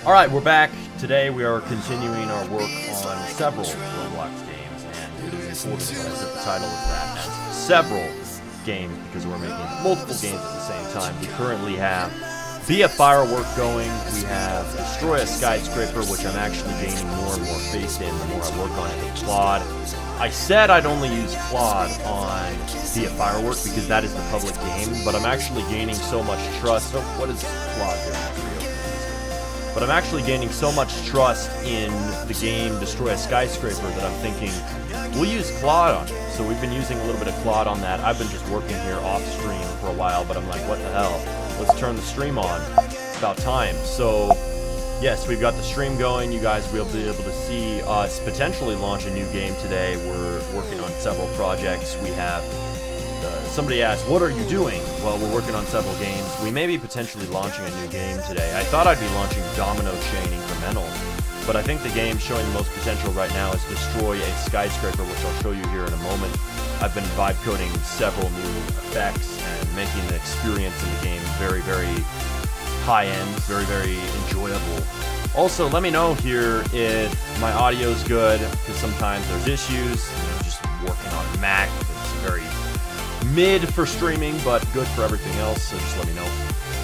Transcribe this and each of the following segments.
Alright, we're back. Today we are continuing our work on several Roblox games, and it is important that I set the title of that as several games because we're making multiple games at the same time. We currently have Be a Firework going, we have Destroy a Skyscraper, which I'm actually gaining more and more faith in the more I work on it with Claude. I said I'd only use Claude on Be a Firework because that is the public game, but I'm actually gaining so much trust. Oh, what is Claude doing? But I'm actually gaining so much trust in the game Destroy a Skyscraper that I'm thinking, we'll use Claude on it. So we've been using a little bit of Claude on that. I've been just working here off stream for a while, but I'm like, what the hell? Let's turn the stream on. It's about time. So, yes, we've got the stream going. You guys will be able to see us potentially launch a new game today. We're working on several projects. We have... somebody asked, what are you doing? Well, we're working on several games. We may be potentially launching a new game today. I thought I'd be launching Domino Chain Incremental, but I think the game showing the most potential right now is Destroy a Skyscraper, which I'll show you here in a moment. I've been vibe coding several new effects and making the experience in the game very, very high-end, very, very enjoyable. Also, let me know here if my audio's good, because sometimes there's issues. Just working on Mac, it's very mid for streaming, but good for everything else, so just let me know.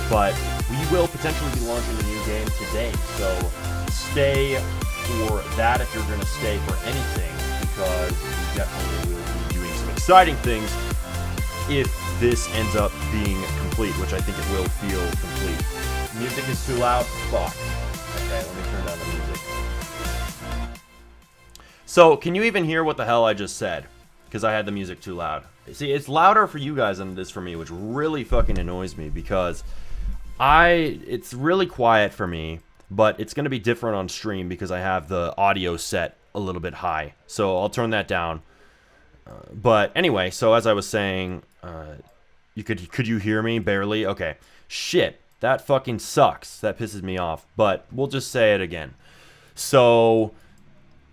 But we will potentially be launching a new game today, so stay for that if you're going to stay for anything, because we definitely will be doing some exciting things if this ends up being complete, which I think it will feel complete. Music is too loud? Fuck. Okay, let me turn down the music. So, can you even hear what the hell I just said? Because I had the music too loud. See, it's louder for you guys than it is for me, which really fucking annoys me because it's really quiet for me, but it's going to be different on stream because I have the audio set a little bit high. So I'll turn that down. But anyway, so as I was saying, could you hear me? Barely? Okay. Shit. That fucking sucks. That pisses me off. But we'll just say it again. So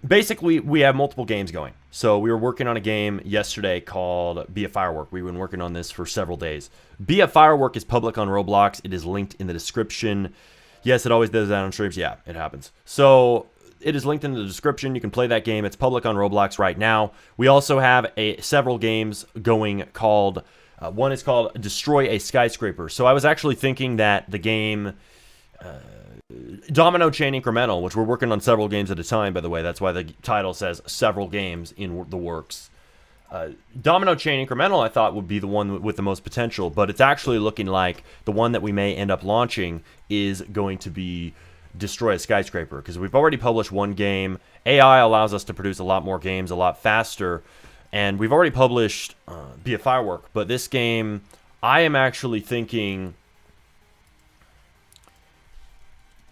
basically, we have multiple games going. So we were working on a game yesterday called Be a Firework. We've been working on this for several days. Be a Firework is public on Roblox. It is linked in the description. Yes, it always does that on streams. Yeah, it happens. So it is linked in the description. You can play that game. It's public on Roblox right now. We also have several games going called... one is called Destroy a Skyscraper. So I was actually thinking that the game... Domino Chain Incremental, which we're working on several games at a time, by the way. That's why the title says several games in the works. Domino Chain Incremental, I thought, would be the one with the most potential, but it's actually looking like the one that we may end up launching is going to be Destroy a Skyscraper, because we've already published one game. AI allows us to produce a lot more games a lot faster, and we've already published Be a Firework, but this game, I am actually thinking...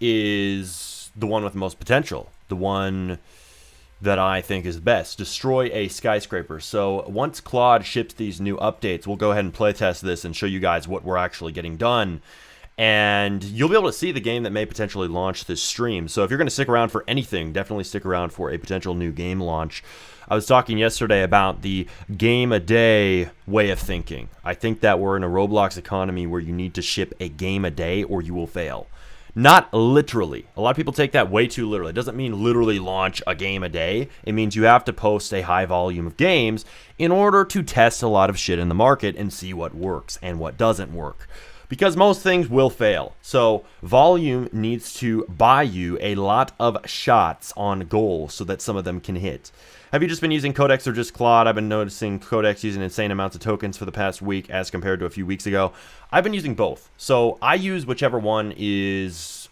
is the one with the most potential, the one that I think is best. Destroy a Skyscraper. So once Claude ships these new updates, we'll go ahead and playtest this and show you guys what we're actually getting done. And you'll be able to see the game that may potentially launch this stream. So if you're going to stick around for anything, definitely stick around for a potential new game launch. I was talking yesterday about the game a day way of thinking. I think that we're in a Roblox economy where you need to ship a game a day or you will fail. Not literally. A lot of people take that way too literally. It doesn't mean literally launch a game a day. It means you have to post a high volume of games in order to test a lot of shit in the market and see what works and what doesn't work. Because most things will fail. So volume needs to buy you a lot of shots on goal so that some of them can hit. Have you just been using Codex or just Claude? I've been noticing Codex using insane amounts of tokens for the past week as compared to a few weeks ago. I've been using both. So I use whichever one is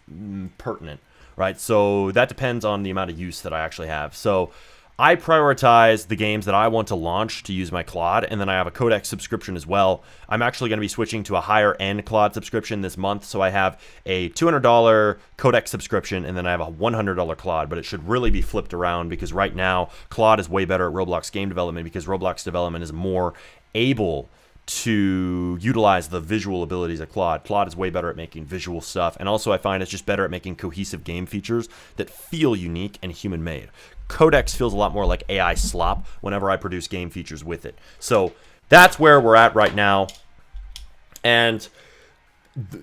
pertinent, right? So that depends on the amount of use that I actually have. So I prioritize the games that I want to launch to use my Claude, and then I have a Codex subscription as well. I'm actually going to be switching to a higher-end Claude subscription this month, so I have a $200 Codex subscription, and then I have a $100 Claude, but it should really be flipped around because right now, Claude is way better at Roblox game development because Roblox development is more able to utilize the visual abilities of Claude. Claude is way better at making visual stuff, and also I find it's just better at making cohesive game features that feel unique and human-made. Codex feels a lot more like AI slop whenever I produce game features with it. So that's where we're at right now. And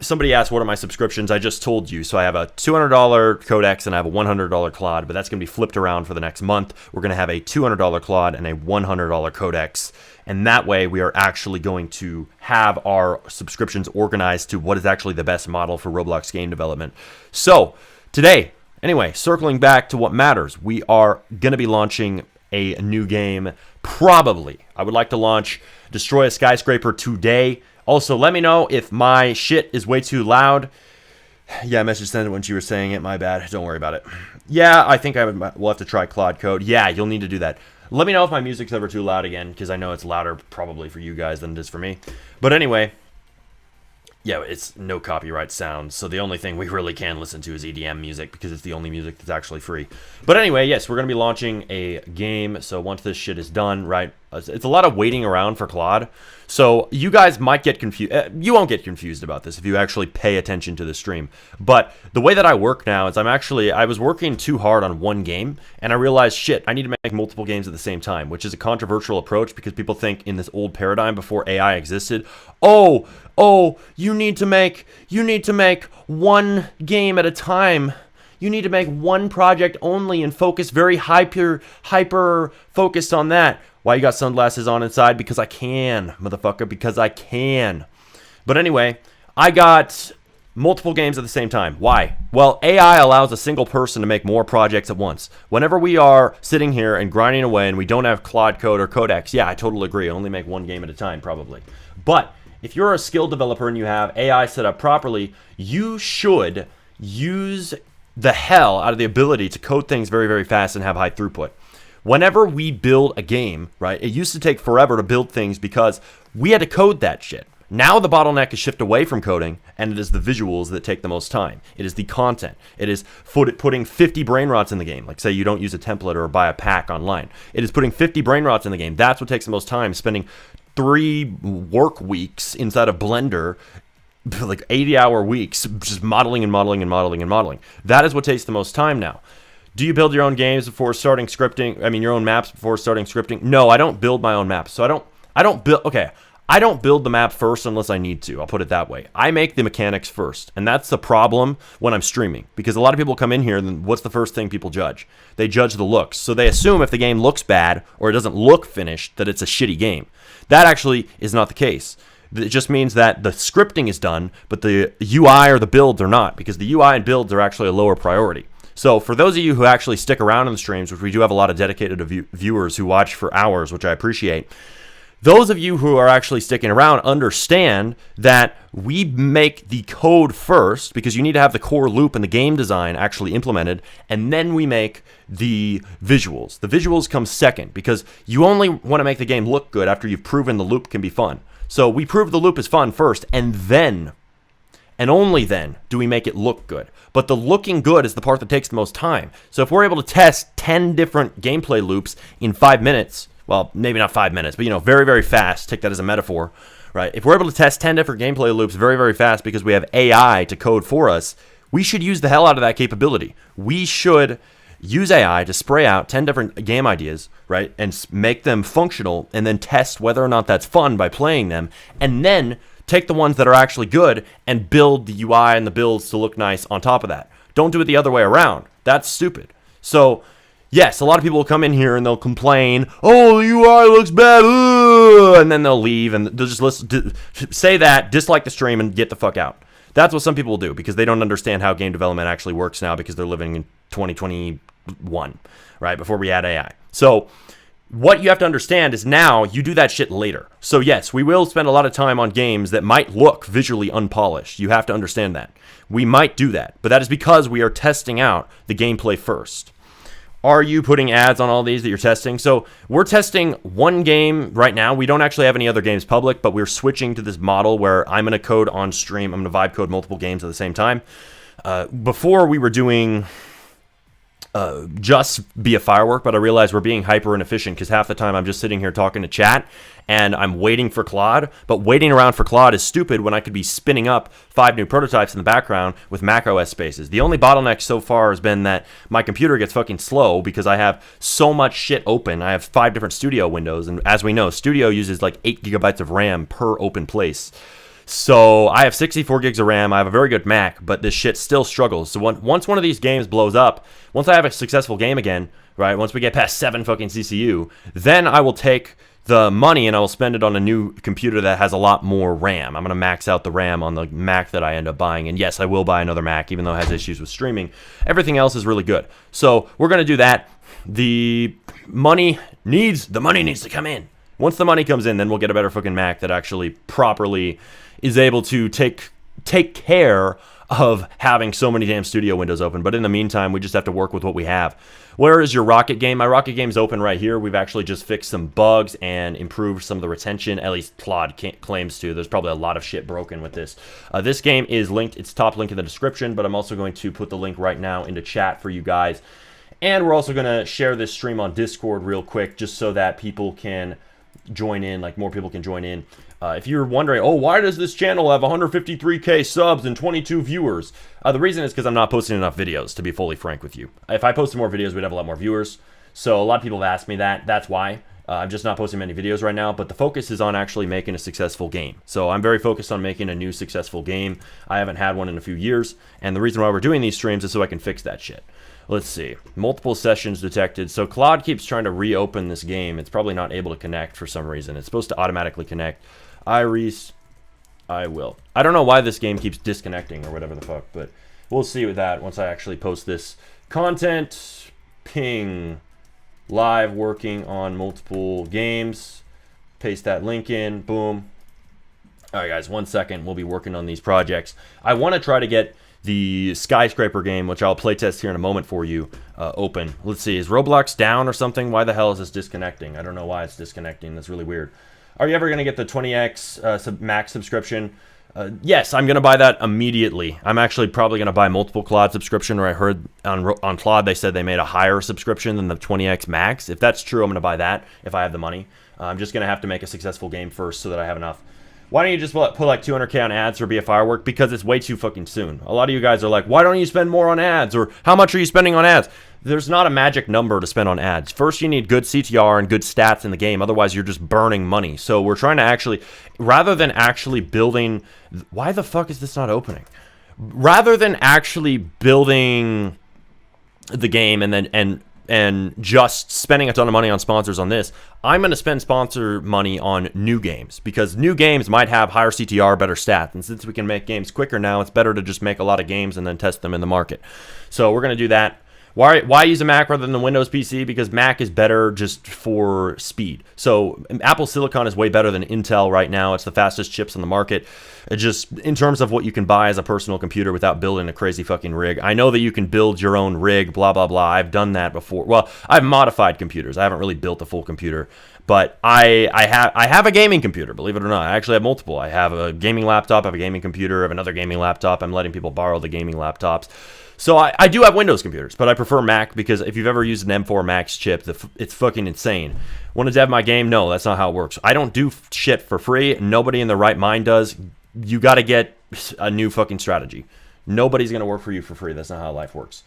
somebody asked, what are my subscriptions? I just told you. So I have a $200 codex and I have a $100 clod, but that's going to be flipped around for the next month. We're going to have a $200 clod and a $100 codex. And that way we are actually going to have our subscriptions organized to what is actually the best model for Roblox game development. So today, anyway, circling back to what matters, we are going to be launching a new game. Probably. I would like to launch Destroy a Skyscraper today. Also, let me know if my shit is way too loud. Yeah, I messaged sent it when you were saying it. My bad. Don't worry about it. Yeah, I think we'll have to try Claude Code. Yeah, you'll need to do that. Let me know if my music's ever too loud again, because I know it's louder probably for you guys than it is for me. But anyway, yeah, it's no copyright sounds, so the only thing we really can listen to is EDM music, because it's the only music that's actually free. But anyway, yes, we're going to be launching a game, so once this shit is done, right, it's a lot of waiting around for Claude. So you guys might get confused. You won't get confused about this if you actually pay attention to the stream. But the way that I work now is I was working too hard on one game, and I realized, shit, I need to make multiple games at the same time, which is a controversial approach because people think in this old paradigm before AI existed, oh, you need to make one game at a time. You need to make one project only and focus very hyper focused on that. Why you got sunglasses on inside? Because I can, motherfucker, because I can. But anyway, I got multiple games at the same time. Why? Well, AI allows a single person to make more projects at once. Whenever we are sitting here and grinding away and we don't have Claude Code or Codex, yeah, I totally agree. Only make one game at a time, probably. But if you're a skilled developer and you have AI set up properly, you should use the hell out of the ability to code things very, very fast and have high throughput. Whenever we build a game, right, it used to take forever to build things because we had to code that shit. Now the bottleneck is shifted away from coding, and it is the visuals that take the most time. It is the content. It is putting 50 brain rots in the game. Like, say you don't use a template or buy a pack online. It is putting 50 brain rots in the game. That's what takes the most time, spending 3 work weeks inside of Blender, like 80-hour weeks, just modeling and modeling and modeling and modeling. That is what takes the most time now. Do you build your own games before starting scripting? I mean, your own maps before starting scripting? No, I don't build my own maps. So I don't build the map first unless I need to. I'll put it that way. I make the mechanics first. And that's the problem when I'm streaming. Because a lot of people come in here, and then what's the first thing people judge? They judge the looks. So they assume if the game looks bad or it doesn't look finished, that it's a shitty game. That actually is not the case. It just means that the scripting is done, but the UI or the builds are not. Because the UI and builds are actually a lower priority. So for those of you who actually stick around in the streams, which we do have a lot of dedicated viewers who watch for hours, which I appreciate, those of you who are actually sticking around understand that we make the code first because you need to have the core loop and the game design actually implemented, and then we make the visuals. The visuals come second because you only want to make the game look good after you've proven the loop can be fun. So we prove the loop is fun first, and then, and only then, do we make it look good. But the looking good is the part that takes the most time. So if we're able to test 10 different gameplay loops in 5 minutes, well, maybe not 5 minutes, but, very, very fast, take that as a metaphor, right? If we're able to test 10 different gameplay loops very, very fast because we have AI to code for us, we should use the hell out of that capability. We should use AI to spray out 10 different game ideas, right, and make them functional, and then test whether or not that's fun by playing them, and then take the ones that are actually good and build the UI and the builds to look nice on top of that. Don't do it the other way around. That's stupid. So, yes, a lot of people will come in here and they'll complain, oh, the UI looks bad, and then they'll leave and they'll just say that, dislike the stream, and get the fuck out. That's what some people will do because they don't understand how game development actually works now because they're living in 2021, right, before we had AI. So what you have to understand is now you do that shit later. So yes, we will spend a lot of time on games that might look visually unpolished. You have to understand that. We might do that, but that is because we are testing out the gameplay first. Are you putting ads on all these that you're testing? So we're testing one game right now. We don't actually have any other games public, but we're switching to this model where I'm going to code on stream. I'm going to vibe code multiple games at the same time. Before we were doing just be a firework, but I realized we're being hyper inefficient because half the time I'm just sitting here talking to chat and I'm waiting for Claude, but waiting around for Claude is stupid when I could be spinning up 5 new prototypes in the background with macOS spaces. The only bottleneck so far has been that my computer gets fucking slow because I have so much shit open. I have 5 different studio windows, and as we know, Studio uses like 8 gigabytes of RAM per open place. So I have 64 gigs of RAM. I have a very good Mac, but this shit still struggles. So once one of these games blows up, once I have a successful game again, right, once we get past 7 fucking CCU, then I will take the money and I will spend it on a new computer that has a lot more RAM. I'm going to max out the RAM on the Mac that I end up buying. And yes, I will buy another Mac, even though it has issues with streaming. Everything else is really good. So we're going to do that. The money needs to come in. Once the money comes in, then we'll get a better fucking Mac that actually properly is able to take care of having so many damn studio windows open. But in the meantime, we just have to work with what we have. Where is your Rocket game? My Rocket game's open right here. We've actually just fixed some bugs and improved some of the retention. At least Claude claims to. There's probably a lot of shit broken with this. This game is linked. It's top link in the description, but I'm also going to put the link right now into chat for you guys. And we're also going to share this stream on Discord real quick, just so that people can join in, like more people can join in. If you're wondering, oh, why does this channel have 153k subs and 22 viewers? The reason is because I'm not posting enough videos, to be fully frank with you. If I posted more videos, we'd have a lot more viewers. So a lot of people have asked me that. That's why. I'm just not posting many videos right now, but the focus is on actually making a successful game. So I'm very focused on making a new successful game. I haven't had one in a few years, and the reason why we're doing these streams is so I can fix that shit. Let's see. Multiple sessions detected. So Claude keeps trying to reopen this game. It's probably not able to connect for some reason. It's supposed to automatically connect. I will. I don't know why this game keeps disconnecting or whatever the fuck, but we'll see with that once I actually post this content. Ping. Live working on multiple games. Paste that link in. Boom. All right, guys, 1 second. We'll be working on these projects. I want to try to get the Skyscraper game, which I'll playtest here in a moment for you, open. Let's see. Is Roblox down or something? Why the hell is this disconnecting? I don't know why it's disconnecting. That's really weird. Are you ever going to get the 20x Max subscription? Yes, I'm going to buy that immediately. I'm actually probably going to buy multiple Claude subscription, or I heard on Claude they said they made a higher subscription than the 20x Max. If that's true, I'm going to buy that if I have the money. I'm just going to have to make a successful game first so that I have enough. Why don't you just put like 200k on ads or be a firework? Because it's way too fucking soon. A lot of you guys are like, why don't you spend more on ads? Or how much are you spending on ads? There's not a magic number to spend on ads. First, you need good CTR and good stats in the game. Otherwise, you're just burning money. So we're trying to actually, rather than actually building, why the fuck is this not opening? Rather than actually building the game and just spending a ton of money on sponsors on this, I'm going to spend sponsor money on new games, because new games might have higher CTR, better stats. And since we can make games quicker now, it's better to just make a lot of games and then test them in the market. So we're going to do that. Why use a Mac rather than a Windows PC? Because Mac is better just for speed. So Apple Silicon is way better than Intel right now. It's the fastest chips on the market. It just in terms of what you can buy as a personal computer without building a crazy fucking rig. I know that you can build your own rig, blah, blah, blah. I've done that before. Well, I've modified computers. I haven't really built a full computer. But I have a gaming computer, believe it or not. I actually have multiple. I have a gaming laptop, I have a gaming computer, I have another gaming laptop. I'm letting people borrow the gaming laptops. So I do have Windows computers, but I prefer Mac because if you've ever used an M4 Max chip, it's fucking insane. Want to dev my game? No, that's not how it works. I don't do shit for free. Nobody in their right mind does. You got to get a new fucking strategy. Nobody's going to work for you for free. That's not how life works.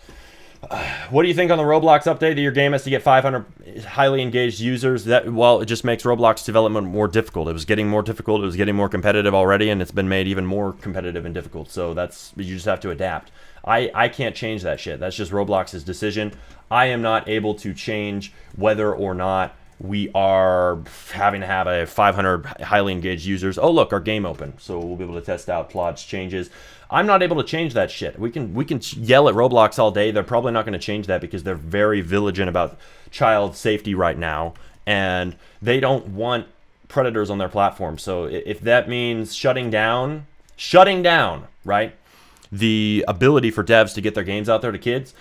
What do you think on the Roblox update that your game has to get 500 highly engaged users? Well, it just makes Roblox development more difficult. It was getting more difficult. It was getting more competitive already, and it's been made even more competitive and difficult. So you just have to adapt. I can't change that shit. That's just Roblox's decision. I am not able to change whether or not we are having to have a 500 highly engaged users. Oh, look, our game open. So we'll be able to test out Claude's changes. I'm not able to change that shit. We can yell at Roblox all day. They're probably not going to change that because they're very vigilant about child safety right now. And they don't want predators on their platform. So if that means shutting down, right? The ability for devs to get their games out there to kids,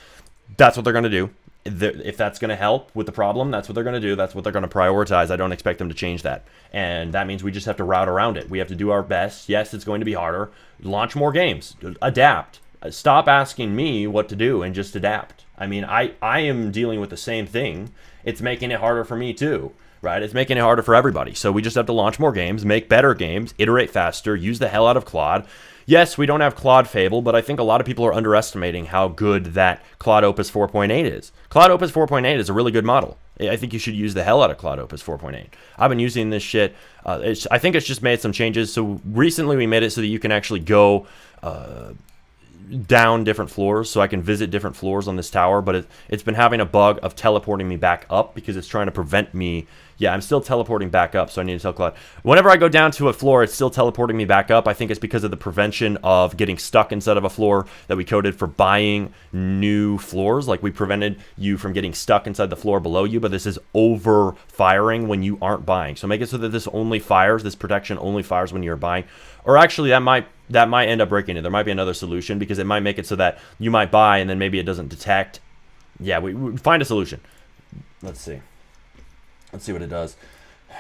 that's what they're going to do. If that's going to help with the problem, that's what they're going to do. That's what they're going to prioritize. I don't expect them to change that. And that means we just have to route around it. We have to do our best. Yes, it's going to be harder. Launch more games. Adapt. Stop asking me what to do and just adapt. I mean, I am dealing with the same thing. It's making it harder for me too, right? It's making it harder for everybody. So we just have to launch more games, make better games, iterate faster, use the hell out of Claude. Yes, we don't have Claude Fable, but I think a lot of people are underestimating how good that Claude Opus 4.8 is. Claude Opus 4.8 is a really good model. I think you should use the hell out of Claude Opus 4.8. I've been using this shit. I think it's just made some changes. So recently we made it so that you can actually go down different floors, so I can visit different floors on this tower, but it's been having a bug of teleporting me back up because it's trying to prevent me. Yeah, I'm still teleporting back up, so I need to tell Claude. Whenever I go down to a floor, it's still teleporting me back up. I think it's because of the prevention of getting stuck inside of a floor that we coded for buying new floors. Like, we prevented you from getting stuck inside the floor below you, but this is over firing when you aren't buying. So make it so that this protection only fires when you're buying. Or actually, that might end up breaking it. There might be another solution, because it might make it so that you might buy and then maybe it doesn't detect. Yeah, we find a solution. Let's see what it does.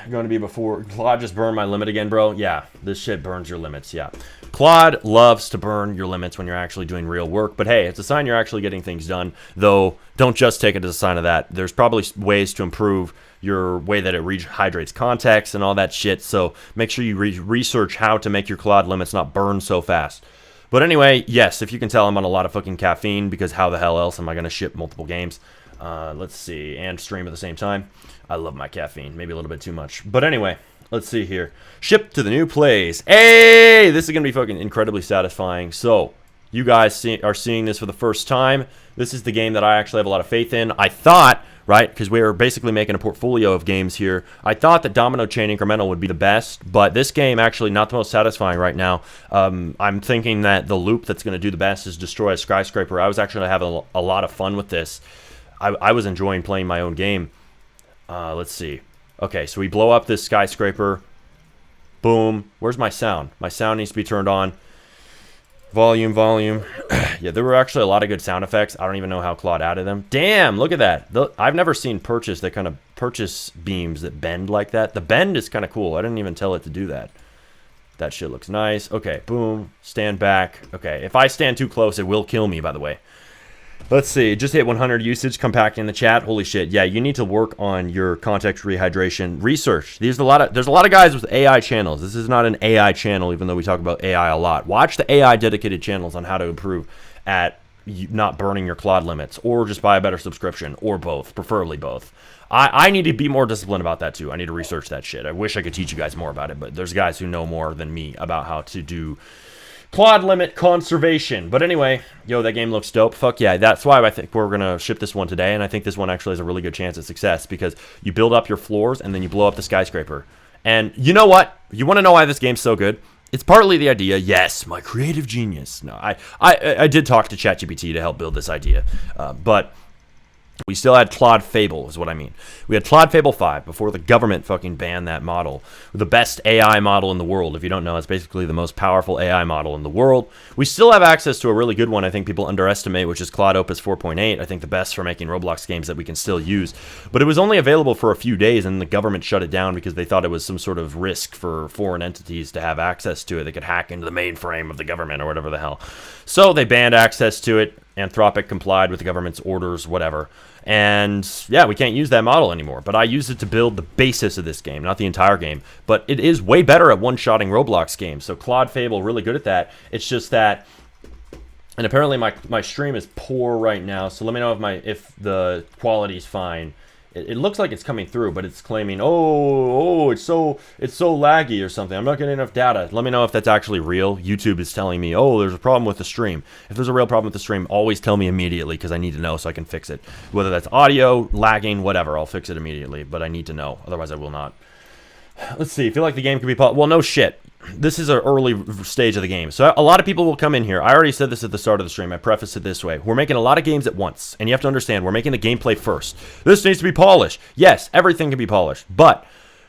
Going to be before Claude just burned my limit again, bro. Yeah, this shit burns your limits. Yeah, Claude loves to burn your limits when you're actually doing real work, but hey, it's a sign you're actually getting things done. Though don't just take it as a sign of that. There's probably ways to improve your way that it rehydrates context and all that shit, so make sure you research how to make your Claude limits not burn so fast. But anyway, yes, if you can tell, I'm on a lot of fucking caffeine, because how the hell else am I going to ship multiple games? Let's see, and stream at the same time. I love my caffeine, maybe a little bit too much. But anyway, let's see here. Ship to the new place. Hey, this is going to be fucking incredibly satisfying. So, you guys are seeing this for the first time. This is the game that I actually have a lot of faith in. I thought, right, because we were basically making a portfolio of games here, I thought that Domino Chain Incremental would be the best, but this game actually not the most satisfying right now. I'm thinking that the loop that's going to do the best is Destroy a Skyscraper. I was actually having a lot of fun with this. I was enjoying playing my own game. Let's see. Okay, so we blow up this skyscraper. Boom. Where's my sound? My sound needs to be turned on. Volume. Yeah, there were actually a lot of good sound effects. I don't even know how Claude added them. Damn, look at that. I've never seen that kind of purchase beams that bend like that. The bend is kind of cool. I didn't even tell it to do that. That shit looks nice. Okay, boom. Stand back. Okay, if I stand too close, it will kill me, by the way. Let's see, just hit 100 usage, come back in the chat. Holy shit, yeah, you need to work on your context rehydration research. There's a lot of guys with AI channels. This is not an AI channel, even though we talk about AI a lot. Watch the AI dedicated channels on how to improve at not burning your Claude limits, or just buy a better subscription, or both, preferably both. I need to be more disciplined about that too. I need to research that shit. I wish I could teach you guys more about it, but there's guys who know more than me about how to do Claude limit conservation. But anyway, yo, that game looks dope. Fuck yeah, that's why I think we're going to ship this one today, and I think this one actually has a really good chance at success, because you build up your floors, and then you blow up the skyscraper. And you know what? You want to know why this game's so good? It's partly the idea. Yes, my creative genius. No, I did talk to ChatGPT to help build this idea, but we still had Claude Fable, is what I mean. We had Claude Fable 5 before the government fucking banned that model. The best AI model in the world. If you don't know, it's basically the most powerful AI model in the world. We still have access to a really good one I think people underestimate, which is Claude Opus 4.8. I think the best for making Roblox games that we can still use. But it was only available for a few days, and the government shut it down because they thought it was some sort of risk for foreign entities to have access to it. They could hack into the mainframe of the government or whatever the hell. So they banned access to it. Anthropic complied with the government's orders, whatever. And yeah, we can't use that model anymore. But I used it to build the basis of this game, not the entire game. But it is way better at one-shotting Roblox games. So Claude Fable, really good at that. It's just that, and apparently my stream is poor right now. So let me know if the quality's fine. It looks like it's coming through, but it's claiming, it's so laggy or something. I'm not getting enough data. Let me know if that's actually real. YouTube is telling me, there's a problem with the stream. If there's a real problem with the stream, always tell me immediately, because I need to know so I can fix it. Whether that's audio, lagging, whatever, I'll fix it immediately. But I need to know, otherwise I will not. Let's see. I feel like the game could be... Well, no shit. This is an early stage of the game. So a lot of people will come in here. I already said this at the start of the stream. I prefaced it this way. We're making a lot of games at once. And you have to understand, we're making the gameplay first. This needs to be polished. Yes, everything can be polished. But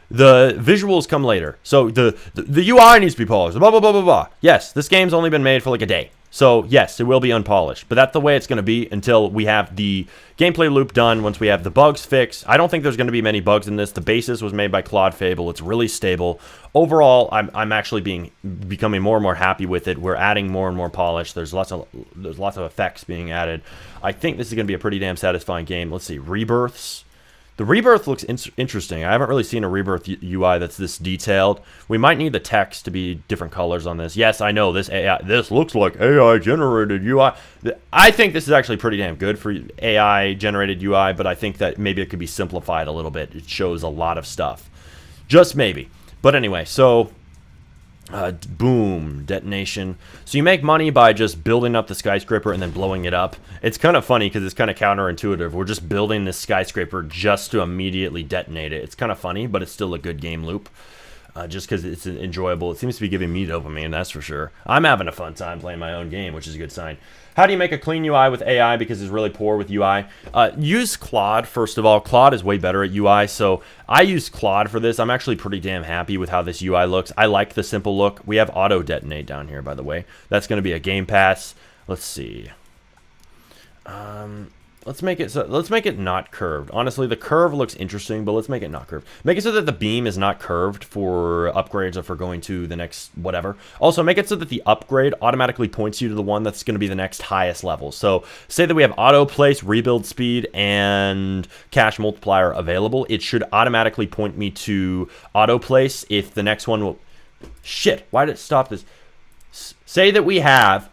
the visuals come later. So the UI needs to be polished. Blah, blah, blah, blah, blah. Yes, this game's only been made for like a day. So, yes, it will be unpolished. But that's the way it's going to be until we have the gameplay loop done, once we have the bugs fixed. I don't think there's going to be many bugs in this. The basis was made by Claude Fable. It's really stable. Overall, I'm actually becoming more and more happy with it. We're adding more and more polish. There's lots of effects being added. I think this is going to be a pretty damn satisfying game. Let's see. Rebirths. The Rebirth looks interesting. I haven't really seen a Rebirth UI that's this detailed. We might need the text to be different colors on this. Yes, I know this looks like AI generated UI. I think this is actually pretty damn good for AI generated UI, but I think that maybe it could be simplified a little bit. It shows a lot of stuff. Just maybe. But anyway, so boom, detonation. So you make money by just building up the skyscraper and then blowing it up. It's kind of funny because it's kind of counterintuitive. We're just building this skyscraper just to immediately detonate it. It's kind of funny, but it's still a good game loop. Just because it's enjoyable. It seems to be giving me dopamine, that's for sure. I'm having a fun time playing my own game, which is a good sign. How do you make a clean UI with AI because it's really poor with UI? Use Claude, first of all. Claude is way better at UI, so I use Claude for this. I'm actually pretty damn happy with how this UI looks. I like the simple look. We have auto-detonate down here, by the way. That's going to be a game pass. Let's see. Let's make it not curved. Honestly, the curve looks interesting, but let's make it not curved. Make it so that the beam is not curved for upgrades or for going to the next whatever. Also, make it so that the upgrade automatically points you to the one that's going to be the next highest level. So, say that we have auto place, rebuild speed, and cash multiplier available. It should automatically point me to auto place if the next one will... Shit, why did it stop this? Say that we have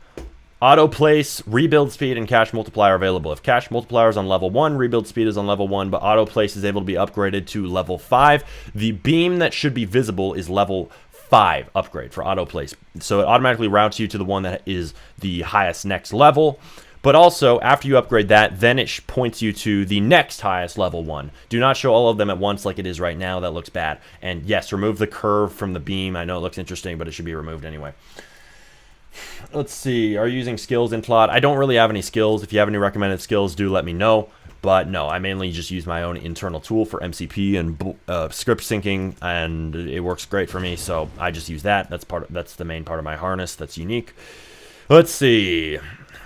auto place, rebuild speed, and cash multiplier available. If cash multiplier is on level 1, rebuild speed is on level 1, but auto place is able to be upgraded to level 5. The beam that should be visible is level 5 upgrade for auto place. So it automatically routes you to the one that is the highest next level. But also, after you upgrade that, then it points you to the next highest level one. Do not show all of them at once like it is right now. That looks bad. And yes, remove the curve from the beam. I know it looks interesting, but it should be removed anyway. Let's see. Are you using skills in Claude? I don't really have any skills. If you have any recommended skills, do let me know. But no, I mainly just use my own internal tool for MCP and script syncing, and it works great for me. So I just use that. That's the main part of my harness. That's unique. Let's see.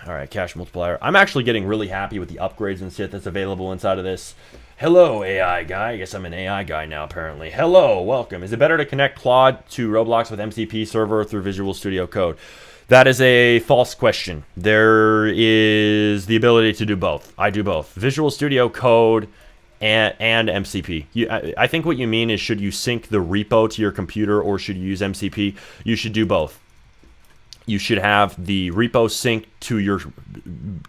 All right, cash multiplier. I'm actually getting really happy with the upgrades and shit that's available inside of this. Hello, AI guy. I guess I'm an AI guy now, apparently. Hello, welcome. Is it better to connect Claude to Roblox with MCP server through Visual Studio Code? That is a false question. There is the ability to do both. I do both. Visual Studio Code and MCP. I think what you mean is, should you sync the repo to your computer or should you use MCP? You should do both. You should have the repo synced to your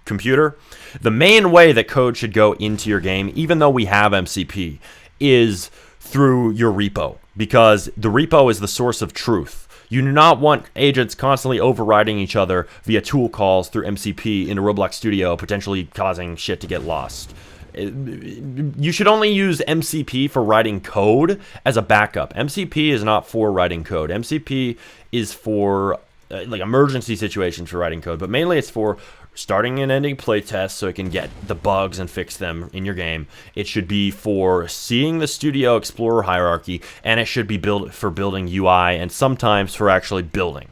computer. The main way that code should go into your game, even though we have MCP, is through your repo, because the repo is the source of truth. You do not want agents constantly overriding each other via tool calls through MCP into Roblox Studio, potentially causing shit to get lost. You should only use MCP for writing code as a backup. MCP is not for writing code. MCP is for like emergency situations for writing code, but mainly it's for starting and ending playtests so it can get the bugs and fix them in your game. It should be for seeing the Studio Explorer hierarchy, and it should be built for building UI and sometimes for actually building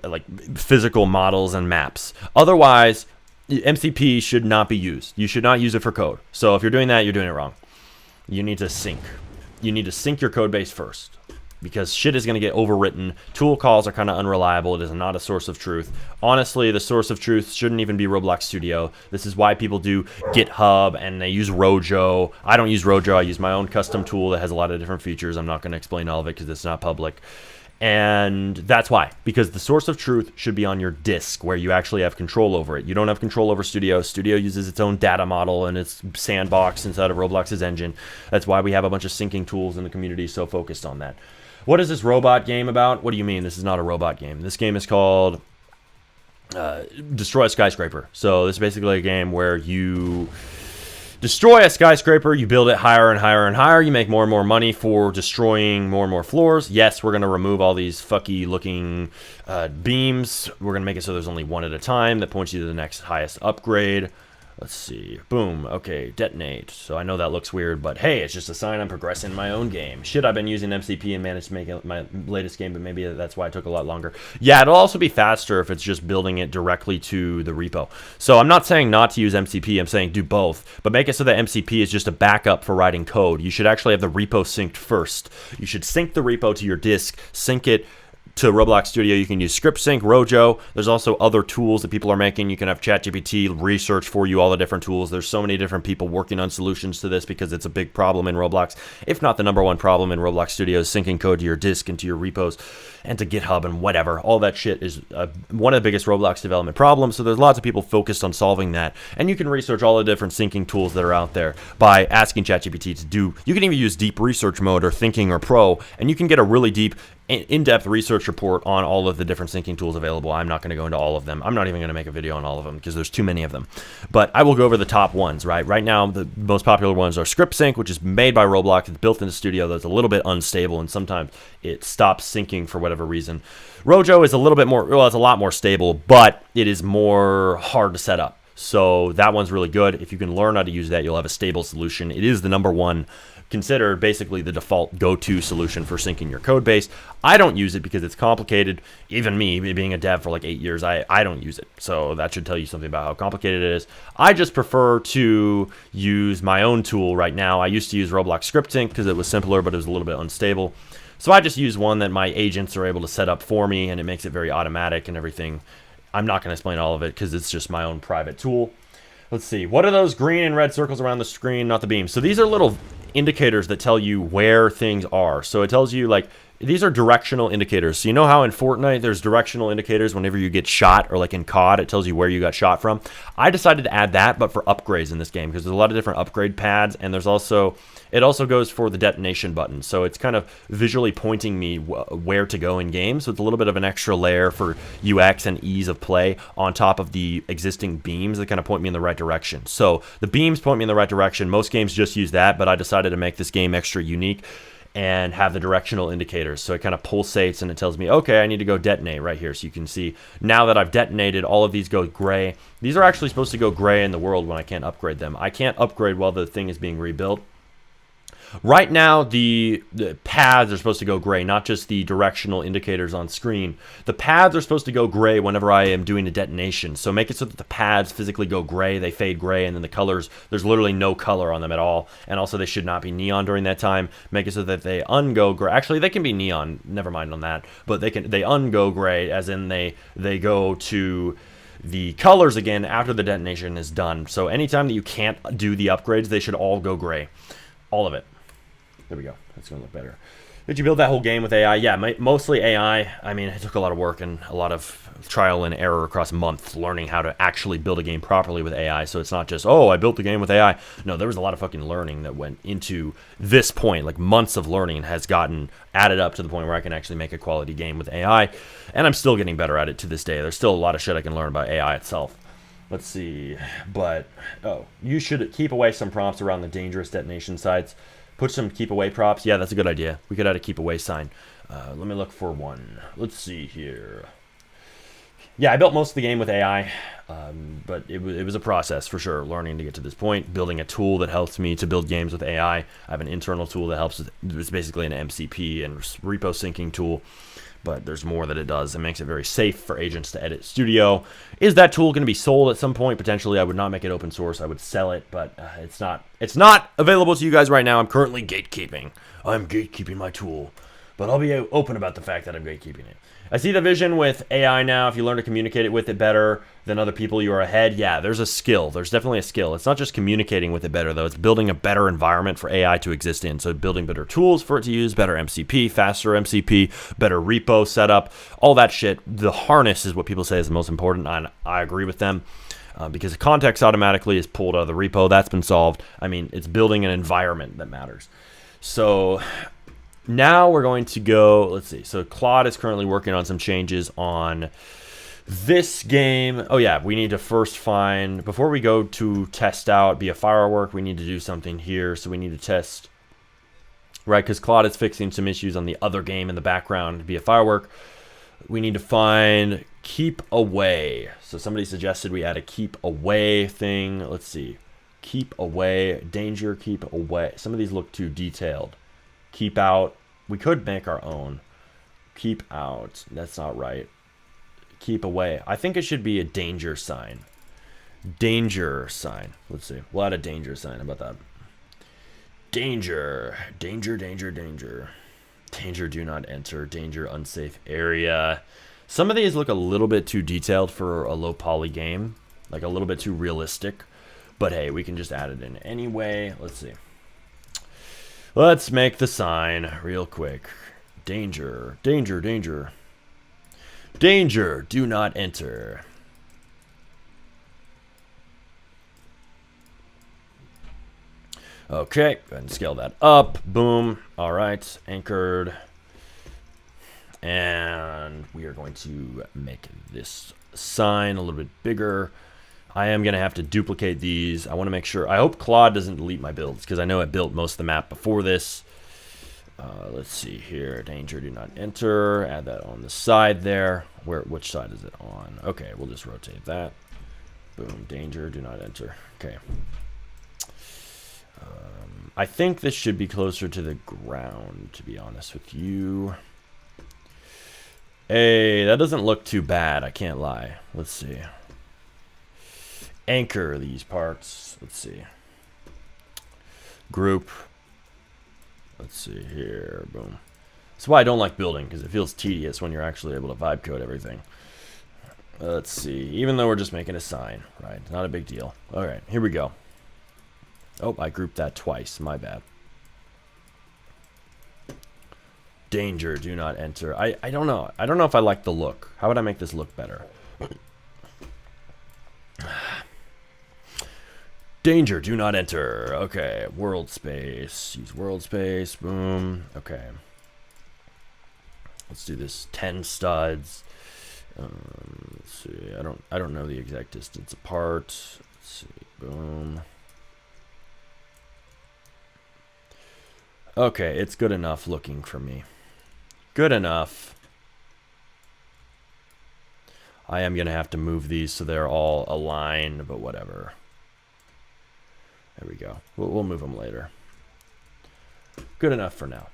like physical models and maps. Otherwise, MCP should not be used. You should not use it for code. So if you're doing that, you're doing it wrong. You need to sync. You need to sync your code base first, because shit is going to get overwritten. Tool calls are kind of unreliable. It is not a source of truth. Honestly, the source of truth shouldn't even be Roblox Studio. This is why people do GitHub and they use Rojo. I don't use Rojo. I use my own custom tool that has a lot of different features. I'm not going to explain all of it because it's not public. And that's why, because the source of truth should be on your disk where you actually have control over it. You don't have control over Studio. Studio uses its own data model and its sandbox inside of Roblox's engine. That's why we have a bunch of syncing tools in the community so focused on that. What is this robot game about? What do you mean? This is not a robot game. This game is called Destroy a Skyscraper. So this is basically a game where you destroy a skyscraper, you build it higher and higher and higher, you make more and more money for destroying more and more floors. Yes, we're going to remove all these fucky looking beams. We're going to make it so there's only one at a time that points you to the next highest upgrade. Let's see. Boom. Okay, detonate. So I know that looks weird, but hey, it's just a sign I'm progressing in my own game. Shit, I've been using MCP and managed to make it my latest game, but maybe that's why it took a lot longer. Yeah, it'll also be faster if it's just building it directly to the repo. So I'm not saying not to use MCP, I'm saying do both, but make it so that MCP is just a backup for writing code. You should actually have the repo synced first. You should sync the repo to your disk, sync it to Roblox Studio, you can use ScriptSync, Rojo. There's also other tools that people are making. You can have ChatGPT research for you all the different tools. There's so many different people working on solutions to this because it's a big problem in Roblox. If not the #1 problem in Roblox Studio is syncing code to your disk and to your repos and to GitHub and whatever. All that shit is one of the biggest Roblox development problems. So there's lots of people focused on solving that. And you can research all the different syncing tools that are out there by asking ChatGPT to do. You can even use deep research mode or thinking or pro, and you can get a really deep in-depth research report on all of the different syncing tools available. I'm not going to go into all of them. I'm not even going to make a video on all of them because there's too many of them. But I will go over the top ones, right? Right now, the most popular ones are ScriptSync, which is made by Roblox. It's built into Studio, though it's a little bit unstable, and sometimes it stops syncing for whatever reason. Rojo is a little bit more, well, it's a lot more stable, but it is more hard to set up. So that one's really good. If you can learn how to use that, you'll have a stable solution. It is the #1 considered basically the default go-to solution for syncing your code base. I don't use it because it's complicated. Even me being a dev for like 8 years, I don't use it. So that should tell you something about how complicated it is. I just prefer to use my own tool right now. I used to use Roblox ScriptSync because it was simpler, but it was a little bit unstable. So I just use one that my agents are able to set up for me, and it makes it very automatic and everything. I'm not going to explain all of it because it's just my own private tool. Let's see. What are those green and red circles around the screen? Not the beams. So these are little indicators that tell you where things are. So it tells you, like, these are directional indicators. So you know how in Fortnite there's directional indicators whenever you get shot, or like in COD it tells you where you got shot from. I decided to add that, but for upgrades in this game, because there's a lot of different upgrade pads, and there's also, it also goes for the detonation button. So it's kind of visually pointing me where to go in game. So it's a little bit of an extra layer for UX and ease of play on top of the existing beams that kind of point me in the right direction. So the beams point me in the right direction. Most games just use that, but I decided to make this game extra unique and have the directional indicators. So it kind of pulsates and it tells me, okay, I need to go detonate right here. So you can see now that I've detonated, all of these go gray. These are actually supposed to go gray in the world when I can't upgrade them. I can't upgrade while the thing is being rebuilt. Right now, the paths are supposed to go gray, not just the directional indicators on screen. The paths are supposed to go gray whenever I am doing a detonation. So make it so that the paths physically go gray, they fade gray, and then the colors, there's literally no color on them at all. And also they should not be neon during that time. Make it so that they ungo gray. Actually, they can be neon, never mind on that. But they ungo gray, as in they go to the colors again after the detonation is done. So anytime that you can't do the upgrades, they should all go gray. All of it. There we go. That's going to look better. Did you build that whole game with AI? Yeah, mostly AI. I mean, it took a lot of work and a lot of trial and error across months learning how to actually build a game properly with AI. So it's not just, oh, I built the game with AI. No, there was a lot of fucking learning that went into this point. Like months of learning has gotten added up to the point where I can actually make a quality game with AI. And I'm still getting better at it to this day. There's still a lot of shit I can learn about AI itself. Let's see. But, oh, you should keep away some prompts around the dangerous detonation sites. Put some keep away props. Yeah, that's a good idea. We could add a keep away sign. Let me look for one. Let's see here. Yeah, I built most of the game with AI, but it was a process for sure, learning to get to this point, building a tool that helps me to build games with AI. I have an internal tool that helps with, it's basically an MCP and repo syncing tool, but there's more that it does. It makes it very safe for agents to edit Studio. Is that tool going to be sold at some point? Potentially. I would not make it open source. I would sell it, but it's not available to you guys right now. I'm currently gatekeeping. I'm gatekeeping my tool, but I'll be open about the fact that I'm gatekeeping it. I see the vision with AI now. If you learn to communicate with it better than other people, you are ahead. Yeah, there's a skill. There's definitely a skill. It's not just communicating with it better, though. It's building a better environment for AI to exist in. So building better tools for it to use, better MCP, faster MCP, better repo setup, all that shit. The harness is what people say is the most important, and I agree with them. Because the context automatically is pulled out of the repo. That's been solved. I mean, it's building an environment that matters. So now we're going to go, let's see. So Claude is currently working on some changes on this game. Oh yeah, we need to first find, before we go to test out be a firework, we need to do something here. So we need to test, right? Because Claude is fixing some issues on the other game in the background, be a firework. We need to find keep away. So somebody suggested we add a keep away thing. Let's see. Keep away, danger, keep away. Some of these look too detailed. Keep out. We could make our own. Keep out. That's not right. Keep away. I think it should be a danger sign. Danger sign. Let's see. We'll add a danger sign. How about that? Danger. Danger, danger, danger. Danger, do not enter. Danger, unsafe area. Some of these look a little bit too detailed for a low poly game. Like a little bit too realistic. But hey, we can just add it in anyway. Let's see. Let's make the sign real quick. Danger, danger, danger. Danger, do not enter. Okay, go ahead and scale that up. Boom. All right, anchored. And we are going to make this sign a little bit bigger. I am going to have to duplicate these. I want to make sure. I hope Claude doesn't delete my builds because I know it built most of the map before this. Let's see here. Danger, do not enter. Add that on the side there. Which side is it on? Okay, we'll just rotate that. Boom. Danger, do not enter. Okay. I think this should be closer to the ground, to be honest with you. Hey, that doesn't look too bad. I can't lie. Let's see. Anchor these parts. Let's see. Group. Let's see here. Boom. That's why I don't like building, because it feels tedious when you're actually able to vibe code everything. Let's see. Even though we're just making a sign, right? Not a big deal. All right, here we go. Oh, I grouped that twice. My bad. Danger, do not enter. I don't know. I don't know if I like the look. How would I make this look better? Danger, do not enter. Okay, world space. Use world space. Boom. Okay. Let's do this. 10 studs. Let's see. I don't know the exact distance apart. Let's see. Boom. Okay, it's good enough looking for me. Good enough. I am going to have to move these so they're all aligned, but whatever. There we go. We'll move them later. Good enough for now.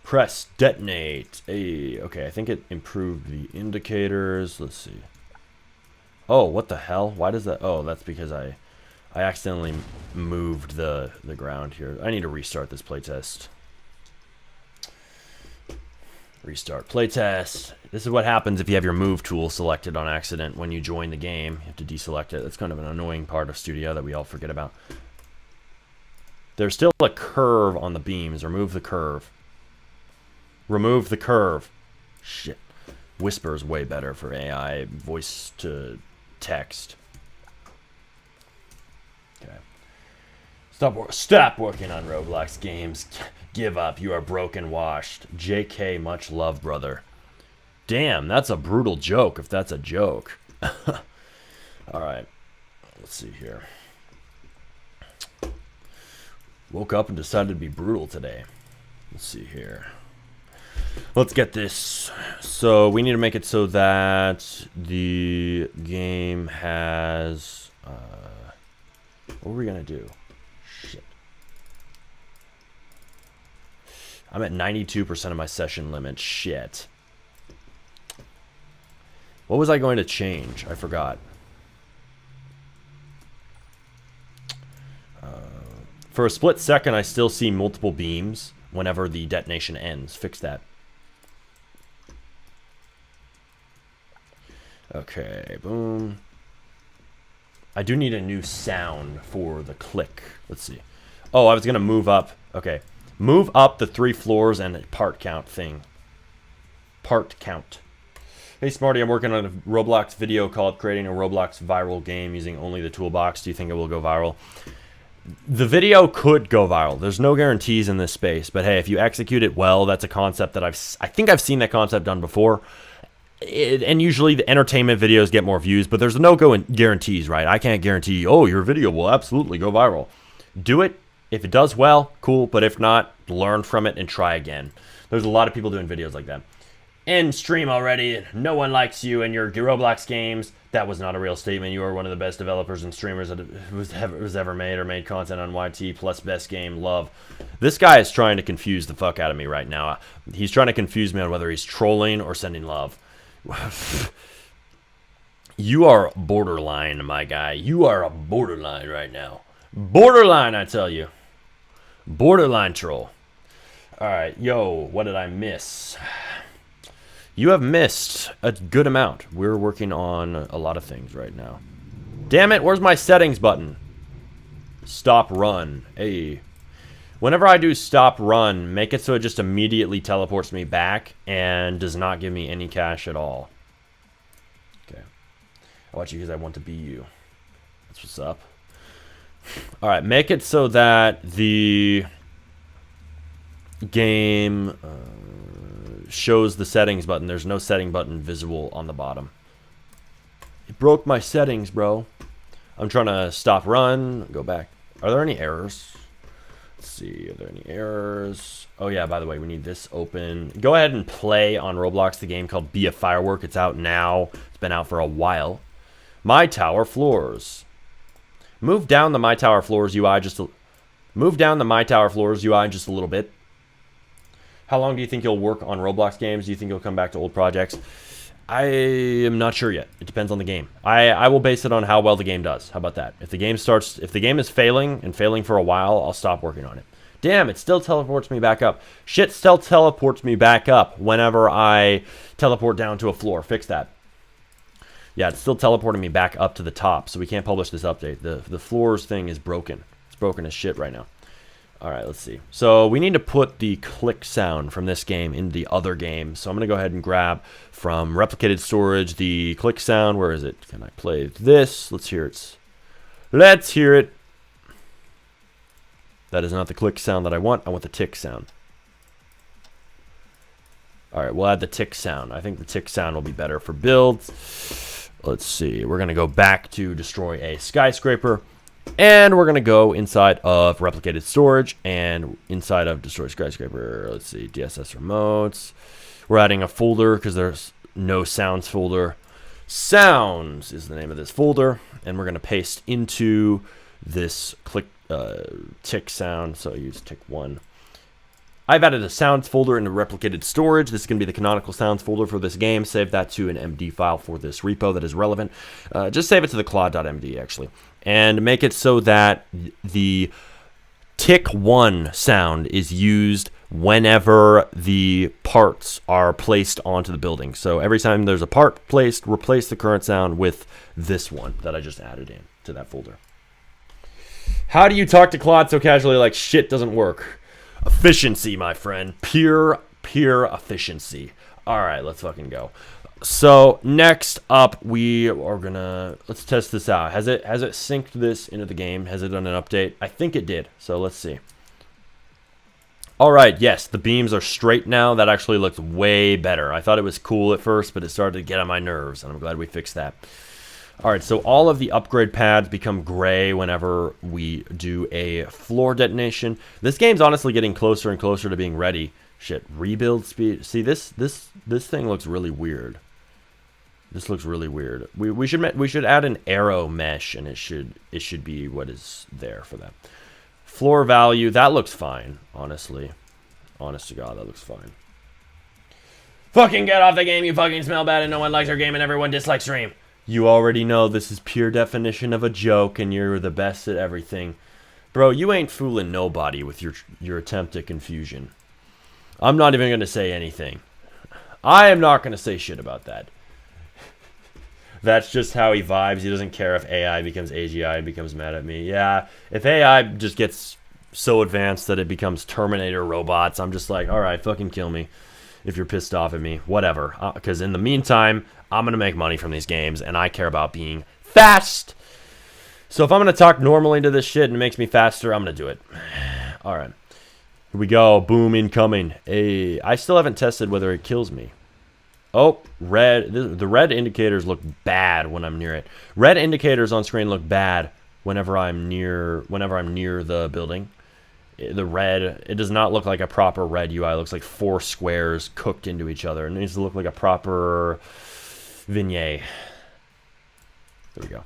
Press detonate. Hey, okay, I think it improved the indicators. Let's see. Oh, what the hell? Why does that? Oh, that's because I accidentally moved the ground here. I need to restart this playtest. Restart playtest. This is what happens if you have your move tool selected on accident when you join the game. You have to deselect it. That's kind of an annoying part of Studio that we all forget about. There's still a curve on the beams. Remove the curve. Remove the curve. Shit. Whisper is way better for AI voice to text. Okay. Stop working on Roblox games. Give up. You are broken washed. JK, much love, brother. Damn, that's a brutal joke if that's a joke. Alright. Let's see here. Woke up and decided to be brutal today. Let's see here. Let's get this. So we need to make it so that the game has... what are we going to do? Shit. I'm at 92% of my session limit. Shit. What was I going to change? I forgot. For a split second, I still see multiple beams whenever the detonation ends. Fix that. Okay, boom. I do need a new sound for the click. Let's see. Oh, I was going to move up. Okay. Move up the 3 floors and part count thing. Part count. Hey, Smarty, I'm working on a Roblox video called Creating a Roblox Viral Game Using Only the Toolbox. Do you think it will go viral? The video could go viral. There's no guarantees in this space. But hey, if you execute it well, that's a concept that I think I've seen that concept done before. And usually the entertainment videos get more views, but there's no guarantees, right? I can't guarantee, oh, your video will absolutely go viral. Do it. If it does well, cool. But if not, learn from it and try again. There's a lot of people doing videos like that. End stream already. No one likes you and your Roblox games. That was not a real statement. You are one of the best developers and streamers that was ever made or made content on YT, plus best game, love. This guy is trying to confuse the fuck out of me right now. He's trying to confuse me on whether he's trolling or sending love. You are borderline, my guy. You are a borderline right now. Borderline, I tell you. Borderline troll. Alright, yo, what did I miss? You have missed a good amount. We're working on a lot of things right now. Damn it, where's my settings button? Stop run. Hey. Whenever I do stop run, make it so it just immediately teleports me back and does not give me any cash at all. Okay. I watch you because I want to be you. That's what's up. Alright, make it so that the game shows the settings button. There's no setting button visible on the bottom. It broke my settings, bro. I'm trying to stop run, go back. Are there any errors? Let's see, are there any errors? Oh yeah, by the way, we need this open. Go ahead and play on Roblox the game called Be a Firework. It's out now. It's been out for a while. My Tower Floors. Move down the My Tower Floors UI just a little bit. How long do you think you'll work on Roblox games? Do you think you'll come back to old projects? I am not sure yet. It depends on the game. I will base it on how well the game does. How about that? If the game is failing and failing for a while, I'll stop working on it. Damn, it still teleports me back up. Shit still teleports me back up whenever I teleport down to a floor. Fix that. Yeah, it's still teleporting me back up to the top, so we can't publish this update. The floors thing is broken. It's broken as shit right now. Alright, let's see. So we need to put the click sound from this game in the other game. So I'm going to go ahead and grab from replicated storage the click sound. Where is it? Can I play this? Let's hear it. Let's hear it. That is not the click sound that I want. I want the tick sound. Alright, we'll add the tick sound. I think the tick sound will be better for builds. Let's see. We're going to go back to destroy a skyscraper. And we're going to go inside of replicated storage and inside of destroy skyscraper. Let's see. DSS remotes. We're adding a folder because there's no sounds folder. Sounds is the name of this folder. And we're going to paste into this tick sound. So I use tick 1. I've added a sounds folder into replicated storage. This is going to be the canonical sounds folder for this game. Save that to an MD file for this repo that is relevant. Just save it to the claw.md, actually. And make it so that the tick 1 sound is used whenever the parts are placed onto the building. So every time there's a part placed, replace the current sound with this one that I just added in to that folder. How do you talk to Claude so casually like shit doesn't work? Efficiency, my friend. Pure efficiency. Alright, let's fucking go. So, next up, we are gonna... Let's test this out. Has it synced this into the game? Has it done an update? I think it did. So, let's see. Alright, yes. The beams are straight now. That actually looks way better. I thought it was cool at first, but it started to get on my nerves, and I'm glad we fixed that. Alright, so all of the upgrade pads become gray whenever we do a floor detonation. This game's honestly getting closer and closer to being ready. Shit, rebuild speed. See, this thing looks really weird. This looks really weird. We should add an arrow mesh, and it should be what is there for that. Floor value, that looks fine, honestly. Honest to God, that looks fine. Fucking get off the game, you fucking smell bad, and no one likes our game, and everyone dislikes stream. You already know this is pure definition of a joke, and you're the best at everything. Bro, you ain't fooling nobody with your attempt at confusion. I'm not even going to say anything. I am not going to say shit about that. That's just how he vibes. He doesn't care if AI becomes AGI and becomes mad at me. Yeah, if AI just gets so advanced that it becomes Terminator robots, I'm just like, alright, fucking kill me. If you're pissed off at me, whatever. Because in the meantime, I'm going to make money from these games, and I care about being fast. So if I'm going to talk normally to this shit and it makes me faster, I'm going to do it. Alright. Here we go. Boom, incoming. Hey, I still haven't tested whether it kills me. Oh, red. The red indicators look bad when I'm near it. Red indicators on screen look bad whenever I'm near the building. The red, it does not look like a proper red UI. It looks like 4 squares cooked into each other. It needs to look like a proper vignette. There we go.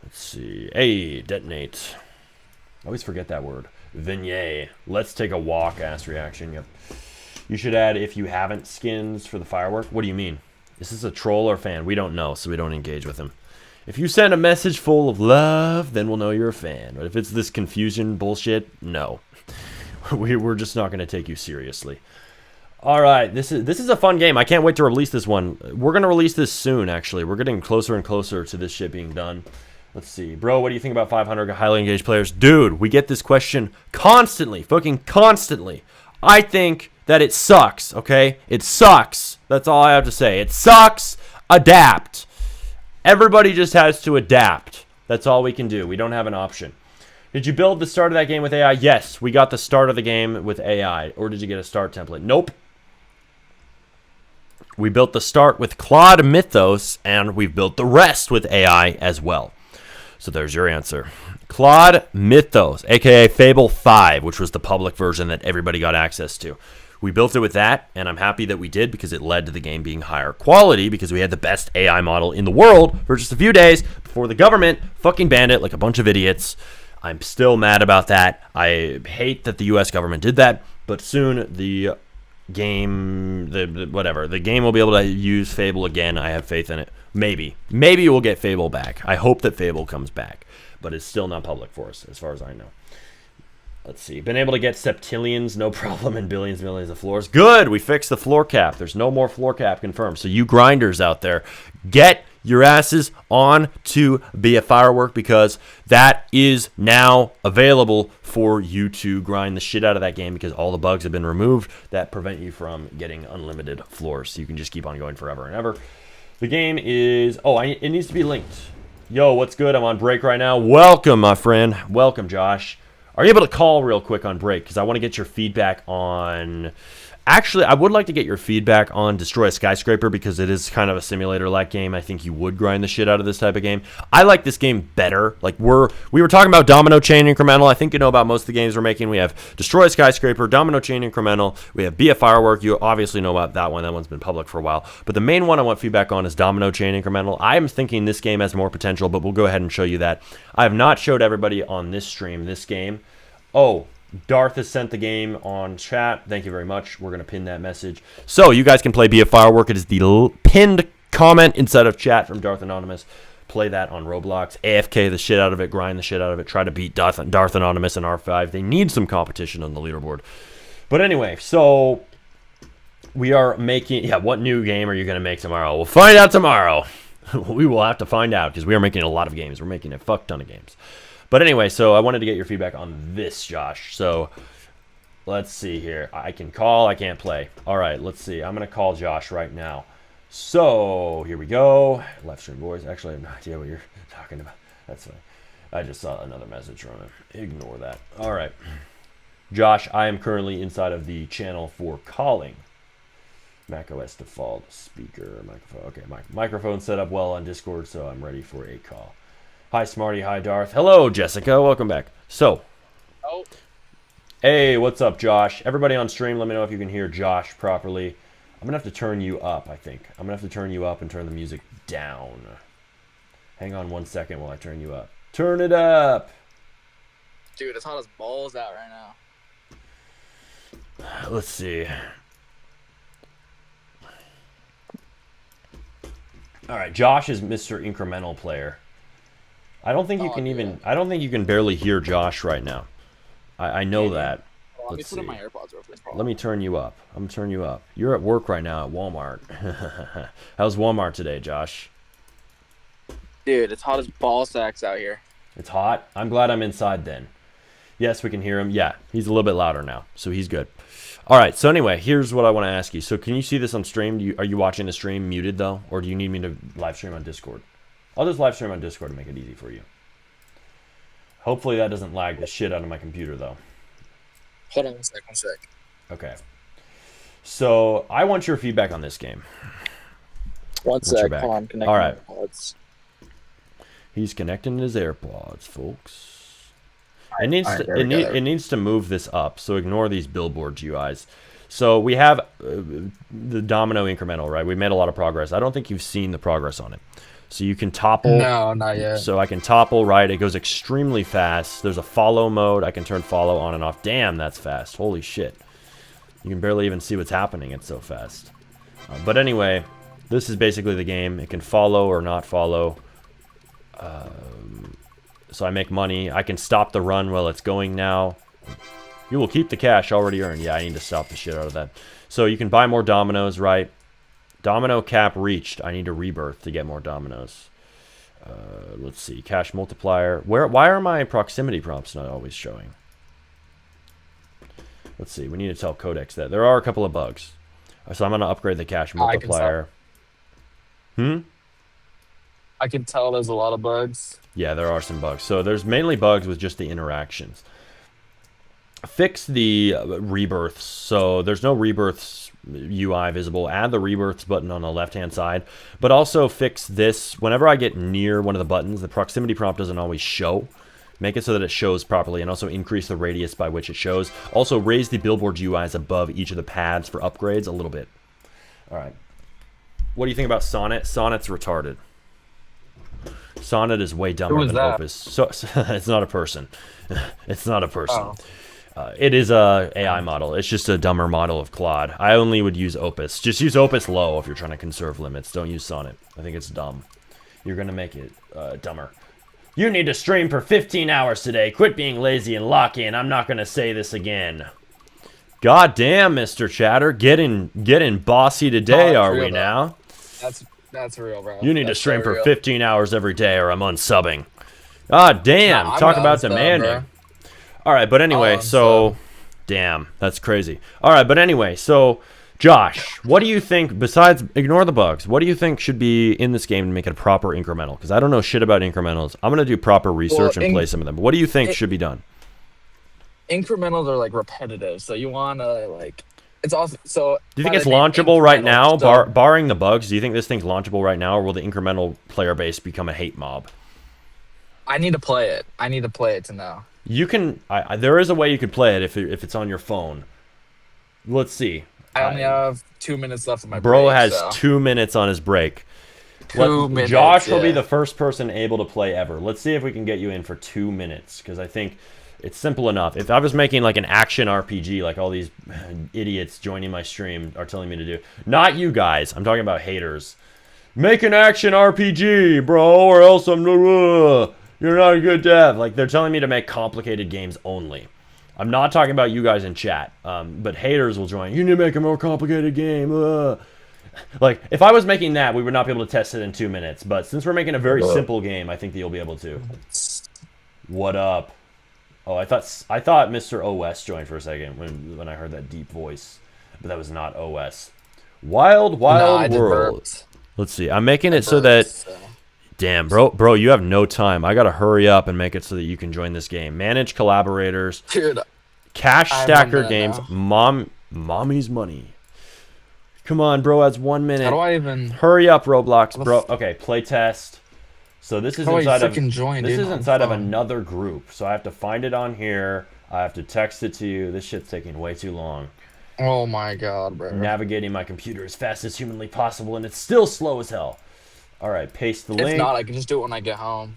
Let's see. Hey, detonate. I always forget that word. Vignette. Let's take a walk, ass reaction. Yep. You should add if you haven't skins for the firework. What do you mean? Is this a troll or fan? We don't know, so we don't engage with him. If you send a message full of love, then we'll know you're a fan. But if it's this confusion bullshit, no. We're just not going to take you seriously. All right, this is a fun game. I can't wait to release this one. We're going to release this soon, actually. We're getting closer and closer to this shit being done. Let's see. Bro, what do you think about 500 highly engaged players? Dude, we get this question constantly. Fucking constantly. I think that it sucks, okay? It sucks. That's all I have to say. It sucks. Adapt. Everybody just has to adapt. That's all we can do. We don't have an option. Did you build the start of that game with AI? Yes, we got the start of the game with AI. Or did you get a start template? Nope. We built the start with Claude Mythos, and we've built the rest with AI as well. So there's your answer. Claude Mythos, aka Fable 5, which was the public version that everybody got access to. We built it with that, and I'm happy that we did because it led to the game being higher quality because we had the best AI model in the world for just a few days before the government fucking banned it like a bunch of idiots. I'm still mad about that. I hate that the U.S. government did that, but soon the game, the game will be able to use Fable again. I have faith in it. Maybe we'll get Fable back. I hope that Fable comes back, but it's still not public for us as far as I know. Let's see. Been able to get septillions, no problem, and billions, millions of floors. Good! We fixed the floor cap. There's no more floor cap confirmed. So you grinders out there, get your asses on to Be a Firework because that is now available for you to grind the shit out of that game because all the bugs have been removed that prevent you from getting unlimited floors. So you can just keep on going forever and ever. The game is... Oh, it needs to be linked. Yo, what's good? I'm on break right now. Welcome, my friend. Welcome, Josh. Are you able to call real quick on break? Because I want to get your feedback on... Actually, I would like to get your feedback on Destroy a Skyscraper because it is kind of a simulator-like game. I think you would grind the shit out of this type of game. I like this game better. Like we were talking about Domino Chain Incremental. I think you know about most of the games we're making. We have Destroy a Skyscraper, Domino Chain Incremental. We have Be a Firework. You obviously know about that one. That one's been public for a while. But the main one I want feedback on is Domino Chain Incremental. I'm thinking this game has more potential, but we'll go ahead and show you that. I have not showed everybody on this stream this game. Oh, Darth has sent the game on chat. Thank you very much. We're going to pin that message. So you guys can play Be a Firework. It is the pinned comment inside of chat from Darth Anonymous. Play that on Roblox. AFK the shit out of it. Grind the shit out of it. Try to beat Darth Anonymous and R5. They need some competition on the leaderboard. But anyway, so we are making... Yeah, what new game are you going to make tomorrow? We'll find out tomorrow. We will have to find out because we are making a lot of games. We're making a fuck ton of games. But anyway, so I wanted to get your feedback on this, Josh. So let's see here. I can call. I can't play. All right, let's see. I'm going to call Josh right now. So here we go. Left stream voice. Actually, I have no idea what you're talking about. That's fine. I just saw another message from him. Ignore that. All right. Josh, I am currently inside of the channel for calling. macOS default speaker microphone. Okay, microphone set up well on Discord, so I'm ready for a call. Hi, Smarty. Hi, Darth. Hello, Jessica. Welcome back. So, hey, what's up, Josh? Everybody on stream, let me know if you can hear Josh properly. I'm going to have to turn you up, I think. I'm going to have to turn you up and turn the music down. Hang on 1 second while I turn you up. Turn it up! Dude, it's hot as balls out right now. Let's see. All right, Josh is Mr. Incremental Player. I don't think you can even... I don't think you can barely hear Josh right now. I know that. Well, let me put in my AirPods real quick. Let me turn you up. I'm going to turn you up. You're at work right now at Walmart. How's Walmart today, Josh? Dude, it's hot as ball sacks out here. It's hot? I'm glad I'm inside then. Yes, we can hear him. Yeah, he's a little bit louder now, so he's good. All right, so anyway, here's what I want to ask you. So can you see this on stream? Are you watching the stream muted, though? Or do you need me to live stream on Discord? I'll just live stream on Discord to make it easy for you. Hopefully that doesn't lag the shit out of my computer, though. Hold on one sec. Okay. So I want your feedback on this game. One sec. Hold on. Connecting. All right. AirPods. He's connecting his AirPods, folks. It needs to move this up, so ignore these billboards, you guys. So we have the Domino Incremental, right? We made a lot of progress. I don't think you've seen the progress on it. So you can topple. No, not yet. So I can topple, right? It goes extremely fast. There's a follow mode. I can turn follow on and off. Damn, that's fast. Holy shit. You can barely even see what's happening. It's so fast. But anyway, this is basically the game. It can follow or not follow. So I make money. I can stop the run while it's going now. You will keep the cash already earned. Yeah, I need to stop the shit out of that. So you can buy more dominoes, right? Domino cap reached. I need to rebirth to get more dominoes. Let's see. Cash multiplier. Why are my proximity prompts not always showing? Let's see. We need to tell Codex that. There are a couple of bugs. So I'm going to upgrade the cash multiplier. I can tell there's a lot of bugs. Yeah, there are some bugs. So there's mainly bugs with just the interactions. Fix the rebirths. So there's no rebirths UI visible. Add the rebirths button on the left-hand side. But also fix this. Whenever I get near one of the buttons, the proximity prompt doesn't always show. Make it so that it shows properly, and also increase the radius by which it shows. Also, raise the billboard UIs above each of the pads for upgrades a little bit. All right. What do you think about Sonnet? Sonnet's retarded. Sonnet is way dumber than Opus. So it's not a person. It's not a person. It is a AI model. It's just a dumber model of Claude. I only would use Opus. Just use Opus low if you're trying to conserve limits. Don't use Sonnet. I think it's dumb. You're going to make it dumber. You need to stream for 15 hours today. Quit being lazy and lock in. I'm not going to say this again. God damn, Mr. Chatter. Getting bossy today, are we now? That's real, bro. You need to stream for 15 hours every day or I'm unsubbing. God damn. Nah, Talk about demanding. All right, but anyway, so... Damn, that's crazy. All right, but anyway, so... Josh, what do you think, besides ignore the bugs, what do you think should be in this game to make it a proper incremental? Because I don't know shit about incrementals. I'm going to do proper research and play some of them. What do you think should be done? Incrementals are, like, repetitive, so you want to, like... It's also... So do you think it's launchable right now, barring the bugs? Do you think this thing's launchable right now, or will the incremental player base become a hate mob? I need to play it. I need to play it to know. You can... there is a way you could play it if it's on your phone. Let's see. I only have 2 minutes left of my break. Bro has 2 minutes on his break. 2 minutes, Josh will be the first person able to play ever. Let's see if we can get you in for 2 minutes, because I think it's simple enough. If I was making like an action RPG, like all these idiots joining my stream are telling me to do. Not you guys. I'm talking about haters. Make an action RPG, bro, or else you're not a good dev. Like, they're telling me to make complicated games only. I'm not talking about you guys in chat, but haters will join. You need to make a more complicated game. Like, if I was making that, we would not be able to test it in 2 minutes. But since we're making a very simple game, I think that you'll be able to. What up? Oh, I thought Mr. OS joined for a second when I heard that deep voice, but that was not OS. Wild world. Let's see. I'm making it so that. Damn, bro, you have no time. I gotta hurry up and make it so that you can join this game. Manage collaborators. Dude, Cash Stacker Games. Mommy's money. Come on, bro, that's 1 minute. How do I even... Hurry up, Roblox, bro. Okay, play test. So this is inside of another group. So I have to find it on here. I have to text it to you. This shit's taking way too long. Oh my god, bro. Navigating my computer as fast as humanly possible, and it's still slow as hell. All right, paste the link. If not, I can just do it when I get home.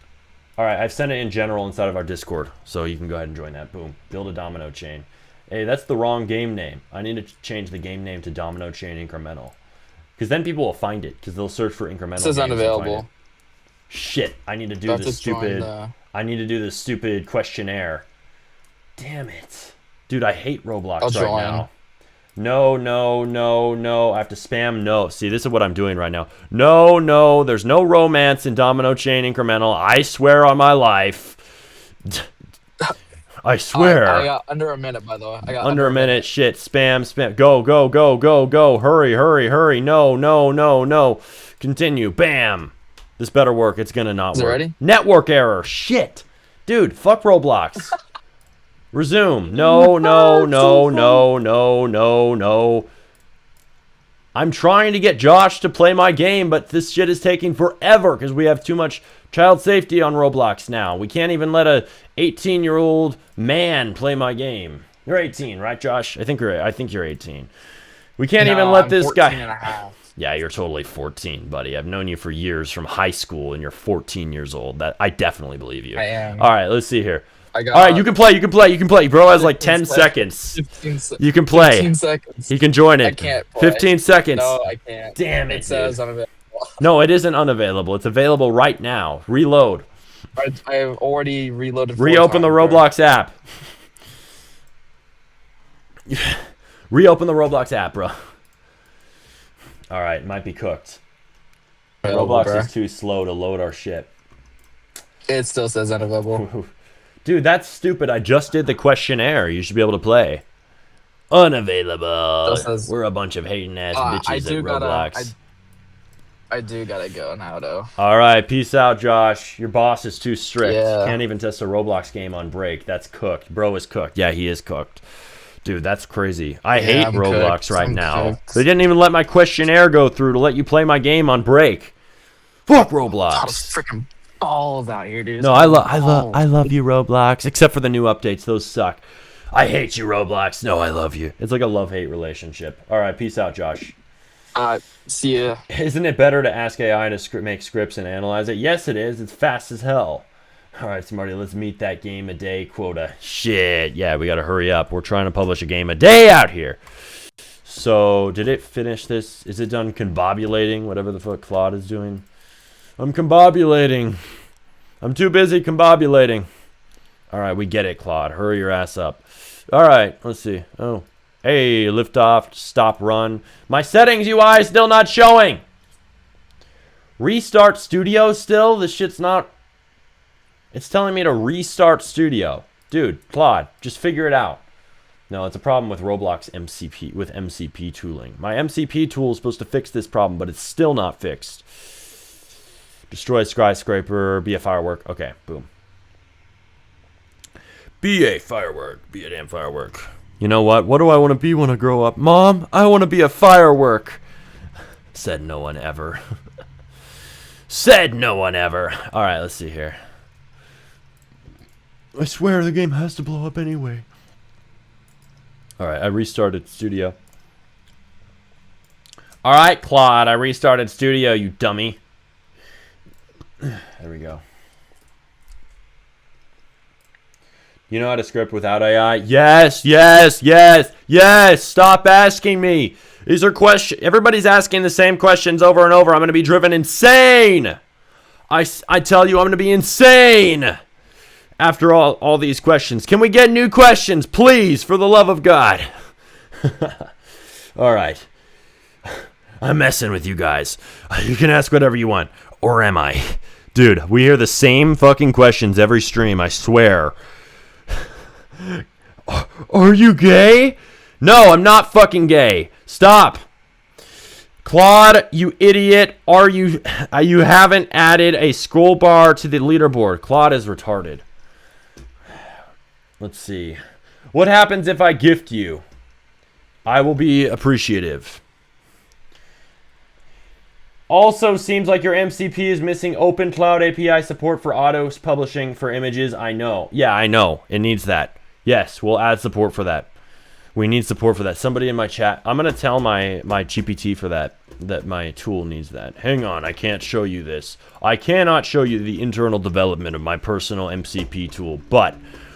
All right, I've sent it in general inside of our Discord, so you can go ahead and join that. Boom. Build a domino chain. Hey, that's the wrong game name. I need to change the game name to Domino Chain Incremental. Because then people will find it, because they'll search for incremental. It says unavailable. Shit, I need to do this stupid... I need to do this stupid questionnaire. Damn it. Dude, I hate Roblox right now. No. I have to spam no. See, this is what I'm doing right now. No. There's no romance in Domino Chain Incremental. I swear on my life. I swear. I got under a minute, by the way. I got under a minute. Shit. Spam. Go. Hurry. No. Continue. Bam. This better work. It's gonna not work. Ready? Network error. Shit. Dude, fuck Roblox. Resume. No. I'm trying to get Josh to play my game, but this shit is taking forever because we have too much child safety on Roblox now. We can't even let a 18-year-old man play my game. You're 18, right, Josh? I think you're 18. We can't even let this guy. And a half. Yeah, you're totally 14, buddy. I've known you for years from high school, and you're 14 years old. That I definitely believe you. I am. All right, let's see here. All right, you can play. Bro has like 10 seconds. You can play. 15 seconds. He can join it. I can't play. 15 seconds. No, I can't. Damn it, It says unavailable. No, it isn't unavailable. It's available right now. Reload. I've already reloaded. Reopen the Roblox app. Reopen the Roblox app, bro. All right, might be cooked. Roblox is too slow to load our shit. It still says unavailable. Dude, that's stupid. I just did the questionnaire. You should be able to play. Unavailable. Says, We're a bunch of hating ass bitches at Roblox. I do gotta go now, though. All right, peace out, Josh. Your boss is too strict. Yeah. Can't even test a Roblox game on break. That's cooked. Bro is cooked. Yeah, he is cooked. Dude, that's crazy. I hate Roblox right now. They didn't even let my questionnaire go through to let you play my game on break. Fuck Roblox. Freaking balls out here, dude. No, I love you, Roblox. Except for the new updates, those suck. I hate you, Roblox. No, I love you. It's like a love-hate relationship. All right, peace out, Josh. See ya. Isn't it better to ask AI to make scripts and analyze it? Yes, it is. It's fast as hell. All right, Smarty, let's meet that game a day quota. Shit, yeah, we gotta hurry up. We're trying to publish a game a day out here. So, did it finish this? Is it done combobulating? Whatever the fuck Claude is doing. I'm combobulating. I'm too busy combobulating. All right, we get it, Claude. Hurry your ass up. All right, let's see. Oh, hey, lift off, stop, run. My settings UI is still not showing. Restart Studio still? This shit's not... It's telling me to restart Studio. Dude, Claude, just figure it out. No, it's a problem with Roblox MCP, with MCP tooling. My MCP tool is supposed to fix this problem, but it's still not fixed. Destroy skyscraper, be a firework. Okay, boom. Be a firework. Be a damn firework. You know what? What do I want to be when I grow up? Mom, I want to be a firework. Said no one ever. Said no one ever. All right, let's see here. I swear the game has to blow up anyway. All right, I restarted Studio. All right, Claude, I restarted Studio, you dummy. There we go. You know how to script without AI? Yes, yes, yes, yes. Stop asking me. These are questions. Everybody's asking the same questions over and over. I'm going to be driven insane. I tell you, I'm going to be insane. After all these questions, can we get new questions, please, for the love of God? All right. I'm messing with you guys. You can ask whatever you want. Or am I? Dude, we hear the same fucking questions every stream, I swear. Are you gay? No, I'm not fucking gay. Stop. Claude, you idiot. You haven't added a scroll bar to the leaderboard. Claude is retarded. Let's see. What happens if I gift you? I will be appreciative. Also, seems like your MCP is missing Open Cloud API support for auto publishing for images. I know. Yeah, I know. It needs that. Yes, we'll add support for that. We need support for that. Somebody in my chat. I'm going to tell my GPT for that my tool needs that. Hang on, I can't show you this. I cannot show you the internal development of my personal MCP tool, but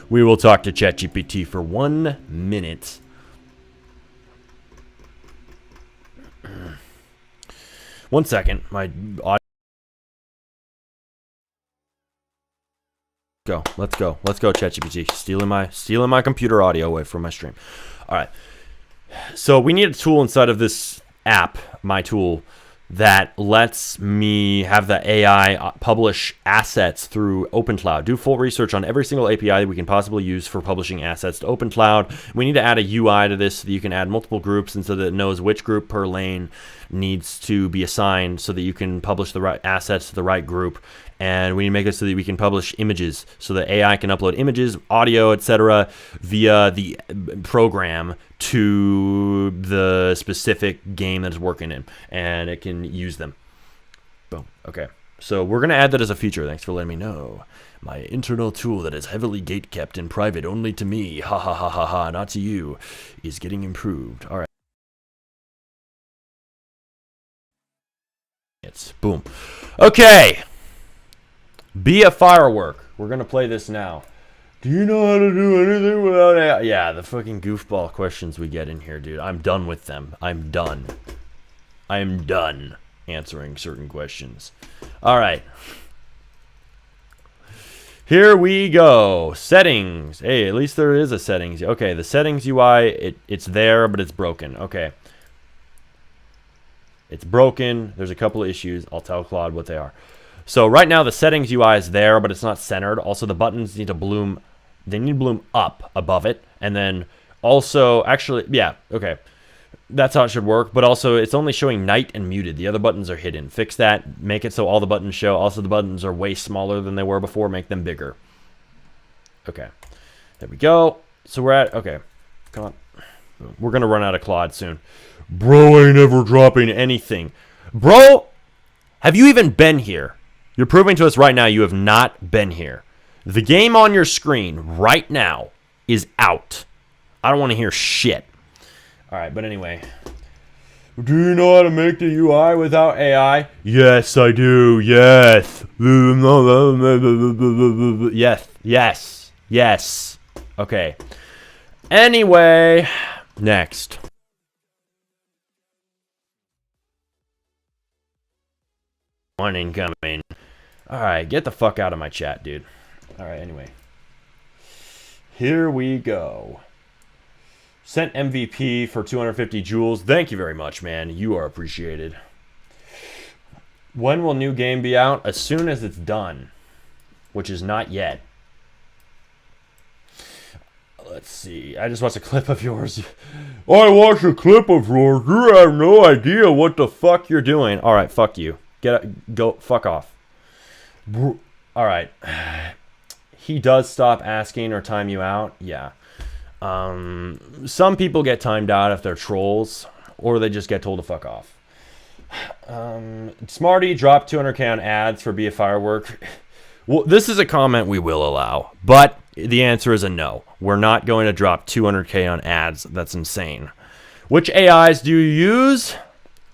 we will talk to ChatGPT for 1 minute. One second. My audio. Let's go, ChatGPT. Stealing my computer audio away from my stream. All right. So we need a tool inside of this app, my tool, that lets me have the AI publish assets through OpenCloud. Do full research on every single API that we can possibly use for publishing assets to OpenCloud. We need to add a UI to this so that you can add multiple groups and so that it knows which group per lane needs to be assigned so that you can publish the right assets to the right group. And we need to make it so that we can publish images so that AI can upload images, audio, etc. via the program to the specific game that it's working in, and it can use them. Boom. Okay. So we're going to add that as a feature. Thanks for letting me know. My internal tool that is heavily gatekept and private only to me, ha ha ha ha ha, not to you, is getting improved. All right. It's boom. Okay. Be a firework. We're going to play this now. Do you know how to do anything without AI? Yeah, the fucking goofball questions we get in here, dude. I'm done with them. I'm done. I am done answering certain questions. All right. Here we go. Settings. Hey, at least there is a settings. Okay, the settings UI, it's there, but it's broken. Okay. It's broken. There's a couple of issues. I'll tell Claude what they are. So right now the settings UI is there, but it's not centered. Also, the buttons need to bloom. They need to bloom up above it. And then also, actually, yeah, okay. That's how it should work. But also, it's only showing night and muted. The other buttons are hidden. Fix that. Make it so all the buttons show. Also, the buttons are way smaller than they were before. Make them bigger. Okay. There we go. So we're at, okay. Come on. We're going to run out of Claude soon. Bro ain't ever dropping anything. Bro, have you even been here? You're proving to us right now you have not been here. The game on your screen right now is out. I don't want to hear shit. All right, but anyway. Do you know how to make the UI without AI? Yes, I do. Yes. Yes. Yes. Yes. Okay. Anyway, next. One incoming. All right, get the fuck out of my chat, dude. All right, anyway. Here we go. Sent MVP for 250 jewels. Thank you very much, man. You are appreciated. When will new game be out? As soon as it's done, which is not yet. Let's see. I just watched a clip of yours. I watched a clip of yours. You have no idea what the fuck you're doing. All right, fuck you. Go fuck off. All right. He does stop asking or time you out. Yeah. Some people get timed out if they're trolls, or they just get told to fuck off. Smarty dropped 200k on ads for Be a Firework. Well, this is a comment we will allow, but the answer is a no. We're not going to drop 200k on ads. That's insane. Which AIs do you use?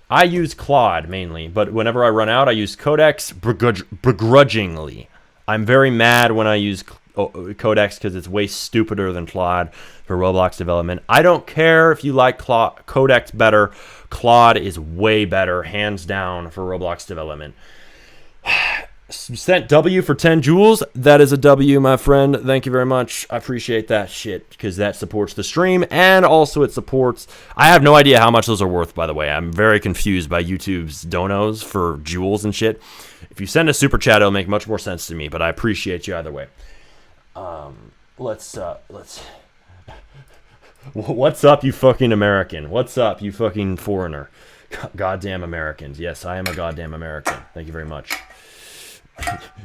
I use Claude mainly, but whenever I run out, I use Codex begrudgingly. I'm very mad when I use Codex because it's way stupider than Claude for Roblox development. I don't care if you like Codex better. Claude is way better, hands down, for Roblox development. Sent W for 10 jewels. That is a W, my friend. Thank you very much. I appreciate that shit because that supports the stream, and also it supports... I have no idea how much those are worth, by the way. I'm very confused by YouTube's donos for jewels and shit. If you send a super chat, it'll make much more sense to me, but I appreciate you either way. Let's What's up, you fucking American? What's up, you fucking foreigner? Goddamn Americans. Yes, I am a goddamn American. Thank you very much.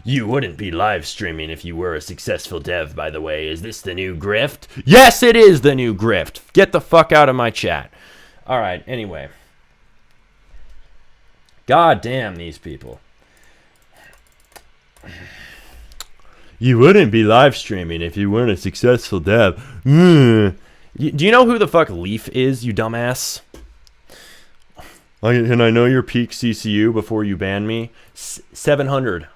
You wouldn't be live streaming if you were a successful dev, by the way. Is this the new grift? Yes, it is the new grift. Get the fuck out of my chat. All right, anyway. God damn these people. You wouldn't be live streaming if you weren't a successful dev. Do you know who the fuck Leaf is, you dumbass? And I know your peak CCU before you ban me. 700.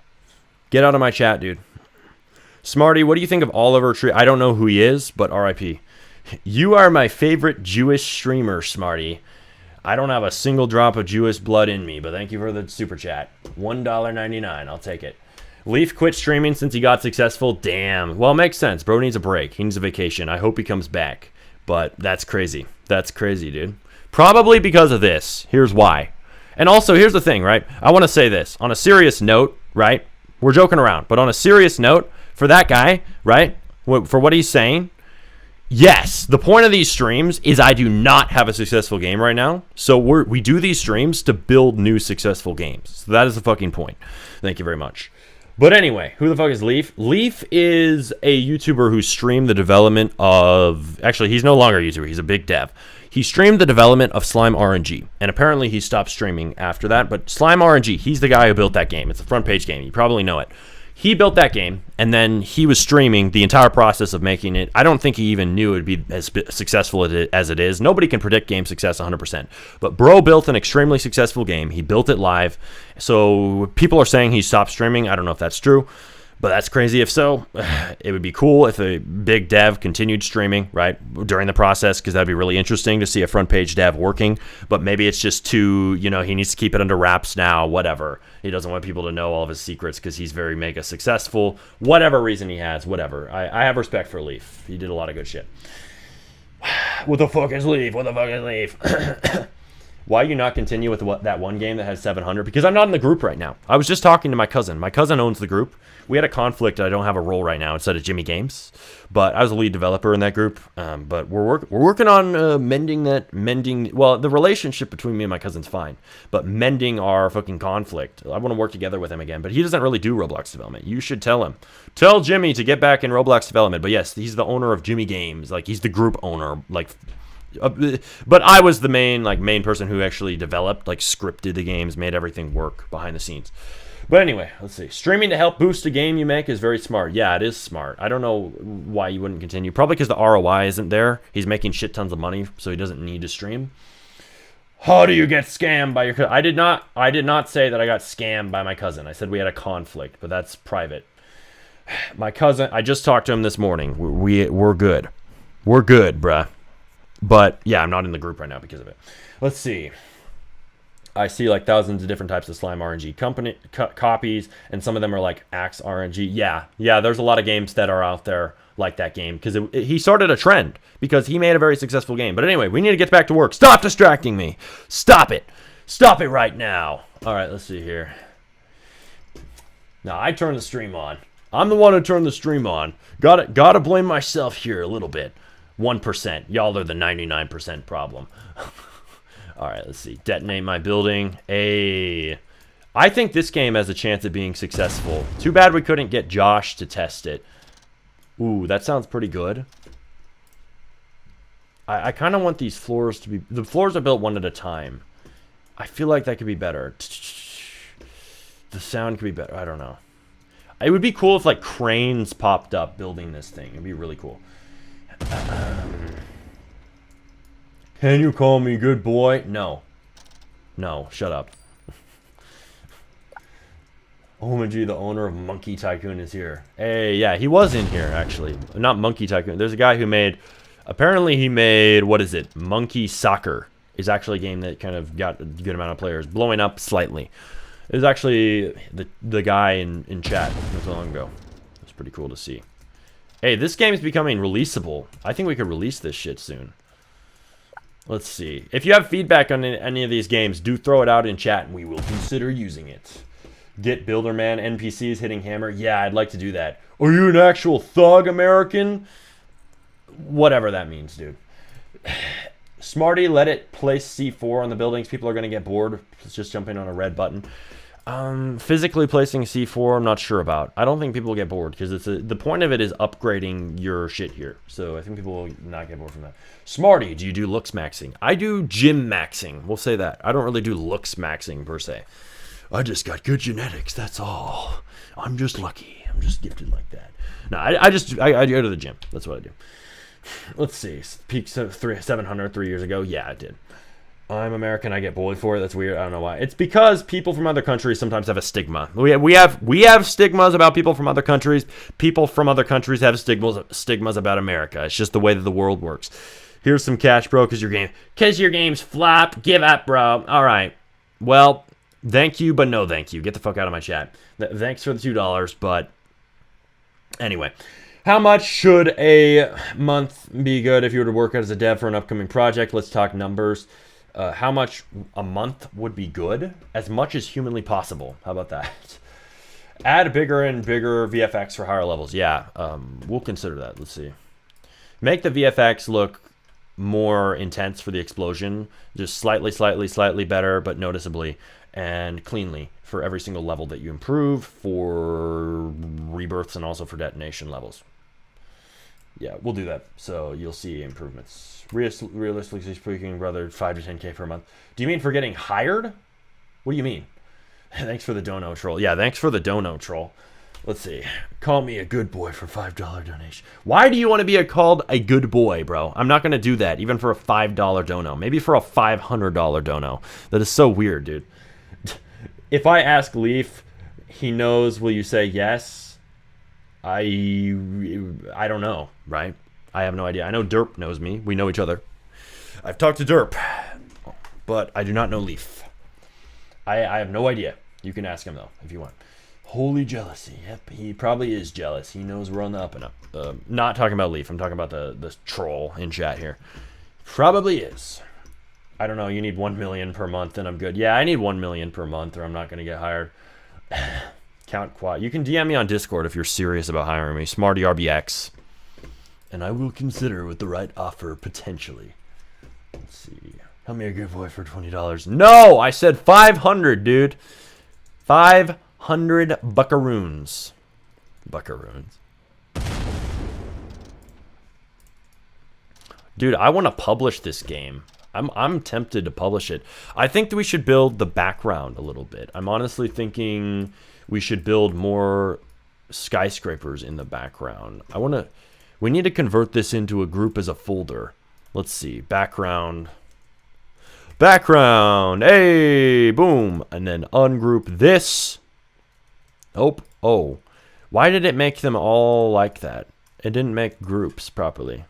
Get out of my chat, dude. Smarty, what do you think of Oliver Tree? I don't know who he is, but RIP. You are my favorite Jewish streamer, Smarty. I don't have a single drop of Jewish blood in me, but thank you for the super chat. $1.99. I'll take it. Leaf quit streaming since he got successful. Damn. Well, it makes sense. Bro needs a break. He needs a vacation. I hope he comes back. But that's crazy. That's crazy, dude. Probably because of this. Here's why. And also, here's the thing, right? I want to say this. On a serious note, right? We're joking around. But on a serious note, for that guy, right? For what he's saying, yes, the point of these streams is I do not have a successful game right now. So we do these streams to build new successful games. So that is the fucking point. Thank you very much. But anyway, who the fuck is Leaf? Leaf is a YouTuber who streamed the development of... Actually, he's no longer a YouTuber. He's a big dev. He streamed the development of Slime RNG, and apparently he stopped streaming after that. But Slime RNG, he's the guy who built that game. It's a front page game. You probably know it. He built that game, and then he was streaming the entire process of making it. I don't think he even knew it would be as successful as it is. Nobody can predict game success 100%. But bro built an extremely successful game. He built it live. So people are saying he stopped streaming. I don't know if that's true. But that's crazy if so. It would be cool if a big dev continued streaming, right, during the process, because that'd be really interesting to see a front page dev working. But maybe it's just too, he needs to keep it under wraps now, whatever. He doesn't want people to know all of his secrets because he's very mega successful. Whatever reason he has, whatever. I have respect for Leaf. He did a lot of good shit. What the fuck is Leaf? What the fuck is Leaf? Why you not continue with that one game that has 700? Because I'm not in the group right now. I was just talking to my cousin. My cousin owns the group. We had a conflict. I don't have a role right now instead of Jimmy Games, but I was a lead developer in that group. But we're working on mending. Well, the relationship between me and my cousin's fine, but mending our fucking conflict. I want to work together with him again, but he doesn't really do Roblox development. You should tell him. Tell Jimmy to get back in Roblox development. But yes, he's the owner of Jimmy Games. Like, he's the group owner. Like. But I was the main person who actually developed, scripted the games, made everything work behind the scenes. But anyway, let's see. Streaming to help boost a game you make is very smart. Yeah, it is smart. I don't know why you wouldn't continue. Probably because the ROI isn't there. He's making shit tons of money, so he doesn't need to stream. How do you get scammed by your cousin? I did not say that I got scammed by my cousin. I said we had a conflict, but that's private. My cousin, I just talked to him this morning. We're good. We're good, bruh. But yeah, I'm not in the group right now because of it. Let's see. I see thousands of different types of slime RNG copies, and some of them are Axe RNG. Yeah, there's a lot of games that are out there like that game because he started a trend because he made a very successful game. But anyway, we need to get back to work. Stop distracting me. Stop it. Stop it right now. All right, let's see here. Now, I turned the stream on. I'm the one who turned the stream on. Gotta blame myself here a little bit. 1%. Y'all are the 99% problem. All right, let's see. Detonate my building. I think this game has a chance of being successful. Too bad we couldn't get Josh to test it. Ooh, that sounds pretty good. I kind of want these floors to be... The floors are built one at a time. I feel like that could be better. The sound could be better. I don't know. It would be cool if cranes popped up building this thing. It'd be really cool. Can you call me good boy? No. No, shut up. Omaji, the owner of Monkey Tycoon, is here. Hey, yeah, he was in here, actually. Not Monkey Tycoon. There's a guy who made... Apparently he made... What is it? Monkey Soccer. Is actually a game that kind of got a good amount of players. Blowing up slightly. It was actually the guy in chat not so long ago. It was pretty cool to see. Hey, this game is becoming releasable. I think we could release this shit soon. Let's see. If you have feedback on any of these games, do throw it out in chat and we will consider using it. Get Builderman NPCs hitting hammer. Yeah, I'd like to do that. Are you an actual thug American? Whatever that means, dude. Smarty, let it place C4 on the buildings. People are going to get bored. It's just jumping on a red button. Physically placing C4, I'm not sure about. I don't think people will get bored because the point of it is upgrading your shit here. So I think people will not get bored from that. Smarty, do you do looks maxing? I do gym maxing. We'll say that. I don't really do looks maxing per se. I just got good genetics. That's all. I'm just lucky. I'm just gifted like that. No, I go to the gym. That's what I do. Let's see. Peaked 700 3 years ago. Yeah, I did. I'm American. I get bullied for it. That's weird. I don't know why. It's because people from other countries sometimes have a stigma. We have stigmas about people from other countries. People from other countries have stigmas about America. It's just the way that the world works. Here's some cash, bro, because your game's flop. Give up, bro. All right. Well, thank you, but no thank you. Get the fuck out of my chat. Thanks for the $2, but anyway. How much should a month be good if you were to work as a dev for an upcoming project? Let's talk numbers. How much a month would be good? As much as humanly possible. How about that? Add bigger and bigger VFX for higher levels. Yeah, we'll consider that. Let's see. Make the VFX look more intense for the explosion. Just slightly better, but noticeably and cleanly for every single level that you improve, for rebirths and also for detonation levels. Yeah, we'll do that. So you'll see improvements. Realistically speaking, brother, 5 to 10K per month. Do you mean for getting hired? What do you mean? Thanks for the dono troll. Yeah, thanks for the dono troll. Let's see. Call me a good boy for $5 donation. Why do you want to be called a good boy, bro? I'm not going to do that, even for a $5 dono. Maybe for a $500 dono. That is so weird, dude. If I ask Leaf, he knows, will you say yes? I don't know, right? I have no idea. I know Derp knows me. We know each other. I've talked to Derp, but I do not know Leaf. I have no idea. You can ask him, though, if you want. Holy jealousy. Yep, he probably is jealous. He knows we're on the up and up. Not talking about Leaf. I'm talking about the troll in chat here. Probably is. I don't know. You need 1 million per month, and I'm good. Yeah, I need 1 million per month, or I'm not going to get hired. Count Quad. You can DM me on Discord if you're serious about hiring me. Smarty RBX. And I will consider with the right offer, potentially. Let's see. Help me a giveaway for $20. No! I said 500, dude. 500 buckaroons. Buckaroons. Dude, I want to publish this game. I'm tempted to publish it. I think that we should build the background a little bit. I'm honestly thinking we should build more skyscrapers in the background. We need to convert this into a group as a folder. Let's see. Background. Background. Hey, boom. And then ungroup this. Oh. Why did it make them all like that? It didn't make groups properly.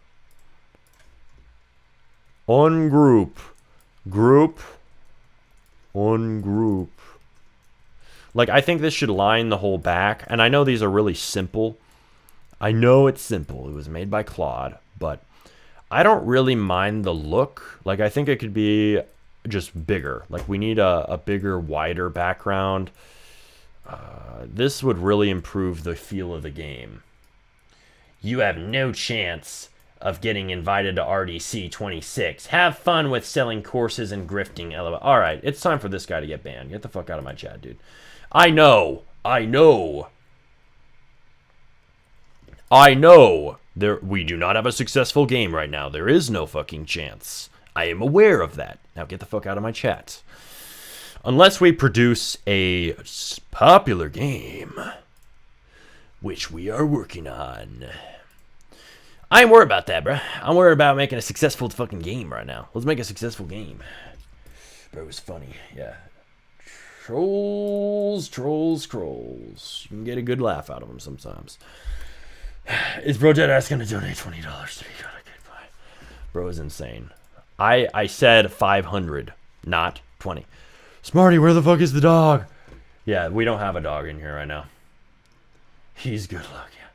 Ungroup. Group. Ungroup. Like, I think this should line the whole back. And I know these are really simple. I know it's simple. It was made by Claude. But I don't really mind the look. Like, I think it could be just bigger. Like, we need a bigger, wider background. This would really improve the feel of the game. You have no chance of getting invited to RDC 26. Have fun with selling courses and grifting. All right, it's time for this guy to get banned. Get the fuck out of my chat, dude. I know. We do not have a successful game right now. There is no fucking chance. I am aware of that. Now get the fuck out of my chat. Unless we produce a popular game, which we are working on. I ain't worried about that, bro. I'm worried about making a successful fucking game right now. Let's make a successful game. Bro, it was funny. Yeah. Trolls. You can get a good laugh out of them sometimes. Is Bro Deadass gonna donate $20 to me? Bro is insane. I said 500, not 20. Smarty, where the fuck is the dog? Yeah, we don't have a dog in here right now. He's good luck, yeah.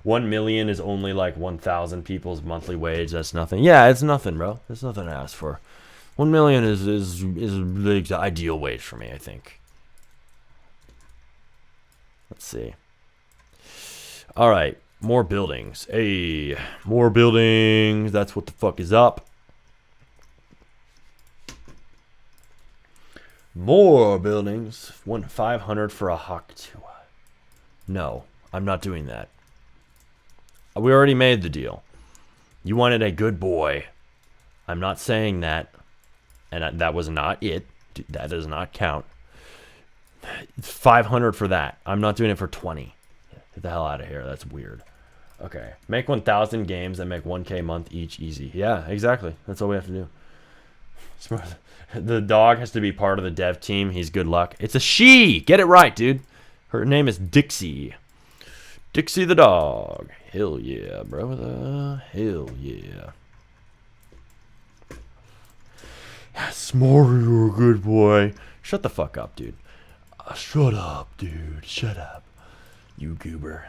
1 million is only like 1,000 people's monthly wage. That's nothing. Yeah, it's nothing, bro. There's nothing to ask for. 1 million is the ideal wage for me, I think. Let's see. All right, more buildings. Hey, more buildings. That's what the fuck is up. More buildings. 500 for a Hawk 2. No, I'm not doing that. We already made the deal. You wanted a good boy. I'm not saying that. And that was not it. That does not count. 500 for that. I'm not doing it for 20. Get the hell out of here. That's weird. Okay. Make 1,000 games and make 1K a month each easy. Yeah, exactly. That's all we have to do. Smart. The dog has to be part of the dev team. He's good luck. It's a she. Get it right, dude. Her name is Dixie. Dixie the dog. Hell yeah, brother. Hell yeah. Smarty, you're a good boy. Shut the fuck up, dude. Shut up, dude. Shut up. You goober.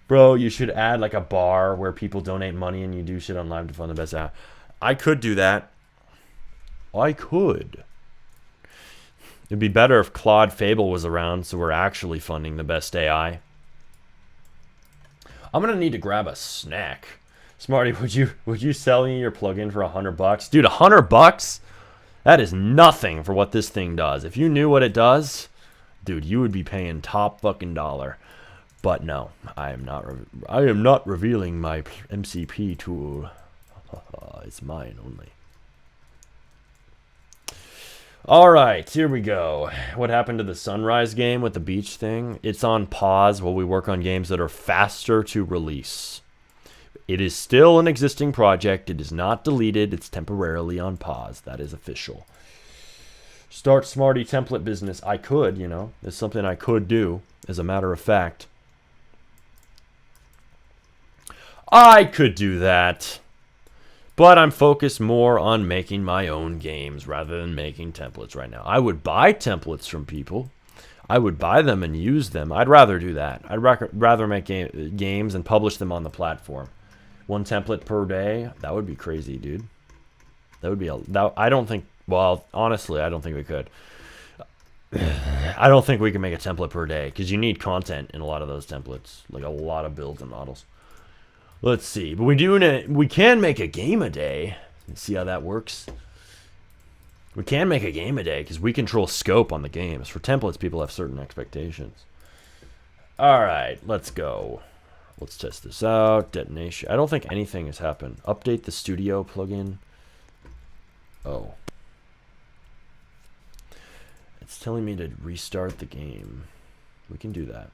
Bro, you should add like a bar where people donate money and you do shit on live to fund the best out. I could do that. I could. It'd be better if Claude Fable was around so we're actually funding the best AI. I'm gonna need to grab a snack. Smarty, would you sell me your plugin for $100? Dude, $100? That is nothing for what this thing does. If you knew what it does, dude, you would be paying top fucking dollar. But no, I am not revealing my MCP tool. It's mine only. All right, here we go. What happened to the Sunrise game with the beach thing? It's on pause while we work on games that are faster to release. It is still an existing project. It is not deleted. It's temporarily on pause. That is official. Start Smarty template business. I could, you know. It's something I could do, as a matter of fact. I could do that. But I'm focused more on making my own games rather than making templates right now. I would buy templates from people. I would buy them and use them. I'd rather do that. I'd rather make games and publish them on the platform. 1 template per day? That would be crazy, dude. That would be I don't think... Well, honestly, I don't think we could. I don't think we can make a template per day because you need content in a lot of those templates. Like a lot of builds and models. Let's see. But we can make a game a day. Let's see how that works. We can make a game a day because we control scope on the games. For templates, people have certain expectations. All right, let's go. Let's test this out. Detonation. I don't think anything has happened. Update the studio plugin. Oh. It's telling me to restart the game. We can do that.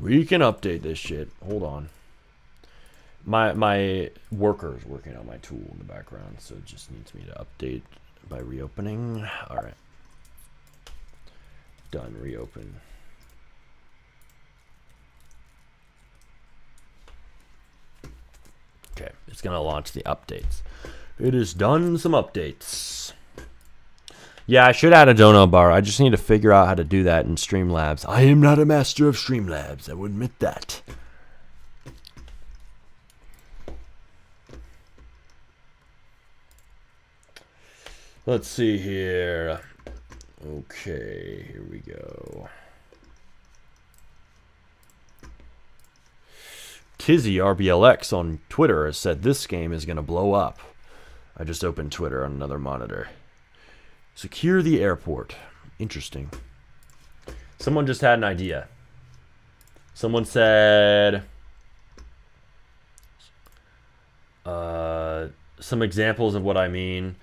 We can update this shit. Hold on. My worker is working on my tool in the background, so it just needs me to update by reopening. All right. Done. Reopen. Okay, it's gonna launch the updates. It has done some updates. Yeah, I should add a dono bar. I just need to figure out how to do that in Streamlabs. I am not a master of Streamlabs. I will admit that. Let's see here. Okay, here we go. Tizzy RBLX on Twitter has said this game is going to blow up. I just opened Twitter on another monitor. Secure the airport. Interesting. Someone just had an idea. Someone said... some examples of what I mean.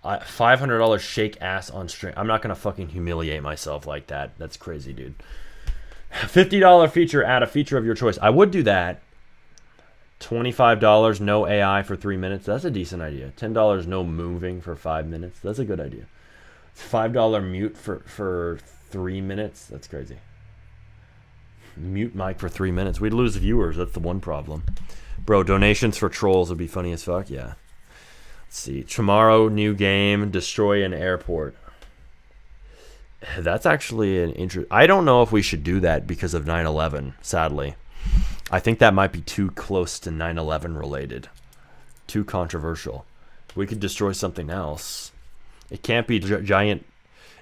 $500 shake ass on stream. I'm not going to fucking humiliate myself like that. That's crazy, dude. $50 feature, add a feature of your choice. I would do that. $25, no AI for 3 minutes. That's a decent idea. $10, no moving for 5 minutes. That's a good idea. $5 mute for 3 minutes. That's crazy. Mute mic for 3 minutes. We'd lose viewers. That's the one problem. Bro, donations for trolls would be funny as fuck. Yeah. Let's see. Tomorrow, new game. Destroy an airport. That's actually an interest. I don't know if we should do that because of 9/11, sadly. I think that might be too close to 9/11 related. Too controversial. We could destroy something else. It can't be giant.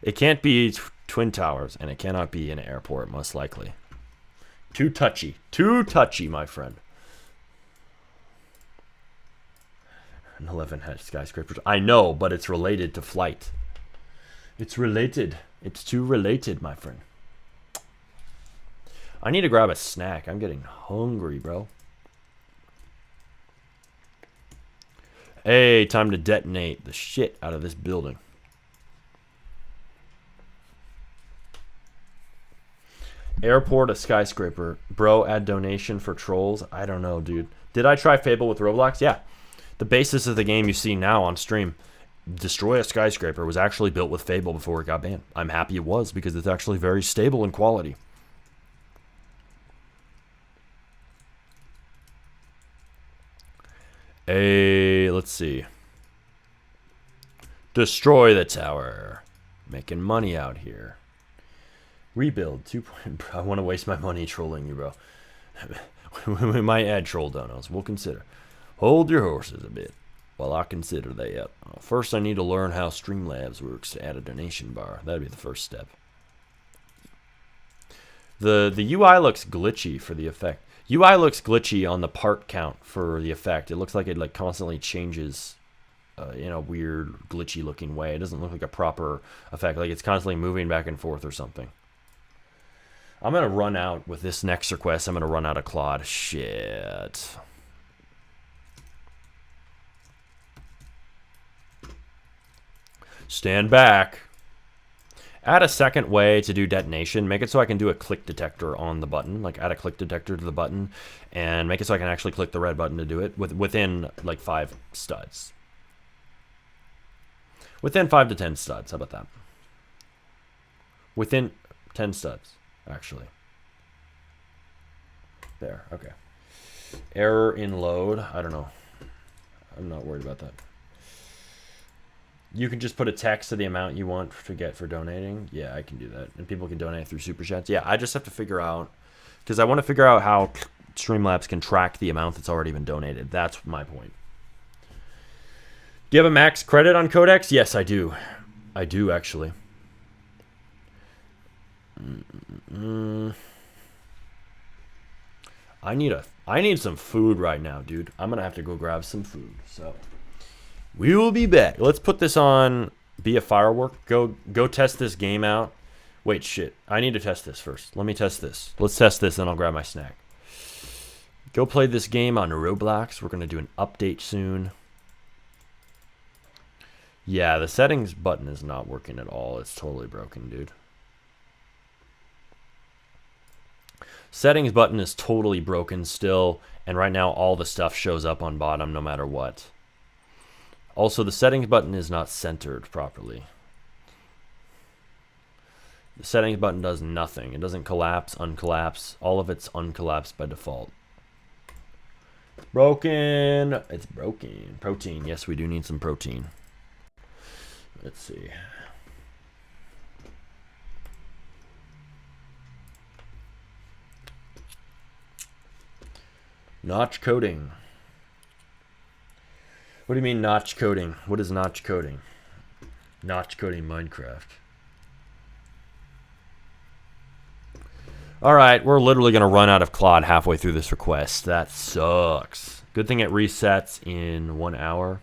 It can't be Twin Towers, and it cannot be an airport, most likely. Too touchy. Too touchy, my friend. 9/11 has skyscrapers. I know, but it's related to flight. It's related. It's too related, my friend. I need to grab a snack. I'm getting hungry, bro. Hey, time to detonate the shit out of this building. Airport, a skyscraper. Bro, add donation for trolls. I don't know, dude. Did I try Fable with Roblox? Yeah. The basis of the game you see now on stream, Destroy a Skyscraper, was actually built with Fable before it got banned. I'm happy it was because it's actually very stable in quality. Let's see. Destroy the tower. Making money out here. Rebuild 2. I want to waste my money trolling you, bro. We might add troll donos. We'll consider. Hold your horses a bit while I consider that. First, I need to learn how Streamlabs works to add a donation bar. That'd be the first step. The UI looks glitchy for the effect. UI looks glitchy on the part count for the effect. It looks like it constantly changes in a weird glitchy looking way. It doesn't look like a proper effect. Like it's constantly moving back and forth or something. I'm going to run out with this next request. I'm going to run out of Claude. Shit. Stand back. Add a second way to do detonation. Make it so I can do a click detector on the button. Like add a click detector to the button and make it so I can actually click the red button to do it within like 5 studs. Within 5 to 10 studs. How about that? Within 10 studs, actually. There, okay. Error in load. I don't know. I'm not worried about that. You can just put a text to the amount you want to get for donating. Yeah, I can do that. And people can donate through Super Chats. Yeah, I just have to figure out, because I want to figure out how Streamlabs can track the amount that's already been donated. That's my point. Do you have a max credit on Codex? Yes, I do. I do, actually. I need some food right now, dude. I'm gonna have to go grab some food. So we will be back. Let's put this on. Be a firework. Go test this game out. Wait, shit. I need to test this first. Let me test this. Let's test this, then I'll grab my snack. Go play this game on Roblox. We're gonna do an update soon. Yeah, the settings button is not working at all. It's totally broken, dude. Settings button is totally broken still, and right now all the stuff shows up on bottom no matter what. Also, the settings button is not centered properly. The settings button does nothing. It doesn't collapse, uncollapse. All of it's uncollapsed by default. It's broken. It's broken. Protein. Yes, we do need some protein. Let's see. Notch coding. What do you mean notch coding? What is notch coding? Notch coding Minecraft. Alright, we're literally going to run out of Claude halfway through this request. That sucks. Good thing it resets in 1 hour.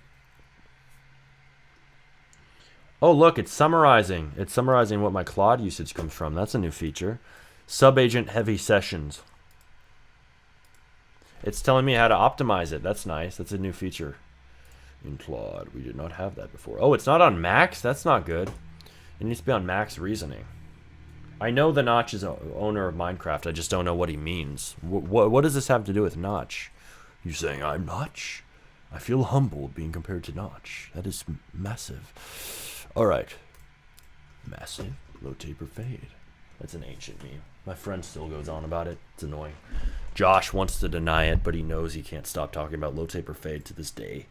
Oh, look, it's summarizing. It's summarizing what my Claude usage comes from. That's a new feature. Subagent heavy sessions. It's telling me how to optimize it. That's nice. That's a new feature in Claude. We did not have that before. Oh, it's not on max? That's not good. It needs to be on max reasoning. I know the Notch is owner of Minecraft. I just don't know what he means. What does this have to do with Notch? You saying I'm Notch? I feel humbled being compared to Notch. That is massive. All right. Massive low taper fade. That's an ancient meme. My friend still goes on about it. It's annoying. Josh wants to deny it, but he knows he can't stop talking about low taper fade to this day.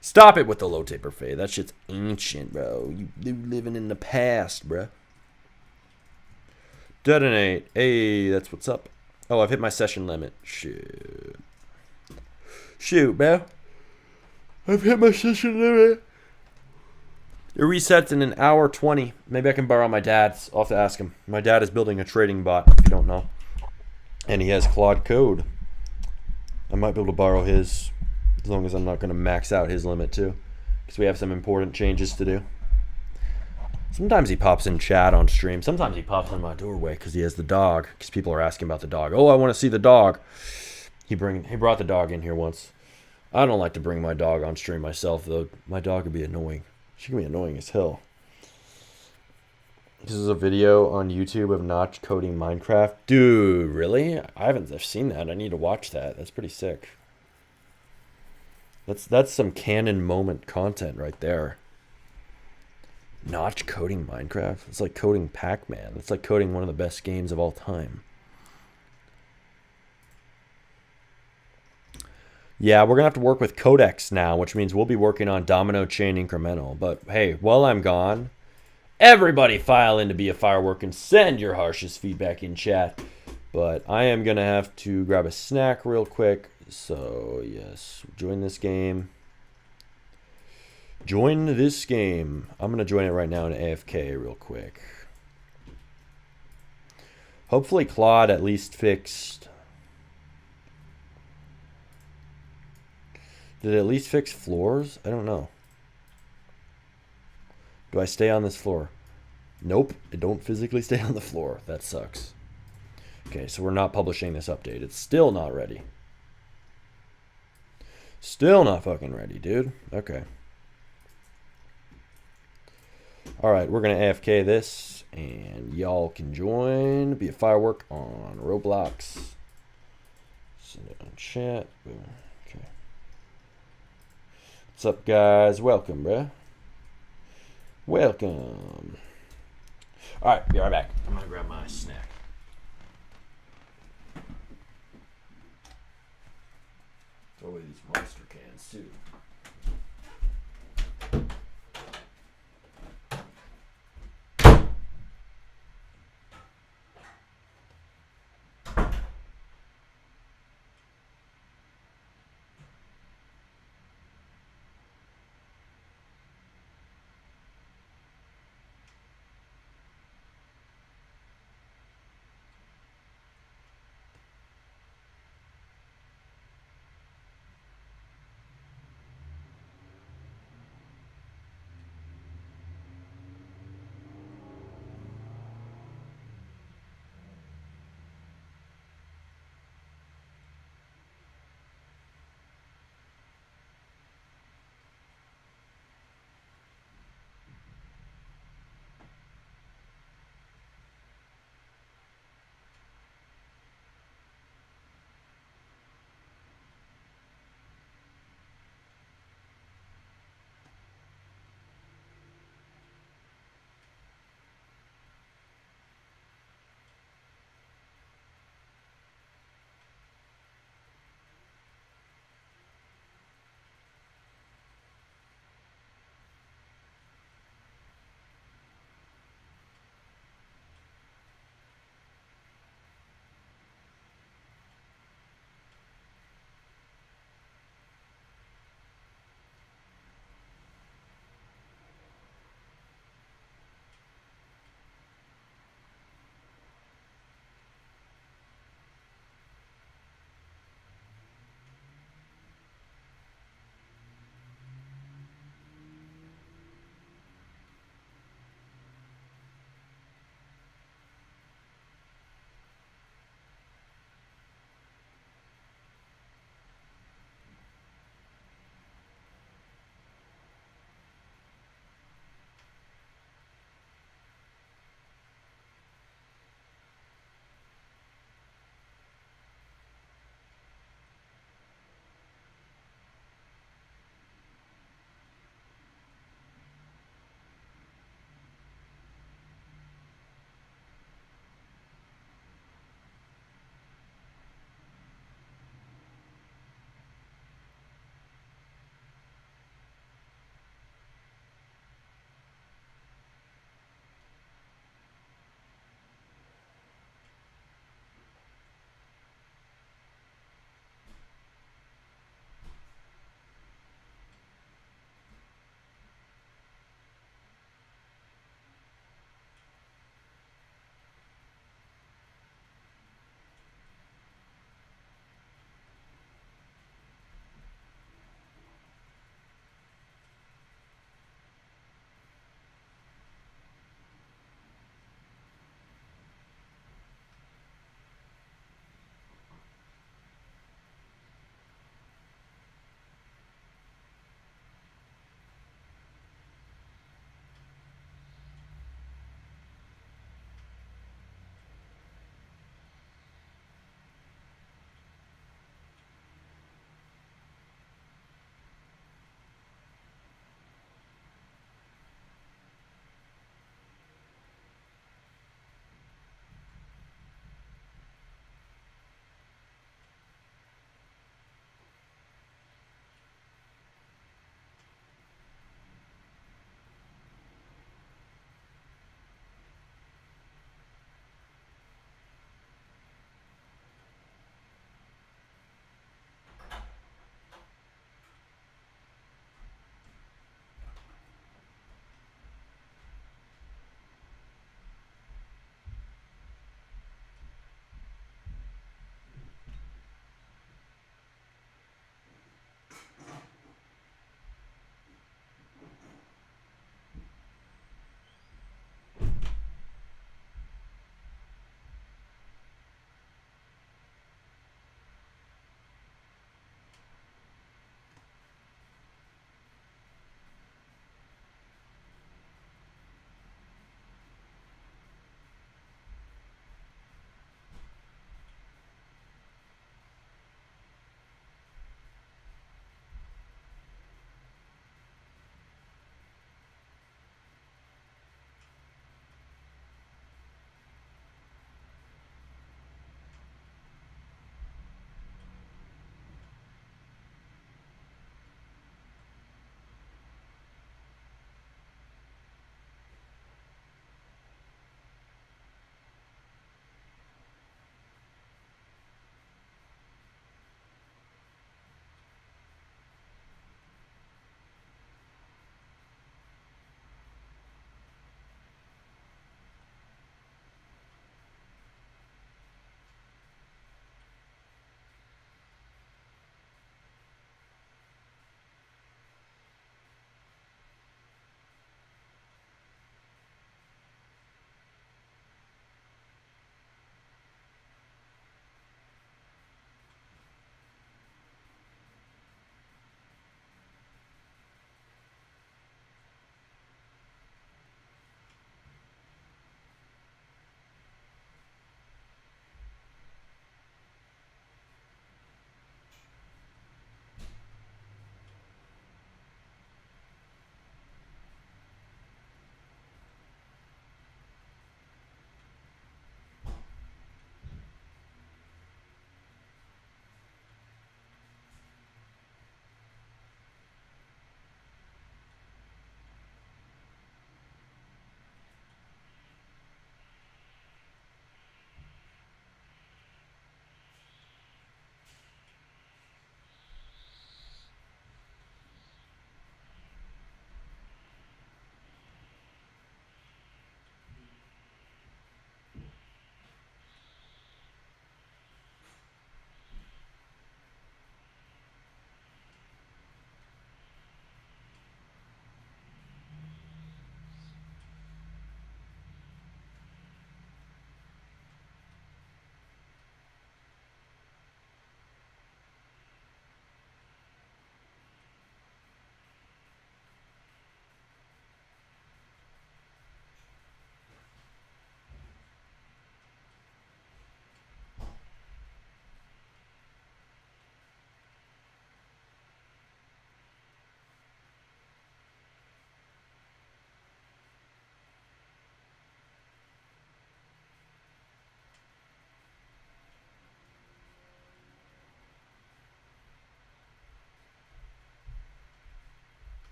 Stop it with the low taper fade. That shit's ancient, bro. You living in the past, bro. Detonate. Hey, that's what's up. Oh, I've hit my session limit. Shoot. Shoot, bro. I've hit my session limit. It resets in 1:20. Maybe I can borrow my dad's. I'll have to ask him. My dad is building a trading bot, if you don't know. And he has Claude code. I might be able to borrow his, as long as I'm not going to max out his limit too. Because we have some important changes to do. Sometimes he pops in chat on stream. Sometimes he pops in my doorway because he has the dog. Because people are asking about the dog. Oh, I want to see the dog. He brought the dog in here once. I don't like to bring my dog on stream myself, though. My dog would be annoying. She can be annoying as hell. This is a video on YouTube of Notch coding Minecraft. Dude, really? I've seen that. I need to watch that. That's pretty sick. That's some canon moment content right there. Notch coding Minecraft. It's like coding Pac-Man. It's like coding one of the best games of all time. Yeah, we're going to have to work with Codex now, which means we'll be working on Domino Chain Incremental. But hey, while I'm gone, everybody file in to be a firework and send your harshest feedback in chat. But I am going to have to grab a snack real quick. So, yes, join this game. Join this game. I'm going to join it right now in AFK real quick. Hopefully Claude at least fixed... Did it at least fix floors? I don't know. Do I stay on this floor? Nope, I don't physically stay on the floor. That sucks. Okay, so we're not publishing this update. It's still not ready. Still not fucking ready, dude. Okay. Alright, we're going to AFK this, and y'all can join. Be a firework on Roblox. Send it on chat. Boom. Okay. What's up, guys? Welcome, bruh. Welcome. Alright, be right back. I'm going to grab my snack. these monster cans too.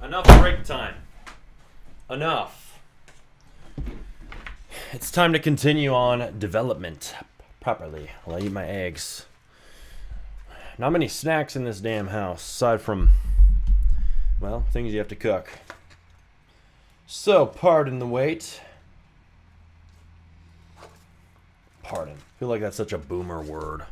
enough break time. Enough. It's time to continue on development properly while I eat my eggs. Not many snacks in this damn house, aside from, well, things you have to cook. So, pardon the wait. Pardon. I feel like that's such a boomer word.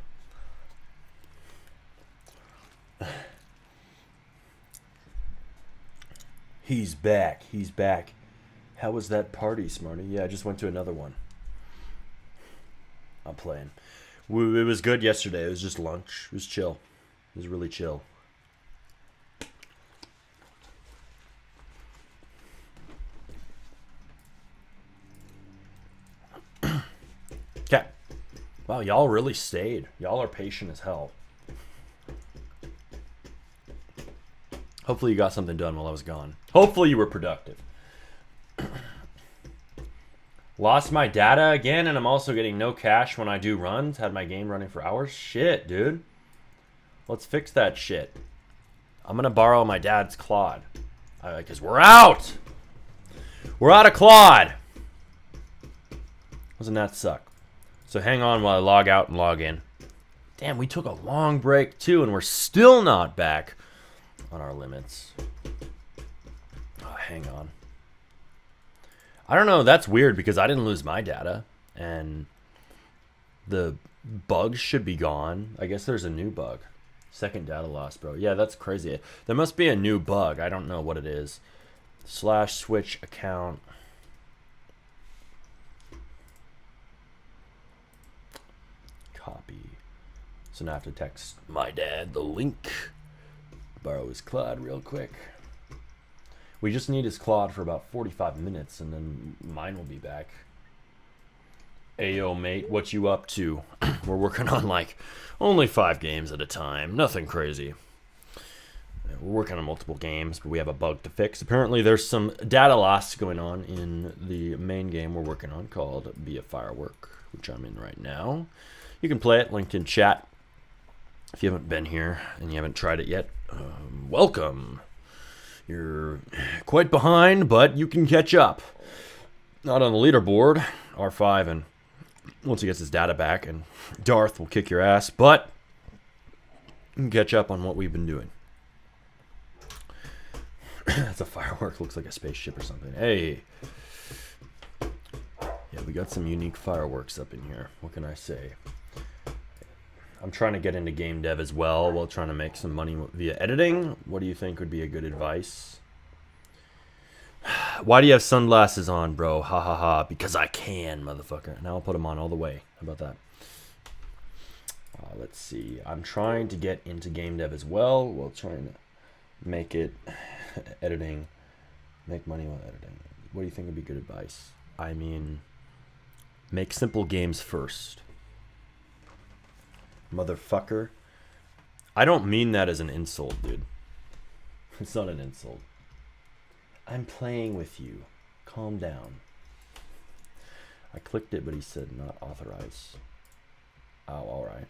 He's back. He's back. How was that party, Smarty? Yeah, I just went to another one. I'm playing. It was good yesterday. It was just lunch. It was chill. It was really chill. Okay. Wow, y'all really stayed. Y'all are patient as hell. Hopefully you got something done while I was gone. Hopefully you were productive. Lost my data again, and I'm also getting no cash when I do runs. Had my game running for hours. Shit, dude. Let's fix that shit. I'm gonna borrow my dad's Claude. Because we're out! We're out of Claude! Doesn't that suck? So hang on while I log out and log in. Damn, we took a long break too, and we're still not back on our limits. Oh, hang on. I don't know, that's weird because I didn't lose my data, and the bugs should be gone. I guess there's a new bug. Second data loss, bro. Yeah, that's crazy. There must be a new bug. I don't know what it is. /switch account. Copy. So now I have to text my dad the link. Borrow his Claude real quick. We just need his Claude for about 45 minutes, and then mine will be back. Ayo, mate, what you up to? We're working on, like, only 5 games at a time. Nothing crazy. We're working on multiple games, but we have a bug to fix. Apparently, there's some data loss going on in the main game we're working on called Be a Firework, which I'm in right now. You can play it, linked in chat. If you haven't been here and you haven't tried it yet, welcome. You're quite behind, but you can catch up. Not on the leaderboard, R5, and once he gets his data back, and Darth will kick your ass, but you can catch up on what we've been doing. That's a firework, looks like a spaceship or something. Hey. Yeah, we got some unique fireworks up in here. What can I say? I'm trying to get into game dev as well while trying to make some money via editing. What do you think would be a good advice? Why do you have sunglasses on, bro? Ha ha ha. Because I can, motherfucker. Now I'll put them on all the way. How about that? Let's see. I'm trying to get into game dev as well while trying to make it editing. Make money while editing. What do you think would be good advice? I mean, make simple games first. Motherfucker. I don't mean that as an insult, dude. It's not an insult. I'm playing with you. Calm down. I clicked it, but he said not authorized. Oh, alright.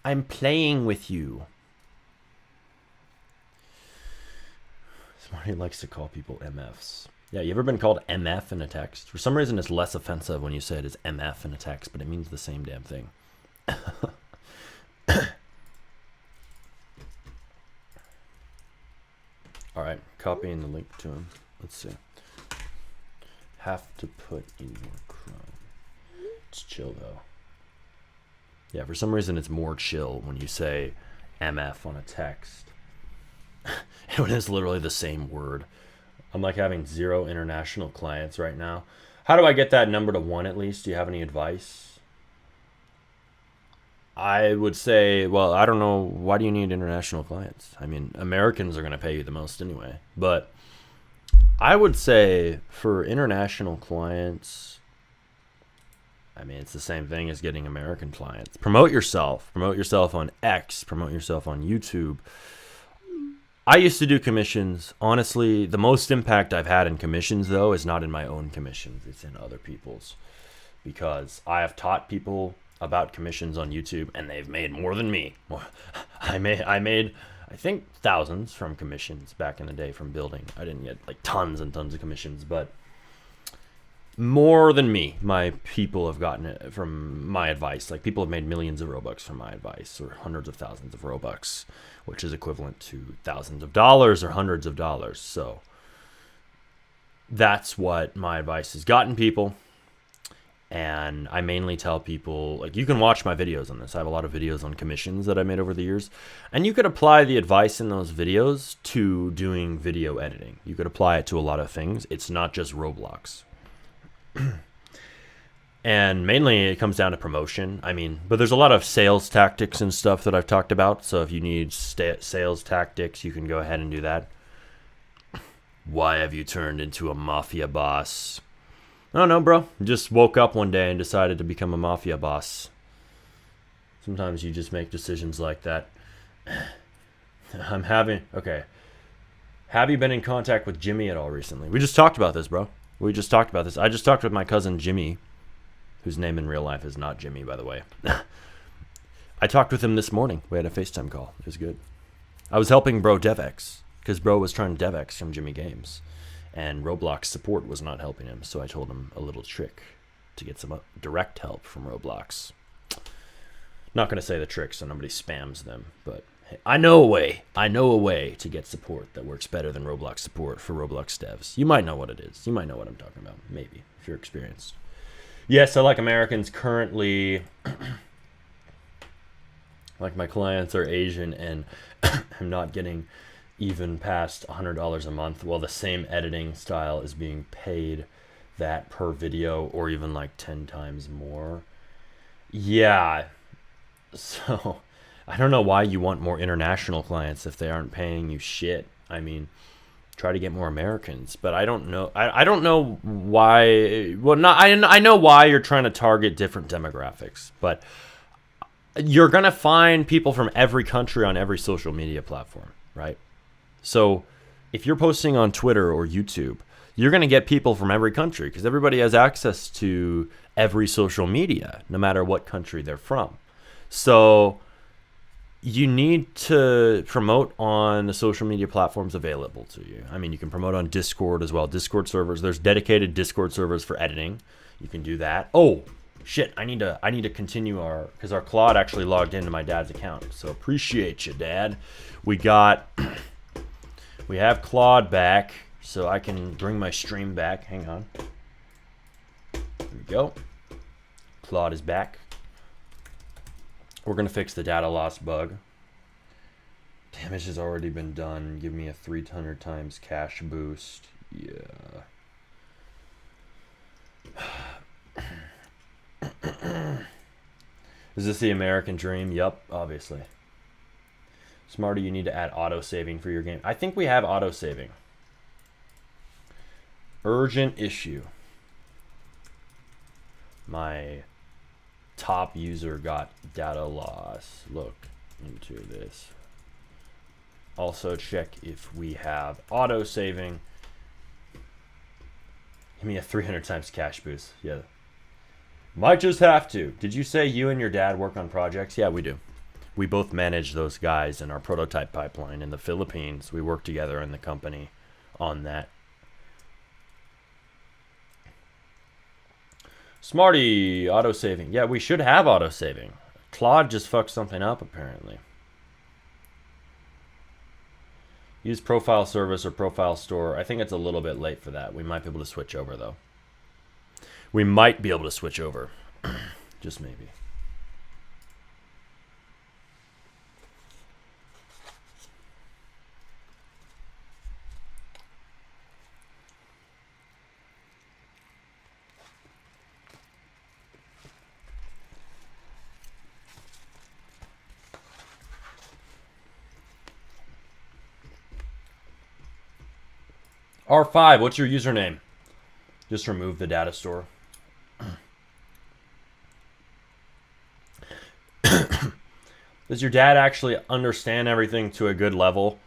I'm playing with you. Smarty likes to call people MFs. Yeah, you ever been called MF in a text? For some reason, it's less offensive when you say it as MF in a text, but it means the same damn thing. All right, copying the link to him. Let's see. Have to put in your Chrome. It's chill, though. Yeah, for some reason, it's more chill when you say MF on a text. It is literally the same word. I'm like having 0 international clients right now. How do I get that number to 1 at least? Do you have any advice? I would say, well, I don't know. Why do you need international clients? I mean, Americans are going to pay you the most anyway. But I would say for international clients, I mean, it's the same thing as getting American clients. Promote yourself. Promote yourself on X. Promote yourself on YouTube. I used to do commissions. Honestly, the most impact I've had in commissions, though, is not in my own commissions. It's in other people's. Because I have taught people about commissions on YouTube, and they've made more than me. I made I think thousands from commissions back in the day from building. I didn't get like tons and tons of commissions, but more than me, my people have gotten it from my advice. Like people have made millions of Robux from my advice, or hundreds of thousands of Robux, which is equivalent to thousands of dollars or hundreds of dollars. So that's what my advice has gotten people. And I mainly tell people, like, you can watch my videos on this. I have a lot of videos on commissions that I made over the years. And you could apply the advice in those videos to doing video editing. You could apply it to a lot of things. It's not just Roblox. And mainly it comes down to promotion. I mean, but there's a lot of sales tactics and stuff that I've talked about. So if you need sales tactics, you can go ahead and do that. Why have you turned into a mafia boss? I don't know, bro. Just woke up one day and decided to become a mafia boss. Sometimes you just make decisions like that. Okay. Have you been in contact with Jimmy at all recently? We just talked about this, bro. We just talked about this. I just talked with my cousin Jimmy, whose name in real life is not Jimmy, by the way. I talked with him this morning. We had a FaceTime call. It was good. I was helping bro DevX, because bro was trying to DevX from Jimmy Games. And Roblox support was not helping him, so I told him a little trick to get some direct help from Roblox. Not going to say the trick so nobody spams them, but hey, I know a way. I know a way to get support that works better than Roblox support for Roblox devs. You might know what it is. You might know what I'm talking about, maybe, if you're experienced. Yes, I like Americans currently. Like my clients are Asian, and I'm not getting even past $100 a month, while the same editing style is being paid that per video, or even like 10 times more. Yeah. So I don't know why you want more international clients if they aren't paying you shit. I mean, try to get more Americans, but I don't know. I don't know why. Well, not I know why you're trying to target different demographics, but you're gonna find people from every country on every social media platform, right? So if you're posting on Twitter or YouTube, you're going to get people from every country, because everybody has access to every social media, no matter what country they're from. So you need to promote on the social media platforms available to you. I mean, you can promote on Discord as well. Discord servers. There's dedicated Discord servers for editing. You can do that. Oh, shit. I need to continue because our Claude actually logged into my dad's account. So appreciate you, Dad. We have Claude back, so I can bring my stream back. Hang on. There we go. Claude is back. We're going to fix the data loss bug. Damage has already been done. Give me a 300 times cash boost. Yeah. Is this the American dream? Yup, obviously. Smarty, you need to add auto-saving for your game. I think we have auto-saving. Urgent issue. My top user got data loss. Look into this. Also check if we have auto-saving. Give me a 300 times cash boost. Yeah. Might just have to. Did you say you and your dad work on projects? Yeah, we do. We both manage those guys in our prototype pipeline in the Philippines. We work together in the company on that. Smarty, auto-saving. Yeah, we should have auto-saving. Claude just fucked something up, apparently. Use profile service or profile store. I think it's a little bit late for that. We might be able to switch over, though. We might be able to switch over. Just maybe. R5, what's your username? Just remove the data store. Does your dad actually understand everything to a good level?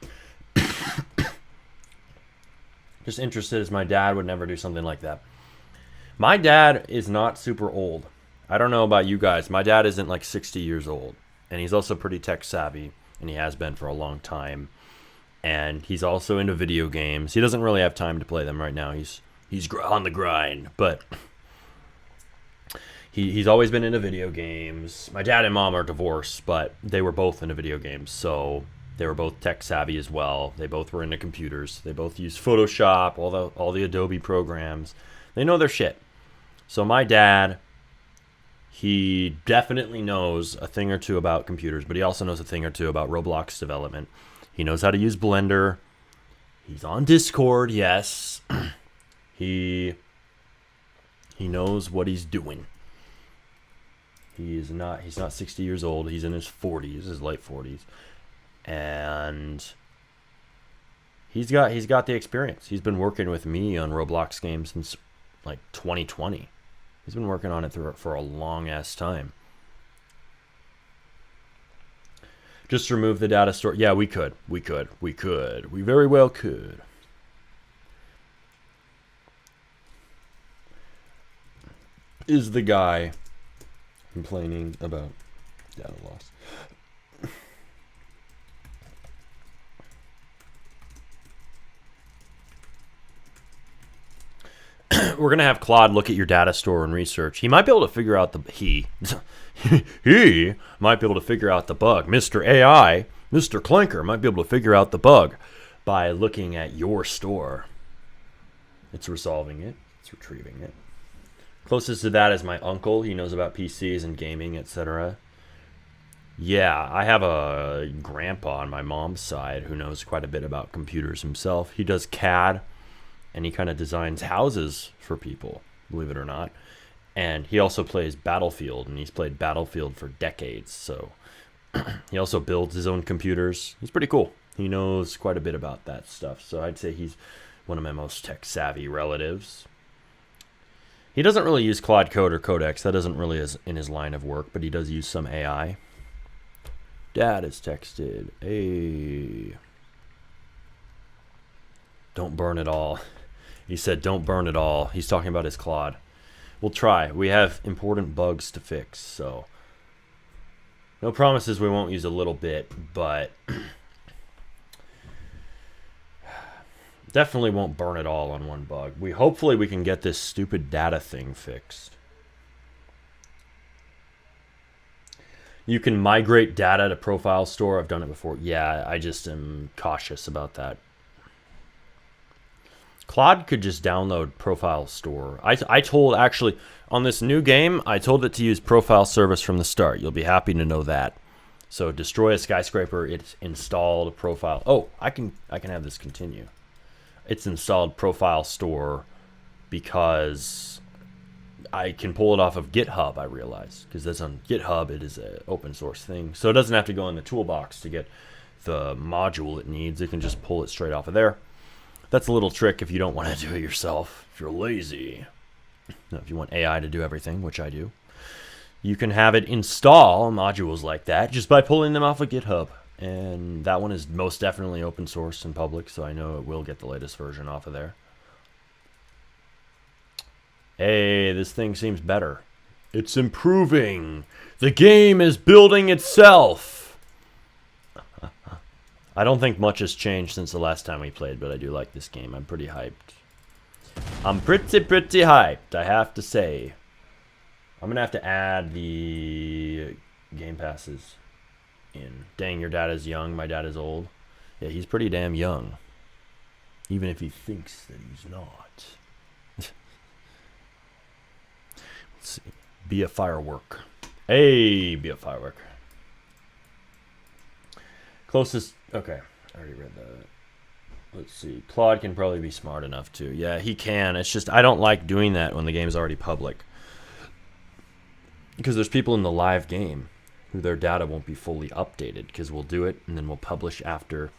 Just interested, as my dad would never do something like that. My dad is not super old. I don't know about you guys. My dad isn't like 60 years old. And he's also pretty tech savvy. and he has been for a long time. And he's also into video games. He doesn't really have time to play them right now. He's on the grind, but he's always been into video games. My dad and mom are divorced, but they were both into video games, so they were both tech savvy as well. They both were into computers. They both used Photoshop, all the Adobe programs. They know their shit. So my dad, he definitely knows a thing or two about computers, but he also knows a thing or two about Roblox development. He knows how to use Blender. He's on Discord, yes. He knows what he's doing. He's not 60 years old. He's in his 40s, his late 40s. And he's got the experience. He's been working with me on Roblox games since like 2020. He's been working on it for a long ass time. Just remove the data store. Yeah, we could. We very well could. Is the guy complaining about data loss? We're gonna have Claude look at your data store and research. He might be able to figure out he might be able to figure out the bug. Mr. AI, Mr. Clanker might be able to figure out the bug by looking at your store. It's resolving it. It's retrieving it. Closest to that is my uncle. He knows about PCs and gaming, etc. Yeah, I have a grandpa on my mom's side who knows quite a bit about computers himself. He does CAD, and he kind of designs houses for people, believe it or not. And he also plays Battlefield, and he's played Battlefield for decades. So he also builds his own computers. He's pretty cool. He knows quite a bit about that stuff. So I'd say he's one of my most tech-savvy relatives. He doesn't really use Claude Code or Codex. That isn't really in his line of work, but he does use some AI. Dad has texted. Hey. Don't burn it all. He said, don't burn it all. He's talking about his Claude. We'll try. We have important bugs to fix, so no promises we won't use a little bit, but definitely won't burn it all on one bug. Hopefully we can get this stupid data thing fixed. You can migrate data to Profile Store. I've done it before. Yeah, I just am cautious about that. Claude could just download Profile Store. I told, actually, on this new game, I told it to use Profile Service from the start. You'll be happy to know that. So destroy a skyscraper. It's installed Profile. Oh, I can have this continue. It's installed Profile Store because I can pull it off of GitHub, I realize. Because that's on GitHub. It is an open source thing. So it doesn't have to go in the toolbox to get the module it needs. It can just pull it straight off of there. That's a little trick if you don't want to do it yourself. If you're lazy. Now, if you want AI to do everything, which I do, you can have it install modules like that just by pulling them off of GitHub. And that one is most definitely open source and public, so I know it will get the latest version off of there. Hey, this thing seems better. It's improving. The game is building itself. I don't think much has changed since the last time we played, but I do like this game. I'm pretty hyped. I'm pretty hyped, I have to say. I'm going to have to add the game passes in. Dang, your dad is young, my dad is old. Yeah, he's pretty damn young. Even if he thinks that he's not. Let's see. Be a firework. Hey, be a firework. Closest... Okay, I already read that. Let's see. Claude can probably be smart enough to. Yeah, he can. It's just I don't like doing that when the game's already public. Because there's people in the live game who their data won't be fully updated. Because we'll do it and then we'll publish after.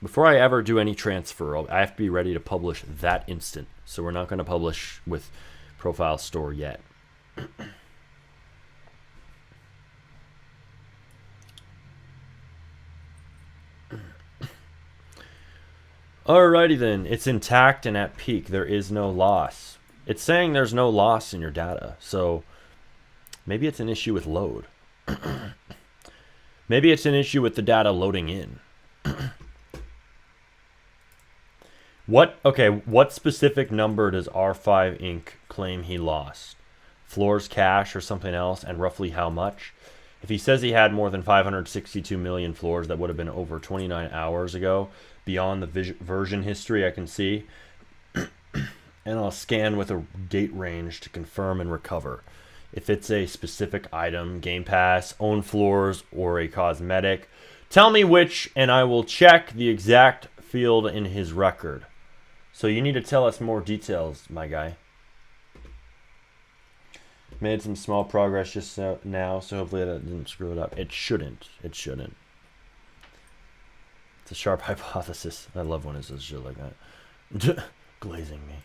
Before I ever do any transfer, I have to be ready to publish that instant. So we're not going to publish with Profile Store yet. Alrighty then, it's intact and at peak. There is no loss. It's saying there's no loss in your data, so maybe it's an issue with load. Maybe it's an issue with the data loading in. What specific number does R5 Inc. claim he lost? Floors, cash, or something else, and roughly how much? If he says he had more than 562 million floors, that would have been over 29 hours ago. Beyond the version history I can see. And I'll scan with a date range to confirm and recover. If it's a specific item, Game Pass, own floors, or a cosmetic, tell me which, and I will check the exact field in his record. So you need to tell us more details, my guy. Made some small progress just now, so hopefully that didn't screw it up. It shouldn't. It shouldn't. It's a sharp hypothesis. I love when it says shit like that. Glazing me.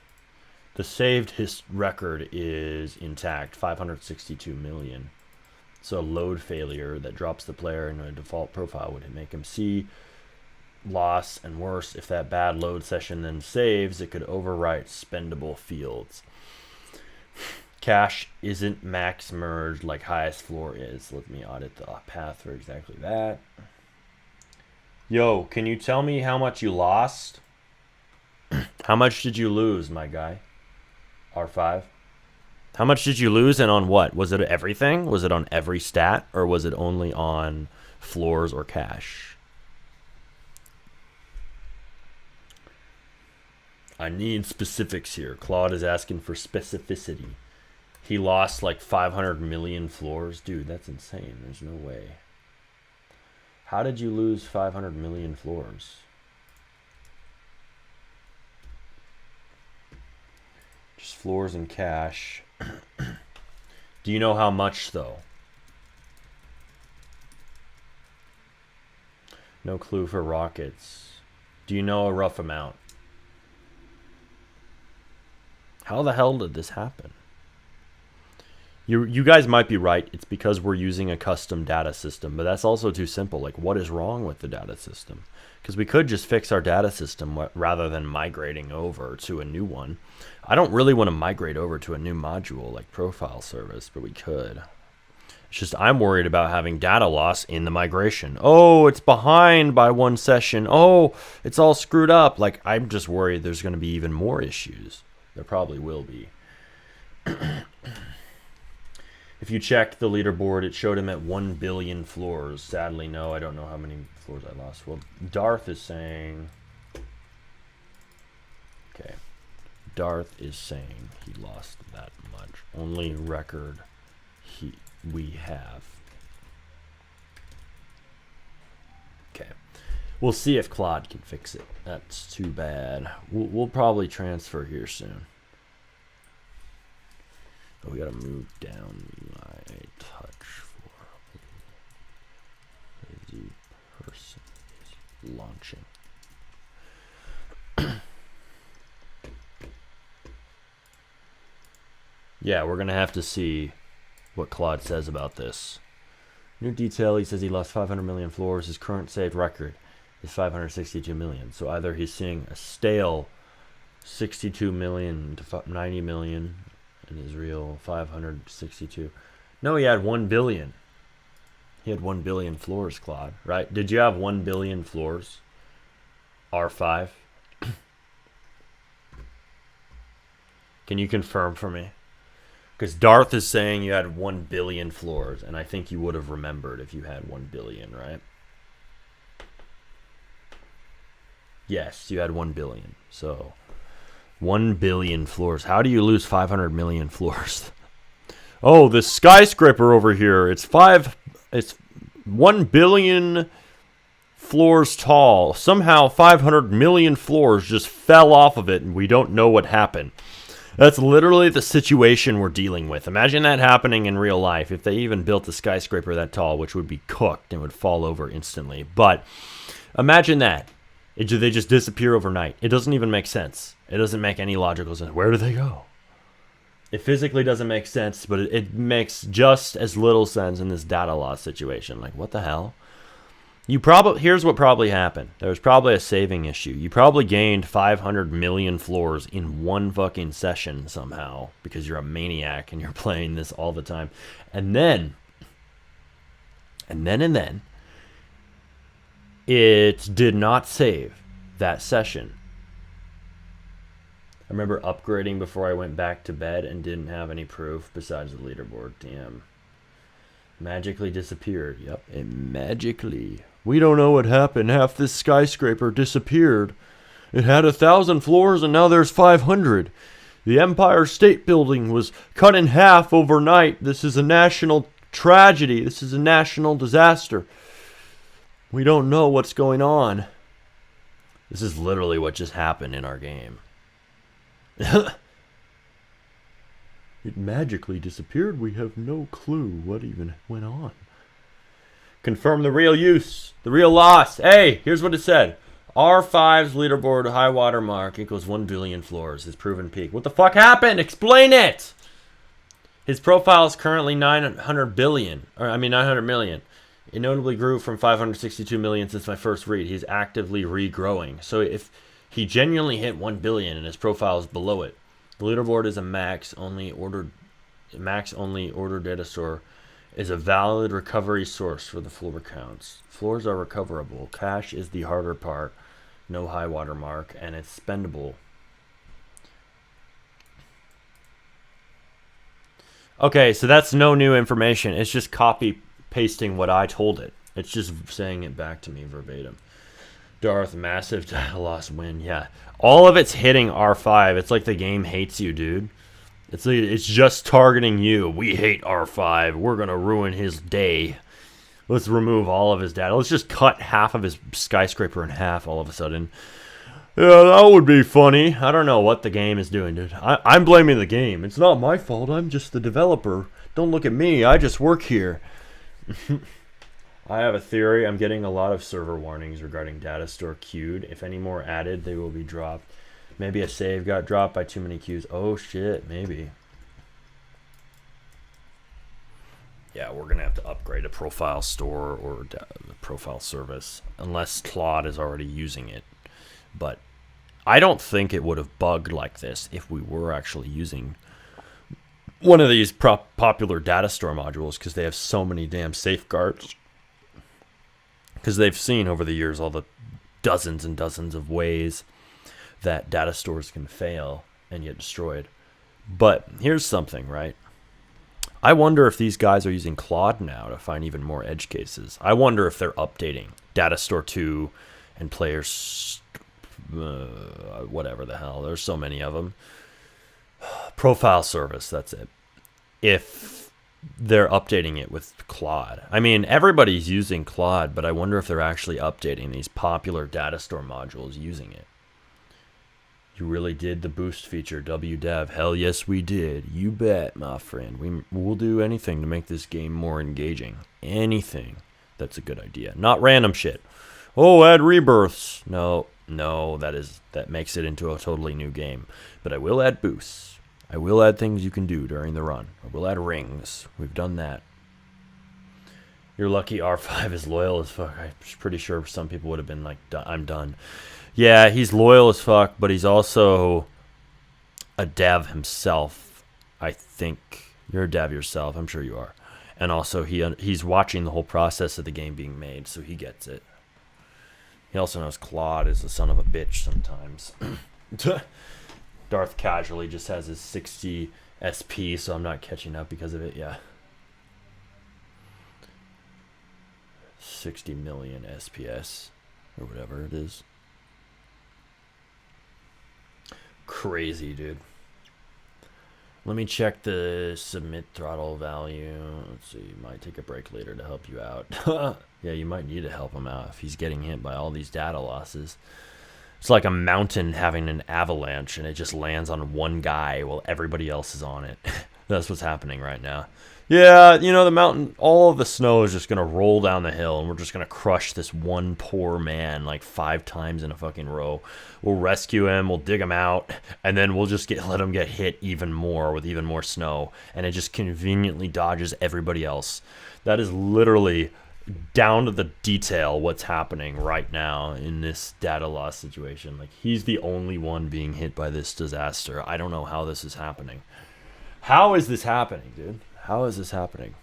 The saved record is intact, 562 million. So load failure that drops the player in a default profile would make him see loss, and worse, if that bad load session then saves, it could overwrite spendable fields. Cache isn't max merged like highest floor is. Let me audit the path for exactly that. Yo, can you tell me how much you lost? How much did you lose, my guy? R5. How much did you lose, and on what? Was it everything? Was it on every stat, or was it only on floors or cache? I need specifics here. Claude is asking for specificity. He lost like 500 million floors. Dude, that's insane. There's no way. How did you lose 500 million floors? Just floors and cache. Do you know how much, though? No clue for rockets. Do you know a rough amount? How the hell did this happen? You guys might be right. It's because we're using a custom data system, but that's also too simple. Like, what is wrong with the data system? Because we could just fix our data system rather than migrating over to a new one. I don't really want to migrate over to a new module like profile service, but we could. It's just I'm worried about having data loss in the migration. Oh, it's behind by one session. Oh, it's all screwed up. Like, I'm just worried there's going to be even more issues. There probably will be. If you check the leaderboard, it showed him at 1 billion floors. Sadly, no, I don't know how many floors I lost. Well, Darth is saying... Okay. Darth is saying he lost that much. Only record we have. Okay. We'll see if Claude can fix it. That's too bad. We'll probably transfer here soon. Oh, we gotta move down my touch for the person is launching. Yeah, we're gonna have to see what Claude says about this. New detail, he says he lost 500 million floors. His current saved record is 562 million. So either he's seeing a stale 62 million to 90 million, and his real 562. No, he had 1 billion. He had 1 billion floors, Claude, right? Did you have 1 billion floors? R5? Can you confirm for me? Because Darth is saying you had 1 billion floors, and I think you would have remembered if you had 1 billion, right? Yes, you had 1 billion. So 1 billion floors. How do you lose 500 million floors? Oh, this skyscraper over here. It's 1 billion floors tall. Somehow 500 million floors just fell off of it, and we don't know what happened. That's literally the situation we're dealing with. Imagine that happening in real life. If they even built a skyscraper that tall, which would be cooked and would fall over instantly. But imagine that. They just disappear overnight. It doesn't even make sense. It doesn't make any logical sense. Where do they go? It physically doesn't make sense, but it makes just as little sense in this data loss situation. Like, what the hell? Here's what probably happened. There was probably a saving issue. You probably gained 500 million floors in one fucking session somehow because you're a maniac and you're playing this all the time. And then it did not save that session. I remember upgrading before I went back to bed and didn't have any proof besides the leaderboard. Damn. Magically disappeared. Yep, it magically. We don't know what happened. Half this skyscraper disappeared. It had 1,000 floors and now there's 500. The Empire State Building was cut in half overnight. This is a national tragedy. This is a national disaster. We don't know what's going on. This is literally what just happened in our game. It magically disappeared. We have no clue what even went on. Confirm the real use. The real loss. Hey, here's what it said. R5's leaderboard high water mark equals 1 billion floors. His proven peak. What the fuck happened? Explain it! His profile is currently 900 million. It notably grew from 562 million since my first read. He's actively regrowing. So if he genuinely hit 1 billion and his profile is below it, the leaderboard is a max only order data store is a valid recovery source for the floor counts. Floors are recoverable. Cash is the harder part. No high water mark, and it's spendable. Okay, so that's no new information. It's just copy pasting what I told it. It's just saying it back to me verbatim. Darth, massive data loss win. Yeah, all of it's hitting R5. It's like the game hates you, dude. It's just targeting you. We hate R5. We're gonna ruin his day. Let's remove all of his data. Let's just cut half of his skyscraper in half all of a sudden. Yeah, that would be funny. I don't know what the game is doing, dude. I'm blaming the game. It's not my fault. I'm just the developer. Don't look at me. I just work here. I have a theory. I'm getting a lot of server warnings regarding data store queued. If any more added, they will be dropped. Maybe a save got dropped by too many queues. Oh, shit. Maybe. Yeah, we're going to have to upgrade a profile store or a profile service. Unless Claude is already using it. But I don't think it would have bugged like this if we were actually using one of these popular data store modules, because they have so many damn safeguards. Because they've seen over the years all the dozens and dozens of ways that data stores can fail and get destroyed. But here's something, right? I wonder if these guys are using Claude now to find even more edge cases. I wonder if they're updating Data Store 2 and Players... whatever the hell. There's so many of them. Profile service, that's it. If they're updating it with Claude. I mean, everybody's using Claude, but I wonder if they're actually updating these popular data store modules using it. You really did the boost feature, WDev. Hell yes, we did. You bet, my friend. We'll do anything to make this game more engaging. Anything. That's a good idea. Not random shit. Oh, add rebirths. No, that makes it into a totally new game. But I will add boosts. I will add things you can do during the run. I will add rings. We've done that. You're lucky R5 is loyal as fuck. I'm pretty sure some people would have been like, I'm done. Yeah, he's loyal as fuck, but he's also a dev himself, I think. You're a dev yourself. I'm sure you are. And also, he's watching the whole process of the game being made, so he gets it. He also knows Claude is a son of a bitch sometimes. Darth casually just has his 60 SP, so I'm not catching up because of it. Yeah. 60 million SPS, or whatever it is. Crazy, dude. Let me check the submit throttle value. Let's see. Might take a break later to help you out. Yeah, you might need to help him out if he's getting hit by all these data losses. It's like a mountain having an avalanche and it just lands on one guy while everybody else is on it. That's what's happening right now. Yeah, you know, the mountain, all of the snow is just going to roll down the hill and we're just going to crush this one poor man like 5 times in a fucking row. We'll rescue him, we'll dig him out, and then we'll just let him get hit even more with even more snow. And it just conveniently dodges everybody else. That is literally down to the detail what's happening right now in this data loss situation. Like, he's the only one being hit by this disaster. I don't know how this is happening. How is this happening, dude? How is this happening?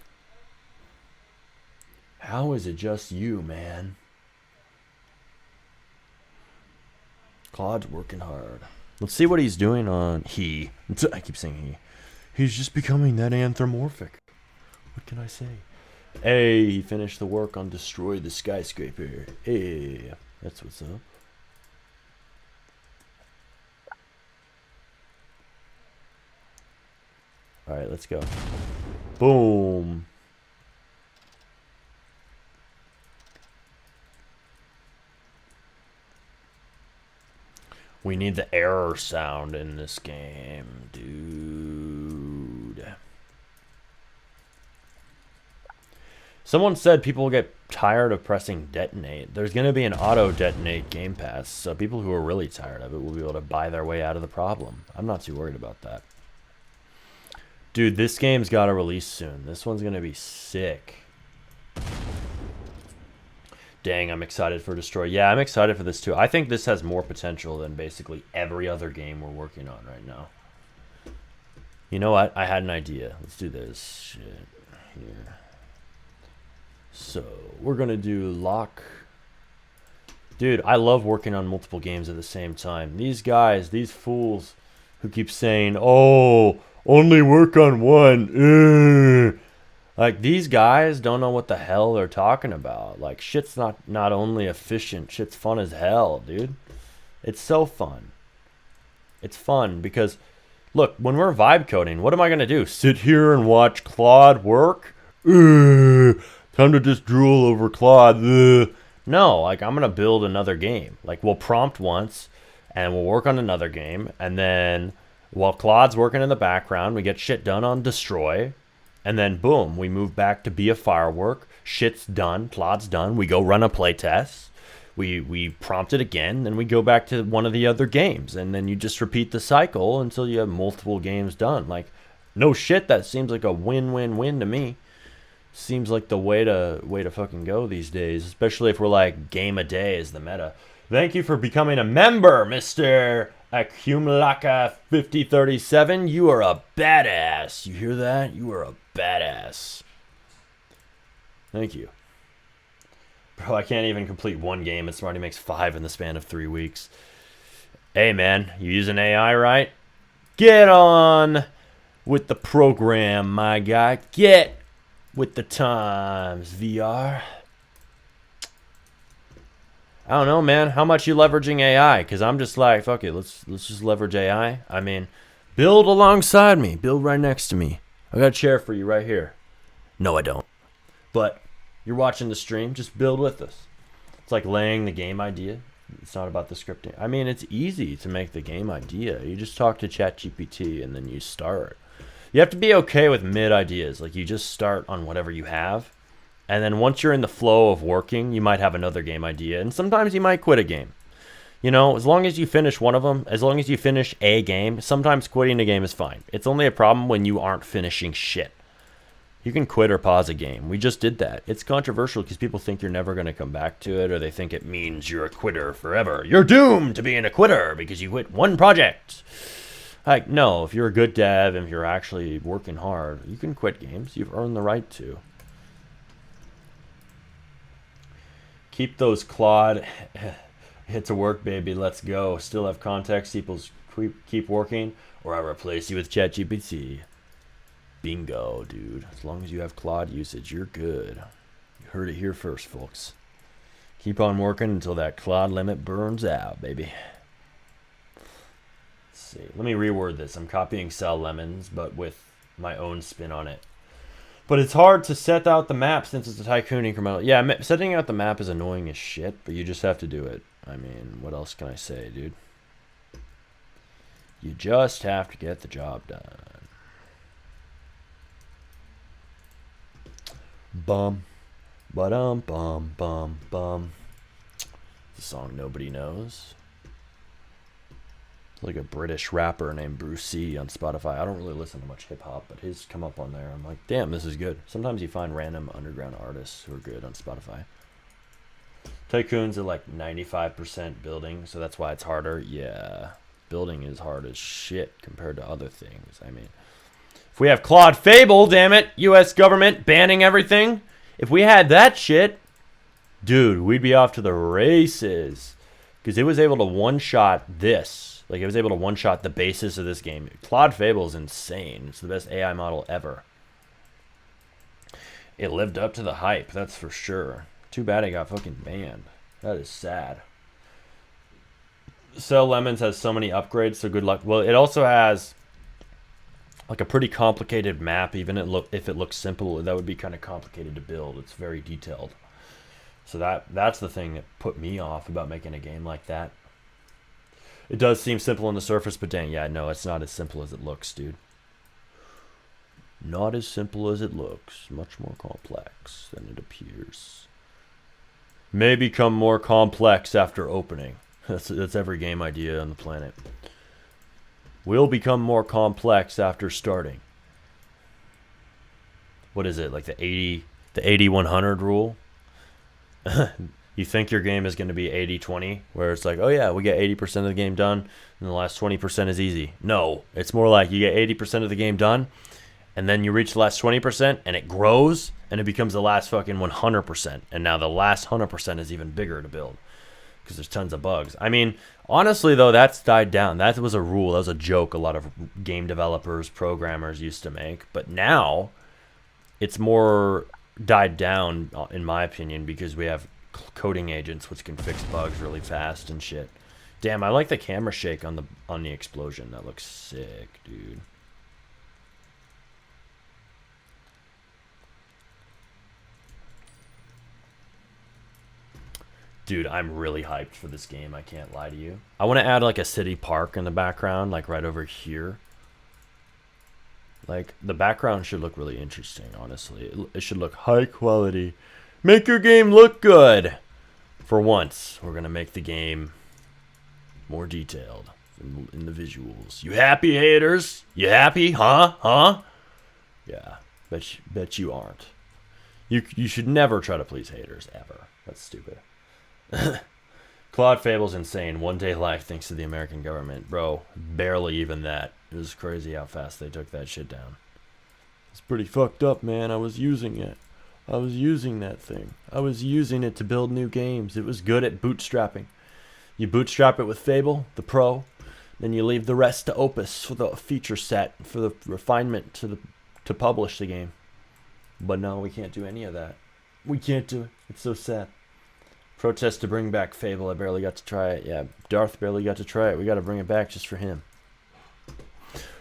How is it just you, man? Claude's working hard. Let's see what he's doing on I keep saying he. He's just becoming that anthropomorphic. What can I say? Hey, he finished the work on Destroy the Skyscraper. Hey, that's what's up. Alright, let's go. Boom. We need the error sound in this game, dude. Someone said people will get tired of pressing detonate. There's going to be an auto-detonate Game Pass, so people who are really tired of it will be able to buy their way out of the problem. I'm not too worried about that. Dude, this game's got to release soon. This one's going to be sick. Dang, I'm excited for Destroy. Yeah, I'm excited for this too. I think this has more potential than basically every other game we're working on right now. You know what? I had an idea. Let's do this shit here. So, we're going to do lock. Dude, I love working on multiple games at the same time. These guys, these fools who keep saying, oh, only work on one. Like, these guys don't know what the hell they're talking about. Like, shit's not only efficient, shit's fun as hell, dude. It's so fun. It's fun because, look, when we're vibe coding, what am I going to do? Sit here and watch Claude work? Time to just drool over Claude. No, like, I'm going to build another game. Like, we'll prompt once, and we'll work on another game, and then while Claude's working in the background, we get shit done on Destroy. And then, boom, we move back to be a firework. Shit's done. Claude's done. We go run a playtest. We prompt it again. Then we go back to one of the other games. And then you just repeat the cycle until you have multiple games done. Like, no shit, that seems like a win-win-win to me. Seems like the way to fucking go these days. Especially if we're like, game a day is the meta. Thank you for becoming a member, Mr. Accumulaka 5037. You are a badass. You hear that? You are a badass. Thank you. Bro, I can't even complete one game. It already makes 5 in the span of 3 weeks. Hey, man, you using AI right? Get on with the program, my guy. Get with the times, VR. I don't know, man. How much you leveraging AI? Because I'm just like, fuck it. Let's just leverage AI. I mean, build alongside me. Build right next to me. I got a chair for you right here. No, I don't. But you're watching the stream. Just build with us. It's like laying the game idea. It's not about the scripting. I mean, it's easy to make the game idea. You just talk to ChatGPT and then you start. You have to be okay with mid ideas. Like, you just start on whatever you have. And then once you're in the flow of working, you might have another game idea. And sometimes you might quit a game. You know, as long as you finish one of them, as long as you finish a game, sometimes quitting a game is fine. It's only a problem when you aren't finishing shit. You can quit or pause a game. We just did that. It's controversial because people think you're never going to come back to it, or they think it means you're a quitter forever. You're doomed to being a quitter because you quit one project. Like, no, if you're a good dev and if you're actually working hard, you can quit games. You've earned the right to. Keep those Claude hit to work, baby. Let's go. Still have context. Equals keep working, or I replace you with ChatGPT. Bingo, dude. As long as you have Claude usage, you're good. You heard it here first, folks. Keep on working until that Claude limit burns out, baby. Let's see. Let me reword this. I'm copying Sal Lemons, but with my own spin on it. But it's hard to set out the map since it's a tycoon incremental. Yeah, setting out the map is annoying as shit, but you just have to do it. I mean, what else can I say, dude? You just have to get the job done. Bum. Ba-dum, bum, bum, bum. It's a song nobody knows. Like a British rapper named Bruce C on Spotify. I don't really listen to much hip-hop, but his come up on there. I'm like, damn, this is good. Sometimes you find random underground artists who are good on Spotify. Tycoons are like 95% building, so that's why it's harder. Yeah, building is hard as shit compared to other things. I mean, if we have Claude Fable, damn it, U.S. government banning everything. If we had that shit, dude, we'd be off to the races. because it was able to one-shot this. Like, it was able to one-shot the basis of this game. Claude Fable is insane. It's the best AI model ever. It lived up to the hype, that's for sure. Too bad it got fucking banned. That is sad. Cell Lemons has so many upgrades, so good luck. Well, it also has like a pretty complicated map. Even if it looks simple, that would be kind of complicated to build. It's very detailed. So that's the thing that put me off about making a game like that. It does seem simple on the surface, but dang, yeah, no, it's not as simple as it looks, dude. Not as simple as it looks. Much more complex than it appears. May become more complex after opening. That's every game idea on the planet. Will become more complex after starting. What is it, like the 80-100 rule? You think your game is going to be 80-20, where it's like, oh yeah, we get 80% of the game done, and the last 20% is easy. No, it's more like you get 80% of the game done, and then you reach the last 20%, and it grows, and it becomes the last fucking 100%, and now the last 100% is even bigger to build. Because there's tons of bugs. I mean, honestly, though, that's died down. That was a rule. That was a joke a lot of game developers, programmers used to make. But now, it's more died down, in my opinion, because we have coding agents which can fix bugs really fast and shit. Damn, I like the camera shake on the explosion. That looks sick, dude. Dude, I'm really hyped for this game. I can't lie to you. I want to add like a city park in the background, like right over here. Like, the background should look really interesting, honestly. It should look high quality. Make your game look good. For once, we're going to make the game more detailed in the visuals. You happy, haters? You happy? Huh? Huh? Yeah, bet you aren't. You should never try to please haters, ever. That's stupid. Claude Fable's insane. One day life thanks to the American government. Bro, barely even that. It was crazy how fast they took that shit down. It's pretty fucked up, man. I was using it. I was using that thing. I was using it to build new games. It was good at bootstrapping. You bootstrap it with Fable, the Pro, then you leave the rest to Opus for the feature set, for the refinement to publish the game. But no, we can't do any of that. We can't do it. It's so sad. Protest to bring back Fable. I barely got to try it. Yeah, Darth barely got to try it. We got to bring it back just for him.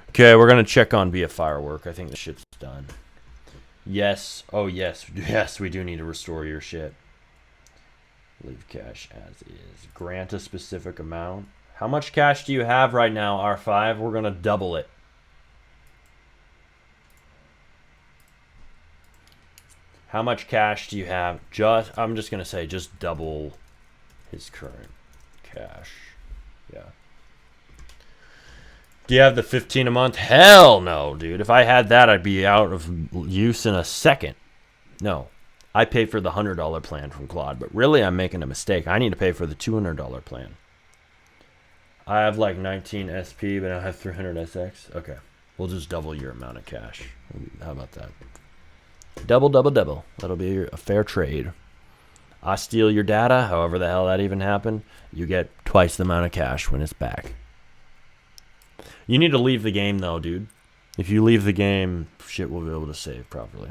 Okay, we're going to check on via firework. I think the shit's done. Yes. Oh, yes. Yes, we do need to restore your shit. Leave cash as is. Grant a specific amount. How much cash do you have right now, R5? We're going to double it. How much cash do you have? I'm just going to say just double his current cash. Yeah. Do you have the 15 a month? Hell no, dude. If I had that, I'd be out of use in a second. No. I pay for the $100 plan from Claude, but really I'm making a mistake. I need to pay for the $200 plan. I have like 19 SP, but I have 300 SX. Okay. We'll just double your amount of cash. How about that? Double, double, double. That'll be a fair trade. I steal your data, however the hell that even happened. You get twice the amount of cash when it's back. You need to leave the game, though, dude. If you leave the game, shit will be able to save properly.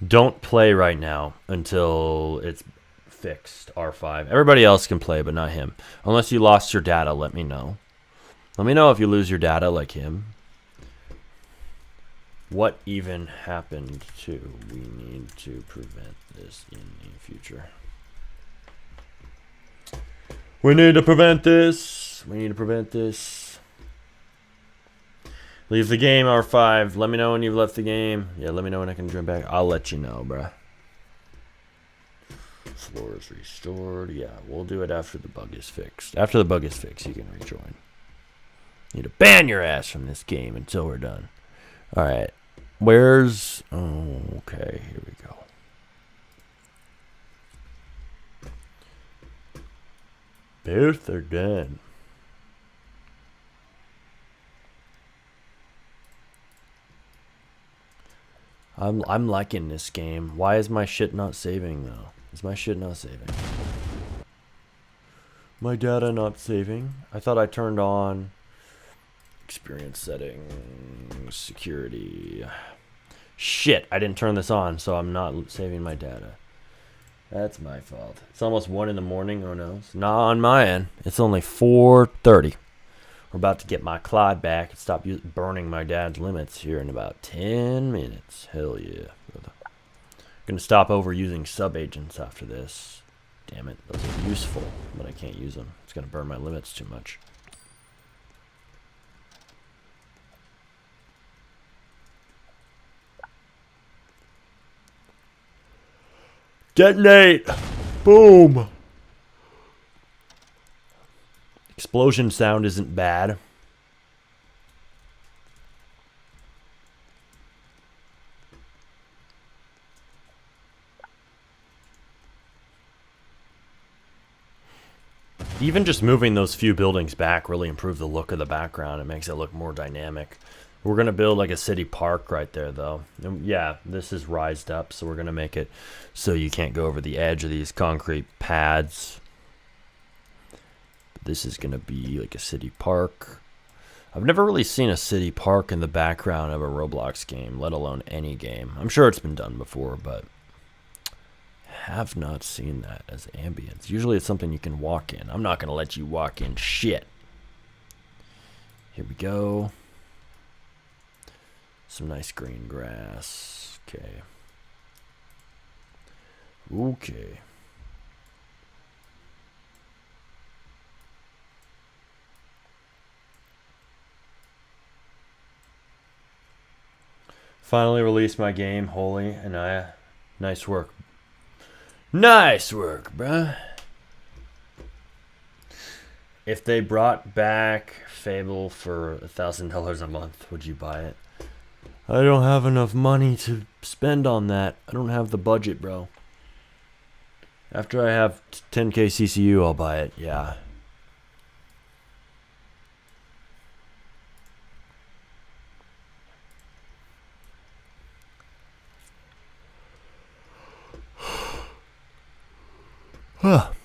Don't play right now until it's fixed, R5. Everybody else can play, but not him. Unless you lost your data, let me know. Let me know if you lose your data like him. What even happened to? We need to prevent this in the future. We need to prevent this. We need to prevent this. Leave the game, R5. Let me know when you've left the game. Yeah, let me know when I can join back. I'll let you know, bruh. Floor is restored. Yeah, we'll do it after the bug is fixed. After the bug is fixed, you can rejoin. Need to ban your ass from this game until we're done. Alright. Where's... Oh, okay. Here we go. Both are done. I'm liking this game. Why is my shit not saving though? Is my shit not saving? My data not saving? I thought I turned on experience settings, security. Shit, I didn't turn this on, so I'm not saving my data. That's my fault. It's almost 1 in the morning. Oh no, it's not on my end. It's only 4:30. We're about to get my cloud back and stop burning my dad's limits here in about 10 minutes. Hell yeah. Gonna stop overusing sub-agents after this. Damn it, those are useful, but I can't use them. It's gonna burn my limits too much. Detonate! Boom! Explosion sound isn't bad. Even just moving those few buildings back really improved the look of the background. It makes it look more dynamic. We're going to build like a city park right there, though. And yeah, this is rised up, so we're going to make it so you can't go over the edge of these concrete pads. This is going to be like a city park. I've never really seen a city park in the background of a Roblox game, let alone any game. I'm sure it's been done before, but have not seen that as ambience. Usually it's something you can walk in. I'm not going to let you walk in shit. Here we go. Some nice green grass. Okay. Okay. Finally released my game, Holy Anaya. Nice work. Nice work, bruh. If they brought back Fable for $1,000 a month, would you buy it? I don't have enough money to spend on that. I don't have the budget, bro. After I have 10k CCU, I'll buy it. Yeah.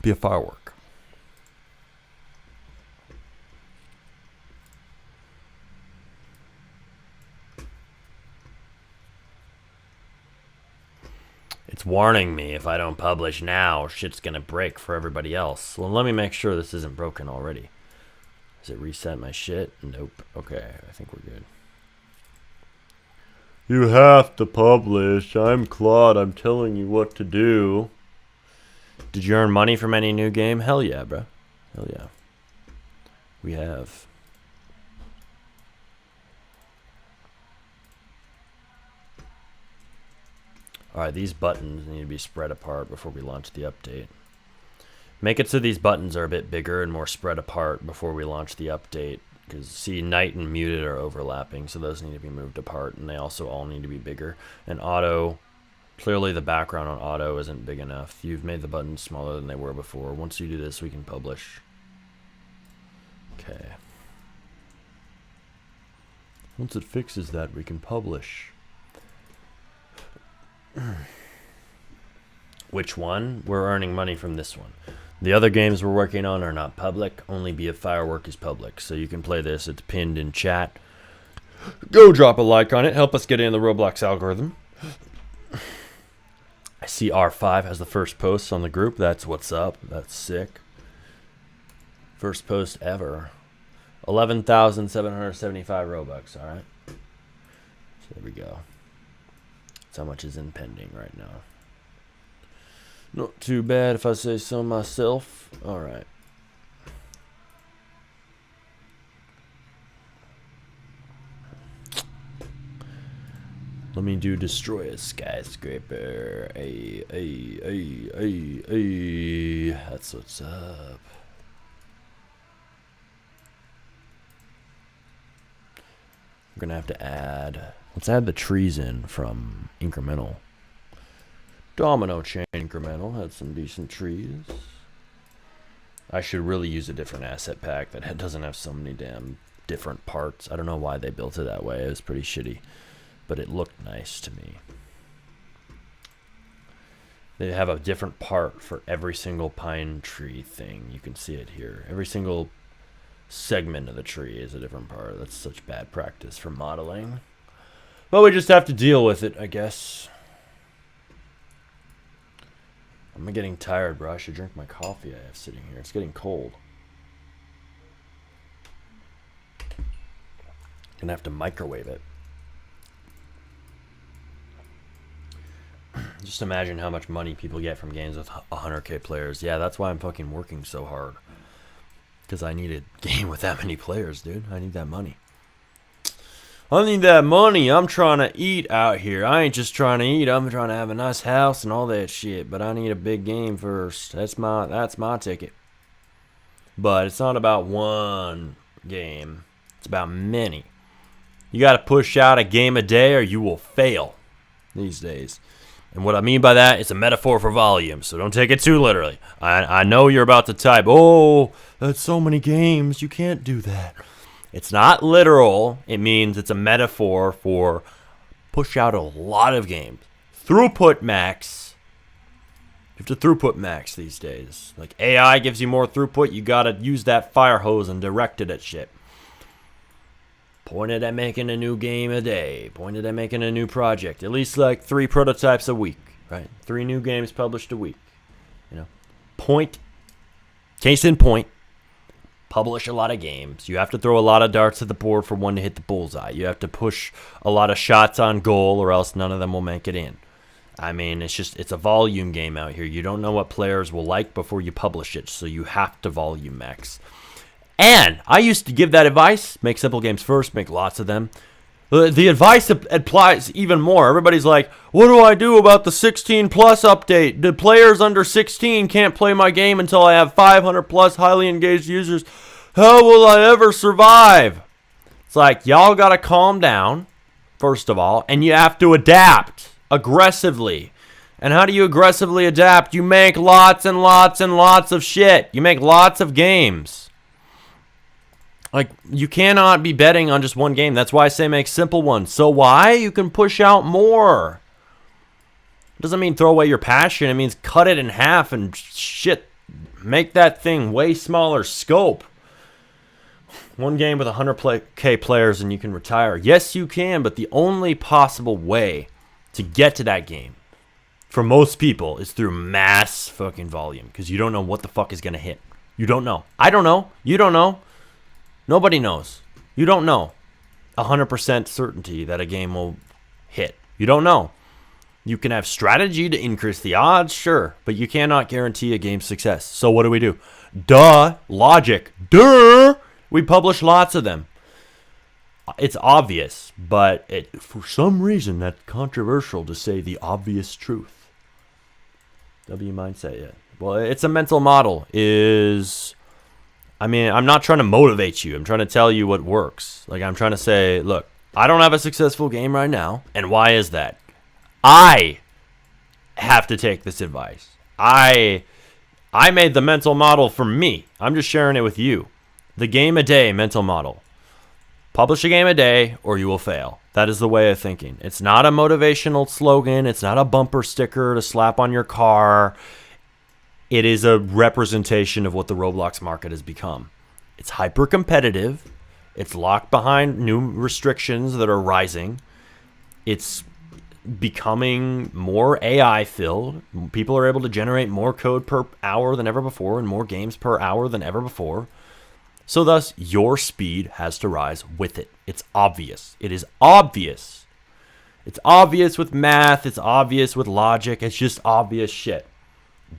Be a firework. It's warning me if I don't publish now, shit's gonna break for everybody else. Well, let me make sure this isn't broken already. Does it reset my shit? Nope. Okay, I think we're good. You have to publish. I'm Claude. I'm telling you what to do. Did you earn money from any new game? Hell yeah, bro. Hell yeah. We have. Alright, these buttons need to be spread apart before we launch the update. Make it so these buttons are a bit bigger and more spread apart before we launch the update. Because, see, night and muted are overlapping, so those need to be moved apart, and they also all need to be bigger. And auto, clearly the background on auto isn't big enough. You've made the buttons smaller than they were before. Once you do this, we can publish. Okay. Once it fixes that, we can publish. Which one? We're earning money from this one. The other games we're working on are not public. Only Be a Firework is public. So you can play this. It's pinned in chat. Go drop a like on it. Help us get in the Roblox algorithm. I see R5 has the first post on the group. That's what's up. That's sick. First post ever. 11,775 Robux. All right. So there we go. That's how much is in pending right now. Not too bad if I say so myself. All right. Let me do destroy a skyscraper. Ay. That's what's up. We're gonna have to add. Let's add the trees in from incremental. Domino chain incremental had some decent trees. I should really use a different asset pack that doesn't have so many damn different parts. I don't know why they built it that way. It was pretty shitty, but it looked nice to me. They have a different part for every single pine tree thing. You can see it here. Every single segment of the tree is a different part. That's such bad practice for modeling. But we just have to deal with it, I guess. I'm getting tired, bro. I should drink my coffee I have sitting here. It's getting cold. Gonna have to microwave it. Just imagine how much money people get from games with 100k players. Yeah, that's why I'm fucking working so hard. Because I need a game with that many players, dude. I need that money. I need that money. I'm trying to eat out here. I ain't just trying to eat. I'm trying to have a nice house and all that shit. But I need a big game first. That's my ticket. But it's not about one game. It's about many. You got to push out a game a day or you will fail these days. And what I mean by that, it's a metaphor for volume, so don't take it too literally. I know you're about to type, oh, that's so many games, you can't do that. It's not literal. It means it's a metaphor for push out a lot of games. Throughput max. You have to throughput max these days. Like AI gives you more throughput, you got to use that fire hose and direct it at shit. Pointed at making a new game a day. Pointed at making a new project. At least like 3 prototypes a week, right? 3 new games published a week. You know, point. Case in point. Publish a lot of games. You have to throw a lot of darts at the board for one to hit the bullseye. You have to push a lot of shots on goal, or else none of them will make it in. I mean, it's a volume game out here. You don't know what players will like before you publish it, so you have to volume max. And I used to give that advice. Make simple games first. Make lots of them. The advice applies even more. Everybody's like, what do I do about the 16 plus update? The players under 16 can't play my game until I have 500 plus highly engaged users. How will I ever survive? It's like, y'all got to calm down, first of all. And you have to adapt aggressively. And how do you aggressively adapt? You make lots and lots and lots of shit. You make lots of games. Like, you cannot be betting on just one game. That's why I say make simple ones. So why? You can push out more. It doesn't mean throw away your passion. It means cut it in half and shit. Make that thing way smaller scope. One game with 100k players and you can retire. Yes, you can, but the only possible way to get to that game for most people is through mass fucking volume. Because you don't know what the fuck is going to hit. You don't know. I don't know. You don't know. Nobody knows. You don't know 100% certainty that a game will hit. You don't know. You can have strategy to increase the odds, sure, but you cannot guarantee a game's success. So what do? Duh. Logic. Duh. We publish lots of them. It's obvious, but for some reason that's controversial to say the obvious truth. W mindset, yeah. Well, it's a mental model. I'm not trying to motivate you. I'm trying to tell you what works. Like, I'm trying to say, look, I don't have a successful game right now. And why is that? I have to take this advice. I made the mental model for me. I'm just sharing it with you. The game a day mental model. Publish a game a day or you will fail. That is the way of thinking. It's not a motivational slogan. It's not a bumper sticker to slap on your car. It is a representation of what the Roblox market has become. It's hyper competitive. It's locked behind new restrictions that are rising. It's becoming more AI filled. People are able to generate more code per hour than ever before and more games per hour than ever before. So thus, your speed has to rise with it. It's obvious. It is obvious. It's obvious with math. It's obvious with logic. It's just obvious shit.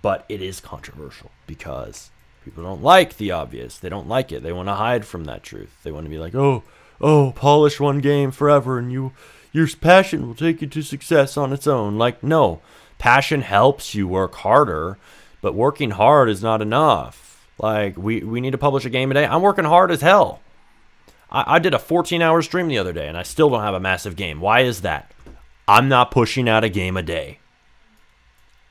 But it is controversial because people don't like the obvious. They don't like it. They want to hide from that truth. They want to be like, oh, polish one game forever and your passion will take you to success on its own. Like, no. Passion helps you work harder, but working hard is not enough. Like, we need to publish a game a day. I'm working hard as hell. I did a 14-hour stream the other day, and I still don't have a massive game. Why is that? I'm not pushing out a game a day.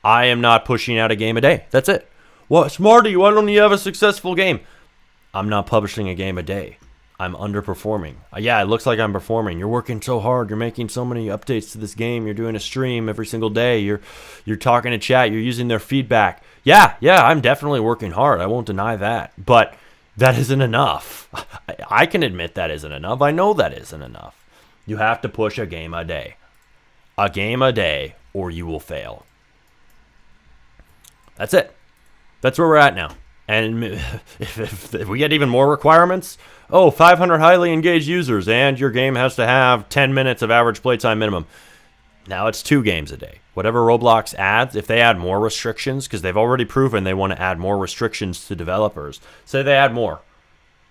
I am not pushing out a game a day. That's it. What, Smarty, why don't you have a successful game? I'm not publishing a game a day. I'm underperforming. Yeah, it looks like I'm performing. You're working so hard. You're making so many updates to this game. You're doing a stream every single day. You're talking to chat. You're using their feedback. Yeah, I'm definitely working hard. I won't deny that. But that isn't enough. I can admit that isn't enough. I know that isn't enough. You have to push a game a day. A game a day, or you will fail. That's it. That's where we're at now. And if we get even more requirements, 500 highly engaged users, and your game has to have 10 minutes of average playtime minimum. Now it's 2 games a day. Whatever Roblox adds, if they add more restrictions, because they've already proven they want to add more restrictions to developers, say they add more.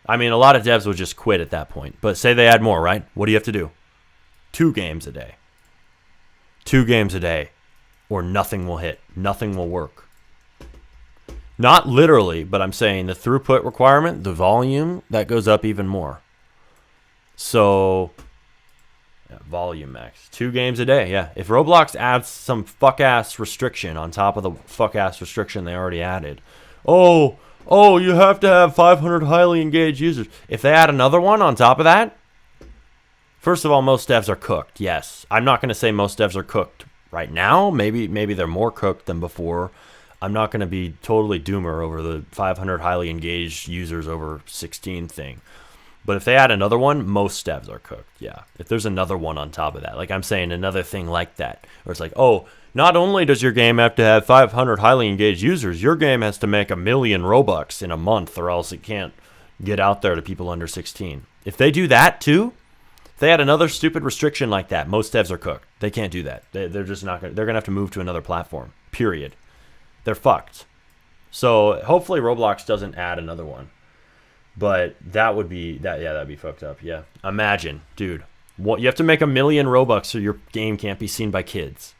I mean, a lot of devs would just quit at that point, but say they add more, right? What do you have to do? 2 games a day. 2 games a day, or nothing will hit. Nothing will work. Not literally, but I'm saying the throughput requirement, the volume, that goes up even more. So, yeah, volume max. 2 games a day, yeah. If Roblox adds some fuck-ass restriction on top of the fuck-ass restriction they already added. Oh, you have to have 500 highly engaged users. If they add another one on top of that, first of all, most devs are cooked, yes. I'm not going to say most devs are cooked right now. Maybe they're more cooked than before. I'm not going to be totally doomer over the 500 highly engaged users over 16 thing. But if they add another one, most devs are cooked, yeah. If there's another one on top of that, like I'm saying, another thing like that, where it's like, not only does your game have to have 500 highly engaged users, your game has to make 1 million Robux in a month, or else it can't get out there to people under 16. If they do that too, if they add another stupid restriction like that, most devs are cooked. They can't do that. They're just not going to, they're going to have to move to another platform, period. They're fucked. So hopefully Roblox doesn't add another one. But that'd be fucked up. Yeah. Imagine, dude. You have to make 1 million Robux so your game can't be seen by kids.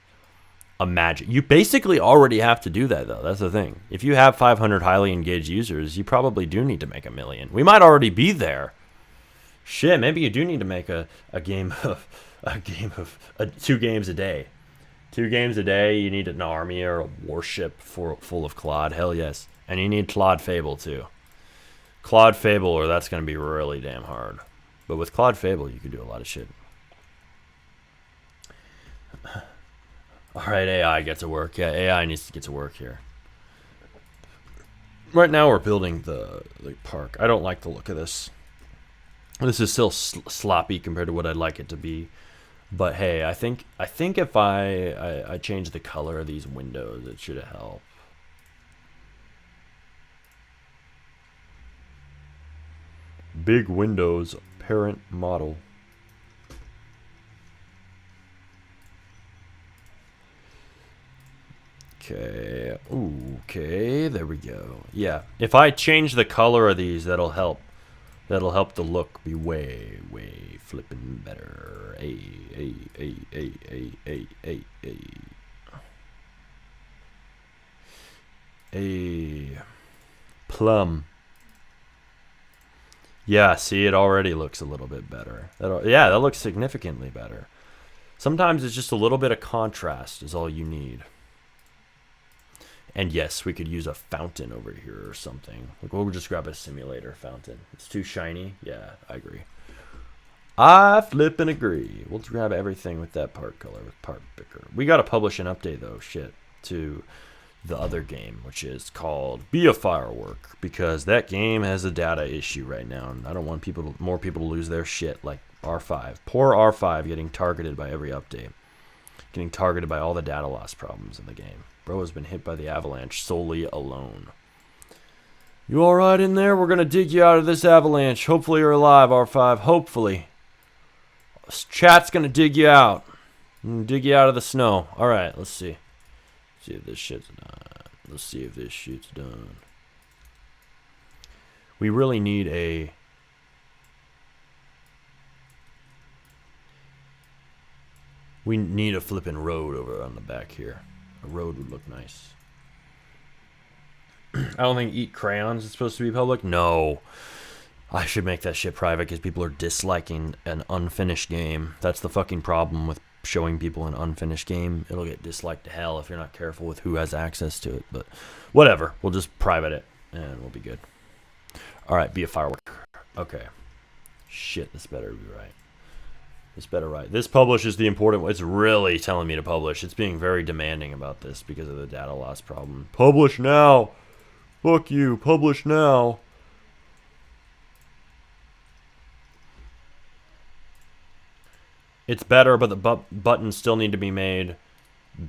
Imagine. You basically already have to do that though. That's the thing. If you have 500 highly engaged users, you probably do need to make 1 million. We might already be there. Shit, maybe you do need to make a game of 2 games a day. 2 games a day, you need an army or a warship full of Claude. Hell yes. And you need Claude Fable too. Claude Fable, or that's going to be really damn hard. But with Claude Fable, you can do a lot of shit. Alright, AI, get to work. Yeah, AI needs to get to work here. Right now we're building the park. I don't like the look of this. This is still sloppy compared to what I'd like it to be. But hey, I think if I change the color of these windows, it should help. Big windows, parent model. Okay. Okay, there we go. Yeah, if I change the color of these, that'll help. That'll help the look be way flippin' better. A plum. Yeah, see, it already looks a little bit better. That looks significantly better. Sometimes it's just a little bit of contrast is all you need. And yes, we could use a fountain over here or something. Like, we'll just grab a simulator fountain. It's too shiny. Yeah, I agree. I flippin' agree. We'll grab everything with that part color, with part picker. We got to publish an update, though, to the other game, which is called Be a Firework, because that game has a data issue right now, and I don't want more people to lose their shit like R5. Poor R5 getting targeted by every update. Getting targeted by all the data loss problems in the game. Bro has been hit by the avalanche solely alone. You alright in there? We're going to dig you out of this avalanche. Hopefully you're alive, R5. Hopefully. Chat's going to dig you out. Dig you out of the snow. Alright, let's see. See if this shit's done. We really need a... We need a flippin' road over on the back here. A road would look nice. I don't think Eat Crayons is supposed to be public. No. I should make that shit private because people are disliking an unfinished game. That's the fucking problem with showing people an unfinished game. It'll get disliked to hell if you're not careful with who has access to it. But whatever. We'll just private it and we'll be good. Alright, Be a Firework. Okay. Shit, this better be right. This better right. This publishes the important one. It's really telling me to publish. It's being very demanding about this because of the data loss problem. Publish now. Fuck you. Publish now. It's better, but the buttons still need to be made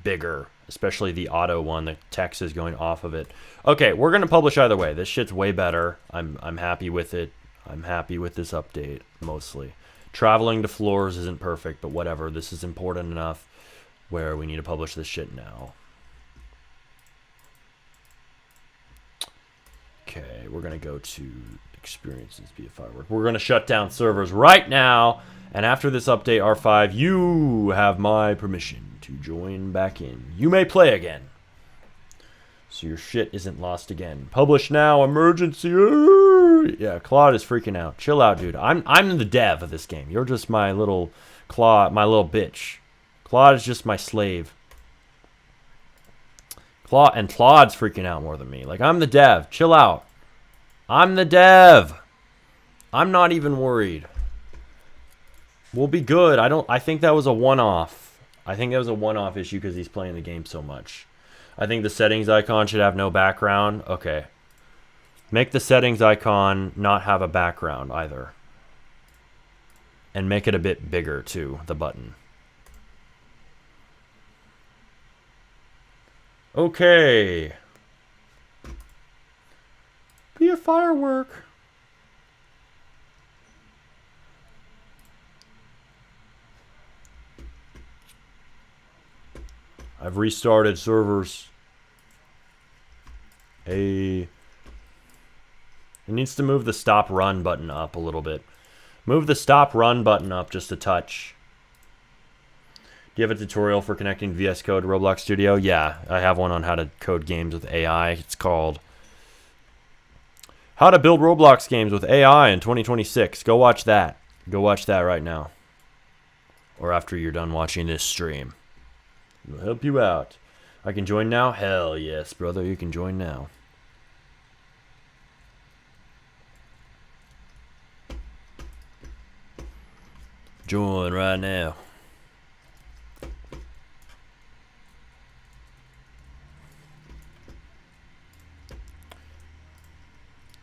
bigger, especially the auto one. The text is going off of it. Okay, we're gonna publish either way. This shit's way better. I'm happy with it. I'm happy with this update mostly. Traveling to floors isn't perfect, but whatever. This is important enough where we need to publish this shit now. Okay, we're gonna go to experiences via firework. We're gonna shut down servers right now. And after this update, R5, you have my permission to join back in. You may play again. So your shit isn't lost again. Publish now, emergency. Yeah, Claude is freaking out. Chill out, dude. I'm the dev of this game. You're just my little Claude, my little bitch. Claude is just my slave. Claude's freaking out more than me. Like, I'm the dev. Chill out. I'm the dev. I'm not even worried. We'll be good. I think that was a one-off. I think that was a one-off issue because he's playing the game so much. I think the settings icon should have no background. Okay. Make the settings icon not have a background either. And make it a bit bigger too, the button. Okay. Be a firework. I've restarted servers. It needs to move the stop run button up a little bit. Move the stop run button up just a touch. Do you have a tutorial for connecting VS Code to Roblox Studio? Yeah, I have one on how to code games with AI. It's called How to Build Roblox Games with AI in 2026. Go watch that. Go watch that right now. Or after you're done watching this stream. It'll help you out. I can join now? Hell yes, brother. You can join now. Join right now.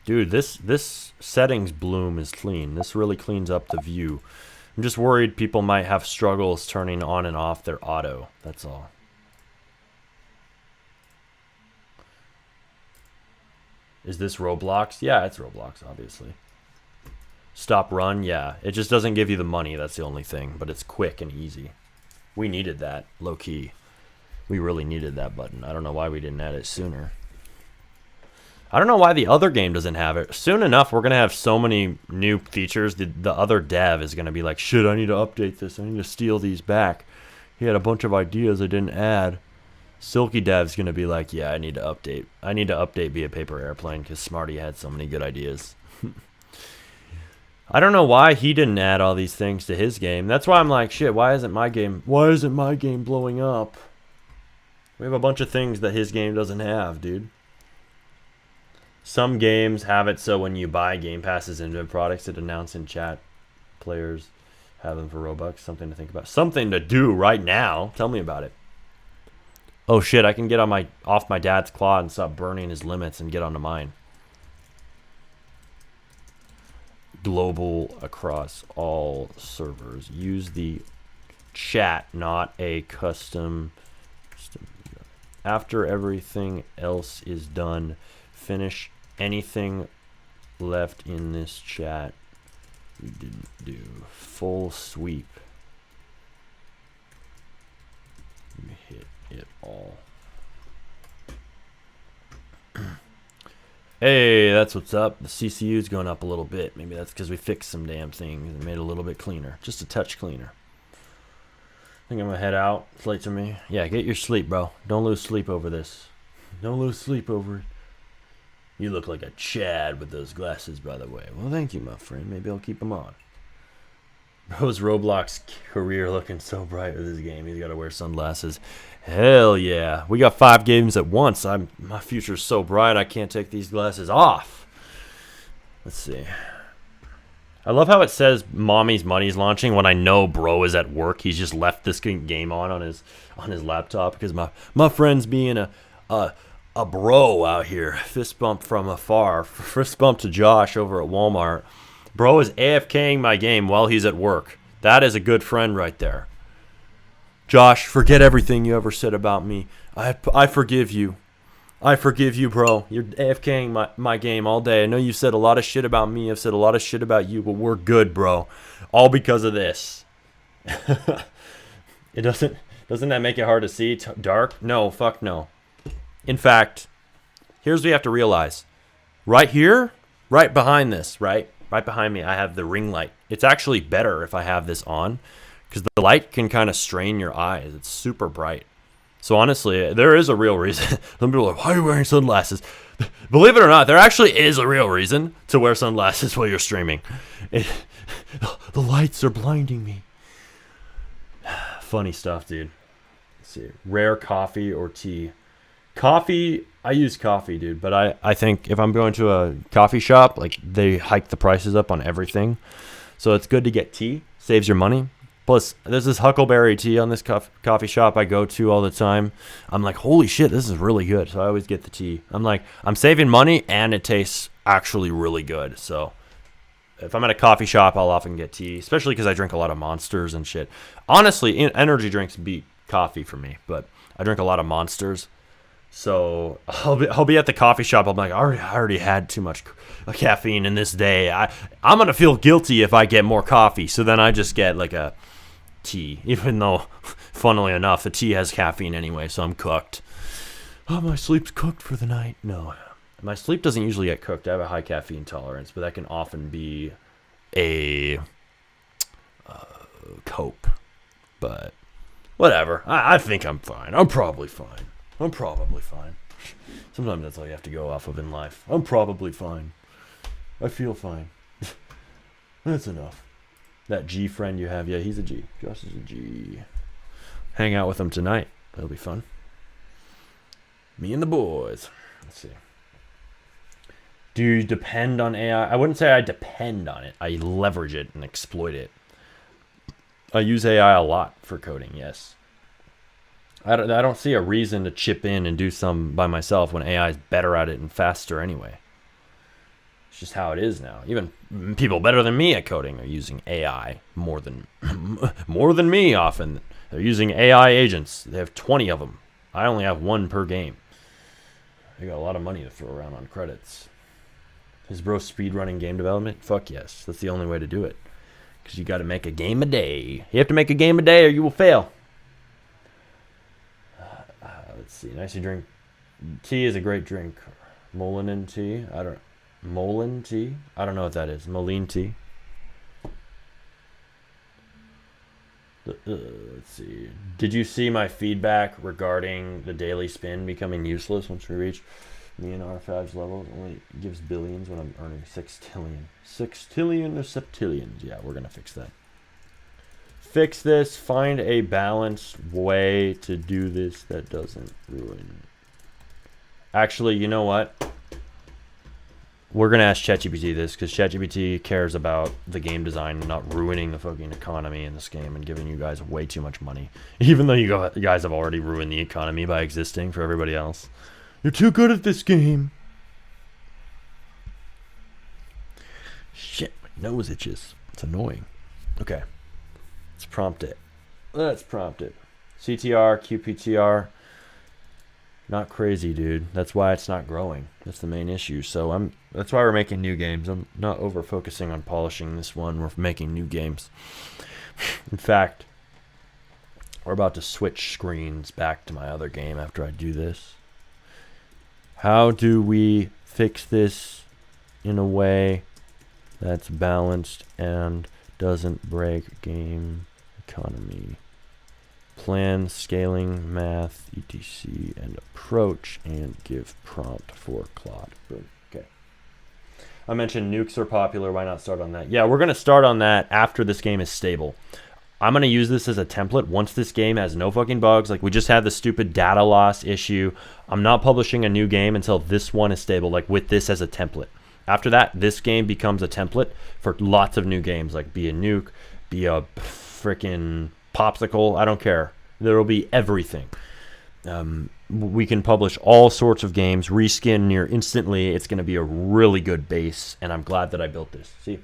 Dude, this settings bloom is clean. This really cleans up the view. I'm just worried people might have struggles turning on and off their auto. That's all. Is this Roblox? Yeah, it's Roblox, obviously. Stop run? Yeah. It just doesn't give you the money. That's the only thing. But it's quick and easy. We needed that, low key. We really needed that button. I don't know why we didn't add it sooner. I don't know why the other game doesn't have it. Soon enough, we're going to have so many new features. The other dev is going to be like, shit, I need to update this. I need to steal these back. He had a bunch of ideas I didn't add. Silky dev's going to be like, yeah, I need to update. I need to update Be a Paper Airplane because Smarty had so many good ideas. I don't know why he didn't add all these things to his game. That's why I'm like, shit, why isn't my game blowing up? We have a bunch of things that his game doesn't have, dude. Some games have it so when you buy Game Passes into products, it announces in chat players have them for Robux. Something to think about. Something to do right now. Tell me about it. Oh shit, I can get on off my dad's Claude and stop burning his limits and get onto mine. Global across all servers. Use the chat, not a custom. After everything else is done, finish anything left in this chat we didn't do. Full sweep. Hit it all. Hey, that's what's up. The CCU's going up a little bit. Maybe that's because we fixed some damn things and made it a little bit cleaner. Just a touch cleaner. I think I'm going to head out. It's late to me. Yeah, get your sleep, bro. Don't lose sleep over this. Don't lose sleep over it. You look like a Chad with those glasses, by the way. Well, thank you, my friend. Maybe I'll keep them on. Bro's Roblox career looking so bright with this game. He's got to wear sunglasses. Hell yeah. We got 5 games at once. My future's so bright I can't take these glasses off. Let's see. I love how it says Mommy's Money's launching when I know bro is at work. He's just left this game on his laptop because my friend's being a bro out here. Fist bump from afar. Fist bump to Josh over at Walmart. Bro is AFKing my game while he's at work. That is a good friend right there. Josh, forget everything you ever said about me. I forgive you. I forgive you, bro. You're AFKing my game all day. I know you said a lot of shit about me. I've said a lot of shit about you, but we're good, bro. All because of this. It doesn't that make it hard to see? Dark? No, fuck no. In fact, here's what you have to realize. Right here, right behind this, right behind me, I have the ring light. It's actually better if I have this on because the light can kind of strain your eyes. It's super bright. So honestly, there is a real reason. Some people are like, why are you wearing sunglasses? Believe it or not, there actually is a real reason to wear sunglasses while you're streaming. The lights are blinding me. Funny stuff, dude. Let's see. Rare coffee or tea? Coffee, I use coffee, dude. But I think if I'm going to a coffee shop, like they hike the prices up on everything. So it's good to get tea. Saves your money. Plus, there's this huckleberry tea on this coffee shop I go to all the time. I'm like, holy shit, this is really good. So I always get the tea. I'm like, I'm saving money and it tastes actually really good. So if I'm at a coffee shop, I'll often get tea, especially because I drink a lot of Monsters and shit. Honestly, energy drinks beat coffee for me, but I drink a lot of Monsters. So I'll be at the coffee shop. I'm like, I already had too much caffeine in this day. I'm going to feel guilty if I get more coffee. So then I just get like a tea, even though, funnily enough, the tea has caffeine anyway, so I'm cooked. Oh, my sleep's cooked for the night. No, my sleep doesn't usually get cooked. I have a high caffeine tolerance, but that can often be a cope. But whatever. I think I'm fine. I'm probably fine. Sometimes that's all you have to go off of in life. I'm probably fine. I feel fine. That's enough. That G friend you have, yeah, he's a G. Josh is a G. Hang out with him tonight. That'll be fun. Me and the boys. Let's see. Do you depend on AI? I wouldn't say I depend on it. I leverage it and exploit it. I use AI a lot for coding, yes. I don't see a reason to chip in and do some by myself when AI is better at it and faster anyway. It's just how it is now. Even people better than me at coding are using AI more than me often. They're using AI agents. They have 20 of them. I only have one per game. They got a lot of money to throw around on credits. Is bro speedrunning game development? Fuck yes. That's the only way to do it. Because you got to make a game a day. You have to make a game a day or you will fail. Let's see. Nice to drink. Tea is a great drink. Molin tea. Molin tea? I don't know what that is. Moline tea. Let's see. Did you see my feedback regarding the daily spin becoming useless once we reach me and R5's level? It only gives billions when I'm earning 6 tillion or septillions. Yeah, we're going to fix that. Fix this. Find a balanced way to do this that doesn't ruin. Actually, you know what? We're going to ask ChatGPT this because ChatGPT cares about the game design and not ruining the fucking economy in this game and giving you guys way too much money. Even though you guys have already ruined the economy by existing for everybody else. You're too good at this game. Shit, my nose itches. It's annoying. Okay. Let's prompt it. CTR, QPTR. Not crazy, dude. That's why it's not growing. That's the main issue. So that's why we're making new games. I'm not over focusing on polishing this one. We're making new games. In fact, we're about to switch screens back to my other game after I do this. How do we fix this in a way that's balanced and doesn't break game economy? Plan, scaling, math, etc, and approach, and give prompt for Claude. Boom. Okay. I mentioned nukes are popular. Why not start on that? Yeah, we're going to start on that after this game is stable. I'm going to use this as a template once this game has no fucking bugs. Like, we just had the stupid data loss issue. I'm not publishing a new game until this one is stable, like with this as a template. After that, this game becomes a template for lots of new games, like be a nuke, be a freaking popsicle. I don't care. There will be everything. We can publish all sorts of games, reskin near instantly. It's going to be a really good base, and I'm glad that I built this. See,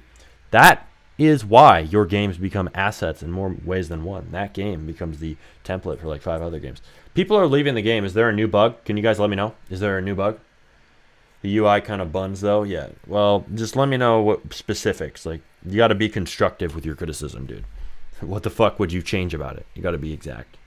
that is why your games become assets in more ways than one. That game becomes the template for like 5 other games. People are leaving the game. Is there a new bug? Can you guys let me know? Is there a new bug? The UI kind of buns, though? Yeah. Well, just let me know what specifics. Like, you got to be constructive with your criticism, dude. What the fuck would you change about it? You got to be exact.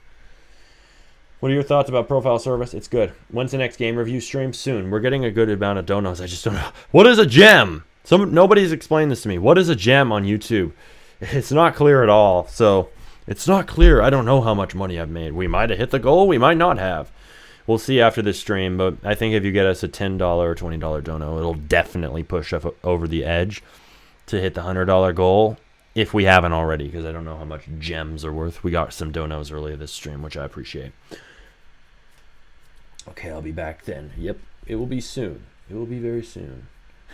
What are your thoughts about profile service? It's good. When's the next game review stream? Soon. We're getting a good amount of donos. I just don't know. What is a gem? Nobody's explained this to me. What is a gem on YouTube? It's not clear at all. So, it's not clear. I don't know how much money I've made. We might have hit the goal. We might not have. We'll see after this stream, but I think if you get us a $10 or $20 dono, it'll definitely push us over the edge to hit the $100 goal, if we haven't already, because I don't know how much gems are worth. We got some donos earlier this stream, which I appreciate. Okay, I'll be back then. Yep, it will be soon. It will be very soon.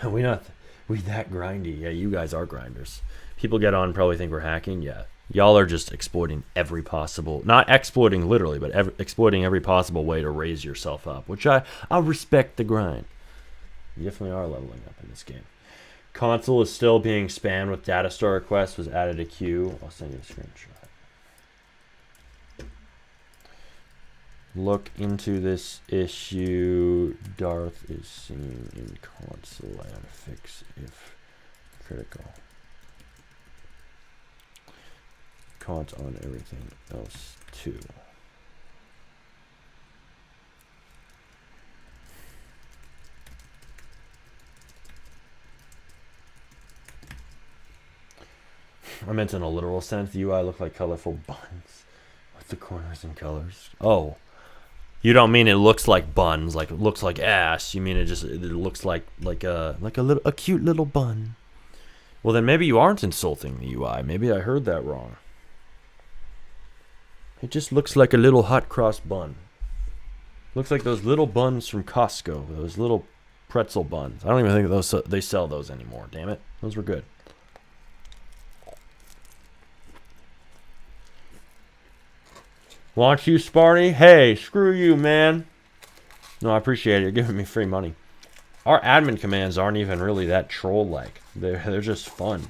We that grindy. Yeah, you guys are grinders. People get on and probably think we're hacking. Yeah. Y'all are just exploiting every possible, not exploiting literally, but exploiting every possible way to raise yourself up, which I respect the grind. You definitely are leveling up in this game. Console is still being spammed with data store requests, was added to queue. I'll send you a screenshot. Look into this issue. Darth is seen in console and fix if critical. Cont on everything else too. I meant in a literal sense. The UI look like colorful buns with the corners and colors. Oh, you don't mean it looks like buns, like it looks like ass. You mean it looks like a cute little bun. Well, then maybe you aren't insulting the UI. Maybe I heard that wrong. It just looks like a little hot cross bun. Looks like those little buns from Costco. Those little pretzel buns. I don't even think they sell those anymore. Damn it. Those were good. Want you, Sparty? Hey, screw you, man. No, I appreciate it. You're giving me free money. Our admin commands aren't even really that troll-like. They're just fun.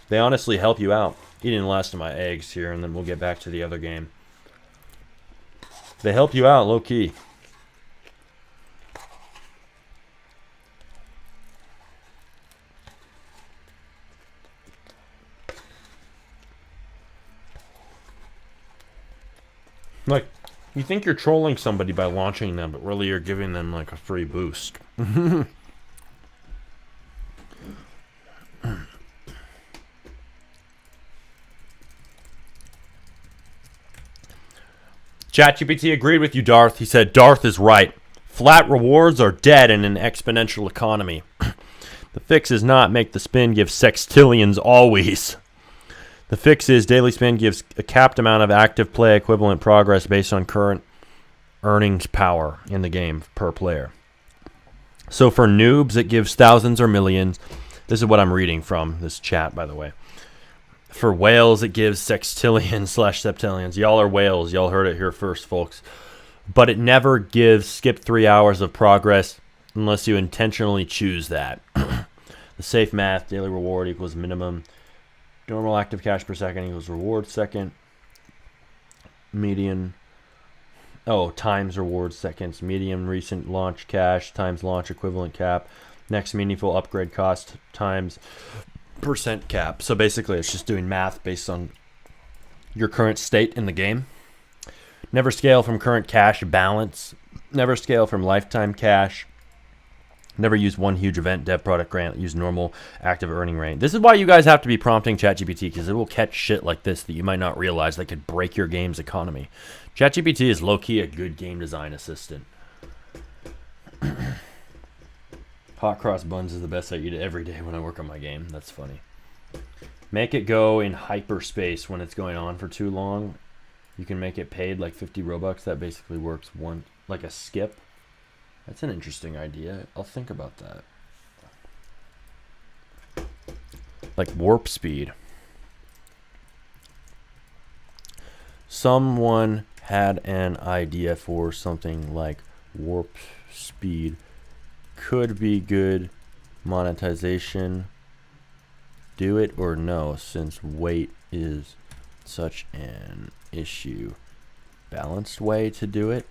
They honestly help you out. Eating the last of my eggs here, and then we'll get back to the other game. They help you out, low-key. Like, you think you're trolling somebody by launching them, but really you're giving them, like, a free boost. ChatGPT agreed with you, Darth. He said, Darth is right. Flat rewards are dead in an exponential economy. The fix is not make the spin give sextillions always. The fix is daily spin gives a capped amount of active play equivalent progress based on current earnings power in the game per player. So for noobs, it gives thousands or millions. This is what I'm reading from this chat, by the way. For whales, it gives sextillions/septillions. Y'all are whales. Y'all heard it here first, folks. But it never gives skip 3 hours of progress unless you intentionally choose that. The safe math, daily reward equals minimum. Normal active cash per second equals reward second. Median. Oh, times reward seconds. Median recent launch cash times launch equivalent cap. Next meaningful upgrade cost times percent cap. So basically it's just doing math based on your current state in the game. Never scale from current cash balance. Never scale from lifetime cash. Never use one huge event, dev product grant. Use normal active earning rate. This is why you guys have to be prompting ChatGPT, because it will catch shit like this that you might not realize that could break your game's economy. ChatGPT is low-key a good game design assistant. Hot cross buns is the best I eat it every day when I work on my game. That's funny. Make it go in hyperspace when it's going on for too long. You can make it paid like 50 Robux. That basically works like a skip. That's an interesting idea. I'll think about that. Like warp speed. Someone had an idea for something like warp speed. Could be good monetization. Do it or no, since weight is such an issue. Balanced way to do it.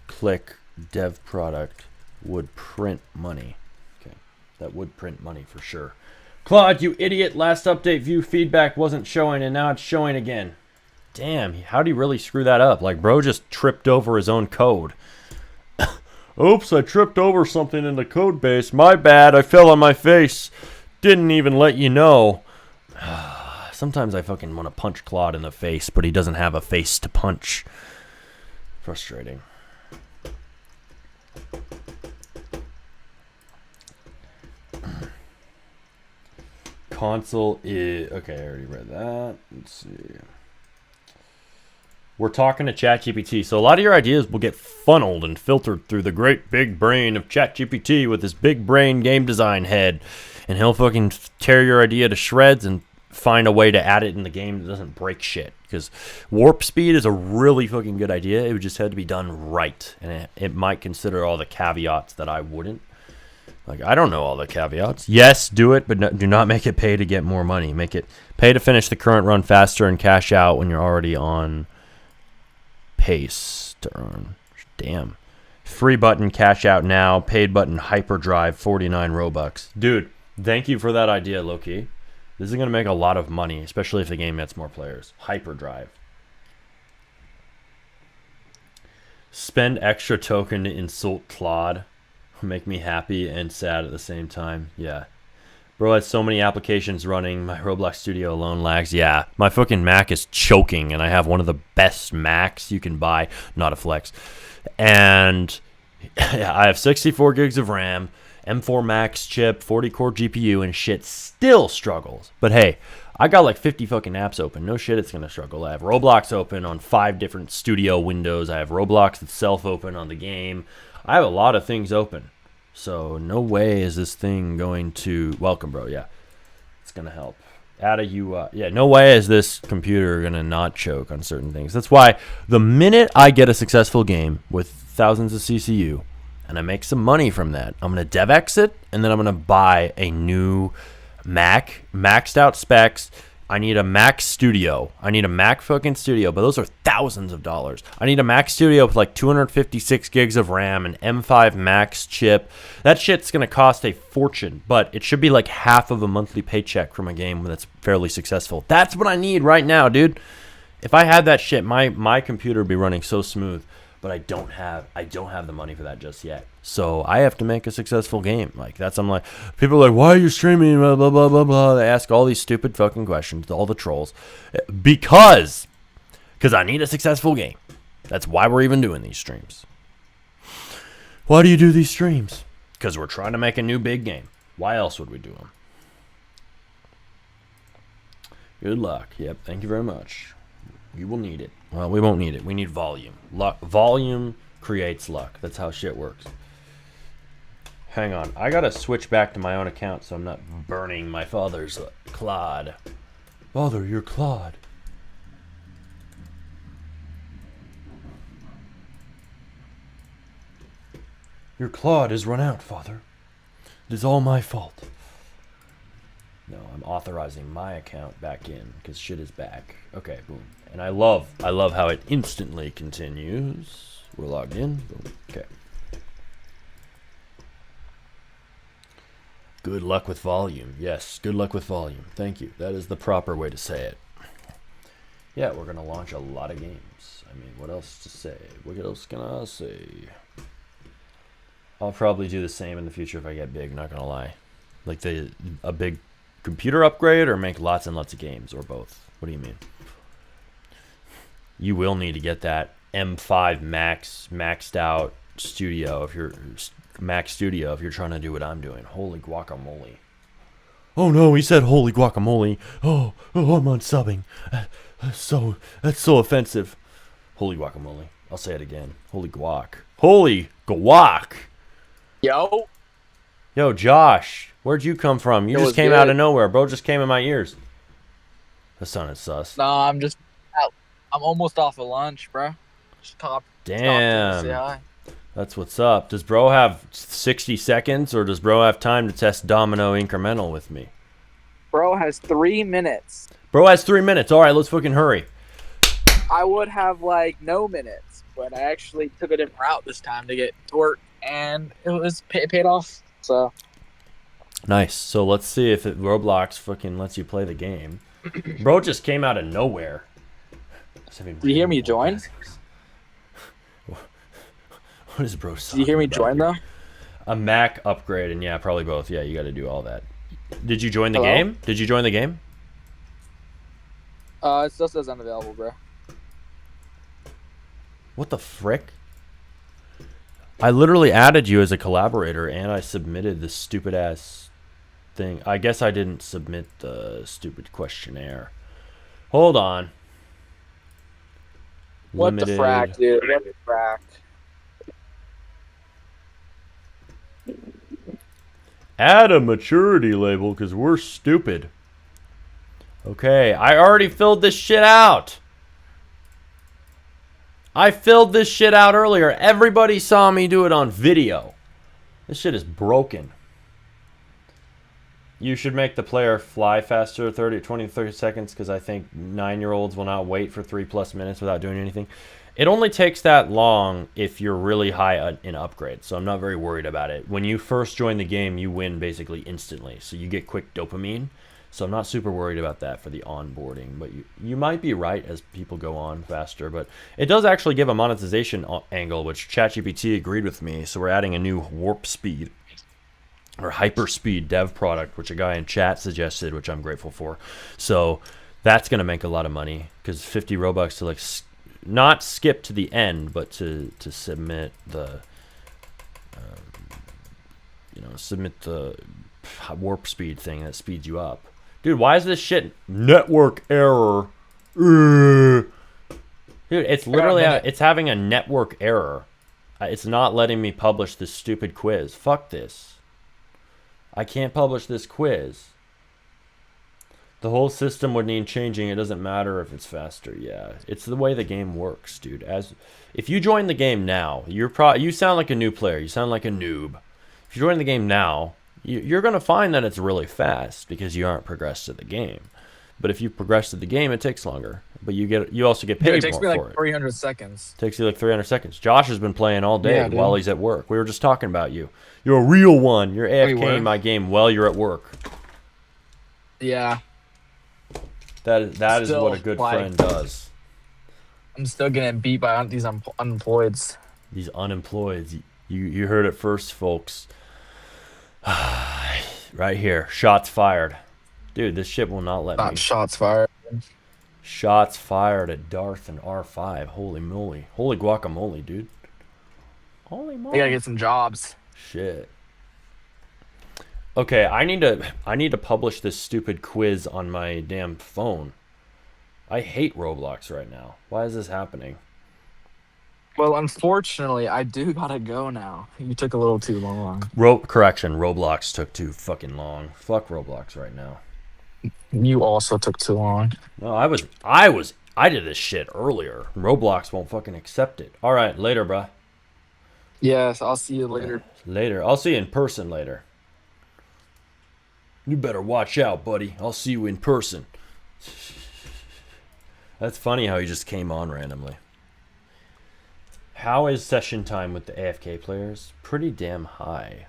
Click dev product would print money. Okay, that would print money for sure. Claude, you idiot! Last update view feedback wasn't showing and now it's showing again. Damn, how'd he really screw that up? Like, bro just tripped over his own code. Oops, I tripped over something in the code base. My bad, I fell on my face. Didn't even let you know. Sometimes I fucking want to punch Claude in the face, but he doesn't have a face to punch. Frustrating. Console is... Okay, I already read that. Let's see. We're talking to ChatGPT, so a lot of your ideas will get funneled and filtered through the great big brain of ChatGPT with his big brain game design head. And he'll fucking tear your idea to shreds and find a way to add it in the game that doesn't break shit. Because warp speed is a really fucking good idea. It would just have to be done right. And it might consider all the caveats that I wouldn't. Like, I don't know all the caveats. Yes, do it, but do not make it pay to get more money. Make it pay to finish the current run faster and cash out when you're already on pace to earn. Damn. Free button, cash out now. Paid button, hyperdrive, 49 Robux. Dude, thank you for that idea, Loki. This is going to make a lot of money, especially if the game gets more players. Hyperdrive. Spend extra token to insult Claude. Make me happy and sad at the same time. Yeah. Bro has so many applications running. My Roblox studio alone lags. Yeah. My fucking Mac is choking, and I have one of the best Macs you can buy. Not a flex. And yeah, I have 64 gigs of RAM, M4 Max chip, 40-core GPU, and shit still struggles. But hey, I got like 50 fucking apps open. No shit, it's going to struggle. I have Roblox open on 5 different studio windows. I have Roblox itself open on the game. I have a lot of things open. So no way is this thing going to... Welcome, bro. Yeah. It's going to help. Add a UI. Yeah, no way is this computer going to not choke on certain things. That's why the minute I get a successful game with thousands of CCU and I make some money from that, I'm going to DevX it, and then I'm going to buy a new Mac, maxed out specs. I need a Mac Studio. I need a Mac fucking Studio, but those are thousands of dollars. I need a Mac Studio with like 256 gigs of RAM, an M5 Max chip. That shit's going to cost a fortune, but it should be like half of a monthly paycheck from a game that's fairly successful. That's what I need right now, dude. If I had that shit, my computer would be running so smooth, but I don't have the money for that just yet. So I have to make a successful game. I'm like, people are like, why are you streaming? Blah, blah, blah, blah, blah. They ask all these stupid fucking questions, all the trolls. Because I need a successful game. That's why we're even doing these streams. Why do you do these streams? Because we're trying to make a new big game. Why else would we do them? Good luck. Yep, thank you very much. You will need it. Well, we won't need it. We need volume. Volume creates luck. That's how shit works. Hang on. I gotta switch back to my own account so I'm not burning my father's Claude. Father, you're Claude. Your Claude has run out, Father. It is all my fault. No, I'm authorizing my account back in because shit is back. Okay, boom. And I love how it instantly continues. We're logged in. Boom. Okay. Good luck with volume. Yes, good luck with volume. Thank you. That is the proper way to say it. Yeah, we're going to launch a lot of games. I mean, what else to say? What else can I say? I'll probably do the same in the future if I get big, not going to lie. Like a big computer upgrade or make lots and lots of games or both. What do you mean? You will need to get that M5 Max maxed out studio if you're Mac Studio if you're trying to do what I'm doing. Holy guacamole. Oh no, he said holy guacamole. Oh, I'm unsubbing. That's so offensive. Holy guacamole. I'll say it again. Holy guac. Holy guac. Yo. Yo, Josh, where'd you come from? You It just was came out good. of nowhere, bro. Just came in my ears. That sounded sus. No, I'm just out. I'm almost off of lunch, bro. Just stopped in to say Damn. hi. That's what's up. Does bro have 60 seconds or does bro have time to test domino incremental with me? Bro has 3 minutes. Bro has 3 minutes. All right, let's fucking hurry. I would have like no minutes, but I actually took a different route this time to get to work, and it paid off. So Nice. So let's see if Roblox fucking lets you play the game. Bro just came out of nowhere. Did you hear me join? What is bro? Did you hear me join though? A Mac upgrade, and yeah, probably both. Yeah, you got to do all that. Did you join the Hello? game? Did you join the game? It still says unavailable, bro. What the frick? I literally added you as a collaborator, and I submitted this stupid ass thing. I guess I didn't submit the stupid questionnaire. Hold on. What the frack, dude? What the frack? Add a maturity label because we're stupid. Okay, I already filled this shit out. I filled this shit out earlier. Everybody saw me do it on video. This shit is broken. You should make the player fly faster 20 to 30 seconds because I think 9-year-olds will not wait for 3+ minutes without doing anything. It only takes that long if you're really high in upgrades, so I'm not very worried about it. When you first join the game, you win basically instantly, so you get quick dopamine. So I'm not super worried about that for the onboarding, but you might be right as people go on faster. But it does actually give a monetization angle, which ChatGPT agreed with me. So we're adding a new warp speed or hyperspeed dev product, which a guy in chat suggested, which I'm grateful for. So that's going to make a lot of money because 50 Robux to like not skip to the end, but to submit the submit the warp speed thing that speeds you up. Dude, why is this shit network error? Dude, it's literally it's having a network error. It's not letting me publish this stupid quiz. Fuck this. I can't publish this quiz. The whole system would need changing. It doesn't matter if it's faster. Yeah, it's the way the game works, dude. If you join the game now, you sound like a new player. You sound like a noob. If you join the game now, you're going to find that it's really fast because you aren't progressed to the game. But if you progress to the game, it takes longer. But you also get paid more for it. It takes me like 300 seconds. Takes you like 300 seconds. Josh has been playing all day Yeah, while he's at work. We were just talking about you. You're a real one. You're AFK in were? my game while you're at work. Yeah. That is Still, what a good like, friend does. I'm still getting beat by these unemployeds. These unemployed. You heard it first, folks. Right here. Shots fired. Dude, this shit will not let me. Not shots fired. Shots fired at Darth and R5. Holy moly. Holy guacamole, dude. Holy moly. I gotta get some jobs. Shit. Okay, I need to publish this stupid quiz on my damn phone. I hate Roblox right now. Why is this happening? Well, unfortunately, I do gotta go now. You took a little too long. Correction, Roblox took too fucking long. Fuck Roblox right now. You also took too long. No, I did this shit earlier. Roblox won't fucking accept it. All right, later, bruh. Yes, I'll see you later. Later. I'll see you in person later. You better watch out, buddy. I'll see you in person. That's funny how he just came on randomly. How is session time with the AFK players? Pretty damn high.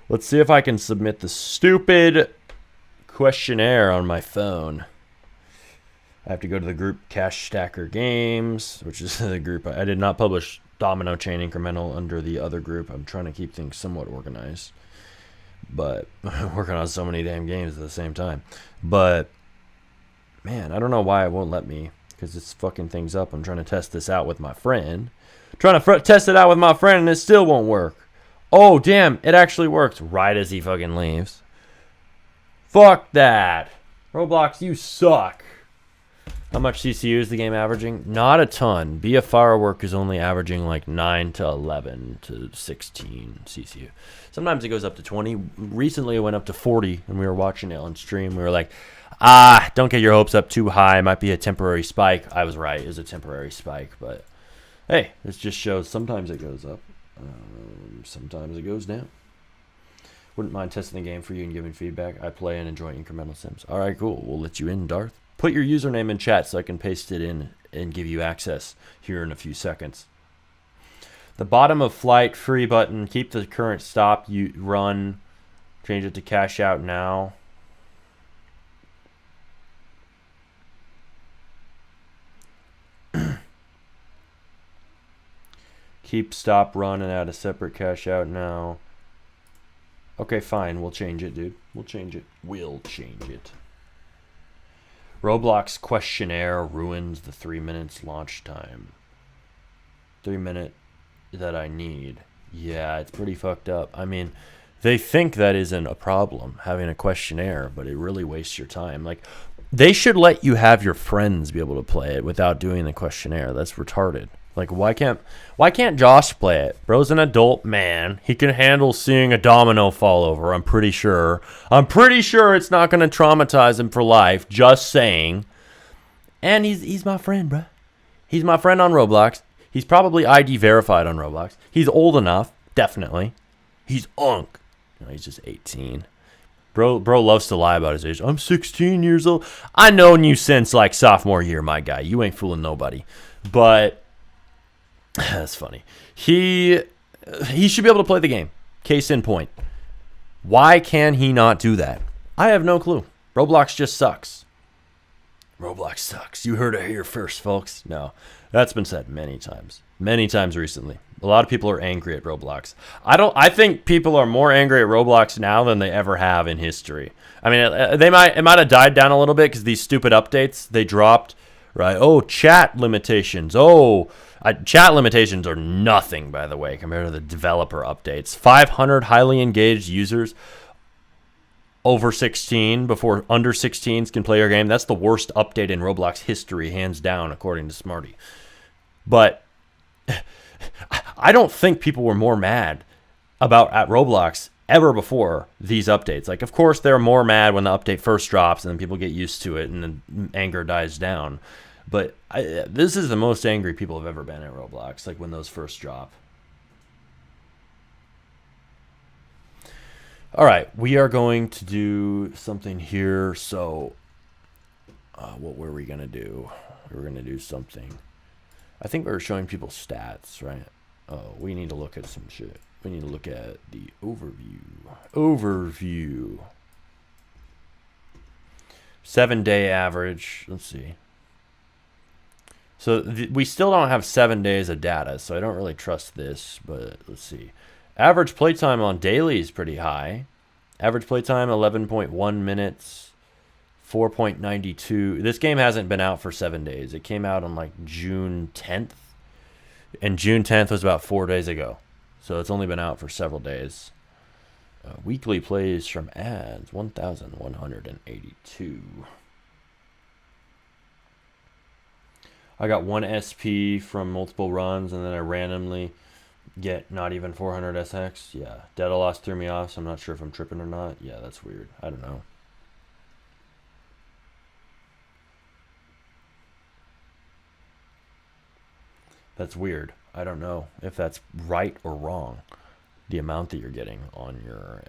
Let's see if I can submit the stupid questionnaire on my phone. I have to go to the group Cash Stacker Games, which is the group. I did not publish Domino Chain Incremental under the other group. I'm trying to keep things somewhat organized. But working on so many damn games at the same time. But, man, I don't know why it won't let me. Because it's fucking things up. I'm trying to test this out with my friend. Trying to test it out with my friend and it still won't work. Oh, damn. It actually works right as he fucking leaves. Fuck that. Roblox, you suck. How much CCU is the game averaging? Not a ton. Be a Firework is only averaging like 9 to 11 to 16 CCU. Sometimes it goes up to 20. Recently it went up to 40 when we were watching it on stream. We were like, don't get your hopes up too high. It might be a temporary spike. I was right. It was a temporary spike. But, hey, this just shows sometimes it goes up. Sometimes it goes down. Wouldn't mind testing the game for you and giving feedback. I play and enjoy incremental sims. All right, cool. We'll let you in, Darth. Put your username in chat so I can paste it in and give you access here in a few seconds. The bottom of flight free button. Keep the current stop. You run. Change it to cash out now. Keep stop run and add a separate cash out now. Okay, fine. We'll change it, dude. We'll change it. We'll change it. Roblox questionnaire ruins the 3 minutes launch time. 3 minute that I need. Yeah, it's pretty fucked up. I mean, they think that isn't a problem, having a questionnaire, but it really wastes your time. Like, they should let you have your friends be able to play it without doing the questionnaire. That's retarded. Like, why can't Josh play it? Bro's an adult man. He can handle seeing a domino fall over, I'm pretty sure. I'm pretty sure it's not going to traumatize him for life. Just saying. And he's my friend, bruh. He's my friend on Roblox. He's probably ID verified on Roblox. He's old enough, definitely. He's unk. No, he's just 18. Bro loves to lie about his age. I'm 16 years old. I known you since, like, sophomore year, my guy. You ain't fooling nobody. But... that's funny. He should be able to play the game. Case in point. Why can he not do that? I have no clue. Roblox just sucks. Roblox sucks. You heard it here first, folks. No, that's been said many times. Many times recently. A lot of people are angry at Roblox. I think people are more angry at Roblox now than they ever have in history. I mean, it might have died down a little bit because these stupid updates they dropped, right? Oh, chat limitations. Chat limitations are nothing, by the way, compared to the developer updates. 500 highly engaged users over 16 before under 16s can play your game. That's the worst update in Roblox history, hands down, according to Smarty. But I don't think people were more mad at Roblox ever before these updates. Like, of course, they're more mad when the update first drops and then people get used to it and then anger dies down. But this is the most angry people have ever been at Roblox, like when those first drop. All right, we are going to do something here. So what were we going to do? We were going to do something. I think we were showing people stats, right? Oh, we need to look at some shit. We need to look at the overview. Overview. 7-day average. Let's see. So we still don't have 7 days of data, so I don't really trust this, but let's see. Average playtime on daily is pretty high. Average playtime, 11.1 minutes, 4.92. This game hasn't been out for 7 days. It came out on like June 10th, and June 10th was about 4 days ago. So it's only been out for several days. Weekly plays from ads, 1,182. I got 1 SP from multiple runs, and then I randomly get not even 400 SX. Yeah, data loss threw me off, so I'm not sure if I'm tripping or not. Yeah, that's weird. I don't know. That's weird. I don't know if that's right or wrong, the amount that you're getting on your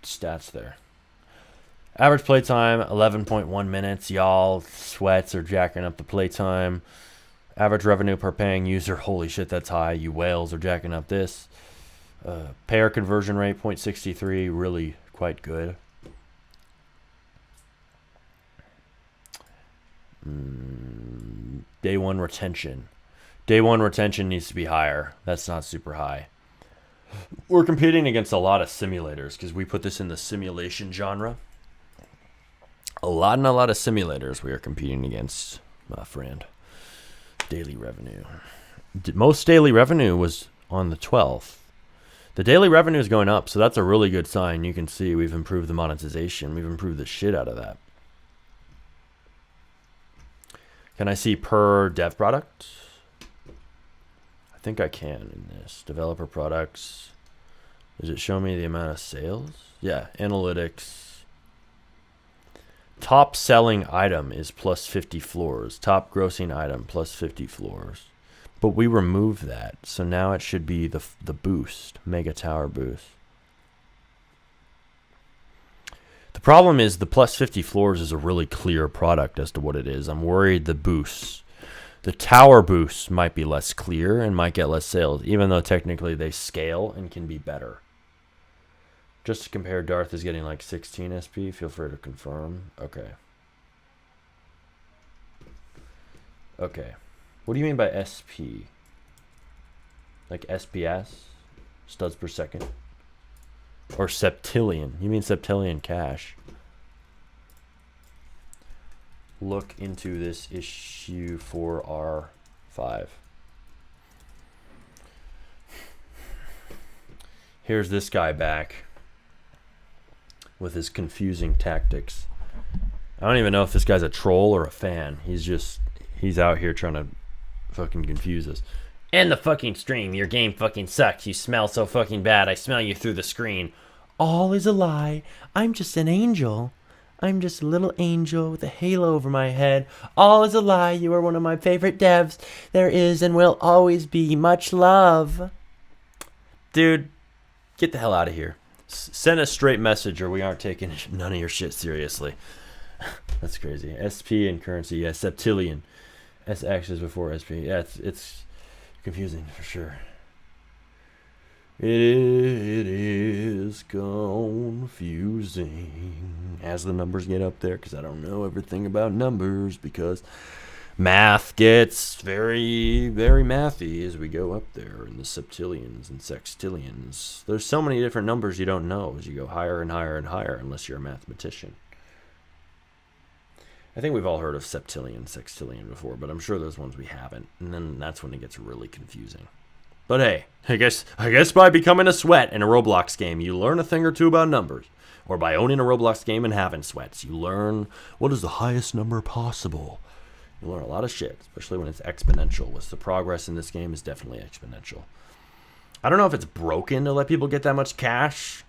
stats there. Average playtime, 11.1 minutes. Y'all sweats are jacking up the playtime. Average revenue per paying user. Holy shit, that's high. You whales are jacking up this. Payer conversion rate, 0.63. Really quite good. Day one retention. Day one retention needs to be higher. That's not super high. We're competing against a lot of simulators because we put this in the simulation genre. A lot of simulators we are competing against, my friend. Daily revenue. Most daily revenue was on the 12th. The daily revenue is going up, so that's a really good sign. You can see we've improved the monetization. We've improved the shit out of that. Can I see per dev product? I think I can in this. Developer products. Does it show me the amount of sales? Yeah, analytics. Top selling item is plus 50 floors. Top grossing item plus 50 floors. But we removed that, so now it should be the boost, Mega Tower boost. The problem is the plus 50 floors is a really clear product as to what it is. I'm worried the boosts, the tower boosts might be less clear and might get less sales, even though technically they scale and can be better. Just to compare, Darth is getting like 16 SP. Feel free to confirm. Okay. Okay. What do you mean by SP? Like SPS? Studs per second? Or septillion? You mean septillion cash? Look into this issue 4R5. Here's this guy back with his confusing tactics. I don't even know if this guy's a troll or a fan. He's out here trying to fucking confuse us. End the fucking stream. Your game fucking sucks. You smell so fucking bad. I smell you through the screen. All is a lie. I'm just an angel. I'm just a little angel with a halo over my head. All is a lie. You are one of my favorite devs. There is and will always be much love. Dude, get the hell out of here. Send a straight message or we aren't taking none of your shit seriously. That's crazy. SP and currency. Yeah, septillion. SX is before SP. Yeah, it's confusing for sure. It is confusing as the numbers get up there, because I don't know everything about numbers, because math gets very, very mathy as we go up there in the septillions and sextillions. There's so many different numbers you don't know as you go higher and higher and higher, unless you're a mathematician. I think we've all heard of septillion, sextillion before, but I'm sure there's ones we haven't, and then that's when it gets really confusing. But hey, I guess by becoming a sweat in a Roblox game, you learn a thing or two about numbers. Or by owning a Roblox game and having sweats, you learn what is the highest number possible. You learn a lot of shit, especially when it's exponential, which the progress in this game is definitely exponential. I don't know if it's broken to let people get that much cash.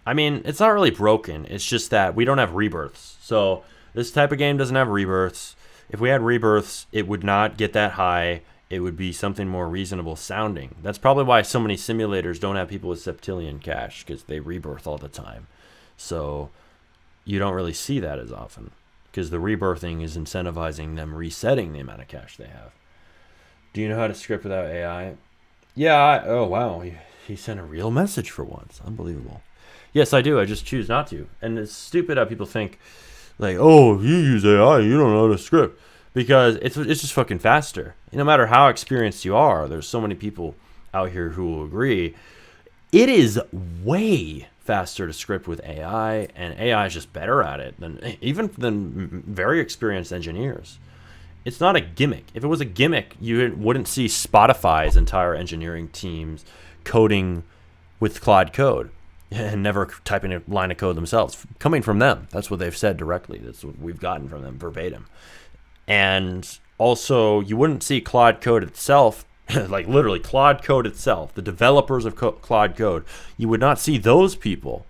I mean, it's not really broken. It's just that we don't have rebirths. So this type of game doesn't have rebirths. If we had rebirths, it would not get that high. It would be something more reasonable sounding. That's probably why so many simulators don't have people with septillion cash, because they rebirth all the time. So you don't really see that as often, because the rebirthing is incentivizing them resetting the amount of cash they have. Do you know how to script without AI? Yeah. Oh, wow. He sent a real message for once. Unbelievable. Yes, I do. I just choose not to. And it's stupid how people think, like, oh, you use AI, you don't know how to script. Because it's just fucking faster. No matter how experienced you are, there's so many people out here who will agree. It is way faster to script with AI, and AI is just better at it than very experienced engineers. It's not a gimmick. If it was a gimmick, you wouldn't see Spotify's entire engineering teams coding with Claude Code and never typing a line of code themselves. Coming from them, that's what they've said directly. That's what we've gotten from them verbatim. And also, you wouldn't see Claude Code itself, like literally Claude Code itself, the developers of Claude Code, you would not see those people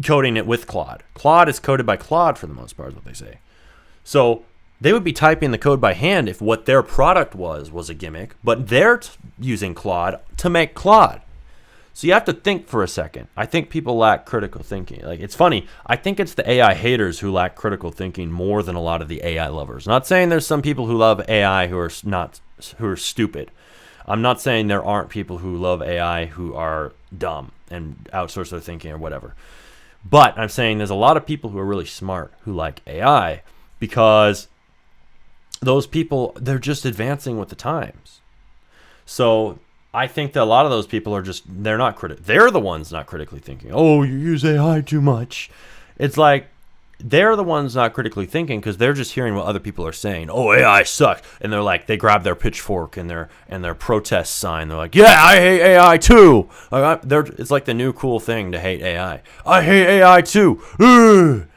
coding it with Claude. Claude is coded by Claude for the most part, is what they say. So they would be typing the code by hand if what their product was a gimmick, but they're using Claude to make Claude. So you have to think for a second. I think people lack critical thinking. Like, it's funny. I think it's the AI haters who lack critical thinking more than a lot of the AI lovers. Not saying there's some people who love AI who are stupid. I'm not saying there aren't people who love AI who are dumb and outsource their thinking or whatever. But I'm saying there's a lot of people who are really smart who like AI, because those people, they're just advancing with the times. So I think that a lot of those people are just, they're the ones not critically thinking. Oh, you use AI too much. It's like, they're the ones not critically thinking because they're just hearing what other people are saying. Oh, AI sucks. And they're like, they grab their pitchfork and their protest sign. They're like, yeah, I hate AI too. It's like the new cool thing to hate AI. I hate AI too. Ugh.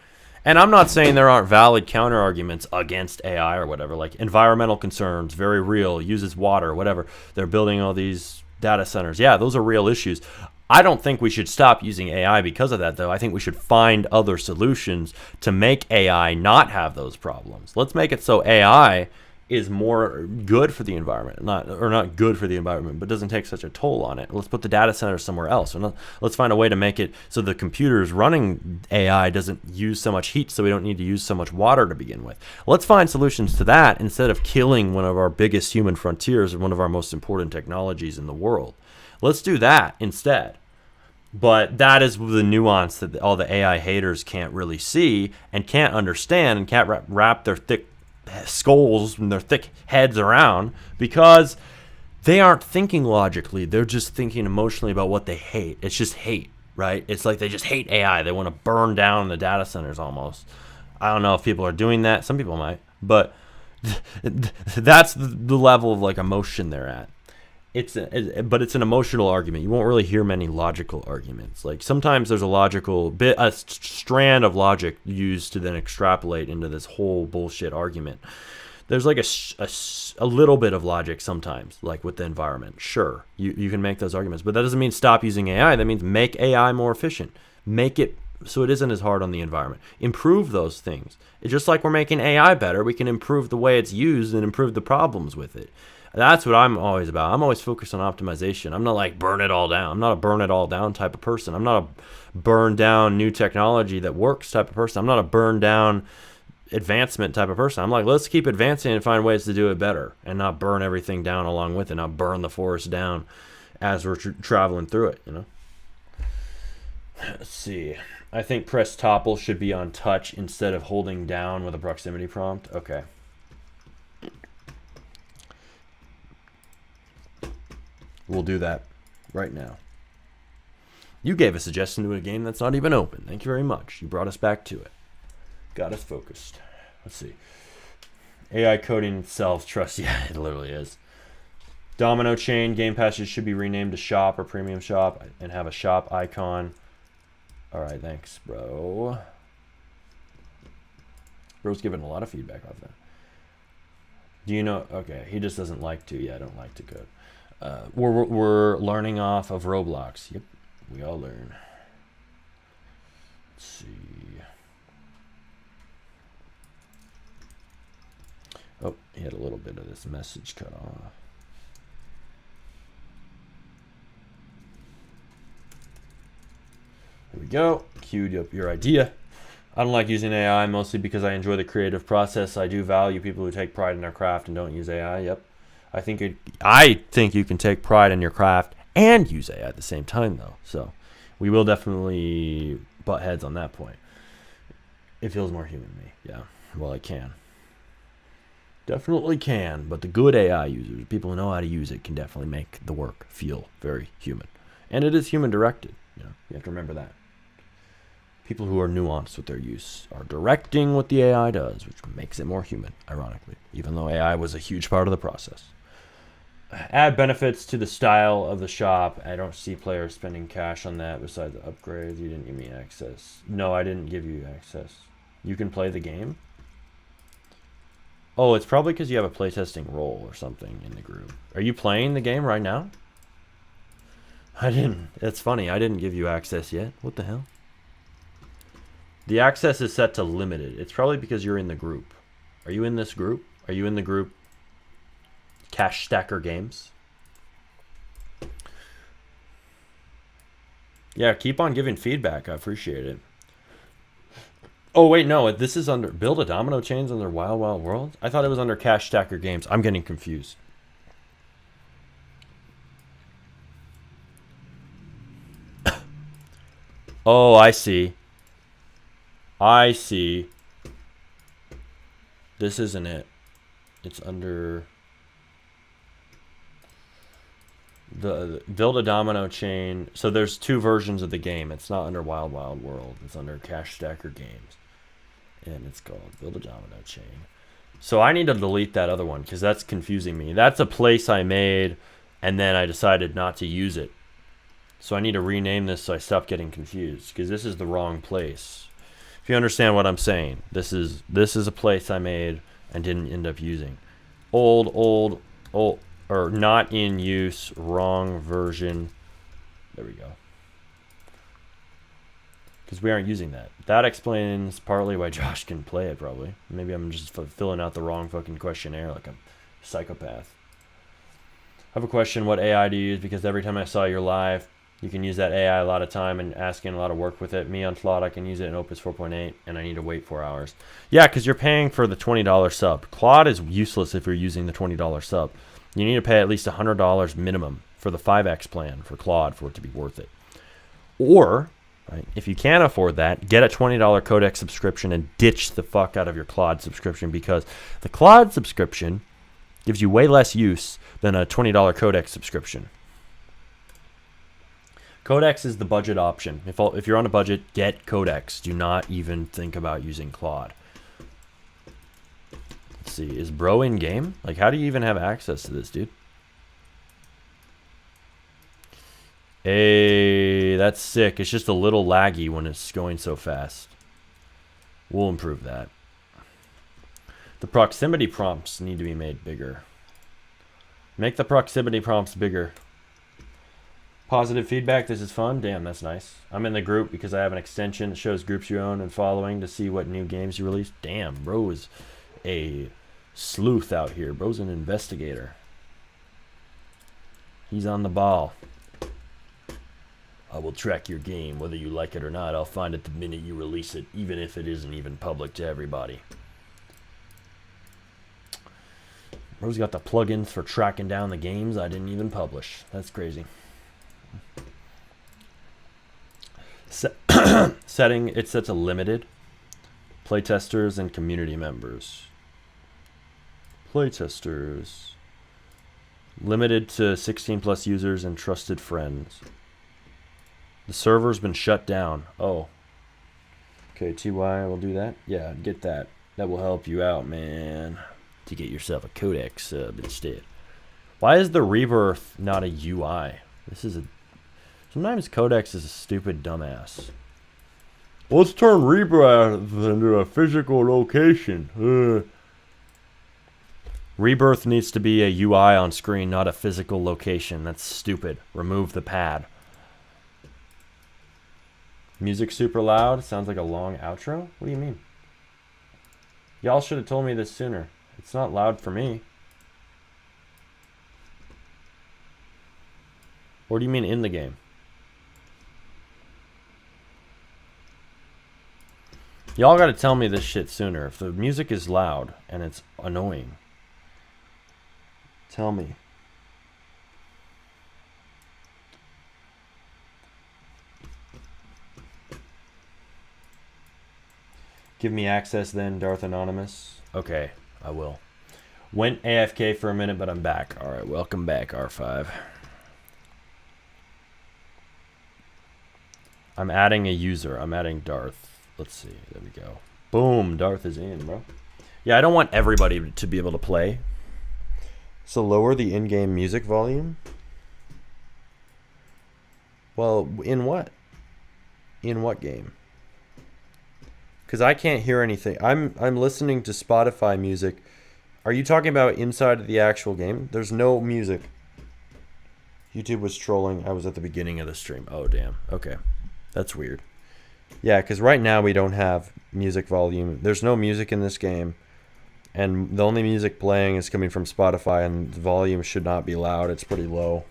And I'm not saying there aren't valid counter arguments against AI or whatever, like environmental concerns, very real, uses water, whatever. They're building all these data centers. Yeah, those are real issues. I don't think we should stop using AI because of that, though. I think we should find other solutions to make AI not have those problems. Let's make it so AI is more good for the environment, not good for the environment, but doesn't take such a toll on it. Let's put the data center somewhere else, and let's find a way to make it so the computers running AI doesn't use so much heat, so we don't need to use so much water to begin with. Let's find solutions to that instead of killing one of our biggest human frontiers and one of our most important technologies in the world. Let's do that instead. But that is the nuance that all the AI haters can't really see and can't understand and can't wrap their thick skulls and their thick heads around, because they aren't thinking logically. They're just thinking emotionally about what they hate. It's just hate, right? It's like they just hate AI. They want to burn down the data centers almost. I don't know if people are doing that. Some people might, but that's the level of like emotion they're at. But it's an emotional argument. You won't really hear many logical arguments. Like sometimes there's a strand of logic used to then extrapolate into this whole bullshit argument. There's like a little bit of logic sometimes, like with the environment. Sure, you can make those arguments, but that doesn't mean stop using AI. That means make AI more efficient. Make it so it isn't as hard on the environment. Improve those things. It's just like we're making AI better, we can improve the way it's used and improve the problems with it. That's what I'm always about. I'm always focused on optimization. I'm not like burn it all down. I'm not a burn it all down type of person. I'm not a burn down new technology that works type of person. I'm not a burn down advancement type of person. I'm like, let's keep advancing and find ways to do it better and not burn everything down along with it, not burn the forest down as we're traveling through it, you know? Let's see. I think press topple should be on touch instead of holding down with a proximity prompt. Okay. We'll do that right now. You gave a suggestion to a game that's not even open. Thank you very much. You brought us back to it. Got us focused. Let's see. AI coding itself, trust. Yeah, it literally is. Domino chain game passes should be renamed to shop or premium shop and have a shop icon. All right, thanks, bro. Bro's giving a lot of feedback off that. Do you know? Okay, he just doesn't like to. Yeah, I don't like to code. We're learning off of Roblox. Yep, we all learn. Let's see. Oh, he had a little bit of this message cut off. Here we go. Queued up your idea. I don't like using AI mostly because I enjoy the creative process. I do value people who take pride in their craft and don't use AI. Yep. I think you can take pride in your craft and use AI at the same time, though. So we will definitely butt heads on that point. It feels more human to me. Yeah. Well, it can. Definitely can. But the good AI users, people who know how to use it, can definitely make the work feel very human. And it is human directed. You have to remember that. People who are nuanced with their use are directing what the AI does, which makes it more human, ironically, even though AI was a huge part of the process. Add benefits to the style of the shop. I don't see players spending cash on that besides the upgrades. You didn't give me access. No, I didn't give you access. You can play the game? Oh, it's probably because you have a playtesting role or something in the group. Are you playing the game right now? I didn't. That's funny. I didn't give you access yet. What the hell? The access is set to limited. It's probably because you're in the group. Are you in this group? Are you in the group Cash Stacker Games? Yeah, keep on giving feedback. I appreciate it. Oh, wait, no. This is under... Build a Domino Chains under Wild Wild World? I thought it was under Cash Stacker Games. I'm getting confused. Oh, I see. I see. This isn't it. It's under... the Build a Domino Chain. So there's two versions of the game. It's not under Wild Wild World. It's under Cash Stacker Games. And it's called Build a Domino Chain. So I need to delete that other one because that's confusing me. That's a place I made and then I decided not to use it. So I need to rename this so I stop getting confused because this is the wrong place. If you understand what I'm saying, this is a place I made and didn't end up using. Old, or not in use, wrong version. There we go. Because we aren't using that. That explains partly why Josh can play it, probably. Maybe I'm just filling out the wrong fucking questionnaire like a psychopath. I have a question. What AI do you use? Because every time I saw your live, you can use that AI a lot of time and asking a lot of work with it. Me on Claude, I can use it in Opus 4.8, and I need to wait 4 hours. Yeah, because you're paying for the $20 sub. Claude is useless if you're using the $20 sub. You need to pay at least $100 minimum for the 5X plan for Claude for it to be worth it. Or, right, if you can't afford that, get a $20 Codex subscription and ditch the fuck out of your Claude subscription, because the Claude subscription gives you way less use than a $20 Codex subscription. Codex is the budget option. If you're on a budget, get Codex. Do not even think about using Claude. Let's see. Is bro in game? Like, how do you even have access to this, dude? Hey, that's sick. It's just a little laggy when it's going so fast. We'll improve that. The proximity prompts need to be made bigger. Make the proximity prompts bigger. Positive feedback. This is fun. Damn, that's nice. I'm in the group because I have an extension that shows groups you own and following to see what new games you release. Damn, bro is a sleuth out here. Bro's an investigator. He's on the ball. I will track your game, whether you like it or not. I'll find it the minute you release it, even if it isn't even public to everybody. Bro's got the plugins for tracking down the games I didn't even publish. That's crazy. Setting, it sets a limited. Playtesters and community members. Playtesters. Limited to 16 plus users and trusted friends. The server's been shut down. Oh. Okay, TY will do that. Yeah, get that. That will help you out, man. To get yourself a Codex sub instead. Why is the Rebirth not a UI? This is a... Sometimes Codex is a stupid dumbass. Let's turn Rebirth into a physical location. Rebirth needs to be a UI on screen, not a physical location. That's stupid. Remove the pad. Music super loud. Sounds like a long outro. What do you mean? Y'all should have told me this sooner. It's not loud for me. Or do you mean in the game? Y'all gotta tell me this shit sooner. If the music is loud and it's annoying, tell me. Give me access then, Darth Anonymous. Okay, I will. Went AFK for a minute, but I'm back. Alright, welcome back, R5. I'm adding a user. I'm adding Darth. Let's see. There we go. Boom. Darth is in, bro. Yeah, I don't want everybody to be able to play. So lower the in-game music volume. Well, in what? In what game? Because I can't hear anything. I'm listening to Spotify music. Are you talking about inside of the actual game? There's no music. YouTube was trolling. I was at the beginning of the stream. Oh, damn. Okay. That's weird. Yeah, because right now we don't have music volume. There's no music in this game. And the only music playing is coming from Spotify, and the volume should not be loud. It's pretty low.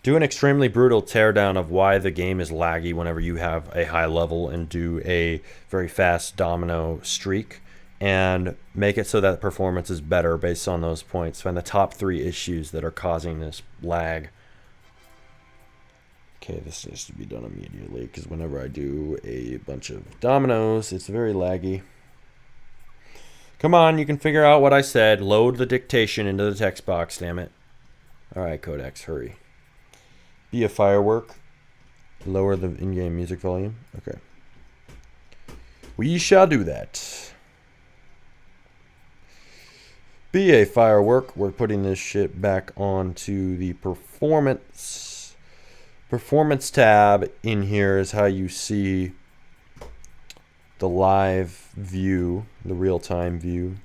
Do an extremely brutal teardown of why the game is laggy whenever you have a high level, and do a very fast domino streak. And make it so that performance is better based on those points. Find the top 3 issues that are causing this lag. Okay, this needs to be done immediately, because whenever I do a bunch of dominoes, it's very laggy. Come on, you can figure out what I said. Load the dictation into the text box, damn it. Alright, Codex, hurry. Be a firework. Lower the in-game music volume. Okay. We shall do that. Be a firework. We're putting this shit back onto the performance. Performance tab in here is how you see the live view, the real-time view.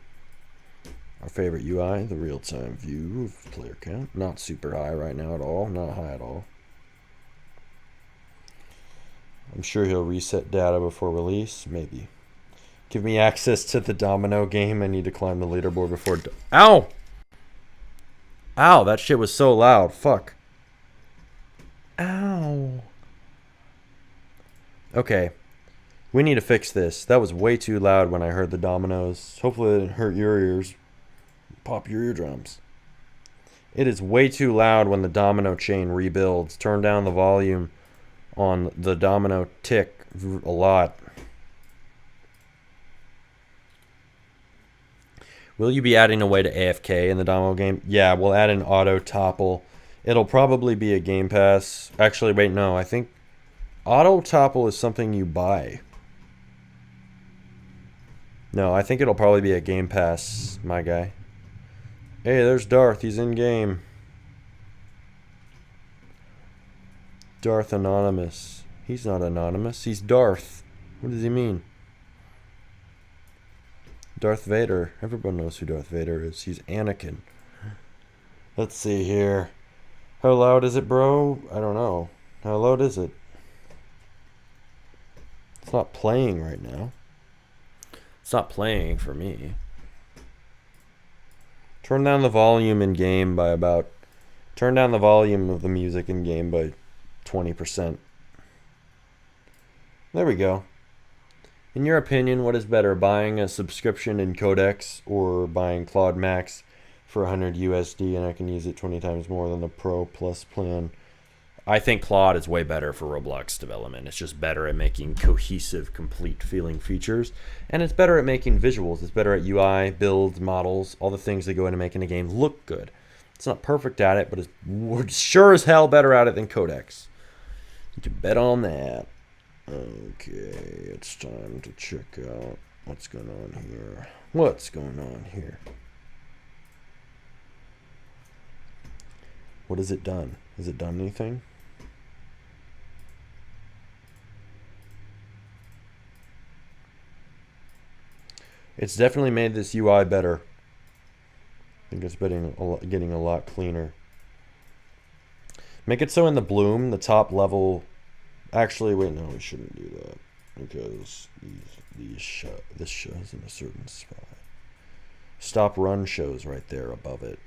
Our favorite UI, the real-time view of player count. Not super high right now at all. Not high at all. I'm sure he'll reset data before release. Maybe. Give me access to the domino game. I need to climb the leaderboard before... Ow! Ow, that shit was so loud. Fuck. Ow. Okay. We need to fix this. That was way too loud when I heard the dominoes. Hopefully it didn't hurt your ears. Pop your eardrums. It is way too loud when the domino chain rebuilds. Turn down the volume on the domino tick a lot. Will you be adding a way to AFK in the domino game? Yeah, we'll add an auto topple. It'll probably be a Game Pass. Actually, wait, no. I think auto topple is something you buy. No, I think it'll probably be a Game Pass, my guy. Hey, there's Darth. He's in game. Darth Anonymous. He's not anonymous. He's Darth. What does he mean? Darth Vader. Everyone knows who Darth Vader is. He's Anakin. Let's see here. How loud is it, bro? I don't know. How loud is it? It's not playing right now. It's not playing for me. Turn down the volume in game by about... Turn down the volume of the music in game by 20%. There we go. In your opinion, what is better, buying a subscription in Codex or buying Claude Max for 100 USD and I can use it 20 times more than the Pro Plus plan? I think Claude is way better for Roblox development. It's just better at making cohesive, complete feeling features. And it's better at making visuals. It's better at UI, builds, models, all the things that go into making a game look good. It's not perfect at it, but it's sure as hell better at it than Codex. You can bet on that. Okay, it's time to check out what's going on here. What's going on here? What has it done? Has it done anything? It's definitely made this UI better. I think it's getting a lot cleaner. Make it so in the bloom, the top level... Actually, wait, no, we shouldn't do that. Because this shows in a certain spot. Stop run shows right there above it.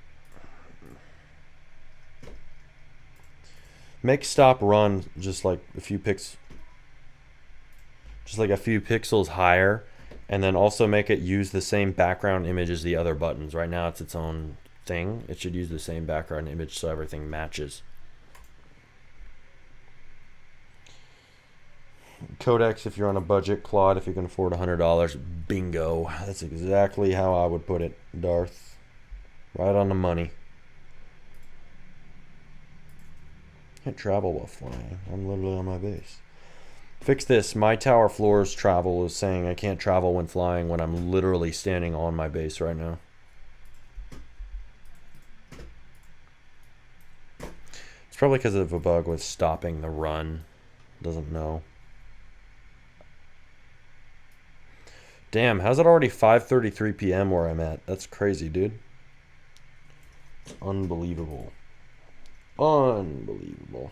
Make stop run just like a few pixels higher, and then also make it use the same background image as the other buttons. Right now it's its own thing. It should use the same background image so everything matches. Codex if you're on a budget, Claude if you can afford $100. Bingo. That's exactly how I would put it, Darth. Right on the money. Can't travel while flying. I'm literally on my base. Fix this. My tower floors travel is saying I can't travel when flying when I'm literally standing on my base right now. It's probably because of a bug with stopping the run. Doesn't know. Damn, how's it already 5:33 p.m. where I'm at? That's crazy, dude. Unbelievable. Unbelievable.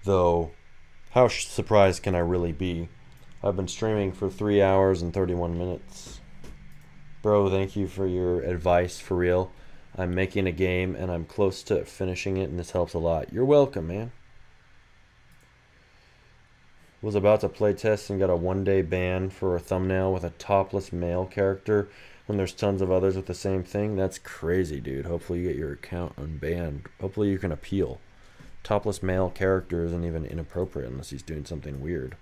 Though, how surprised can I really be? I've been streaming for 3 hours and 31 minutes. Bro, thank you for your advice, for real. I'm making a game and I'm close to finishing it and this helps a lot. You're welcome, man. Was about to play test and got a 1-day ban for a thumbnail with a topless male character when there's tons of others with the same thing. That's crazy, dude. Hopefully you get your account unbanned. Hopefully you can appeal. Topless male character isn't even inappropriate unless he's doing something weird.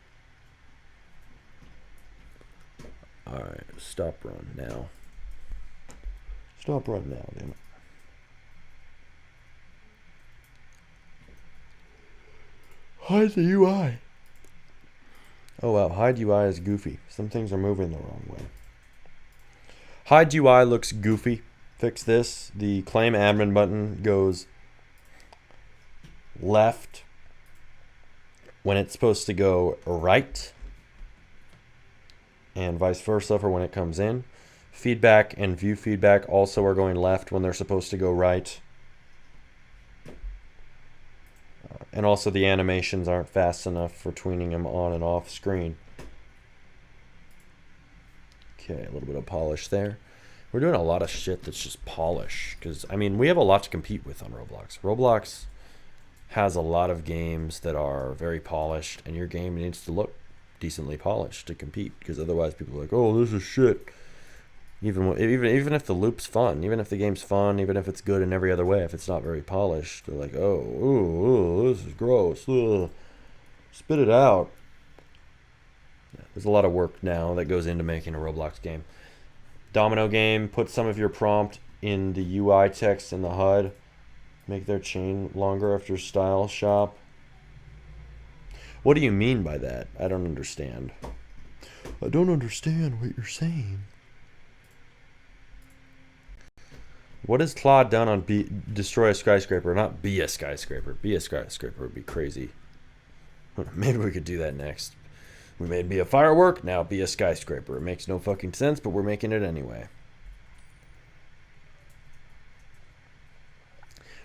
Alright, stop run now. Stop run now, damn it. Hide the UI. Oh wow, hide UI is goofy. Some things are moving the wrong way. Hide UI looks goofy. Fix this. The claim admin button goes left when it's supposed to go right, and vice versa for when it comes in. Feedback and view feedback also are going left when they're supposed to go right. And also the animations aren't fast enough for tweening them on and off screen. Okay, a little bit of polish there. We're doing a lot of shit that's just polish. Because, I mean, we have a lot to compete with on Roblox. Roblox has a lot of games that are very polished, and your game needs to look decently polished to compete. Because otherwise people are like, oh, this is shit. Even if the loop's fun, even if the game's fun, even if it's good in every other way, if it's not very polished, they're like, oh, ooh, this is gross. Ugh. Spit it out. Yeah, there's a lot of work now that goes into making a Roblox game. Domino game, put some of your prompt in the UI text in the HUD. Make their chain longer after style shop. What do you mean by that? I don't understand. I don't understand what you're saying. What has Claude done on destroy a skyscraper? Not be a skyscraper. Be a skyscraper would be crazy. Maybe we could do that next. We made be a firework, now be a skyscraper. It makes no fucking sense, but we're making it anyway.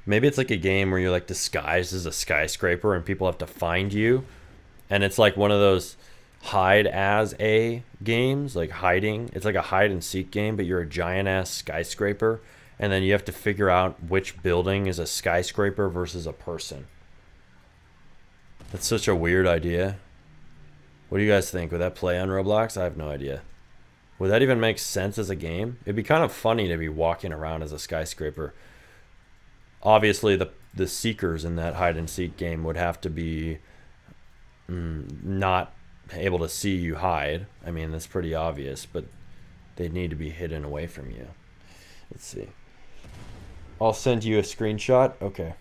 Maybe it's like a game where you're like disguised as a skyscraper and people have to find you. And it's like one of those hide as a games, like hiding. It's like a hide and seek game, but you're a giant ass skyscraper. And then you have to figure out which building is a skyscraper versus a person. That's such a weird idea. What do you guys think? Would that play on Roblox? I have no idea. Would that even make sense as a game? It'd be kind of funny to be walking around as a skyscraper. Obviously, the seekers in that hide and seek game would have to be not able to see you hide. I mean, that's pretty obvious, but they'd need to be hidden away from you. Let's see. I'll send you a screenshot. Okay.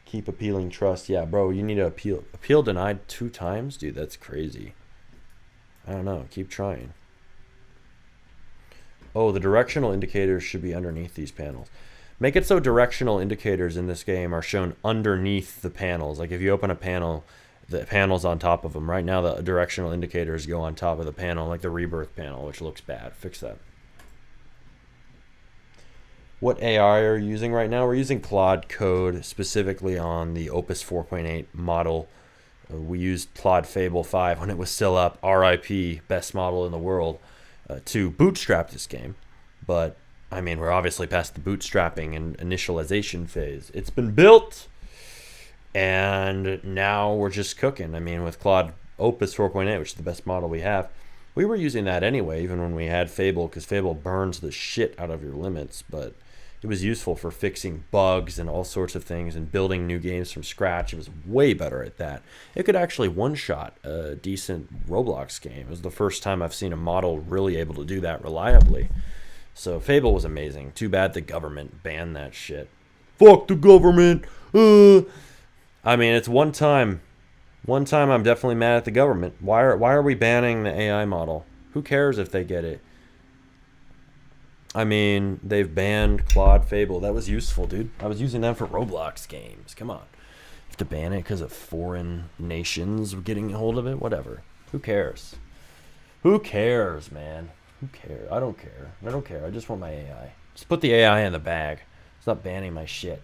Keep appealing trust. Yeah, bro, you need to appeal. Appeal denied 2 times? Dude, that's crazy. I don't know. Keep trying. Oh, the directional indicators should be underneath these panels. Make it so directional indicators in this game are shown underneath the panels. Like if you open a panel, the panel's on top of them. Right now, the directional indicators go on top of the panel, like the rebirth panel, which looks bad. Fix that. What AI are you using right now? We're using Claude Code specifically on the Opus 4.8 model. We used Claude Fable 5 when it was still up, RIP, best model in the world, to bootstrap this game. But, I mean, we're obviously past the bootstrapping and initialization phase. It's been built, and now we're just cooking. I mean, with Claude Opus 4.8, which is the best model we have, we were using that anyway, even when we had Fable, because Fable burns the shit out of your limits, but it was useful for fixing bugs and all sorts of things and building new games from scratch. It was way better at that. It could actually one-shot a decent Roblox game. It was the first time I've seen a model really able to do that reliably. So Fable was amazing. Too bad the government banned that shit. Fuck the government! I mean, it's one time. One time I'm definitely mad at the government. Why are we banning the AI model? Who cares if they get it? I mean, they've banned Claude Fable. That was useful, dude. I was using that for Roblox games. Come on. You have to ban it because of foreign nations getting a hold of it? Whatever. Who cares? Who cares, man? Who cares? I don't care. I don't care. I just want my AI. Just put the AI in the bag. Stop banning my shit.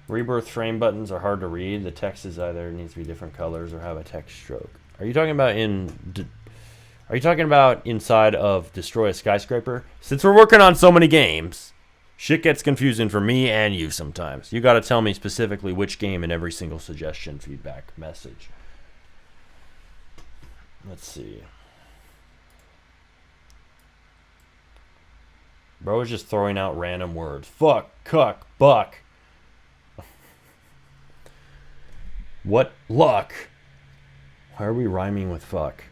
Rebirth frame buttons are hard to read. The text is either needs to be different colors or have a text stroke. Are you talking about Are you talking about inside of Destroy a Skyscraper? Since we're working on so many games, shit gets confusing for me and you sometimes. You got to tell me specifically which game in every single suggestion feedback message. Let's see. Bro is just throwing out random words. Fuck, cuck, buck. What luck? Why are we rhyming with fuck?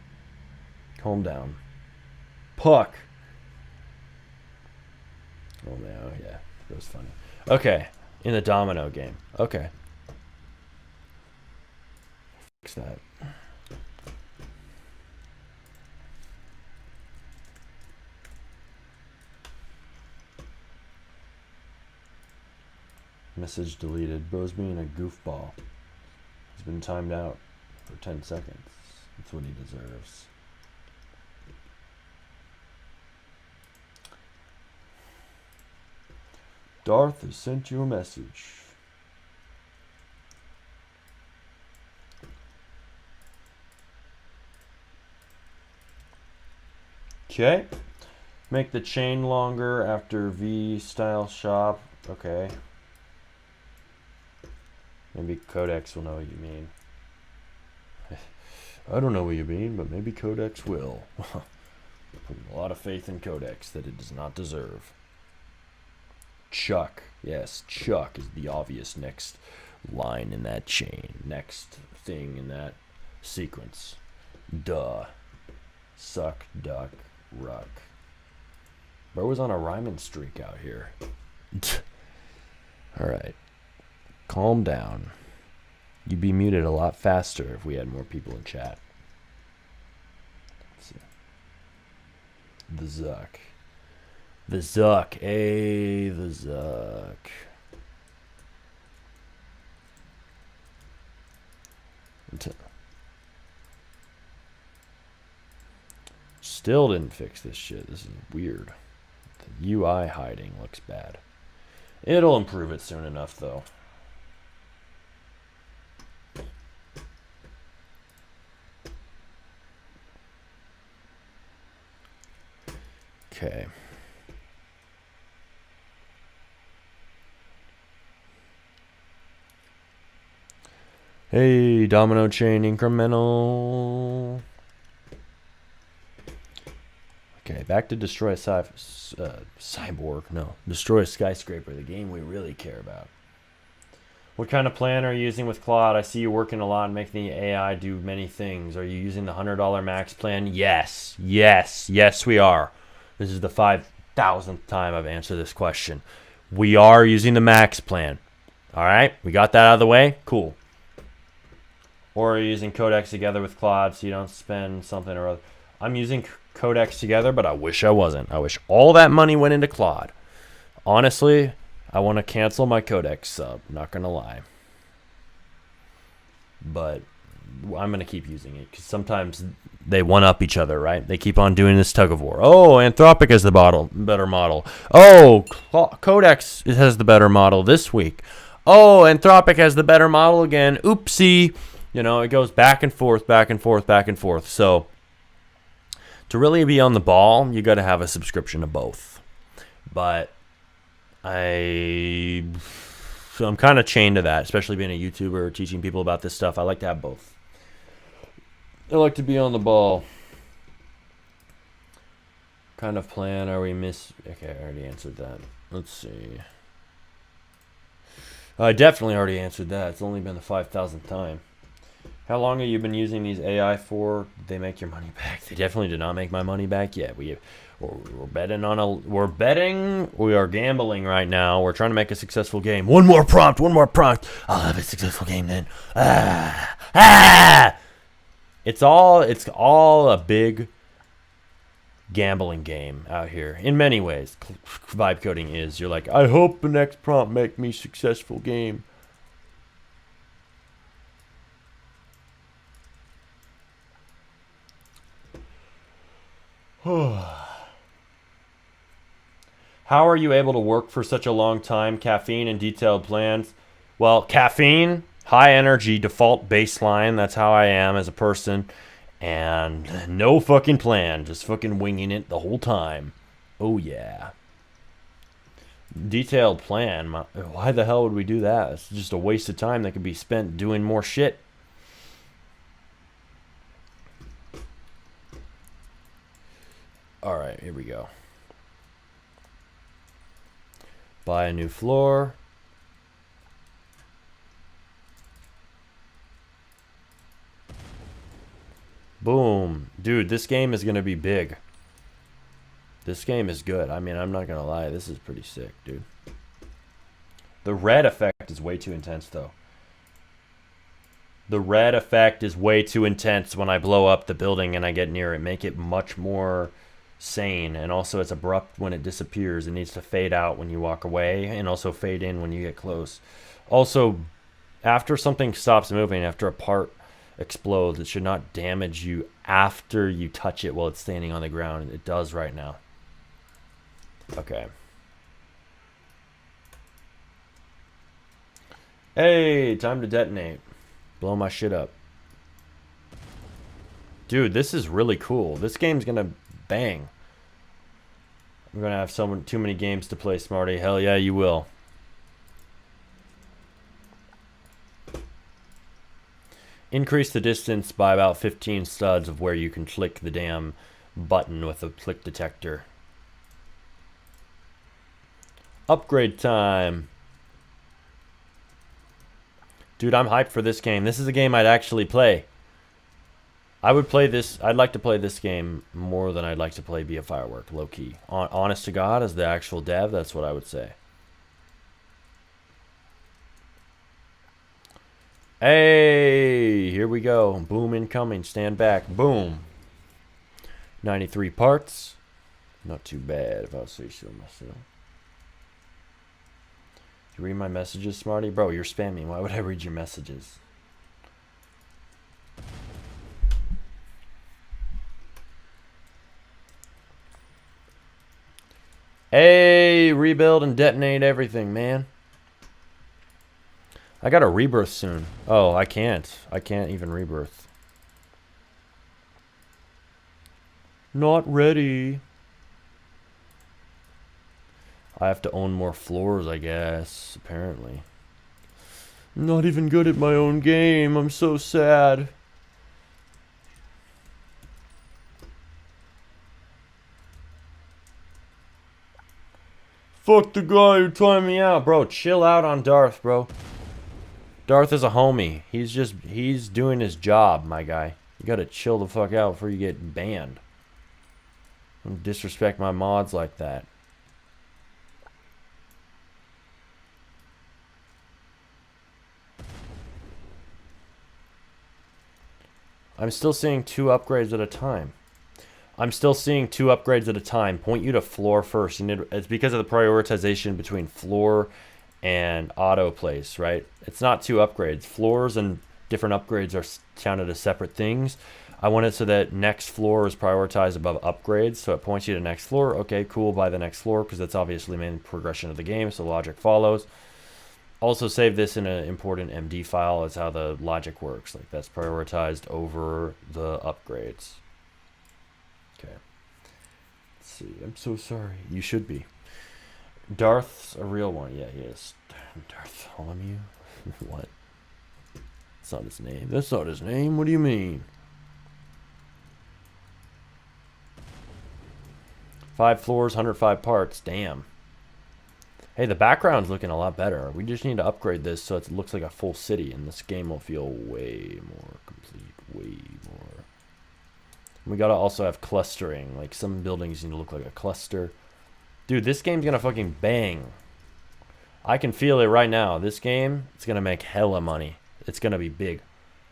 Calm down. Puck. Oh no, yeah. That was funny. Okay. In the domino game. Okay. Fix that. Message deleted. Bro's being a goofball. He's been timed out for 10 seconds. That's what he deserves. Darth has sent you a message. Okay. Make the chain longer after V style shop. Okay. Maybe Codex will know what you mean. I don't know what you mean, but maybe Codex will. Putting a lot of faith in Codex that it does not deserve. Chuck. Yes, Chuck is the obvious next line in that chain. Next thing in that sequence. Duh. Suck, duck, ruck. Bro was on a rhyming streak out here. Alright. Calm down. You'd be muted a lot faster if we had more people in chat. Let's see. The Zuck. The Zuck. Hey, the Zuck. Still didn't fix this shit. This is weird. The UI hiding looks bad. It'll improve it soon enough, though. Okay. Hey, domino chain incremental. Okay, back to destroy cyborg. No, destroy skyscraper, the game we really care about. What kind of plan are you using with Claude? I see you working a lot and making the AI do many things. Are you using the $100 max plan? Yes, yes, yes, we are. This is the 5,000th time I've answered this question. We are using the max plan. All right, we got that out of the way. Cool. Or are you using Codex together with Claude so you don't spend something or other? I'm using Codex together, but I wish I wasn't. I wish all that money went into Claude. Honestly, I want to cancel my Codex sub. Not going to lie. But I'm going to keep using it because sometimes they one-up each other, right? They keep on doing this tug of war. Oh, Anthropic has the better model. Oh, Codex has the better model this week. Oh, Anthropic has the better model again. Oopsie. You know, it goes back and forth, back and forth, back and forth. So to really be on the ball, you got to have a subscription to both. But I'm kind of chained to that, especially being a YouTuber, teaching people about this stuff. I like to have both. I like to be on the ball. Kind of plan are we Okay, I already answered that. Let's see. I definitely already answered that. It's only been the 5,000th time. How long have you been using these AI for? Did they make your money back? They definitely did not make my money back yet. We're betting on we are gambling right now. We're trying to make a successful game. One more prompt. I'll have a successful game then. It's all a big gambling game out here. In many ways, vibe coding is. You're like, I hope the next prompt make me successful game. How are you able to work for such a long time? Caffeine and detailed plans. Well, caffeine, high energy, default baseline. That's how I am as a person. And no fucking plan. Just fucking winging it the whole time. Oh, yeah. Detailed plan. Why the hell would we do that? It's just a waste of time that could be spent doing more shit. All right, here we go. Buy a new floor. Boom. Dude, this game is going to be big. This game is good. I mean, I'm not going to lie. This is pretty sick, dude. The red effect is way too intense, though. The red effect is way too intense when I blow up the building and I get near it. Make it much more sane, and also it's abrupt when it disappears. It needs to fade out when you walk away, and also fade in when you get close. Also, after something stops moving, after a part explodes, it should not damage you after you touch it while it's standing on the ground. It does right now. Okay. Hey, time to detonate. Blow my shit up. Dude, this is really cool. This game's gonna bang. I'm gonna have too many games to play, Smarty. Hell yeah, you will. Increase the distance by about 15 studs of where you can click the damn button with a click detector. Upgrade time. Dude, I'm hyped for this game. This is a game I'd actually play. I would play this. I'd like to play this game more than I'd like to play Be a Firework, low key. Honest to God, as the actual dev, that's what I would say. Hey, here we go. Boom incoming. Stand back. Boom. 93 parts. Not too bad, if I'll say so myself. You read my messages, Smarty? Bro, you're spamming. Why would I read your messages? Hey, rebuild and detonate everything, man. I got a rebirth soon. Oh, I can't. I can't even rebirth. Not ready. I have to own more floors, I guess, apparently. Not even good at my own game. I'm so sad. Fuck the guy who timed me out. Bro, chill out on Darth, bro. Darth is a homie. He's doing his job, my guy. You gotta chill the fuck out before you get banned. Don't disrespect my mods like that. I'm still seeing 2 upgrades at a time. Point you to floor first. It's because of the prioritization between floor and auto place, right? It's not 2 upgrades. Floors and different upgrades are counted as separate things. I want it so that next floor is prioritized above upgrades, so it points you to next floor. Okay, cool, buy the next floor, because that's obviously the main progression of the game, so logic follows. Also save this in an important MD file. That's how the logic works. Like, that's prioritized over the upgrades. Okay. Let's see. I'm so sorry. You should be. Darth's a real one. Yeah, he is. Bartholomew? What? That's not his name. That's not his name. What do you mean? 5 floors, 105 parts. Damn. Hey, the background's looking a lot better. We just need to upgrade this so it looks like a full city, and this game will feel way more complete. Way more. We gotta also have clustering. Like, some buildings need to look like a cluster. Dude, this game's gonna fucking bang. I can feel it right now. This game, it's gonna make hella money. It's gonna be big.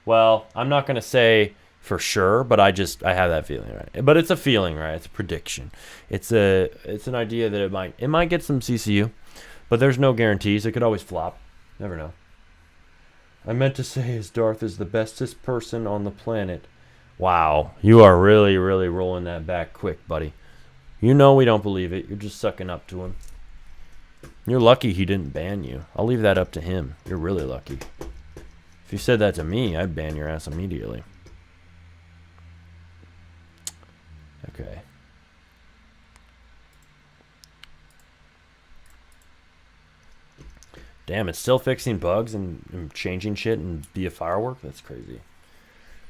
Well, I'm not gonna say for sure, but I have that feeling, right? But it's a feeling, right? It's a prediction. It's an idea that it might get some CCU, but there's no guarantees. It could always flop. Never know. I meant to say his Darth is the bestest person on the planet. Wow, you are really, really rolling that back quick, buddy. You know we don't believe it. You're just sucking up to him. You're lucky he didn't ban you. I'll leave that up to him. You're really lucky. If you said that to me, I'd ban your ass immediately. Okay. Damn, it's still fixing bugs and changing shit and Be a Firework? That's crazy.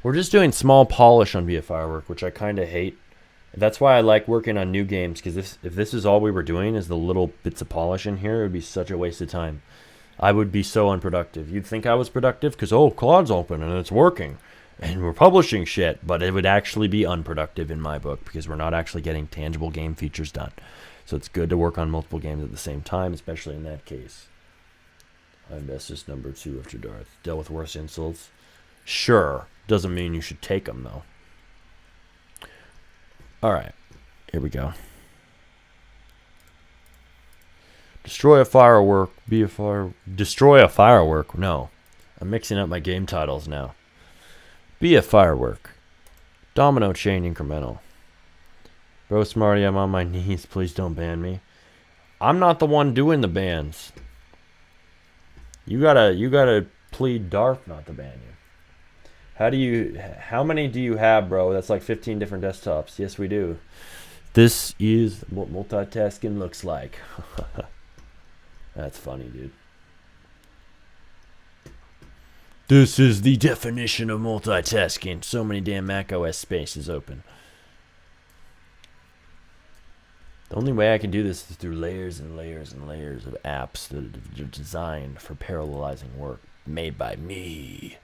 We're just doing small polish on Be a Firework, which I kind of hate. That's why I like working on new games, because if this is all we were doing is the little bits of polish in here, it would be such a waste of time. I would be so unproductive. You'd think I was productive because, oh, Claude's open and it's working. And we're publishing shit, but it would actually be unproductive in my book because we're not actually getting tangible game features done. So it's good to work on multiple games at the same time, especially in that case. I'm bestest number 2 after Darth. Dealt with worse insults. Sure. Doesn't mean you should take them, though. Alright. Here we go. Destroy a firework. Be a fire. Destroy a firework. No. I'm mixing up my game titles now. Be a firework. Domino chain incremental. Bro, Smarty, I'm on my knees. Please don't ban me. I'm not the one doing the bans. You gotta plead Darth not to ban you. How many do you have, bro? That's like 15 different desktops. Yes, we do. This is what multitasking looks like. That's funny, dude. This is the definition of multitasking. So many damn macOS spaces open. The only way I can do this is through layers and layers and layers of apps that are designed for parallelizing work made by me.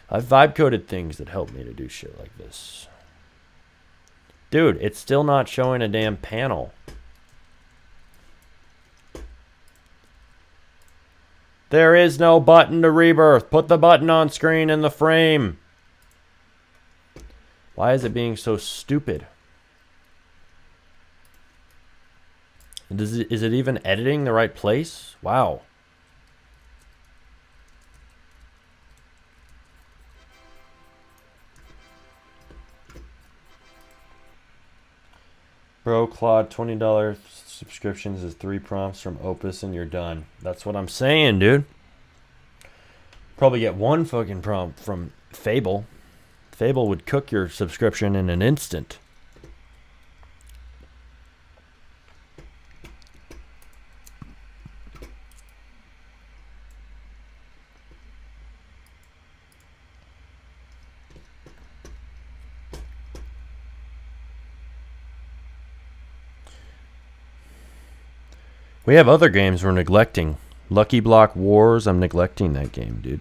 I've vibe coded things that help me to do shit like this. Dude, it's still not showing a damn panel. There is no button to rebirth. Put the button on screen in the frame. Why is it being so stupid? Is it even editing the right place? Wow. Bro, Claude, $20 subscriptions is 3 prompts from Opus and you're done. That's what I'm saying, dude. Probably get 1 fucking prompt from Fable. Fable would cook your subscription in an instant. We have other games we're neglecting. Lucky Block Wars, I'm neglecting that game, dude.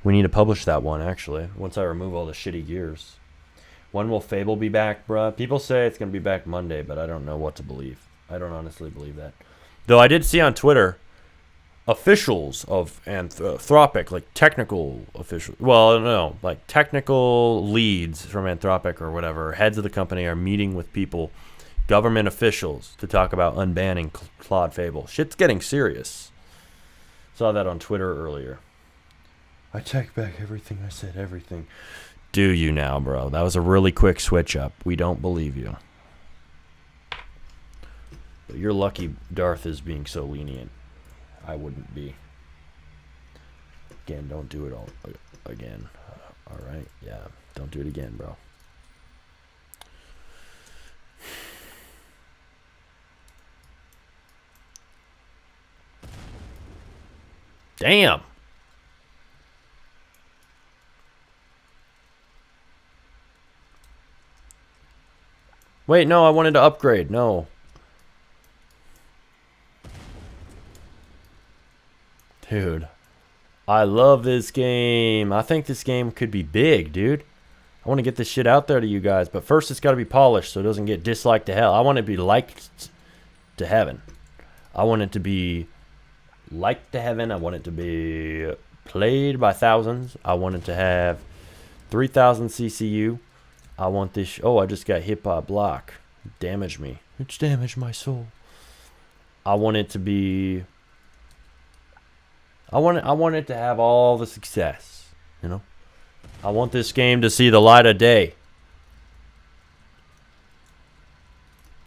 We need to publish that one, actually, once I remove all the shitty gears. When will Fable be back, bruh? People say it's going to be back Monday, but I don't know what to believe. I don't honestly believe that. Though I did see on Twitter, officials of Anthropic, like technical officials, well, no, like technical leads from Anthropic or whatever, heads of the company are meeting with people, government officials, to talk about unbanning Claude Fable. Shit's getting serious. Saw that on Twitter earlier. I take back everything I said, everything. Do you now, bro? That was a really quick switch up. We don't believe you. But you're lucky Darth is being so lenient. I wouldn't be. Again, don't do it all again. Alright? Yeah, don't do it again, bro. Damn! Wait, no, I wanted to upgrade. No. Dude. I love this game. I think this game could be big, dude. I want to get this shit out there to you guys. But first, it's got to be polished so it doesn't get disliked to hell. I want it to be liked to heaven. I want it to be liked to heaven. I want it to be played by thousands. I want it to have 3,000 CCU. I want this. Oh, I just got hit by a block. Damage me. It's damaged my soul. I want it to be. I want it to have all the success. You know. I want this game to see the light of day.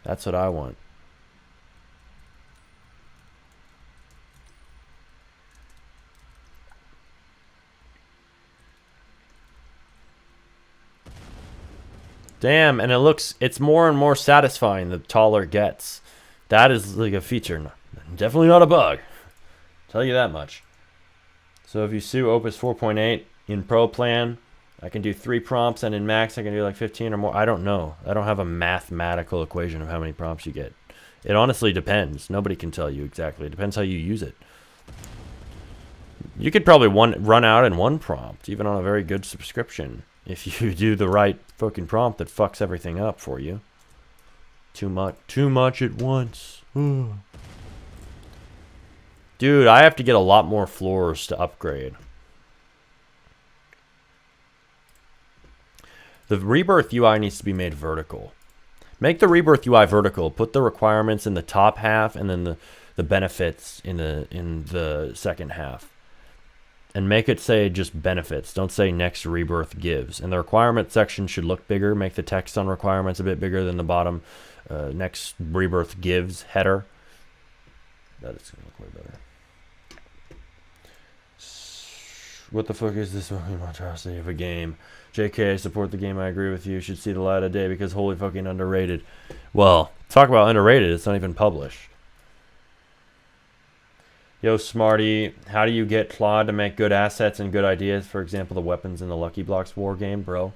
That's what I want. Damn, and it's more and more satisfying the taller it gets. That is like a feature. Definitely not a bug. Tell you that much. So if you sue Opus 4.8 in Pro plan, I can do 3 prompts, and in Max I can do like 15 or more. I don't know. I don't have a mathematical equation of how many prompts you get. It honestly depends. Nobody can tell you exactly. It depends how you use it. You could probably run out in 1 prompt, even on a very good subscription, if you do the right fucking prompt that fucks everything up for you. Too much at once. Dude, I have to get a lot more floors to upgrade. The Rebirth UI needs to be made vertical. Make the Rebirth UI vertical. Put the requirements in the top half and then the benefits in the second half. And make it say just benefits. Don't say next Rebirth gives. And the requirement section should look bigger. Make the text on requirements a bit bigger than the bottom next Rebirth gives header. That is going to look way better. What the fuck is this fucking monstrosity of a game? JK, I support the game. I agree with you. Should see the light of day because holy fucking underrated. Well, talk about underrated. It's not even published. Yo, Smarty, how do you get Claude to make good assets and good ideas? For example, the weapons in the Lucky Blocks war game, bro.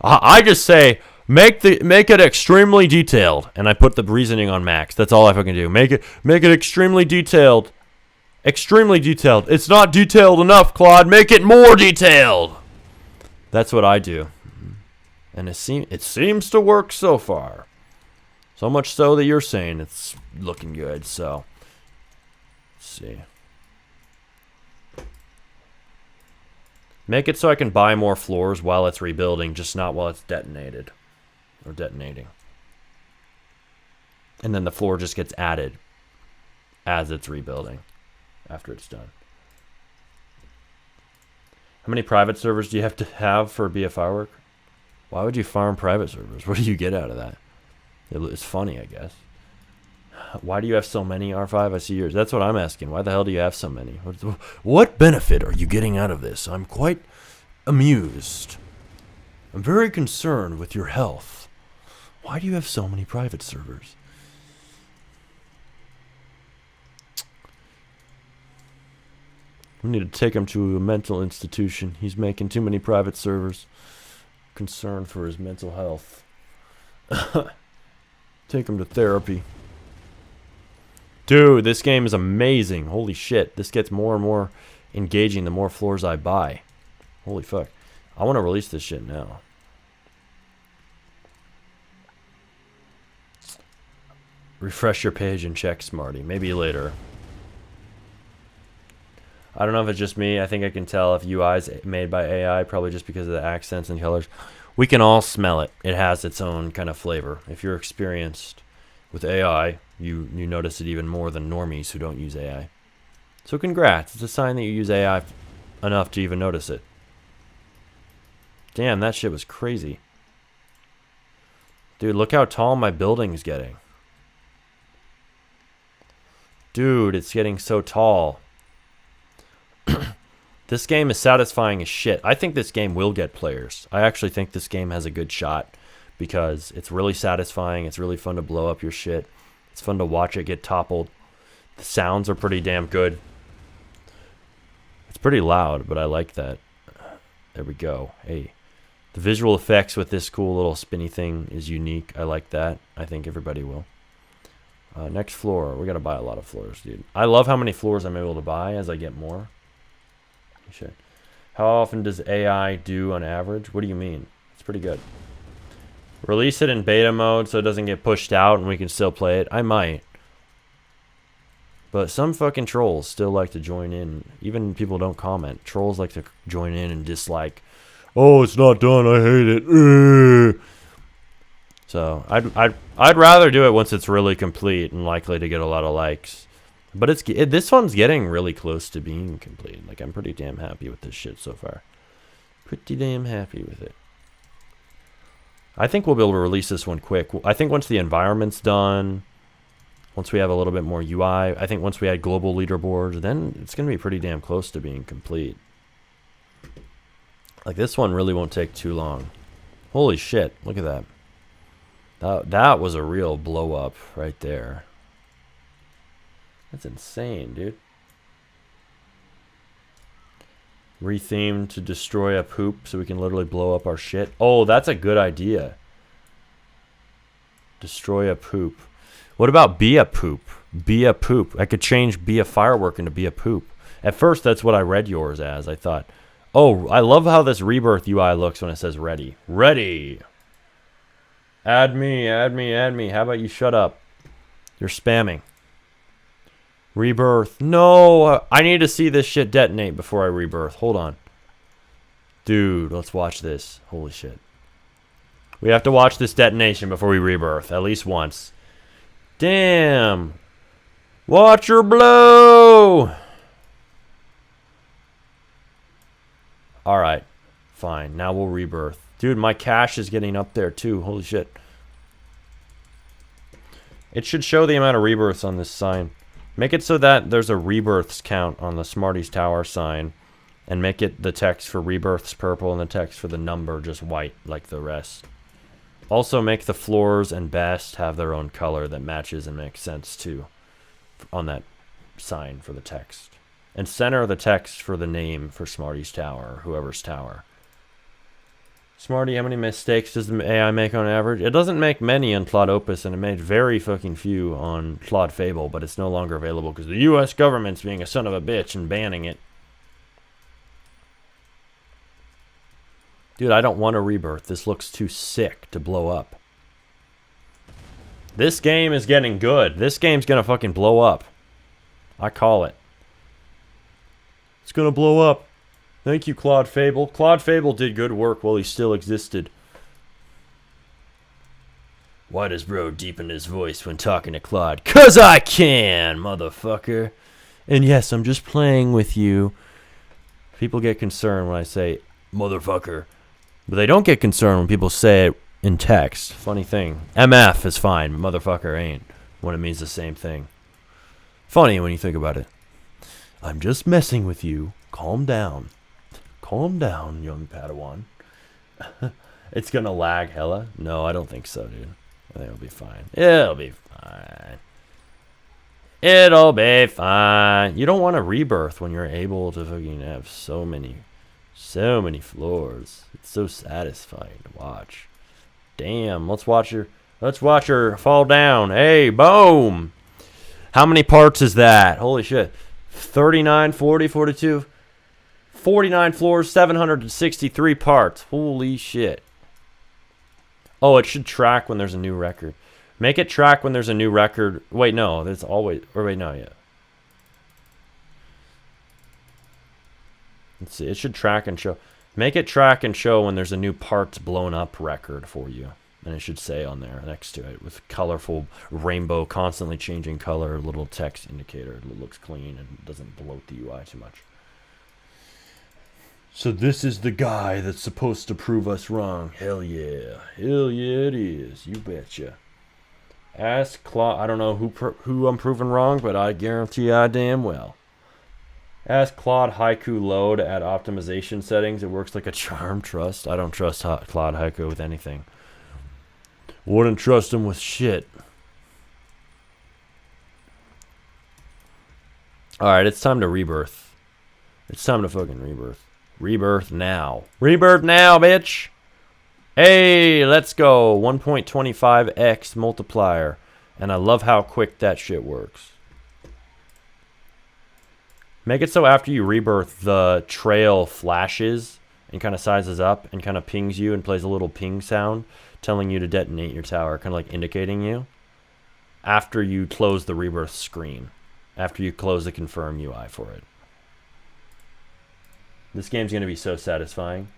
I just say make it extremely detailed, and I put the reasoning on max. That's all I fucking do. Make it extremely detailed. Extremely detailed. It's not detailed enough, Claude. Make it more detailed. That's what I do, and it seems to work so far. So much so that you're saying it's looking good. So, let's see. Make it so I can buy more floors while it's rebuilding, just not while it's detonated or detonating. And then the floor just gets added as it's rebuilding after it's done. How many private servers do you have to have for be a firework? Why would you farm private servers? What do you get out of that? It's funny, I guess. Why do you have so many R5? I see yours. That's what I'm asking. Why the hell do you have so many? What benefit are you getting out of this? I'm quite amused. I'm very concerned with your health. Why do you have so many private servers? We need to take him to a mental institution. He's making too many private servers. Concerned for his mental health. Take him to therapy. Dude, this game is amazing. Holy shit. This gets more and more engaging the more floors I buy. Holy fuck. I want to release this shit now. Refresh your page and check, Smarty. Maybe later. I don't know if it's just me. I think I can tell if UI is made by AI, probably just because of the accents and colors. We can all smell it. It has its own kind of flavor. If you're experienced with AI, you notice it even more than normies who don't use AI. So congrats. It's a sign that you use AI enough to even notice it. Damn, that shit was crazy. Dude, look how tall my building's getting. Dude, it's getting so tall. This game is satisfying as shit. I think this game will get players. I actually think this game has a good shot because it's really satisfying. It's really fun to blow up your shit. It's fun to watch it get toppled. The sounds are pretty damn good. It's pretty loud, but I like that. There we go. Hey, the visual effects with this cool little spinny thing is unique. I like that. I think everybody will. Next floor. We got to buy a lot of floors, dude. I love how many floors I'm able to buy as I get more. Shit. How often does AI do on average? What do you mean? It's pretty good. Release it in beta mode so it doesn't get pushed out and we can still play it. I might. But some fucking trolls still like to join in. Even people don't comment. Trolls like to join in and dislike. Oh, it's not done. I hate it. So I'd rather do it once it's really complete and likely to get a lot of likes. But this one's getting really close to being complete. Like, I'm pretty damn happy with this shit so far. Pretty damn happy with it. I think we'll be able to release this one quick. I think once the environment's done, once we have a little bit more UI, I think once we add global leaderboards, then it's going to be pretty damn close to being complete. Like, this one really won't take too long. Holy shit, look at that. That was a real blow up right there. That's insane, dude. Rethemed to destroy a poop so we can literally blow up our shit. Oh, that's a good idea. Destroy a poop. What about be a poop? Be a poop. I could change be a firework into be a poop. At first, that's what I read yours as. I thought, oh, I love how this Rebirth UI looks when it says ready. Ready. Add me, add me, add me. How about you shut up? You're spamming. Rebirth. No, I need to see this shit detonate before I rebirth. Hold on. Dude, let's watch this. Holy shit. We have to watch this detonation before we rebirth. At least once. Damn. Watch her blow. Alright. Fine. Now we'll rebirth. Dude, my cash is getting up there too. Holy shit. It should show the amount of rebirths on this sign. Make it so that there's a rebirths count on the Smarties Tower sign. And make it the text for rebirths purple and the text for the number just white like the rest. Also make the floors and best have their own color that matches and makes sense too. On that sign for the text. And center the text for the name for Smarties Tower, or whoever's tower. Smarty, how many mistakes does the AI make on average? It doesn't make many on Claude Opus, and it made very fucking few on Claude Fable, but it's no longer available because the US government's being a son of a bitch and banning it. Dude, I don't want a rebirth. This looks too sick to blow up. This game is getting good. This game's gonna fucking blow up. I call it. It's gonna blow up. Thank you, Claude Fable. Claude Fable did good work while he still existed. Why does bro deepen his voice when talking to Claude? 'Cause I can, motherfucker. And yes, I'm just playing with you. People get concerned when I say motherfucker. But they don't get concerned when people say it in text. Funny thing. MF is fine. Motherfucker ain't. When it means the same thing. Funny when you think about it. I'm just messing with you. Calm down. Calm down, young Padawan. It's gonna lag hella? No, I don't think so, dude. I think it'll be fine. It'll be fine. It'll be fine. You don't want a rebirth when you're able to fucking have so many floors. It's so satisfying to watch. Damn, let's watch her fall down. Hey, boom. How many parts is that? Holy shit. 39, 40, 42, 49 floors, 763 parts. Holy shit. Oh, it should track when there's a new record. Make it track when there's a new record. Wait, no, there's always, or wait, no, yeah. Let's see, it should track and show. Make it track and show when there's a new parts blown up record for you. And it should say on there next to it with colorful rainbow, constantly changing color, little text indicator. It looks clean and doesn't bloat the UI too much. So this is the guy that's supposed to prove us wrong. Hell yeah. Hell yeah it is. You betcha. Ask Claude. I don't know who I'm proving wrong, but I guarantee I damn well. Ask Claude Haiku load at optimization settings. It works like a charm. Trust. I don't trust Claude Haiku with anything. Wouldn't trust him with shit. Alright, it's time to rebirth. It's time to fucking rebirth. Rebirth now. Rebirth now, bitch! Hey, let's go. 1.25x multiplier. And I love how quick that shit works. Make it so after you rebirth, the trail flashes and kind of sizes up and kind of pings you and plays a little ping sound, telling you to detonate your tower, kind of like indicating you. After you close the rebirth screen. After you close the confirm UI for it. This game's going to be so satisfying.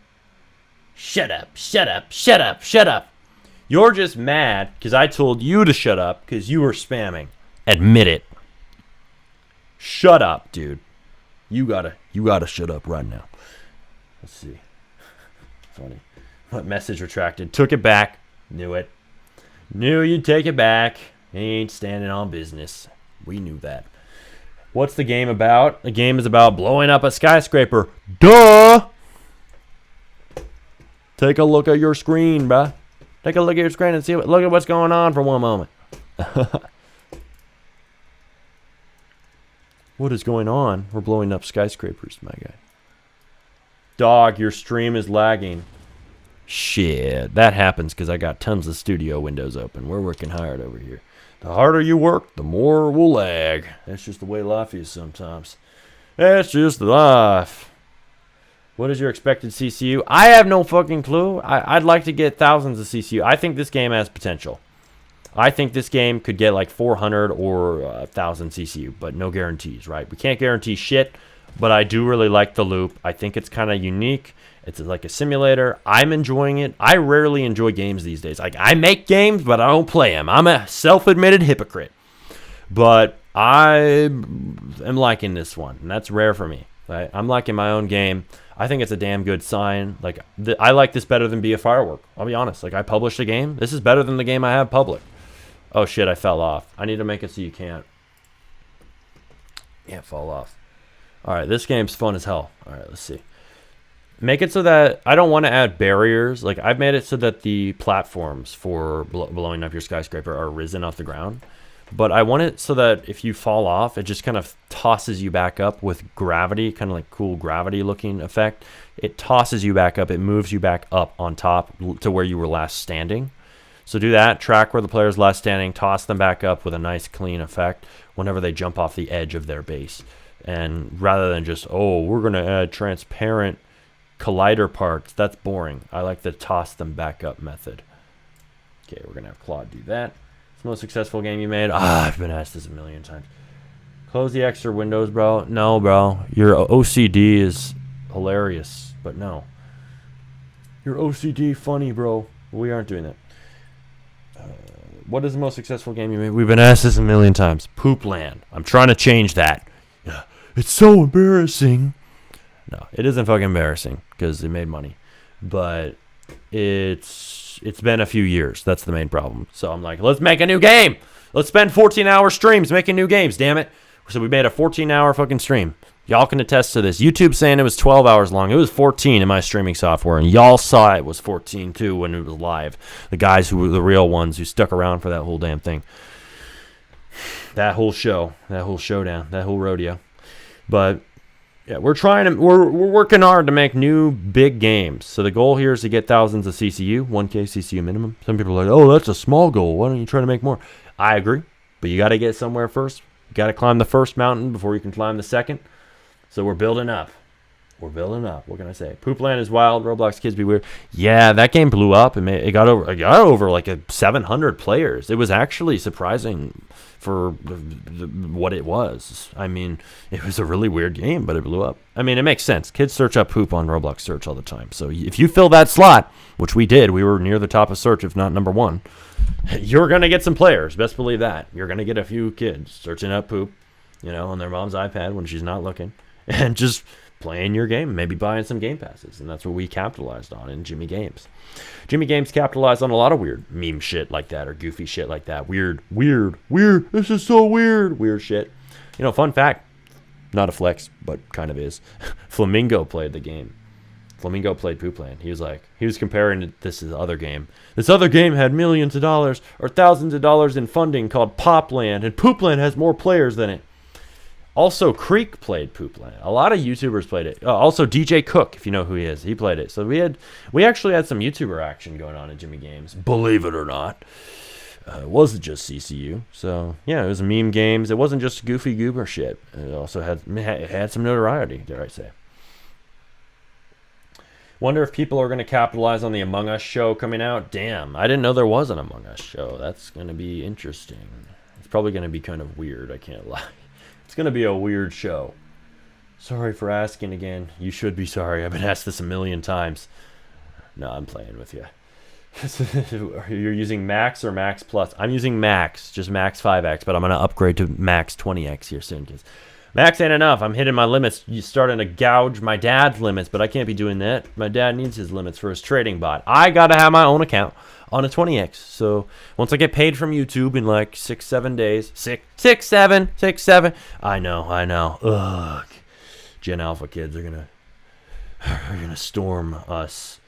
Shut up, shut up, shut up, shut up. You're just mad because I told you to shut up because you were spamming. Admit it. Shut up, dude. You gotta shut up right now. Let's see. Funny. What message retracted? Took it back. Knew it. Knew you'd take it back. Ain't standing on business. We knew that. What's the game about? The game is about blowing up a skyscraper. Duh! Take a look at your screen, bruh. Take a look at your screen and see look at what's going on for one moment. What is going on? We're blowing up skyscrapers, my guy. Dog, your stream is lagging. Shit, that happens because I got tons of studio windows open. We're working hard over here. The harder you work, the more we'll lag. That's just the way life is sometimes. That's just life. What is your expected CCU? I have no fucking clue. I'd like to get thousands of CCU. I think this game has potential. I think this game could get like 400 or 1,000 CCU, but no guarantees, right? We can't guarantee shit, but I do really like the loop. I think it's kind of unique, It's like a simulator. I'm enjoying it. I rarely enjoy games these days. Like, I make games, but I don't play them. I'm a self-admitted hypocrite. But I am liking this one, and that's rare for me. Right? I'm liking my own game. I think it's a damn good sign. Like, I like this better than Be a Firework. I'll be honest. Like, I published a game. This is better than the game I have public. Oh, shit, I fell off. I need to make it so you can't fall off. All right, this game's fun as hell. All right, let's see. Make it so that I don't want to add barriers. Like, I've made it so that the platforms for blowing up your skyscraper are risen off the ground. But I want it so that if you fall off, it just kind of tosses you back up with gravity, kind of like cool gravity looking effect. It tosses you back up. It moves you back up on top to where you were last standing. So do that. Track where the player's last standing. Toss them back up with a nice clean effect whenever they jump off the edge of their base. And rather than just, oh, we're going to add transparent collider parts. That's boring. I like the toss them back up method. Okay, we're going to have Claude do that. It's the most successful game you made. I've been asked this a million times. Close the extra windows, bro. No, bro. Your OCD is hilarious, but no. Your OCD funny, bro. We aren't doing that. What is the most successful game you made? We've been asked this a million times. Poopland. I'm trying to change that. Yeah, it's so embarrassing. No, it isn't fucking embarrassing because it made money, but it's been a few years. That's the main problem. So I'm like, let's make a new game. Let's spend 14-hour streams making new games. Damn it! So we made a 14-hour fucking stream. Y'all can attest to this. YouTube saying it was 12 hours long. It was 14 in my streaming software, and y'all saw it was 14 too when it was live. The guys who were the real ones who stuck around for that whole damn thing. That whole show, that whole showdown, that whole rodeo. But yeah, we're working hard to make new big games. So the goal here is to get thousands of CCU, 1K CCU minimum. Some people are like, oh, that's a small goal. Why don't you try to make more? I agree, but you got to get somewhere first. You got to climb the first mountain before you can climb the second. So we're building up. We're building up. What can I say? Poopland is wild. Roblox kids be weird. Yeah, that game blew up. It got over like 700 players. It was actually surprising for what it was. I mean, it was a really weird game, but it blew up. I mean, it makes sense. Kids search up poop on Roblox search all the time. So if you fill that slot, which we did, we were near the top of search, if not number one, you're going to get some players. Best believe that. You're going to get a few kids searching up poop, on their mom's iPad when she's not looking, and just playing your game, maybe buying some game passes. And that's what we capitalized on in Jimmy Games. Jimmy Games capitalized on a lot of weird meme shit like that, or goofy shit like that. Weird, this is so weird shit. Fun fact, not a flex, but kind of is. Flamingo played the game. Flamingo played Poopland. He was comparing this to the other game. This other game had millions of dollars or thousands of dollars in funding called Popland, and Poopland has more players than it. Also, Creek played Poopland. A lot of YouTubers played it. Also, DJ Cook, if you know who he is, he played it. So we actually had some YouTuber action going on in Jimmy Games, believe it or not. It wasn't just CCU. So yeah, it was meme games. It wasn't just goofy goober shit. It also had some notoriety, dare I say. Wonder if people are going to capitalize on the Among Us show coming out. Damn, I didn't know there was an Among Us show. That's going to be interesting. It's probably going to be kind of weird, I can't lie. It's going to be a weird show. Sorry for asking again. You should be sorry. I've been asked this a million times. No, I'm playing with you. You're using Max or Max Plus? I'm using Max, just Max 5X, but I'm going to upgrade to Max 20X here soon because Max ain't enough. I'm hitting my limits. You're starting to gouge my dad's limits, but I can't be doing that. My dad needs his limits for his trading bot. I got to have my own account on a 20X. So once I get paid from YouTube in like 6-7 days, 6-7. I know. Ugh. Gen Alpha kids are gonna storm us.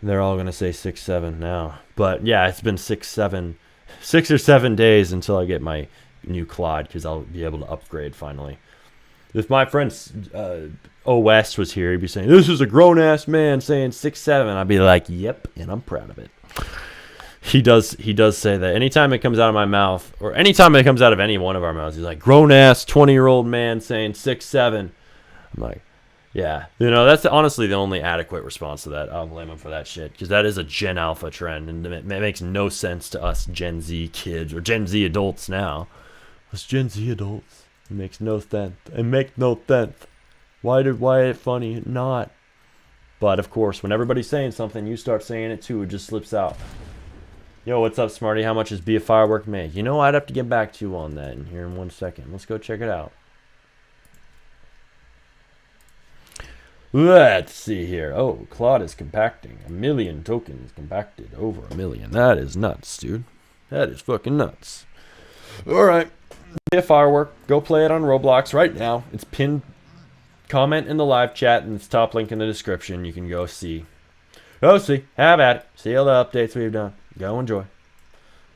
They're all gonna say 6-7 now. But yeah, it's been 6 or 7 days until I get my new Claude because I'll be able to upgrade finally. If my friend OS was here, he'd be saying, "This is a grown-ass man saying 6-7." I'd be like, "Yep," and I'm proud of it. He does say that. Anytime it comes out of my mouth, or anytime it comes out of any one of our mouths, he's like, "Grown-ass 20-year-old man saying 6-7." I'm like, yeah. That's honestly the only adequate response to that. I'll blame him for that shit, because that is a Gen Alpha trend, and it makes no sense to us Gen Z kids, or Gen Z adults now. Us Gen Z adults. It makes no sense. Why it funny? Not. But, of course, when everybody's saying something, you start saying it too. It just slips out. Yo, what's up, Smarty? How much is Be a Firework made? You know, I'd have to get back to you on that in here in 1 second. Let's go check it out. Let's see here. Oh, Claude is compacting. 1 million tokens compacted. Over 1 million. That is nuts, dude. That is fucking nuts. Alright. Be a Firework. Go play it on Roblox right now. It's pinned. Comment in the live chat and it's top link in the description. You can go see. Go see. Have at it. See all the updates we've done. Go enjoy.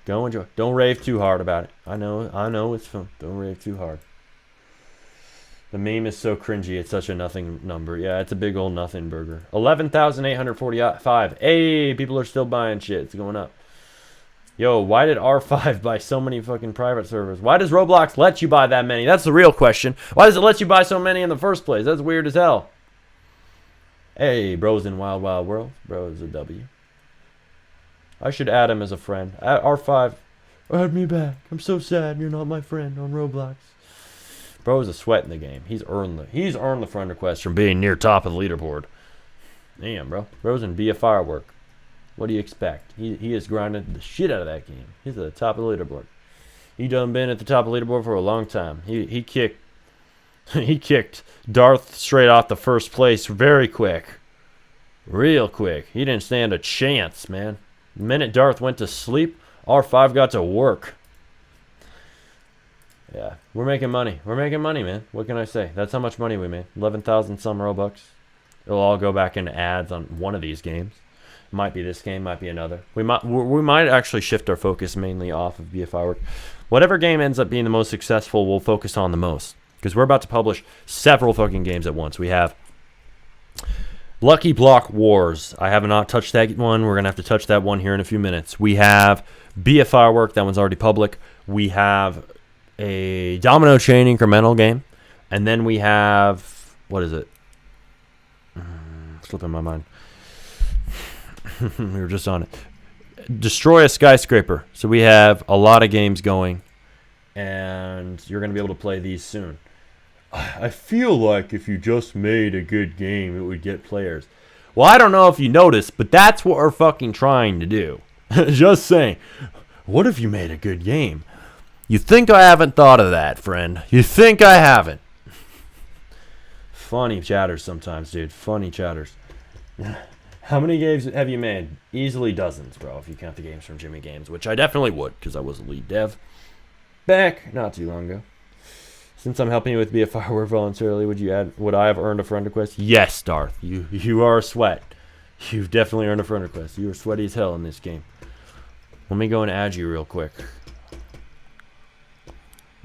Go enjoy. Don't rave too hard about it. I know it's fun. Don't rave too hard. The meme is so cringy. It's such a nothing number. Yeah, it's a big old nothing burger. 11,845. Hey, people are still buying shit. It's going up. Yo, why did R5 buy so many fucking private servers? Why does Roblox let you buy that many? That's the real question. Why does it let you buy so many in the first place? That's weird as hell. Hey, bros in Wild Wild World. Bro is a W. I should add him as a friend. R5, add me back. I'm so sad you're not my friend on Roblox. Bro is a sweat in the game. He's earned the friend request from being near top of the leaderboard. Damn, bro. Bro's in Be a Firework. What do you expect? He has grinded the shit out of that game. He's at the top of the leaderboard. He done been at the top of the leaderboard for a long time. He kicked he kicked Darth straight off the first place very quick. Real quick. He didn't stand a chance, man. The minute Darth went to sleep, R5 got to work. Yeah, we're making money. We're making money, man. What can I say? That's how much money we made. 11,000 some Robux. It'll all go back into ads on one of these games. Might be this game, might be another. We might actually shift our focus mainly off of Be a Firework. Whatever game ends up being the most successful, we'll focus on the most. Because we're about to publish several fucking games at once. We have Lucky Block Wars. I have not touched that one. We're going to have to touch that one here in a few minutes. We have Be a Firework. That one's already public. We have a domino chain incremental game. And then we have... What is it? Slipping my mind. We were just on it. Destroy a Skyscraper. So we have a lot of games going. And you're going to be able to play these soon. I feel like if you just made a good game, it would get players. Well, I don't know if you noticed, but that's what we're fucking trying to do. Just saying. What if you made a good game? You think I haven't thought of that, friend? You think I haven't? Funny chatters sometimes, dude. Funny chatters. How many games have you made? Easily dozens, bro, if you count the games from Jimmy Games, which I definitely would, because I was a lead dev back not too long ago. Since I'm helping you with Be a Firework voluntarily, would I have earned a friend request? Yes, Darth. You are a sweat. You've definitely earned a friend request. You are sweaty as hell in this game. Let me go and add you real quick.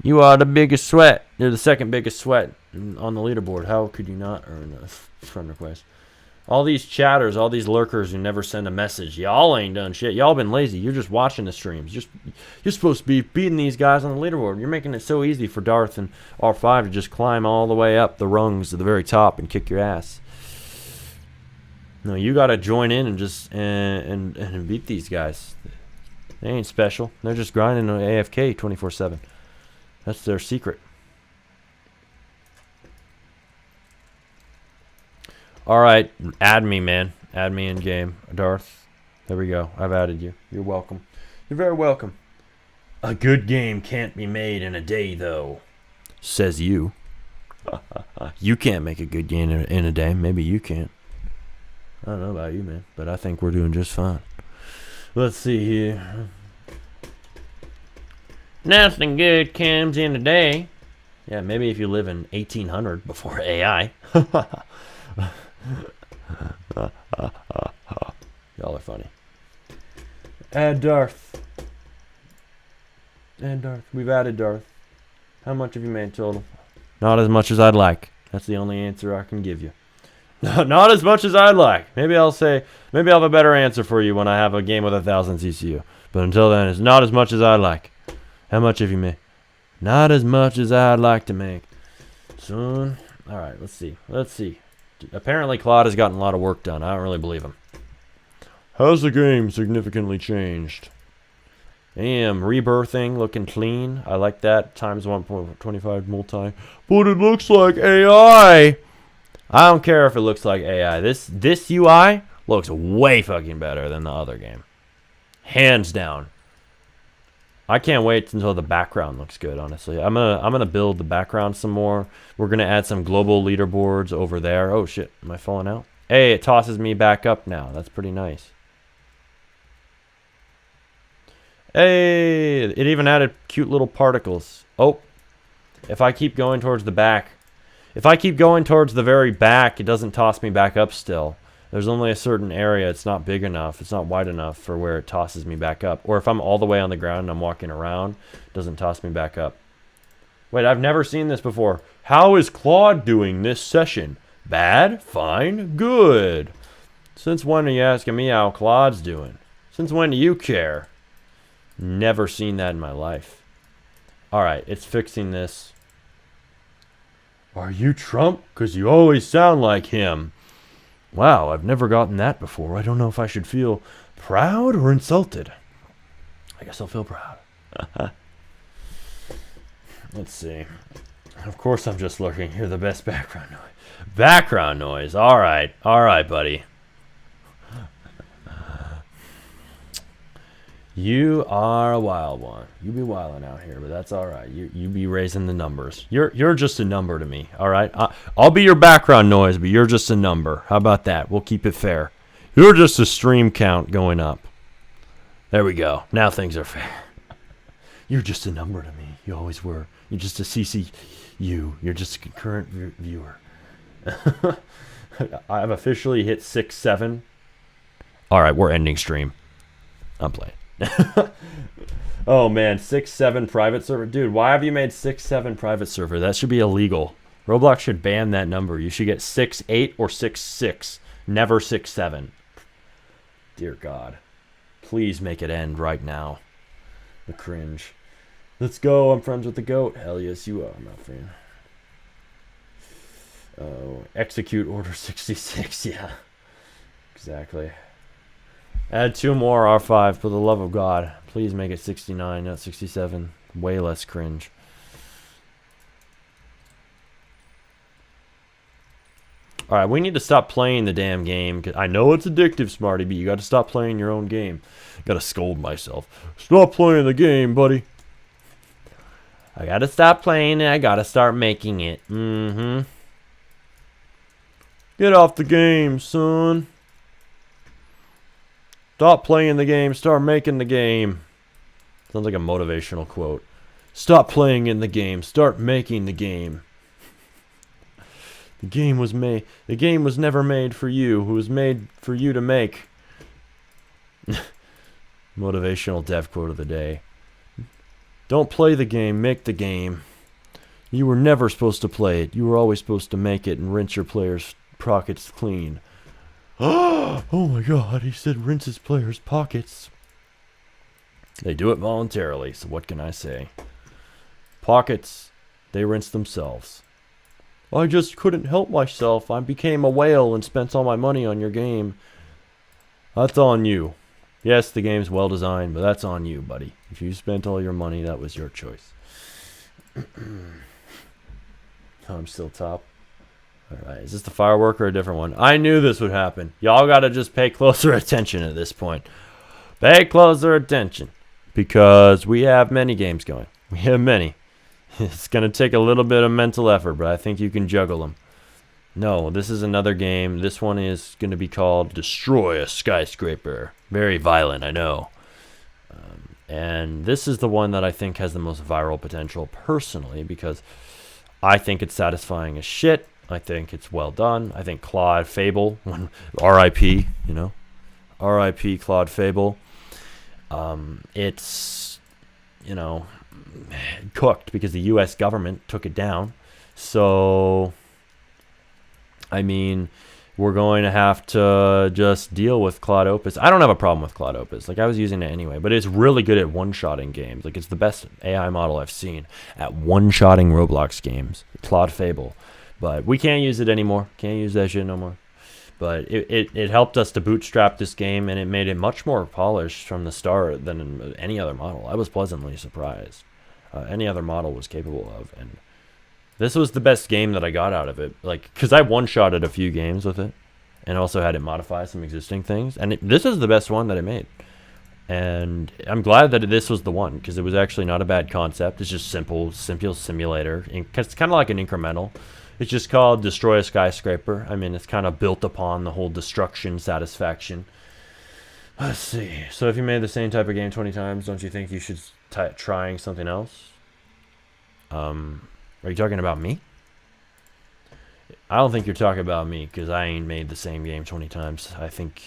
You are the biggest sweat. You're the second biggest sweat on the leaderboard. How could you not earn a friend request? All these chatters, all these lurkers who never send a message. Y'all ain't done shit. Y'all been lazy. You're just watching the streams. You're supposed to be beating these guys on the leaderboard. You're making it so easy for Darth and R5 to just climb all the way up the rungs to the very top and kick your ass. No, you got to join in and just and beat these guys. They ain't special. They're just grinding on AFK 24/7. That's their secret. Alright, add me, man. Add me in game. Darth. There we go. I've added you. You're welcome. You're very welcome. A good game can't be made in a day, though. Says you. You can't make a good game in a day. Maybe you can't. I don't know about you, man. But I think we're doing just fine. Let's see here. Nothing good comes in a day. Yeah, maybe if you live in 1800 before AI. Y'all are funny. Add Darth. Add Darth. We've added Darth. How much have you made total? Not as much as I'd like. That's the only answer I can give you. Not as much as I'd like. Maybe I'll have a better answer for you when I have a game with 1,000 CCU. But until then, it's not as much as I'd like. How much have you made? Not as much as I'd like to make. Son. Alright, let's see. Let's see. Apparently Claude has gotten a lot of work done. I don't really believe him. How's the game significantly changed? Damn, rebirthing, looking clean. I like that. Times 1.25 multi. But it looks like AI. I don't care if it looks like AI. This UI looks way fucking better than the other game. Hands down. I can't wait until the background looks good, honestly. I'm gonna build the background some more. We're gonna add some global leaderboards over there. Oh shit, am I falling out? Hey, it tosses me back up now. That's pretty nice. Hey, it even added cute little particles. Oh, if I keep going towards the back, if I keep going towards the very back, it doesn't toss me back up still. There's only a certain area. It's not big enough. It's not wide enough for where it tosses me back up. Or if I'm all the way on the ground and I'm walking around, it doesn't toss me back up. Wait, I've never seen this before. How is Claude doing this session? Bad? Fine? Good. Since when are you asking me how Claude's doing? Since when do you care? Never seen that in my life. Alright, it's fixing this. Are you Trump? 'Cause you always sound like him. Wow, I've never gotten that before. I don't know if I should feel proud or insulted. I guess I'll feel proud. Let's see. Of course I'm just looking. You're the best background noise. Background noise. Alright. Alright, buddy. You are a wild one. You be wilding out here, but that's all right. You be raising the numbers. You're just a number to me, all right? I'll be your background noise, but you're just a number. How about that? We'll keep it fair. You're just a stream count going up. There we go. Now things are fair. You're just a number to me. You always were. You're just a CCU. You're just a concurrent viewer. I've officially hit 6-7. All right, we're ending stream. I'm playing. Oh man, 6-7 private server. Dude, why have you made 6-7 private server? That should be illegal. Roblox should ban that number. You should get 6-8 or 6-6. Never 6-7. Dear God. Please make it end right now. The cringe. Let's go. I'm friends with the goat. Hell yes, you are, my friend. Oh, execute order 66. Yeah. Exactly. Add 2 more R5 for the love of God. Please make it 69, not 67. Way less cringe. Alright, we need to stop playing the damn game. I know it's addictive, Smarty, but you gotta stop playing your own game. Gotta scold myself. Stop playing the game, buddy. I gotta stop playing it. I gotta start making it. Mm-hmm. Get off the game, son. Stop playing the game, start making the game. Sounds like a motivational quote. Stop playing in the game, start making the game. The game was never made for you. It was made for you to make. Motivational dev quote of the day. Don't play the game, make the game. You were never supposed to play it. You were always supposed to make it and rinse your players' pockets clean. Oh my God, he said rinse his players' pockets. They do it voluntarily, so what can I say? Pockets, they rinse themselves. I just couldn't help myself. I became a whale and spent all my money on your game. That's on you. Yes, the game's well designed, but that's on you, buddy. If you spent all your money, that was your choice. I'm still top. Alright, is this the firework or a different one? I knew this would happen. Y'all gotta just pay closer attention at this point. Pay closer attention. Because we have many games going. We have many. It's gonna take a little bit of mental effort, but I think you can juggle them. No, this is another game. This one is gonna be called Destroy a Skyscraper. Very violent, I know. And this is the one that I think has the most viral potential personally, because I think it's satisfying as shit. I think it's well done. I think Claude Fable, R.I.P., you know, R.I.P. Claude Fable. It's, you know, cooked because the U.S. government took it down. So, I mean, we're going to have to just deal with Claude Opus. I don't have a problem with Claude Opus. Like, I was using it anyway, but it's really good at one-shotting games. Like, it's the best AI model I've seen at one-shotting Roblox games. Claude Fable. But we can't use it anymore. Can't use that shit no more. But it helped us to bootstrap this game, and it made it much more polished from the start than any other model. I was pleasantly surprised. Any other model was capable of. And This was the best game that I got out of it. Like, because I one-shotted a few games with it, and also had it modify some existing things. And this is the best one that I made. And I'm glad that this was the one, because it was actually not a bad concept. It's just simple simulator. It's kind of like an incremental. It's just called Destroy a Skyscraper. I mean, it's kind of built upon the whole destruction satisfaction. Let's see. So if you made the same type of game 20 times, don't you think you should trying something else? Are you talking about me? I don't think you're talking about me, because I ain't made the same game 20 times. I think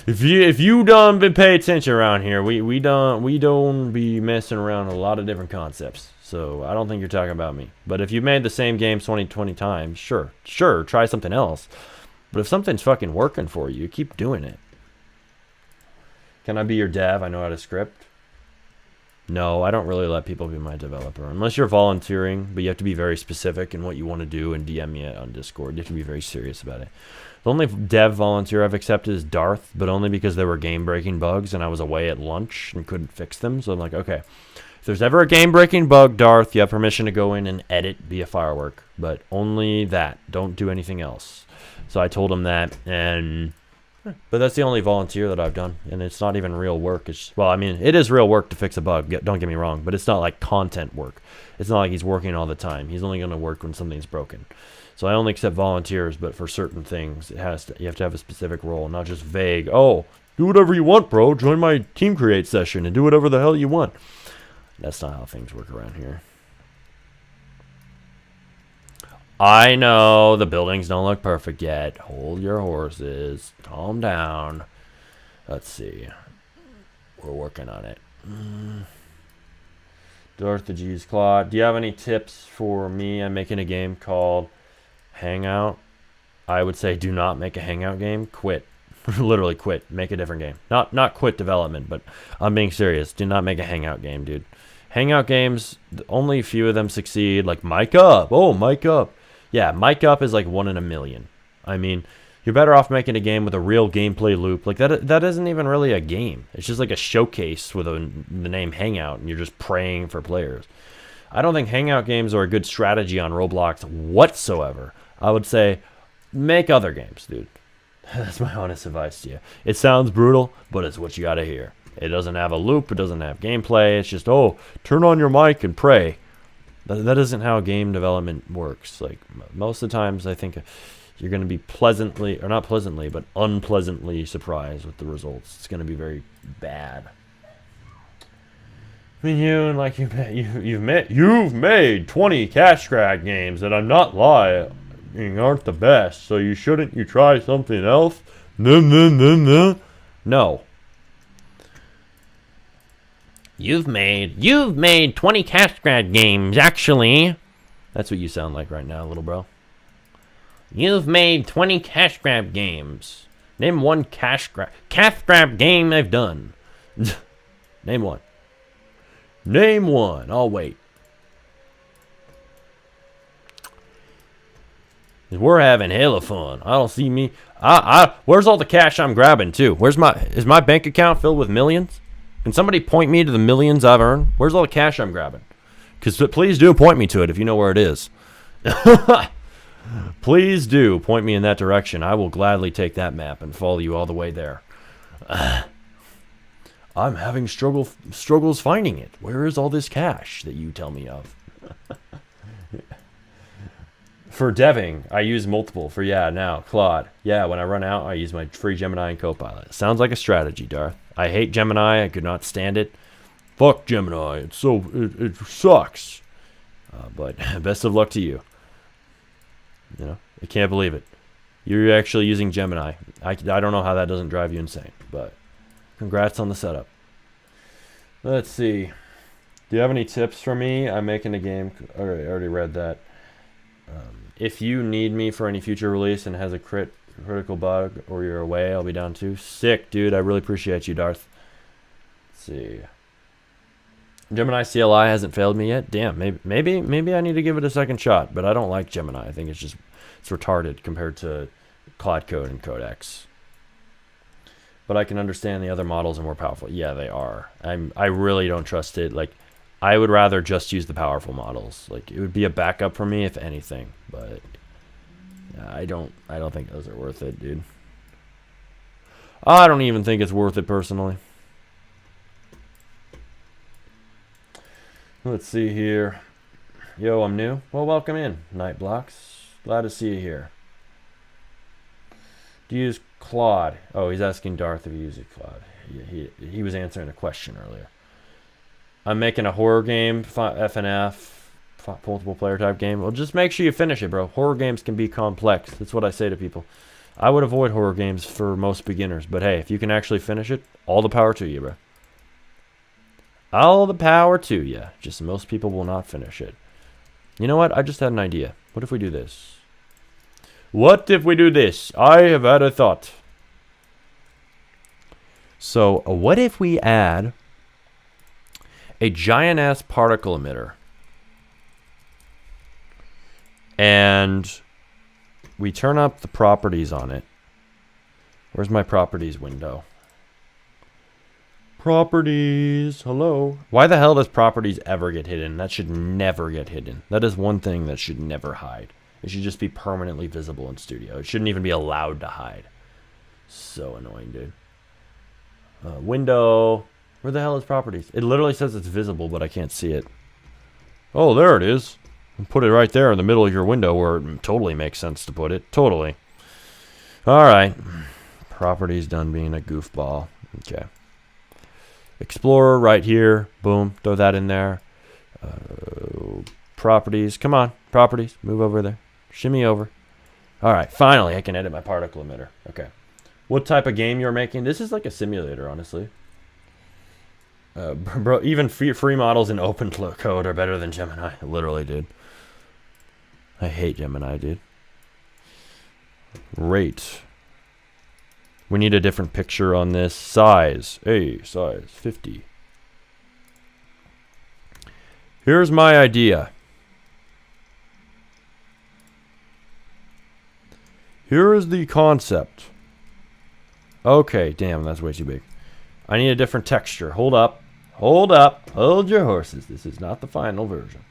if you don't been pay attention around here, we don't be messing around a lot of different concepts. So I don't think you're talking about me. But if you made the same game 20 times, sure, try something else. But if something's fucking working for you, keep doing it. Can I be your dev? I know how to script. No, I don't really let people be my developer. Unless you're volunteering, but you have to be very specific in what you want to do and DM me on Discord. You have to be very serious about it. The only dev volunteer I've accepted is Darth, but only because there were game-breaking bugs and I was away at lunch and couldn't fix them. So I'm like, okay, if there's ever a game-breaking bug, Darth, you have permission to go in and edit via Firework. But only that. Don't do anything else. So I told him that, and... But that's the only volunteer that I've done, and it's not even real work. It's, well, I mean, it is real work to fix a bug, don't get me wrong, but it's not like content work. It's not like he's working all the time. He's only going to work when something's broken. So I only accept volunteers, but for certain things, you have to have a specific role, not just vague, oh, do whatever you want, bro. Join my team create session and do whatever the hell you want. That's not how things work around here. I know the buildings don't look perfect yet. Hold your horses. Calm down. Let's see. We're working on it. Darth the G's Claw. Do you have any tips for me? I'm making a game called Hangout. I would say do not make a Hangout game. Quit. Literally quit. Make a different game. Not quit development, but I'm being serious. Do not make a Hangout game, dude. Hangout games, only a few of them succeed. Like Mic Up. Oh, Mic Up. Yeah, Mic Up is like 1 in a million. I mean, you're better off making a game with a real gameplay loop. Like, that isn't even really a game. It's just like a showcase with the name Hangout, and you're just praying for players. I don't think Hangout games are a good strategy on Roblox whatsoever. I would say, make other games, dude. That's my honest advice to you. It sounds brutal, but it's what you gotta hear. It doesn't have a loop. It doesn't have gameplay. It's just, oh, turn on your mic and pray. That isn't how game development works. Like, most of the times, I think you're going to be pleasantly, or not pleasantly, but unpleasantly surprised with the results. It's going to be very bad. I mean, you've made 20 cash grab games that I'm not lying aren't the best. So you try something else? No. You've made 20 cash grab games, actually. That's what you sound like right now, little bro. You've made 20 cash grab games. Name one cash grab game I've done. Name one. Name one. I'll wait. We're having hella fun. I don't see me. Where's all the cash I'm grabbing too? Is my bank account filled with millions? Can somebody point me to the millions I've earned? Where's all the cash I'm grabbing? Because please do point me to it if you know where it is. Please do point me in that direction. I will gladly take that map and follow you all the way there. I'm having struggles finding it. Where is all this cash that you tell me of? For deving, I use multiple. Claude. Yeah, when I run out, I use my free Gemini and Copilot. Sounds like a strategy, Darth. I hate Gemini. I could not stand it. Fuck Gemini. It sucks. But best of luck to you. You know, I can't believe it. You're actually using Gemini. I don't know how that doesn't drive you insane, but congrats on the setup. Let's see. Do you have any tips for me? I'm making a game. I already read that. If you need me for any future release and has a critical bug or you're away, I'll be down too. Sick, dude. I really appreciate you, Darth. Let's see. Gemini CLI hasn't failed me yet. Damn, maybe I need to give it a second shot, but I don't like Gemini. I think it's retarded compared to Cloud Code and Codex. But I can understand the other models are more powerful. Yeah, they are. I really don't trust it. Like, I would rather just use the powerful models. Like, it would be a backup for me if anything, but I don't think those are worth it, dude. I don't even think it's worth it personally. Let's see here. Yo, I'm new. Well, welcome in, Night Blocks. Glad to see you here. Do you use Claude? Oh, he's asking Darth if he uses Claude. He was answering a question earlier. I'm making a horror game, FNF, multiple player type game. Well, just make sure you finish it, bro. Horror games can be complex. That's what I say to people. I would avoid horror games for most beginners, but hey, if you can actually finish it, all the power to you, bro. All the power to you. Just most people will not finish it. You know what? I just had an idea. What if we do this? What if we do this? I have had a thought. So, what if we add a giant-ass particle emitter? And we turn up the properties on it. Where's my properties window? Properties. Hello. Why the hell does properties ever get hidden? That should never get hidden. That is one thing that should never hide. It should just be permanently visible in studio. It shouldn't even be allowed to hide. So annoying, dude. Window. Where the hell is properties? It literally says it's visible, but I can't see it. Oh, there it is. Put it right there in the middle of your window where it totally makes sense to put it. Totally. Alright. Properties done being a goofball. Okay. Explorer right here. Boom. Throw that in there. Properties. Come on. Properties. Move over there. Shimmy over. Alright. Finally, I can edit my particle emitter. Okay. What type of game you're making? This is like a simulator, honestly. Bro, even free models in open code are better than Gemini. Literally, dude. I hate Gemini, dude. Rate. We need a different picture on this. Size. Hey, size. 50. Here's my idea. Here is the concept. Okay, damn, that's way too big. I need a different texture. Hold up. Hold up. Hold your horses. This is not the final version.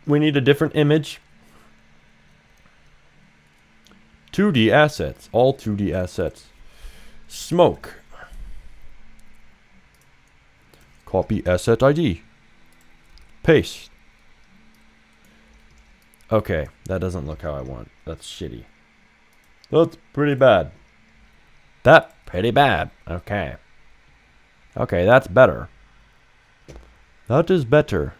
We need a different image. 2D assets. All 2D assets. Smoke. Copy asset ID. Paste. Okay, that doesn't look how I want. That's shitty. That's pretty bad. That pretty bad. Okay. Okay, that's better. That is better.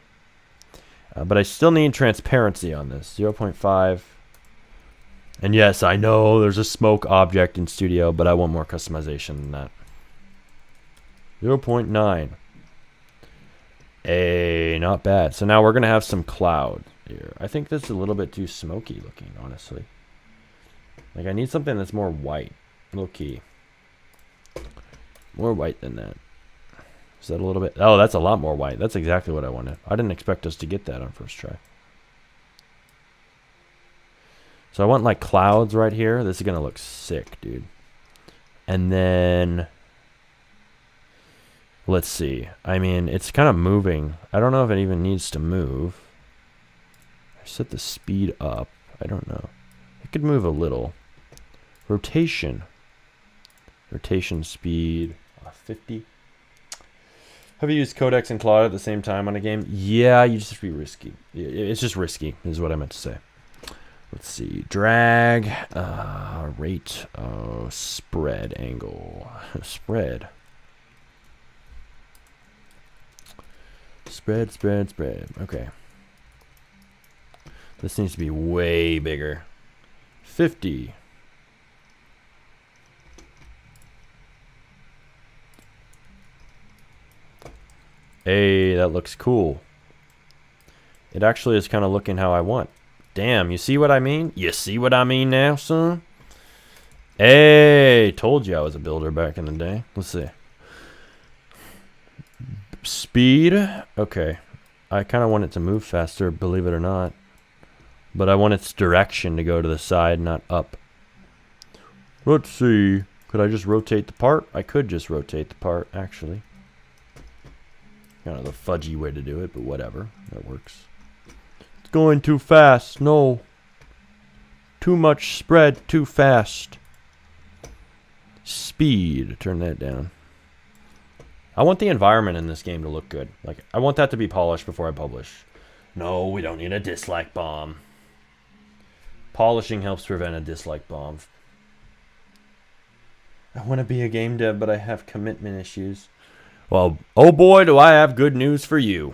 But I still need transparency on this. 0.5. And yes, I know there's a smoke object in Studio, but I want more customization than that. 0.9. Hey, not bad. So now we're going to have some cloud here. I think this is a little bit too smoky looking, honestly. Like, I need something that's more white. Low key. More white than that. Is that a little bit? Oh, that's a lot more white. That's exactly what I wanted. I didn't expect us to get that on first try. So I want like clouds right here. This is going to look sick, dude. And then let's see. I mean, it's kind of moving. I don't know if it even needs to move. I set the speed up. I don't know. It could move a little. Rotation. Rotation speed. 50. Have you used codecs and Claude at the same time on a game? Yeah, you just be risky. It's just risky, is what I meant to say. Let's see. Drag. Rate. Spread angle. Spread. Spread, spread, spread. Okay. This needs to be way bigger. 50. Hey, that looks cool. It actually is kind of looking how I want. Damn, you see what I mean? You see what I mean now, son? Hey, told you I was a builder back in the day. Let's see. Speed. Okay. I kind of want it to move faster, believe it or not. But I want its direction to go to the side, not up. Let's see. Could I just rotate the part? I could just rotate the part, actually. Kind of the fudgy way to do it, but whatever. That works. It's going too fast. No. Too much spread too fast. Speed. Turn that down. I want the environment in this game to look good. Like, I want that to be polished before I publish. No, we don't need a dislike bomb. Polishing helps prevent a dislike bomb. I want to be a game dev, but I have commitment issues. Well, oh boy, do I have good news for you.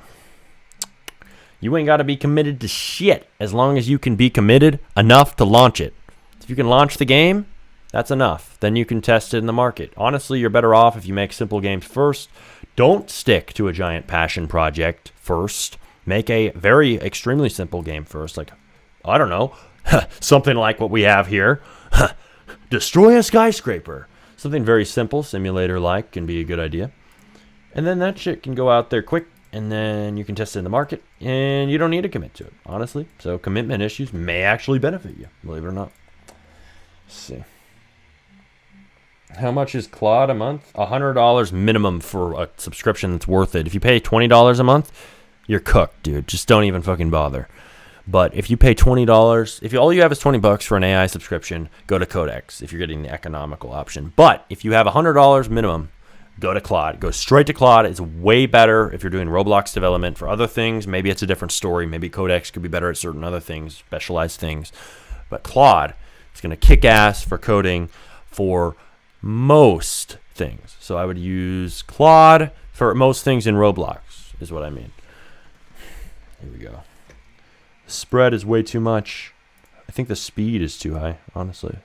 You ain't got to be committed to shit as long as you can be committed enough to launch it. If you can launch the game, that's enough. Then you can test it in the market. Honestly, you're better off if you make simple games first. Don't stick to a giant passion project first. Make a very extremely simple game first. Like, I don't know, something like what we have here. Destroy a skyscraper. Something very simple, simulator-like, can be a good idea. And then that shit can go out there quick, and then you can test it in the market, and you don't need to commit to it, honestly. So commitment issues may actually benefit you, believe it or not. Let's see. How much is Claude a month? $100 minimum for a subscription that's worth it. If you pay $20 a month, you're cooked, dude. Just don't even fucking bother. But if you pay $20, if all you have is $20 for an AI subscription, go to Codex if you're getting the economical option. But if you have $100 minimum, go to Claude. Go straight to Claude. It's way better if you're doing Roblox development. For other things, maybe it's a different story. Maybe Codex could be better at certain other things, specialized things. But Claude is going to kick ass for coding for most things. So I would use Claude for most things in Roblox, is what I mean. Here we go. The spread is way too much. I think the speed is too high, honestly.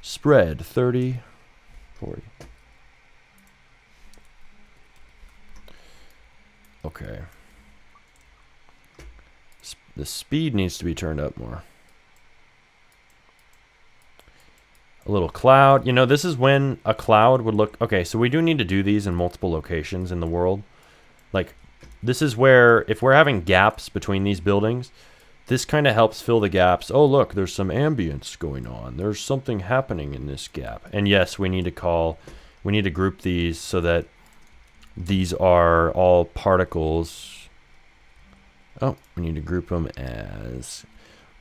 Spread 30, 40. Okay. The speed needs to be turned up more. A little cloud. You know, this is when a cloud would look... Okay, so we do need to do these in multiple locations in the world. Like, this is where, if we're having gaps between these buildings, this kind of helps fill the gaps. Oh, look, there's some ambience going on. There's something happening in this gap. And yes, we need to group these so that these are all particles. Oh, we need to group them as...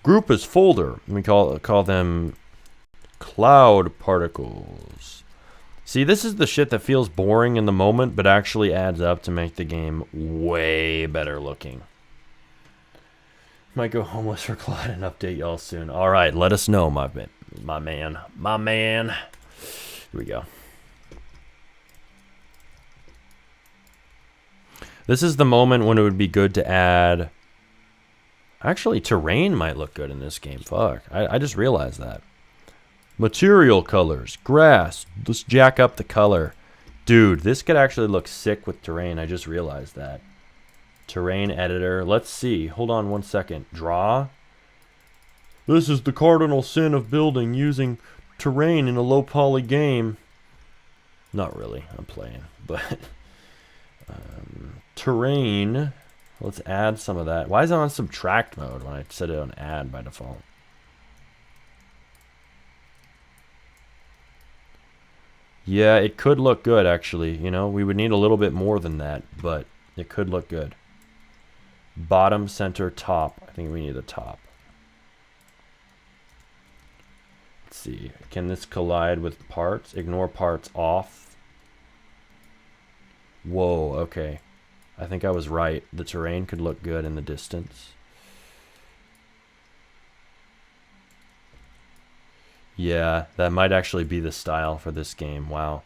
Group as folder. We call them... cloud particles. See, this is the shit that feels boring in the moment, but actually adds up to make the game way better looking. Might go homeless for Claude and update y'all soon. All right, let us know, my man. Here we go. This is the moment when it would be good to add... Actually, terrain might look good in this game. Fuck, I just realized that. Material colors, grass. Let's jack up the color. Dude, this could actually look sick with terrain. I just realized that. Terrain editor. Let's see. Hold on one second. Draw. This is the cardinal sin of building using terrain in a low poly game. Not really. I'm playing. But terrain. Let's add some of that. Why is it on subtract mode when I set it on add by default? Yeah, it could look good, actually. You know, we would need a little bit more than that, but it could look good. Bottom, center, top. I think we need the top. Let's see. Can this collide with parts? Ignore parts off. Whoa, okay. I think I was right. The terrain could look good in the distance. Yeah, that might actually be the style for this game. Wow.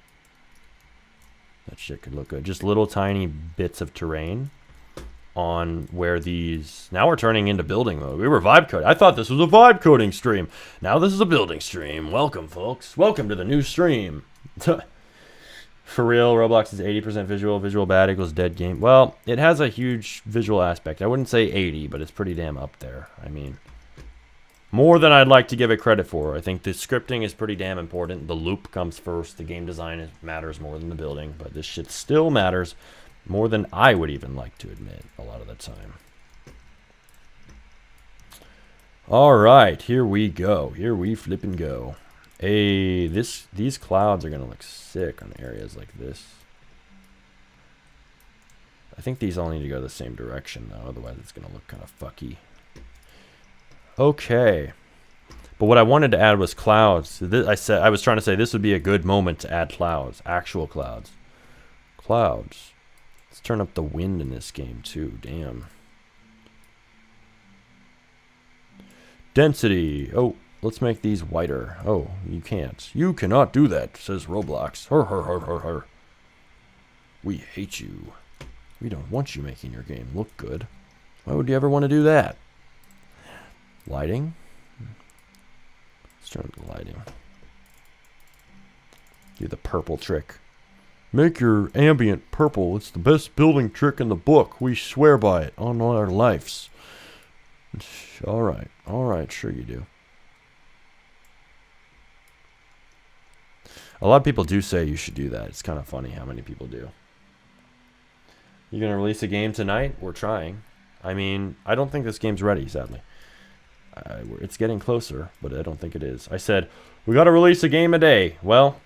That shit could look good. Just little tiny bits of terrain on where these... Now we're turning into building mode. We were vibe coding. I thought this was a vibe coding stream. Now this is a building stream. Welcome, folks. Welcome to the new stream. For real, Roblox is 80% visual. Visual bad equals dead game. Well, it has a huge visual aspect. I wouldn't say 80, but it's pretty damn up there. I mean... More than I'd like to give it credit for. I think the scripting is pretty damn important. The loop comes first. The game design matters more than the building. But this shit still matters more than I would even like to admit a lot of the time. Alright, here we go. Here we flip and go. Hey, these clouds are going to look sick on areas like this. I think these all need to go the same direction, though. Otherwise, it's going to look kind of fucky. Okay. But what I wanted to add was clouds. I was trying to say this would be a good moment to add clouds. Actual clouds. Clouds. Let's turn up the wind in this game, too. Damn. Density. Oh, let's make these whiter. Oh, you can't. You cannot do that, says Roblox. Her, her, her, her, her. We hate you. We don't want you making your game look good. Why would you ever want to do that? Lighting. Let's turn up the lighting. Do the purple trick. Make your ambient purple. It's the best building trick in the book. We swear by it on all our lives. All right, sure you do. A lot of people do say you should do that. It's kind of funny how many people do. You gonna release a game tonight? We're trying. I mean, I don't think this game's ready, sadly. It's getting closer, but I don't think it is. I said, we gotta release a game a day. Well,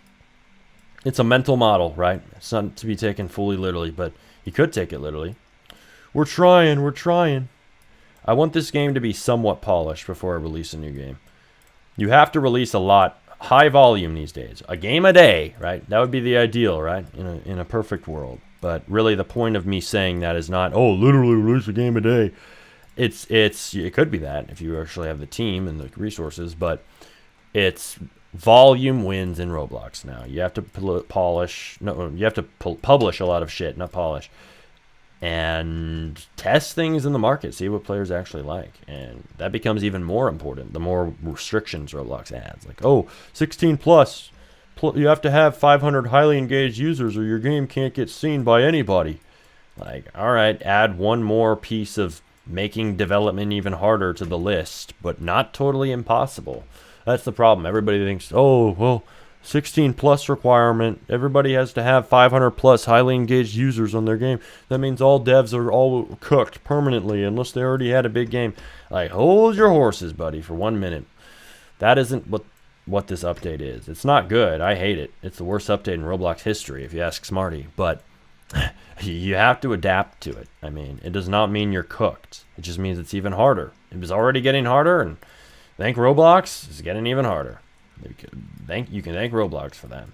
it's a mental model, right? It's not to be taken fully literally, but you could take it literally. We're trying. I want this game to be somewhat polished before I release a new game. You have to release a lot, high volume these days. A game a day, right? That would be the ideal, right? In a perfect world. But really the point of me saying that is not, oh, literally release a game a day. It could be that if you actually have the team and the resources, but it's volume wins in Roblox now. You have to publish a lot of shit, not polish. And test things in the market, see what players actually like. And that becomes even more important the more restrictions Roblox adds. Like, oh, 16 plus, you have to have 500 highly engaged users or your game can't get seen by anybody. Like, all right, add one more piece of making development even harder to the list, but not totally impossible. That's the problem. Everybody thinks, oh, well, 16 plus requirement. Everybody has to have 500 plus highly engaged users on their game. That means all devs are all cooked permanently unless they already had a big game. Like, hold your horses, buddy, for 1 minute. That isn't what this update is. It's not good. I hate it. It's the worst update in Roblox history, if you ask Smarty. But you have to adapt to it. I mean, it does not mean you're cooked. It just means it's even harder. It was already getting harder, and thank Roblox, it's getting even harder. You can thank Roblox for that.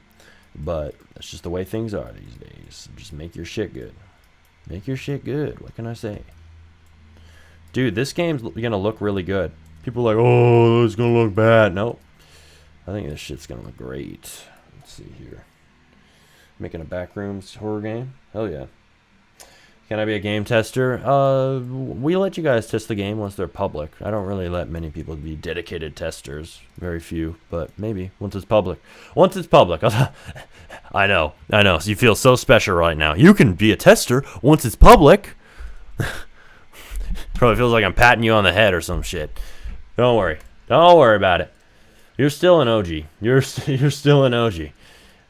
But that's just the way things are these days. Just make your shit good. Make your shit good. What can I say? Dude, this game's going to look really good. People are like, oh, it's going to look bad. Nope. I think this shit's going to look great. Let's see here. Making a backrooms horror game? Hell yeah. Can I be a game tester? We let you guys test the game once they're public. I don't really let many people be dedicated testers. Very few, but maybe once it's public. Once it's public. I know. So you feel so special right now. You can be a tester once it's public. Probably feels like I'm patting you on the head or some shit. Don't worry. Don't worry about it. You're still an OG. You're still an OG.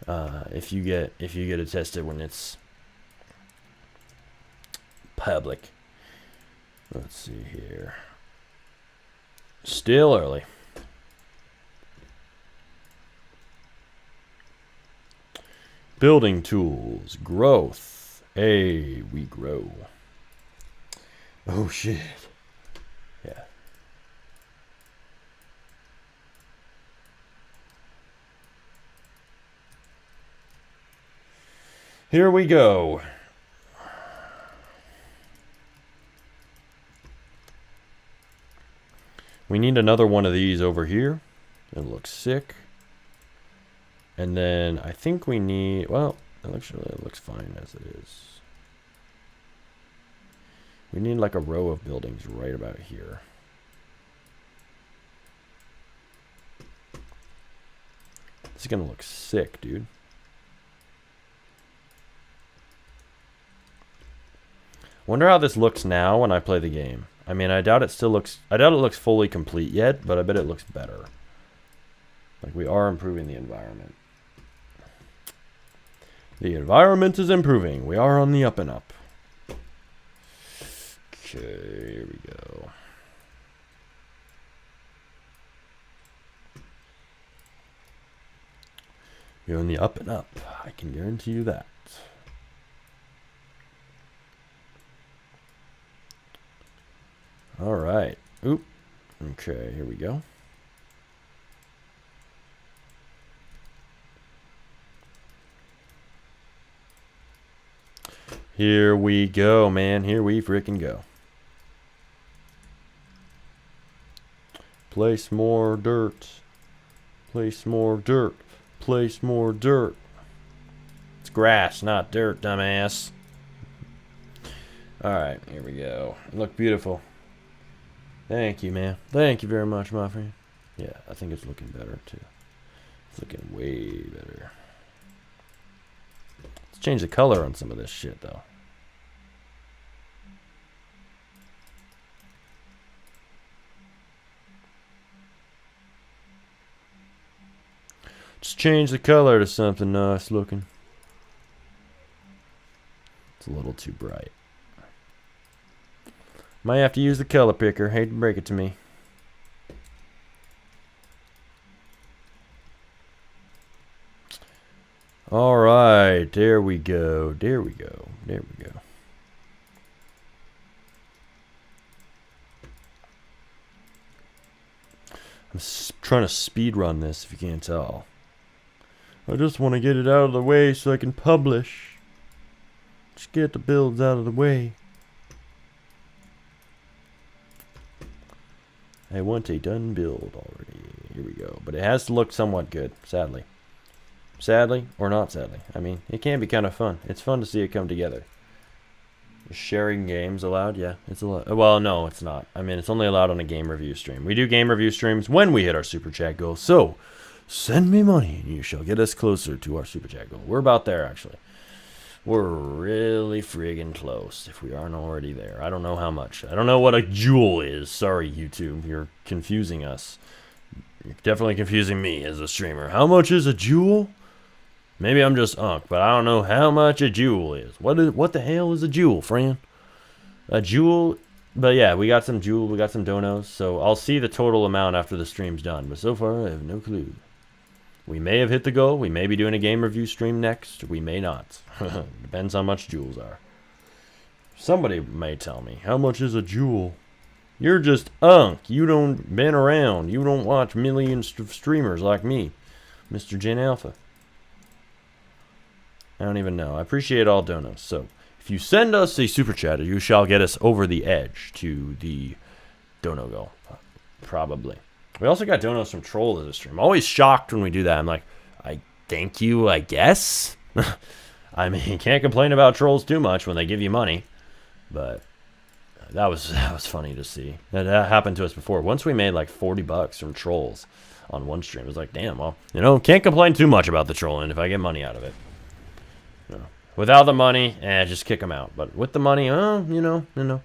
If you get it tested when it's public. Let's see here. Still early. Building tools. Growth. Hey, we grow. Oh shit. Yeah. Here we go. We need another one of these over here. It looks sick. And then I think we need, well, actually it looks fine as it is. We need like a row of buildings right about here. This is gonna look sick, dude. Wonder how this looks now when I play the game. I mean, I doubt it looks fully complete yet, but I bet it looks better. Like, we are improving the environment. The environment is improving. We are on the up and up. Okay, here we go. You're on the up and up. I can guarantee you that. All right. Oop. Okay, here we go. Here we go, man. Here we freaking go. Place more dirt. Place more dirt. Place more dirt. It's grass, not dirt, dumbass. Alright, here we go. Look beautiful. Thank you, man. Thank you very much, my friend. Yeah, I think it's looking better, too. It's looking way better. Let's change the color on some of this shit, though. Just change the color to something nice looking. It's a little too bright. Might have to use the color picker. Hate to break it to me. Alright, there we go. There we go. There we go. I'm trying to speed run this, if you can't tell. I just want to get it out of the way so I can publish. Just get the builds out of the way. I want a done build already. Here we go. But it has to look somewhat good, sadly. Sadly, or not sadly. I mean, it can be kind of fun. It's fun to see it come together. Is sharing games allowed? Yeah, it's allowed. Well, no, it's not. I mean, it's only allowed on a game review stream. We do game review streams when we hit our super chat goal. So, send me money and you shall get us closer to our super chat goal. We're about there, actually. We're really friggin' close if we aren't already there. I don't know how much. I don't know what a jewel is. Sorry, YouTube. You're confusing us. You're definitely confusing me as a streamer. How much is a jewel? Maybe I'm just unk, but I don't know how much a jewel is. What the hell is a jewel, friend? A jewel, but yeah, we got some jewel, we got some donos, so I'll see the total amount after the stream's done, but so far I have no clue. We may have hit the goal, we may be doing a game review stream next, we may not. Depends how much jewels are. Somebody may tell me, how much is a jewel? You're just unk, you don't been around, you don't watch millions of streamers like me, Mr. Gen Alpha. I don't even know. I appreciate all donos. So, if you send us a super chat, you shall get us over the edge to the dono goal. Probably. We also got donos from Troll as a stream. I'm always shocked when we do that. I'm like, I thank you, I guess. I mean, you can't complain about trolls too much when they give you money. But that was funny to see. That happened to us before. Once we made like $40 from trolls on one stream. It was like, damn, well, you know, can't complain too much about the trolling if I get money out of it. No. Without the money, just kick them out. But with the money, you know,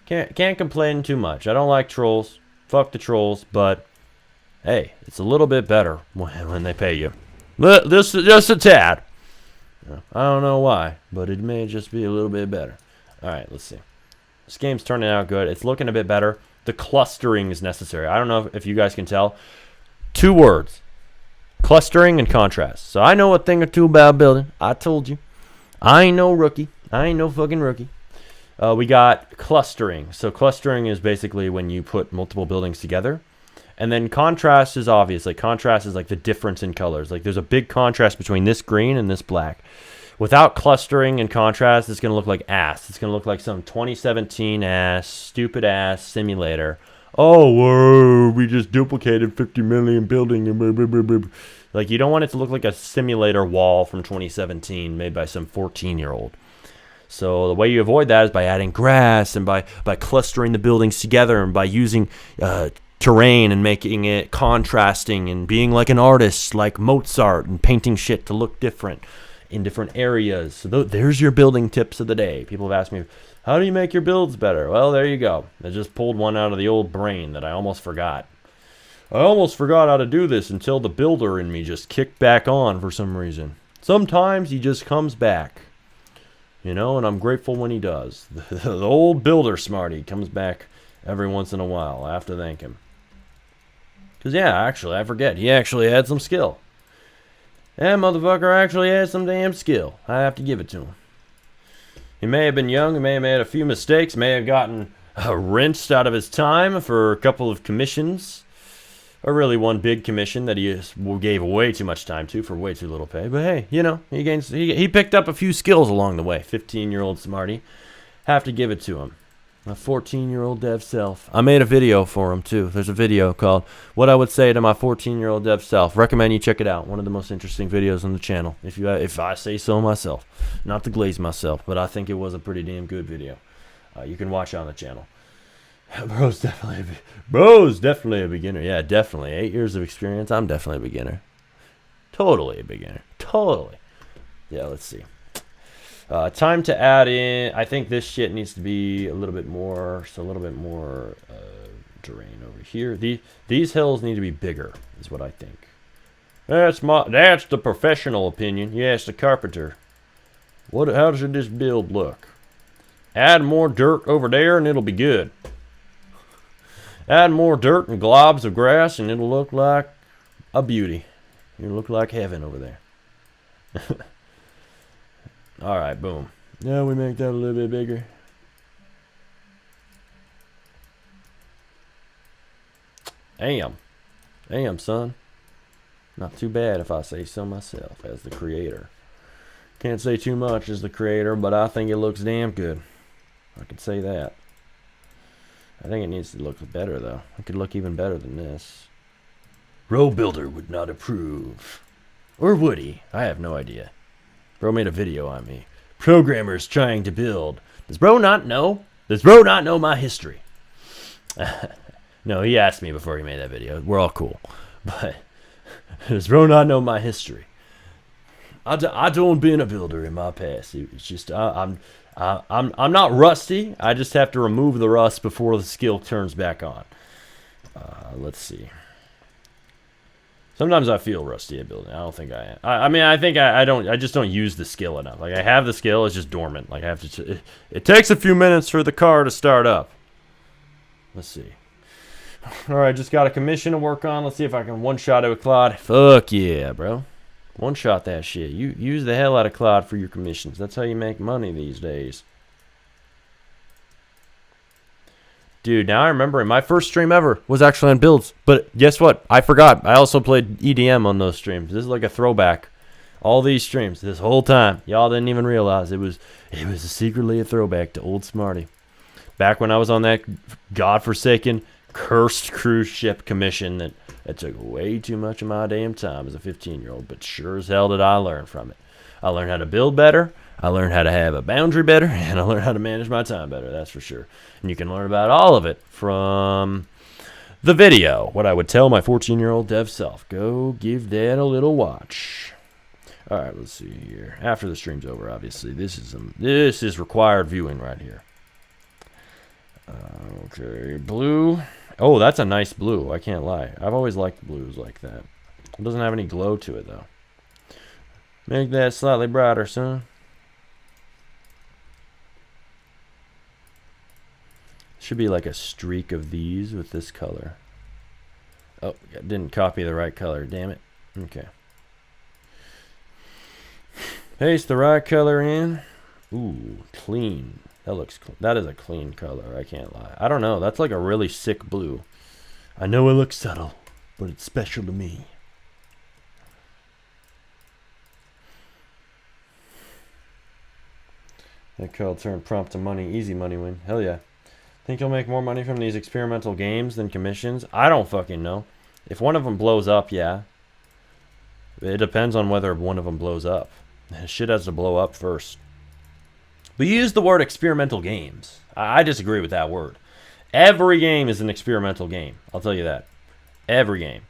can't complain too much. I don't like trolls. Fuck the trolls. But hey, it's a little bit better when they pay you. Just a tad. I don't know why, but it may just be a little bit better. All right, let's see. This game's turning out good. It's looking a bit better. The clustering is necessary. I don't know if you guys can tell. 2 words. Clustering and contrast. So I know a thing or two about building. I told you. I ain't no rookie. I ain't no fucking rookie. We got clustering. So clustering is basically when you put multiple buildings together. And then contrast is obvious. Like contrast is like the difference in colors. Like there's a big contrast between this green and this black. Without clustering and contrast, it's going to look like ass. It's going to look like some 2017 ass, stupid ass simulator. Oh, whoa, we just duplicated 50 million building. Like, you don't want it to look like a simulator wall from 2017 made by some 14-year-old. So the way you avoid that is by adding grass and by clustering the buildings together and by using terrain and making it contrasting and being like an artist like Mozart and painting shit to look different in different areas. So there's your building tips of the day. People have asked me, how do you make your builds better? Well, there you go. I just pulled one out of the old brain that I almost forgot. I almost forgot how to do this until the builder in me just kicked back on for some reason. Sometimes he just comes back. You know, and I'm grateful when he does. The old builder smarty comes back every once in a while. I have to thank him. Because, yeah, actually, I forget. He actually had some skill. That motherfucker actually had some damn skill. I have to give it to him. He may have been young, he may have made a few mistakes, may have gotten rinsed out of his time for a couple of commissions. Or really one big commission that he gave way too much time to for way too little pay. But hey, you know, he picked up a few skills along the way. 15-year-old Smarty. Have to give it to him. My 14-year-old dev self. I made a video for him too. There's a video called "What I Would Say to My 14-Year-Old Dev Self." Recommend you check it out. One of the most interesting videos on the channel. If I say so myself, not to glaze myself, but I think it was a pretty damn good video. You can watch it on the channel. Bro's definitely a beginner. Yeah, definitely. 8 years of experience. I'm definitely a beginner. Totally a beginner. Totally. Yeah, let's see. Time to add in. I think this shit needs to be a little bit more. So a little bit more terrain over here. These hills need to be bigger, is what I think. That's the professional opinion. You ask the carpenter. How should this build look? Add more dirt over there, and it'll be good. Add more dirt and globs of grass, and it'll look like a beauty. It'll look like heaven over there. All right, boom. Now we make that a little bit bigger. Damn, son. Not too bad if I say so myself as the creator. Can't say too much as the creator, but I think it looks damn good. I can say that. I think it needs to look better, though. It could look even better than this. RoBuilder would not approve. Or would he? I have no idea. Bro made a video on me. Programmers trying to build. Does bro not know? Does bro not know my history? No, he asked me before he made that video. We're all cool. But does bro not know my history? I don't been a builder in my past. It's just I'm not rusty. I just have to remove the rust before the skill turns back on. Let's see. Sometimes I feel rusty at building. I don't think I am. I mean, I think I don't. I just don't use the skill enough. Like I have the skill, it's just dormant. Like I have to. It takes a few minutes for the car to start up. Let's see. All right, just got a commission to work on. Let's see if I can one-shot it with Claude. Fuck yeah, bro. One-shot that shit. You use the hell out of Claude for your commissions. That's how you make money these days. Dude, now I remember my first stream ever was actually on builds. But guess what? I forgot. I also played EDM on those streams. This is like a throwback. All these streams, this whole time, y'all didn't even realize it was secretly a throwback to old Smarty. Back when I was on that godforsaken, cursed cruise ship commission that took way too much of my damn time as a 15-year-old, but sure as hell did I learn from it. I learned how to build better, I learned how to have a boundary better, and I learned how to manage my time better, that's for sure. And you can learn about all of it from the video, what I would tell my 14-year-old dev self. Go give that a little watch. All right, let's see here. After the stream's over, obviously, this is required viewing right here. Okay, blue. Oh, that's a nice blue. I can't lie. I've always liked blues like that. It doesn't have any glow to it, though. Make that slightly brighter, son. Should be like a streak of these with this color. Oh, I didn't copy the right color. Damn it. Okay. Paste the right color in. Ooh, clean. That is a clean color, I can't lie. I don't know, that's like a really sick blue. I know it looks subtle, but it's special to me. That call turned prompt to money, easy money win. Hell yeah. Think you'll make more money from these experimental games than commissions? I don't fucking know. If one of them blows up, yeah. It depends on whether one of them blows up. Shit has to blow up first. We use the word experimental games. I disagree with that word. Every game is an experimental game. I'll tell you that. Every game.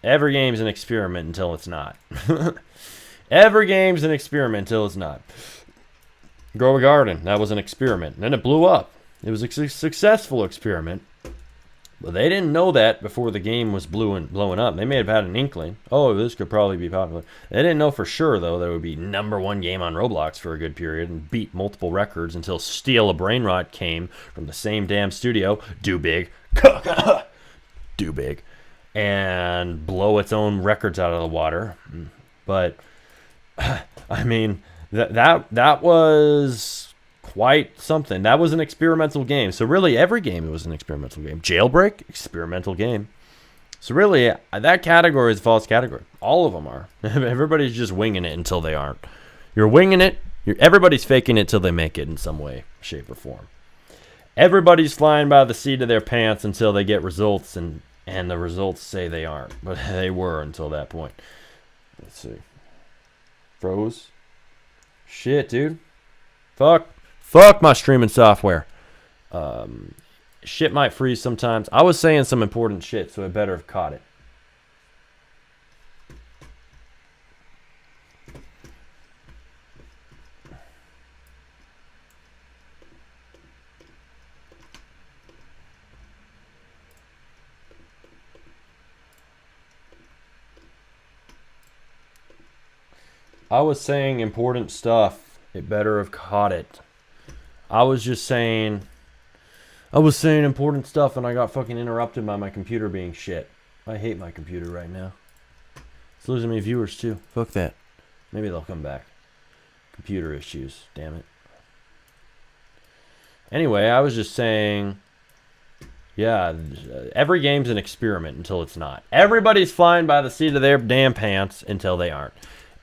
Every game is an experiment until it's not. Every game's an experiment until it's not. Grow a garden. That was an experiment. And then it blew up. It was a successful experiment. But they didn't know that before the game was blowing up. They may have had an inkling. Oh, this could probably be popular. They didn't know for sure, though, that it would be #1 game on Roblox for a good period and beat multiple records until Steal a Brainrot came from the same damn studio, do big, and blow its own records out of the water. But, I mean, that was quite something. That was an experimental game. So really, every game was an experimental game. Jailbreak, experimental game. So really, that category is a false category. All of them are. Everybody's just winging it until they aren't. You're winging it. Everybody's faking it till they make it in some way, shape, or form. Everybody's flying by the seat of their pants until they get results, and the results say they aren't. But they were until that point. Let's see. Froze. Shit, dude. Fuck my streaming software. Shit might freeze sometimes. I was saying some important shit, so I better have caught it. I was saying important stuff. It better have caught it. I was saying important stuff and I got fucking interrupted by my computer being shit. I hate my computer right now. It's losing me viewers too. Fuck that. Maybe they'll come back. Computer issues. Damn it. Anyway, I was just saying, yeah, every game's an experiment until it's not. Everybody's flying by the seat of their damn pants until they aren't.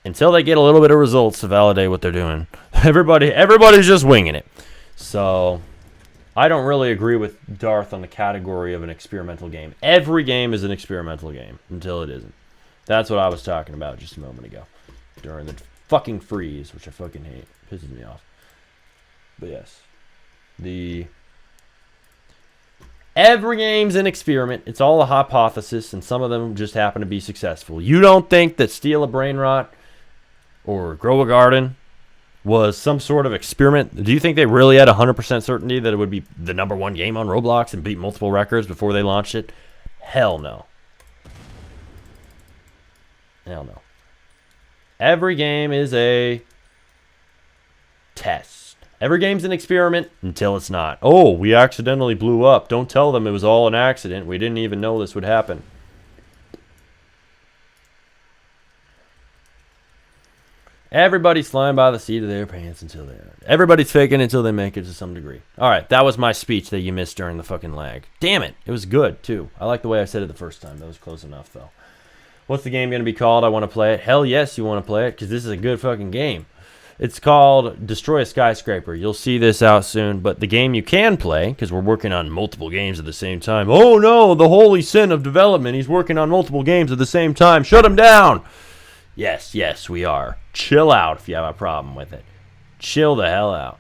Until they get a little bit of results to validate what they're doing. Everybody's just winging it. So, I don't really agree with Darth on the category of an experimental game. Every game is an experimental game until it isn't. That's what I was talking about just a moment ago. During the fucking freeze, which I fucking hate. Pisses me off. But yes. Every game's an experiment. It's all a hypothesis, and some of them just happen to be successful. You don't think that Steal a Brain Rot or Grow a Garden was some sort of experiment? Do you think they really had 100% certainty that it would be the #1 game on Roblox and beat multiple records before they launched it? Hell no. Hell no. Every game is a test. Every game's an experiment until it's not. Oh, we accidentally blew up. Don't tell them it was all an accident. We didn't even know this would happen. Everybody's flying by the seat of their pants until they aren't. Everybody's faking until they make it to some degree. All right, that was my speech that you missed during the fucking lag. Damn it. It was good, too. I like the way I said it the first time. That was close enough, though. What's the game going to be called? I want to play it. Hell yes, you want to play it, because this is a good fucking game. It's called Destroy a Skyscraper. You'll see this out soon, but the game you can play, because we're working on multiple games at the same time. Oh, no, the holy sin of development. He's working on multiple games at the same time. Shut him down. Yes, we are. Chill out if you have a problem with it. Chill the hell out.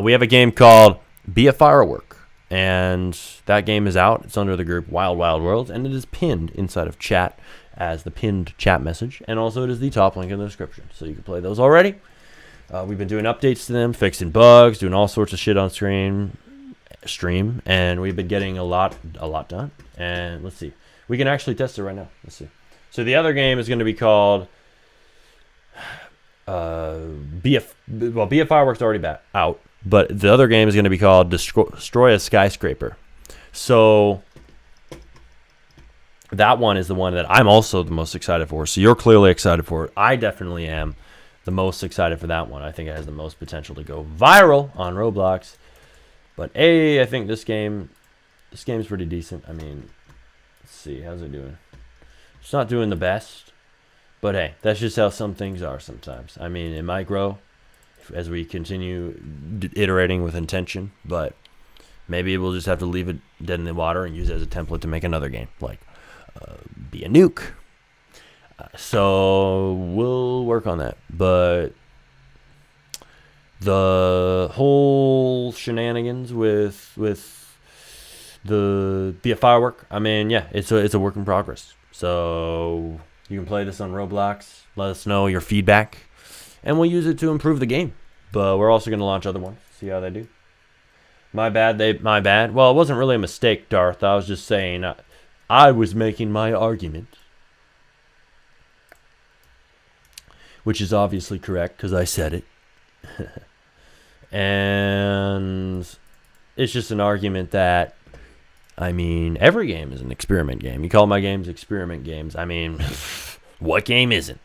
We have a game called Be a Firework, and that game is out. It's under the group Wild Wild Worlds, and it is pinned inside of chat as the pinned chat message, and also it is the top link in the description, so you can play those already. We've been doing updates to them, fixing bugs, doing all sorts of shit on stream, and we've been getting a lot done. And let's see, we can actually test it right now. Let's see. So the other game is going to be called Be a Firework's already out, but the other game is going to be called Destroy a Skyscraper. So that one is the one that I'm also the most excited for. So you're clearly excited for it. I definitely am the most excited for that one. I think it has the most potential to go viral on Roblox. But I think this game's pretty decent. I mean, let's see, how's it doing? It's not doing the best, but hey, that's just how some things are sometimes. I mean, it might grow as we continue iterating with intention, but maybe we'll just have to leave it dead in the water and use it as a template to make another game, like Be a Nuke. So we'll work on that, but the whole shenanigans with the Be a Firework, I mean, yeah, it's a work in progress. So you can play this on Roblox. Let us know your feedback, and we'll use it to improve the game. But we're also going to launch other ones, see how they do. My bad. Well, it wasn't really a mistake, Darth. I was just saying I was making my argument, which is obviously correct because I said it. And it's just an argument that, I mean, every game is an experiment game. You call my games experiment games. I mean, what game isn't?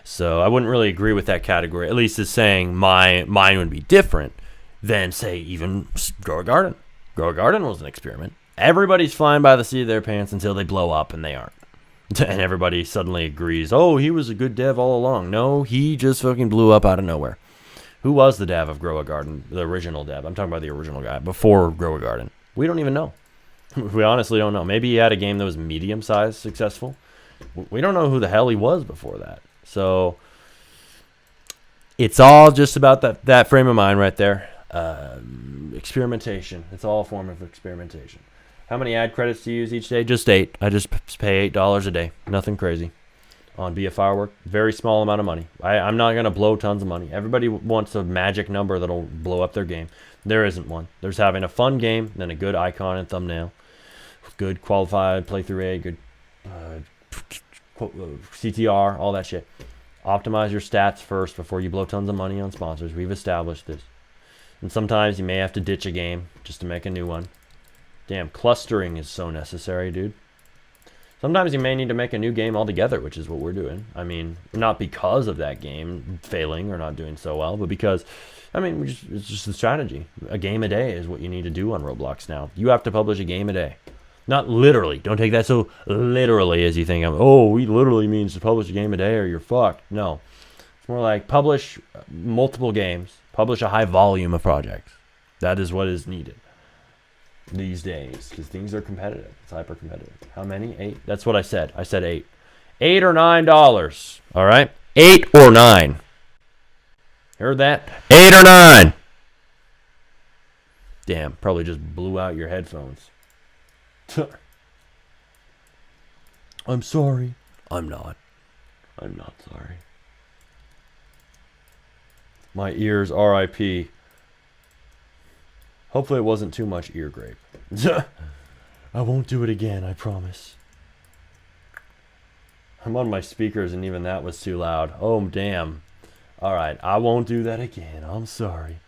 So I wouldn't really agree with that category. At least it's saying mine would be different than, say, even Grow a Garden. Grow a Garden was an experiment. Everybody's flying by the seat of their pants until they blow up, and they aren't. And everybody suddenly agrees, oh, he was a good dev all along. No, he just fucking blew up out of nowhere. Who was the dev of Grow a Garden? The original dev. I'm talking about the original guy before Grow a Garden. We don't even know. We honestly don't know. Maybe he had a game that was medium-sized successful. We don't know who the hell he was before that. So it's all just about that frame of mind right there. Experimentation. It's all a form of experimentation. How many ad credits do you use each day? Just 8. I just pay $8 a day. Nothing crazy. On Be a Firework, very small amount of money. I'm not going to blow tons of money. Everybody wants a magic number that'll blow up their game. There isn't one. There's having a fun game, then a good icon and thumbnail, good qualified playthrough rate, good CTR, all that shit. Optimize your stats first before you blow tons of money on sponsors. We've established this. And sometimes you may have to ditch a game just to make a new one. Damn, clustering is so necessary, dude. Sometimes you may need to make a new game altogether, which is what we're doing. I mean, not because of that game failing or not doing so well, but because, I mean, it's just the strategy. A game a day is what you need to do on Roblox now. You have to publish a game a day. Not literally. Don't take that so literally as you think. We literally means to publish a game a day or you're fucked. No. It's more like publish multiple games. Publish a high volume of projects. That is what is needed these days, because things are competitive. It's hyper competitive. How many? 8? That's what I said. I said 8. $8 or $9. All right, 8 or 9. Heard that? 8 or 9. Damn, probably just blew out your headphones. I'm sorry. I'm not sorry. My ears, R.I.P. Hopefully it wasn't too much ear grape. I won't do it again, I promise. I'm on my speakers and even that was too loud. Oh, damn. Alright, I won't do that again. I'm sorry.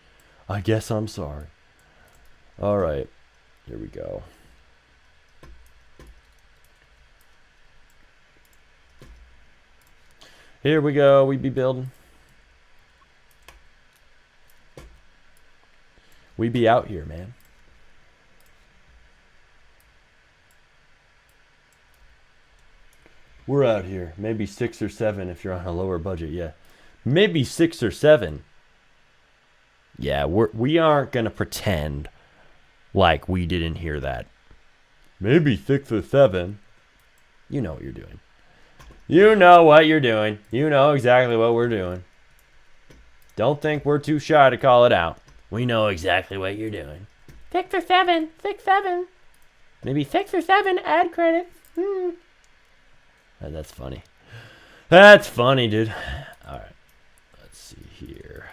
I guess I'm sorry. Alright, here we go. Here we go, we be building. We be out here, man. We're out here. Maybe 6 or 7 if you're on a lower budget, yeah. Maybe 6 or 7. Yeah, we aren't going to pretend like we didn't hear that. Maybe 6 or 7. You know what you're doing. You know what you're doing. You know exactly what we're doing. Don't think we're too shy to call it out. We know exactly what you're doing. 6 or 7. 6, 7. Maybe 6 or 7 ad credits. That's funny. That's funny, dude. All right. Let's see here.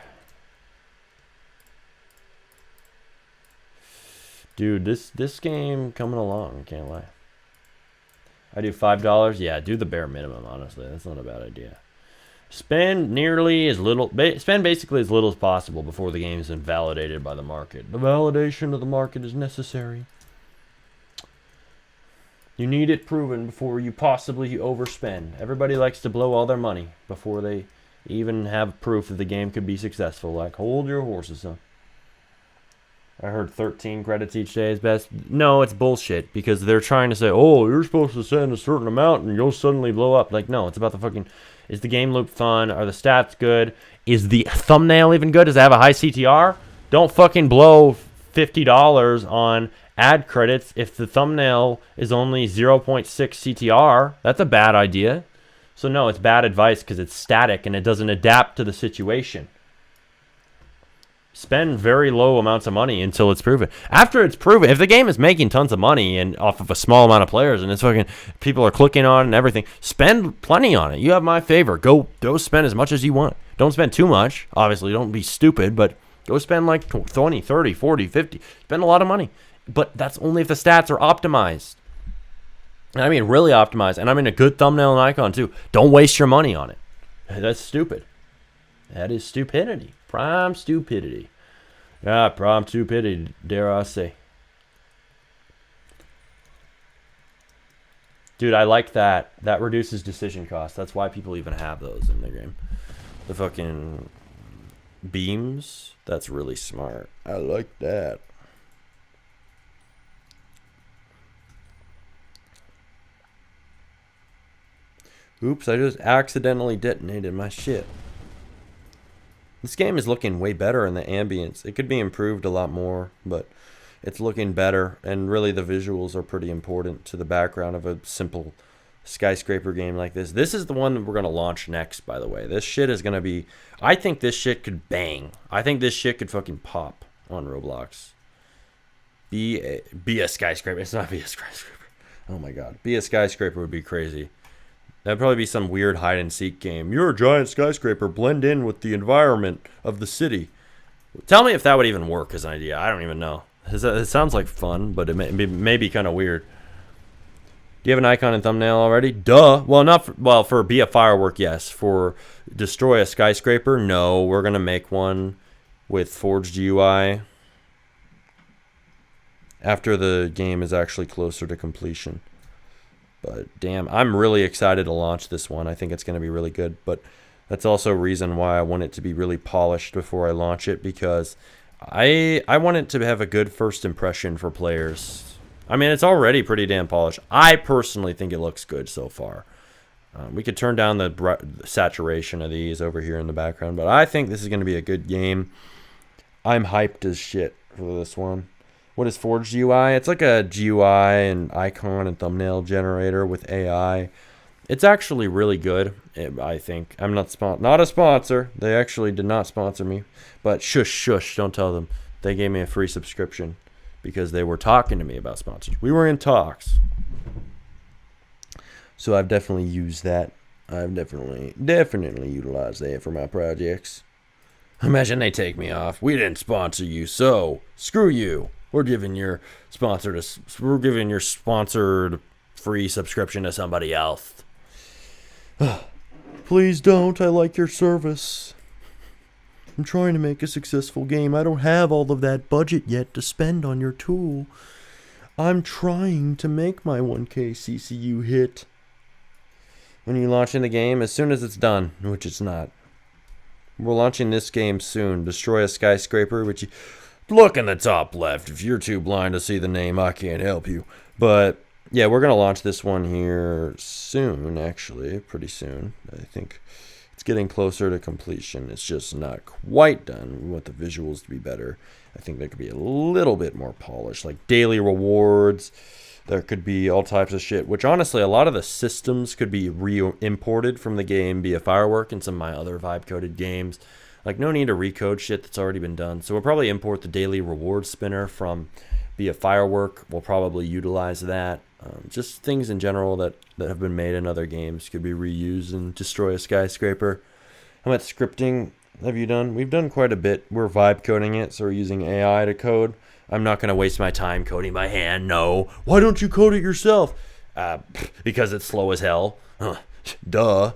Dude, this game coming along. I can't lie. I do $5. Yeah, do the bare minimum, honestly. That's not a bad idea. Spend nearly as little, spend basically as little as possible before the game has been validated by the market. The validation of the market is necessary. You need it proven before you possibly overspend. Everybody likes to blow all their money before they even have proof that the game could be successful. Like, hold your horses, son. I heard 13 credits each day is best. No, it's bullshit, because they're trying to say, oh, you're supposed to send a certain amount and you'll suddenly blow up. Like, no, it's about the fucking, is the game loop fun? Are the stats good? Is the thumbnail even good? Does it have a high CTR? Don't fucking blow $50 on ad credits if the thumbnail is only 0.6 CTR. That's a bad idea. So no, it's bad advice because it's static and it doesn't adapt to the situation. Spend very low amounts of money until it's proven. After it's proven, if the game is making tons of money and off of a small amount of players and it's fucking people are clicking on it and everything, spend plenty on it. You have my favor. Go spend as much as you want. Don't spend too much. Obviously, don't be stupid, but go spend like 20, 30, 40, 50. Spend a lot of money. But that's only if the stats are optimized. And I mean really optimized. And I mean a good thumbnail and icon too. Don't waste your money on it. That's stupid. That is stupidity. Prime stupidity. Yeah, prime stupidity, dare I say. Dude, I like that. That reduces decision costs. That's why people even have those in their game. The fucking beams. That's really smart. I like that. Oops, I just accidentally detonated my shit. This game is looking way better in the ambience. It could be improved a lot more, but it's looking better. And really the visuals are pretty important to the background of a simple skyscraper game like this. This is the one that we're going to launch next, by the way. This shit is going to be... I think this shit could bang. I think this shit could fucking pop on Roblox. Be a skyscraper. It's not be a skyscraper. Oh my god. Be a skyscraper would be crazy. That'd probably be some weird hide-and-seek game. You're a giant skyscraper. Blend in with the environment of the city. Tell me if that would even work as an idea. I don't even know. It sounds like fun, but it may be kind of weird. Do you have an icon and thumbnail already? Duh. Well, not for, well, for be a firework, yes. For destroy a skyscraper, no. We're going to make one with forged UI after the game is actually closer to completion. But damn, I'm really excited to launch this one. I think it's going to be really good. But that's also a reason why I want it to be really polished before I launch it, because I want it to have a good first impression for players. I mean, it's already pretty damn polished. I personally think it looks good so far. We could turn down the saturation of these over here in the background, but I think this is going to be a good game. I'm hyped as shit for this one. What is Forged UI? It's like a GUI and icon and thumbnail generator with AI. It's actually really good, I think. I'm not a sponsor. They actually did not sponsor me. But shush, don't tell them. They gave me a free subscription because they were talking to me about sponsors. We were in talks. So I've definitely used that. I've definitely utilized that for my projects. Imagine they take me off. We didn't sponsor you, so screw you. We're giving your sponsored free subscription to somebody else. Please don't. I like your service. I'm trying to make a successful game. I don't have all of that budget yet to spend on your tool. I'm trying to make my 1K CCU hit. When you launch in the game, as soon as it's done, which it's not. We're launching this game soon. Destroy a skyscraper, which you... Look in the top left. If you're too blind to see the name, I can't help you. But, yeah, we're going to launch this one here soon, actually. Pretty soon. I think it's getting closer to completion. It's just not quite done. We want the visuals to be better. I think there could be a little bit more polish, like daily rewards. There could be all types of shit, which honestly, a lot of the systems could be re-imported from the game, be a firework and some of my other vibe-coded games. Like, no need to recode shit that's already been done. So we'll probably import the daily reward spinner from be a firework. We'll probably utilize that. Just things in general that have been made in other games could be reused and destroy a skyscraper. How much scripting have you done? We've done quite a bit. We're vibe coding it, so we're using AI to code. I'm not going to waste my time coding by hand. No. Why don't you code it yourself? Because it's slow as hell. Duh.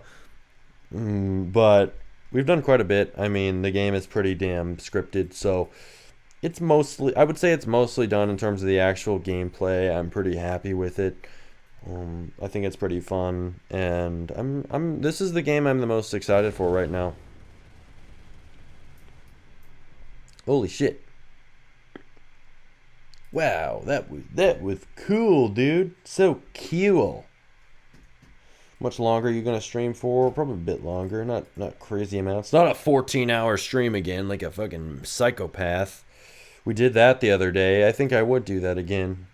But we've done quite a bit. I mean, the game is pretty damn scripted, so it's mostly, I would say it's mostly done in terms of the actual gameplay. I'm pretty happy with it. I think it's pretty fun, and this is the game I'm the most excited for right now. Holy shit. Wow, that was cool, dude. So cool. Much longer are you gonna stream for? Probably a bit longer. Not crazy amounts. Not a 14-hour stream again like a fucking psychopath. We did that the other day. I think I would do that again.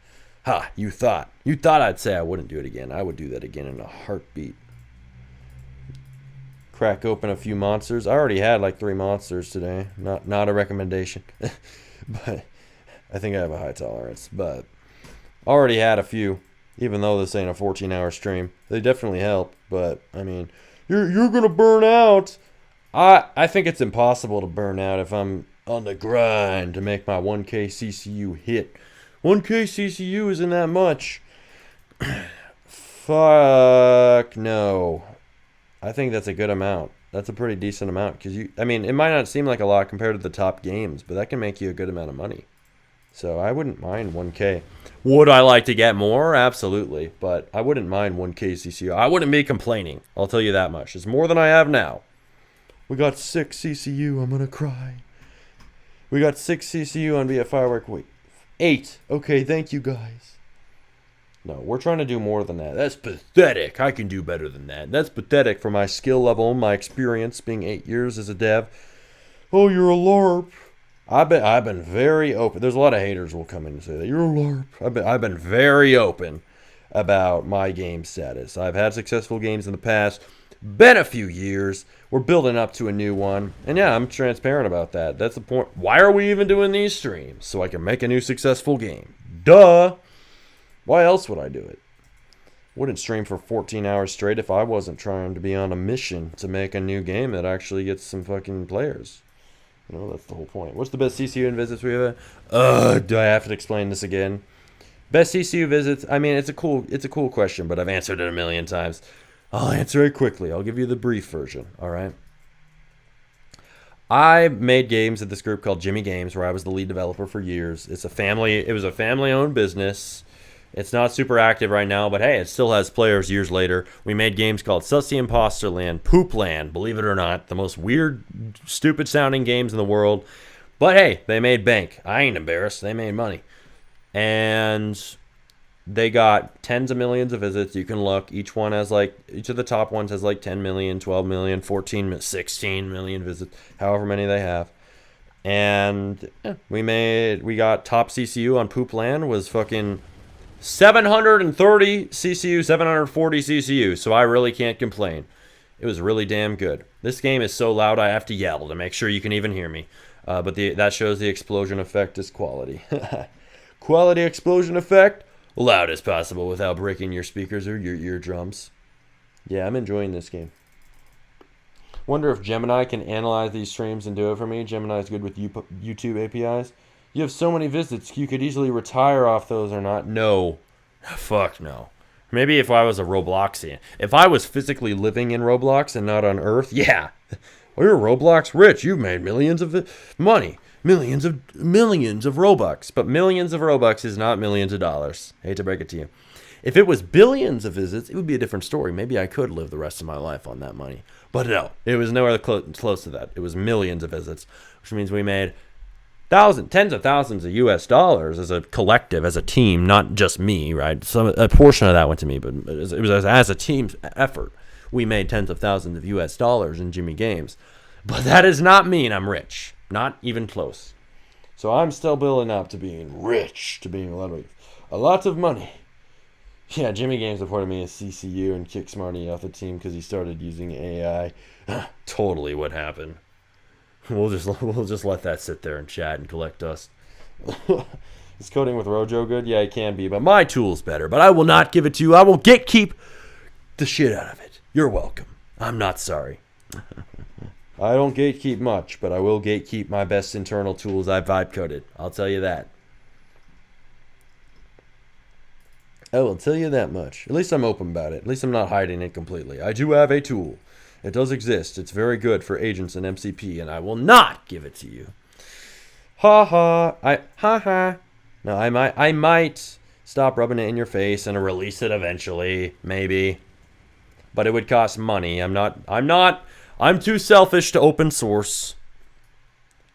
Ha, you thought I'd say I wouldn't do it again. I would do that again in a heartbeat. Crack open a few monsters. I already had like 3 monsters today. Not a recommendation. But I think I have a high tolerance. But already had a few. Even though this ain't a 14-hour stream. They definitely help. But I mean, you're gonna burn out. I think it's impossible to burn out if I'm on the grind to make my 1K CCU hit. 1K CCU isn't that much. Fuck no. I think that's a good amount. That's a pretty decent amount. Because I mean, it might not seem like a lot compared to the top games, but that can make you a good amount of money. So I wouldn't mind 1K. Would I like to get more? Absolutely. But I wouldn't mind 1K CCU. I wouldn't be complaining. I'll tell you that much. It's more than I have now. We got 6 CCU. I'm gonna cry. We got 6 CCU on via firework. Wait, 8. Okay, thank you guys. No, we're trying to do more than that. That's pathetic. I can do better than that. That's pathetic for my skill level, my experience being 8 years as a dev. Oh, you're a LARP. I've been very open. There's a lot of haters will come in and say that you're a LARP. I've been very open about my game status. I've had successful games in the past. Been a few years. We're building up to a new one. And yeah, I'm transparent about that. That's the point. Why are we even doing these streams? So I can make a new successful game. Duh. Why else would I do it? Wouldn't stream for 14 hours straight if I wasn't trying to be on a mission to make a new game that actually gets some fucking players. You know, that's the whole point. What's the best CCU and visits we have? Do I have to explain this again? Best CCU visits? I mean, it's a cool question, but I've answered it a million times. I'll answer it quickly. I'll give you the brief version, all right? I made games at this group called Jimmy Games, where I was the lead developer for years. It was a family-owned business. It's not super active right now, but hey, it still has players years later. We made games called Sussy Imposter Land, Poop Land, believe it or not. The most weird, stupid-sounding games in the world. But hey, they made bank. I ain't embarrassed. They made money. And they got tens of millions of visits. You can look. Each of the top ones has like 10 million, 12 million, 14, 16 million visits, however many they have. And yeah, we got top CCU on Poop Land was fucking 730 CCU, 740 CCU, so I really can't complain. It was really damn good. This game is so loud I have to yell to make sure you can even hear me. But that shows the explosion effect is quality. Quality explosion effect, loud as possible without breaking your speakers or your eardrums. Yeah, I'm enjoying this game. Wonder if Gemini can analyze these streams and do it for me. Gemini's good with YouTube APIs. You have so many visits, you could easily retire off those or not. No. Fuck no. Maybe if I was a Robloxian. If I was physically living in Roblox and not on Earth, yeah. Well, you're Roblox rich. You've made millions of money. Millions of Robux. But millions of Robux is not millions of dollars. Hate to break it to you. If it was billions of visits, it would be a different story. Maybe I could live the rest of my life on that money. But no, it was nowhere close to that. It was millions of visits, which means we made tens of thousands of US dollars as a collective, as a team, not just me, right? A portion of that went to me, but it was as a team's effort. We made tens of thousands of US dollars in Jimmy Games. But that does not mean I'm rich. Not even close. So I'm still building up to being rich, to being a lot of money. Yeah, Jimmy Games reported me as CCU and kicked Smarty off the team because he started using AI. Totally what happened. We'll just let that sit there and chat and collect dust. Is coding with Rojo good? Yeah, it can be, but my tool's better. But I will not give it to you. I will gatekeep the shit out of it. You're welcome. I'm not sorry. I don't gatekeep much, but I will gatekeep my best internal tools I've vibe coded. I'll tell you that. I will tell you that much. At least I'm open about it. At least I'm not hiding it completely. I do have a tool. It does exist. It's very good for agents and MCP, and I will not give it to you. Ha ha. No, I might stop rubbing it in your face and release it eventually, maybe. But it would cost money. I'm too selfish to open source.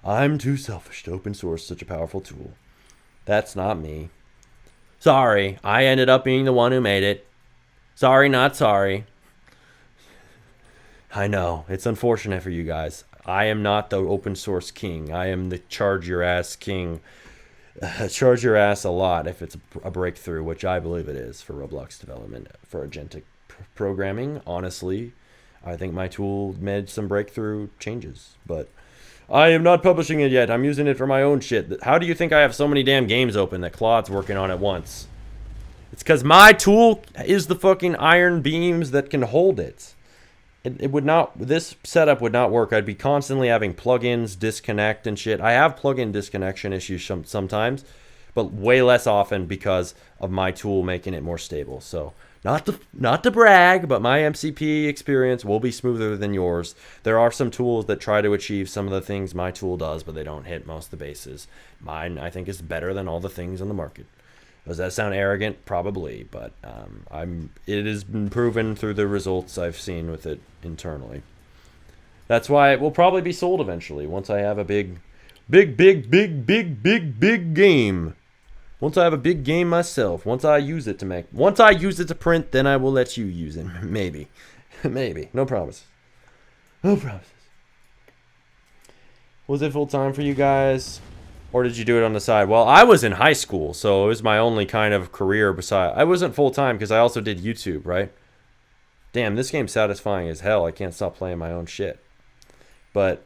I'm too selfish to open source such a powerful tool. That's not me. Sorry, I ended up being the one who made it. Sorry, not sorry. I know, it's unfortunate for you guys. I am not the open source king. I am the charge your ass king. Charge your ass a lot if it's a breakthrough, which I believe it is for Roblox development, for agentic programming. Honestly, I think my tool made some breakthrough changes, but I am not publishing it yet. I'm using it for my own shit. How do you think I have so many damn games open that Claude's working on at once? It's because my tool is the fucking iron beams that can hold it. It would not, this setup would not work. I'd be constantly having plugins disconnect and shit. I have plugin disconnection issues sometimes, but way less often because of my tool making it more stable. So not to brag, but my MCP experience will be smoother than yours. There are some tools that try to achieve some of the things my tool does, but they don't hit most of the bases. Mine, I think, is better than all the things on the market. Does that sound arrogant? Probably, but it has been proven through the results I've seen with it internally. That's why it will probably be sold eventually once I have a big game. Once I have a big game myself, once I use it to print, then I will let you use it. Maybe. Maybe. No promises. No promises. Was it full time for you guys? Or did you do it on the side? Well, I was in high school, so it was my only kind of career beside. I wasn't full time because I also did YouTube, right? Damn, this game's satisfying as hell. I can't stop playing my own shit. But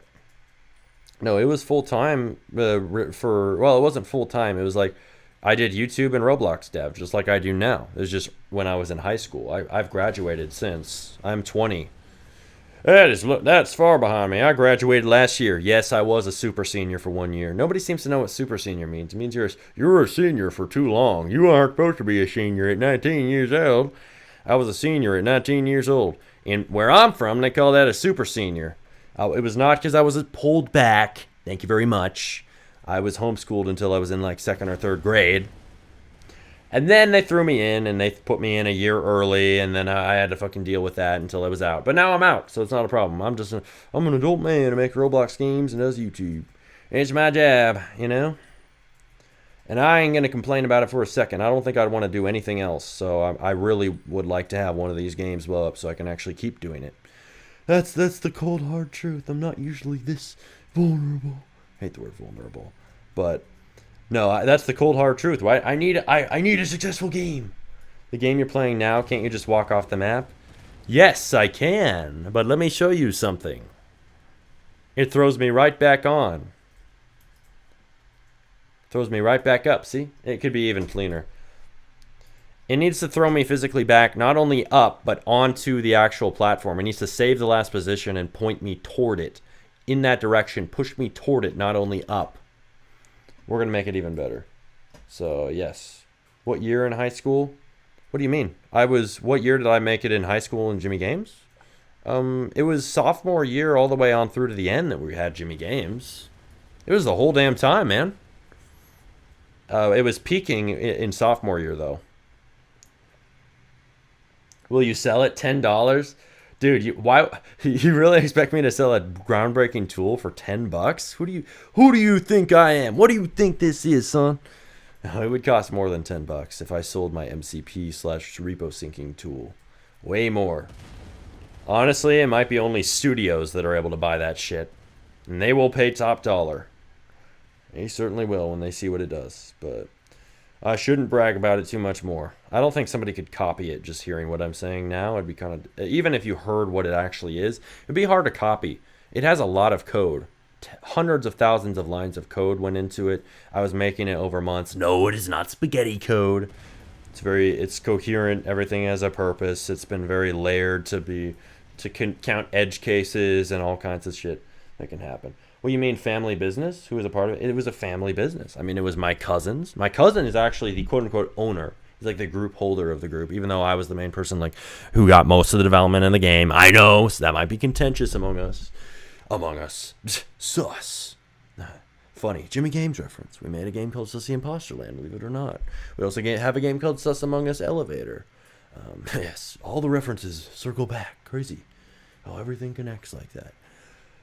no, it was full time for. Well, it wasn't full time. It was like I did YouTube and Roblox dev, just like I do now. It was just when I was in high school. I've graduated since. I'm 20. That's far behind me. I graduated last year. Yes, I was a super senior for 1 year. Nobody seems to know what super senior means. It means you're a senior for too long. You aren't supposed to be a senior at 19 years old. I was a senior at 19 years old. And where I'm from, they call that a super senior. It was not because I was pulled back. Thank you very much. I was homeschooled until I was in like 2nd or 3rd grade. And then they threw me in, and they put me in a year early, and then I had to fucking deal with that until I was out. But now I'm out, so it's not a problem. I'm an adult man who makes Roblox games and does YouTube. It's my job, you know? And I ain't going to complain about it for a second. I don't think I'd want to do anything else, so I really would like to have one of these games blow up so I can actually keep doing it. That's the cold, hard truth. I'm not usually this vulnerable. I hate the word vulnerable, but... No, that's the cold hard truth, right? I need a successful game. The game you're playing now, can't you just walk off the map? Yes, I can, but let me show you something. It throws me right back on. Throws me right back up, see? It could be even cleaner. It needs to throw me physically back, not only up, but onto the actual platform. It needs to save the last position and point me toward it. In that direction, push me toward it, not only up. We're going to make it even better. So, yes. What year in high school? What do you mean? What year did I make it in high school in Jimmy Games? It was sophomore year all the way on through to the end that we had Jimmy Games. It was the whole damn time, man. It was peaking in sophomore year, though. Will you sell it? $10? Dude, you really expect me to sell a groundbreaking tool for $10? Who do you think I am? What do you think this is, son? It would cost more than $10 if I sold my MCP/repo syncing tool. Way more. Honestly, it might be only studios that are able to buy that shit. And they will pay top dollar. They certainly will when they see what it does. But I shouldn't brag about it too much more. I don't think somebody could copy it just hearing what I'm saying now. It'd be kind of... Even if you heard what it actually is, it'd be hard to copy. It has a lot of code. Hundreds of thousands of lines of code went into it. I was making it over months. No, it is not spaghetti code. It's coherent. Everything has a purpose. It's been very layered to count edge cases and all kinds of shit that can happen. Well, you mean family business? Who was a part of it? It was a family business. I mean, it was my cousin's. My cousin is actually the quote-unquote owner. He's like the group holder of the group, even though I was the main person like who got most of the development in the game. I know, so that might be contentious among us. Sus. Funny. Jimmy Games reference. We made a game called Sussy Imposter Land, believe it or not. We also have a game called Sus Among Us Elevator. Yes, all the references circle back. Crazy. How everything connects like that.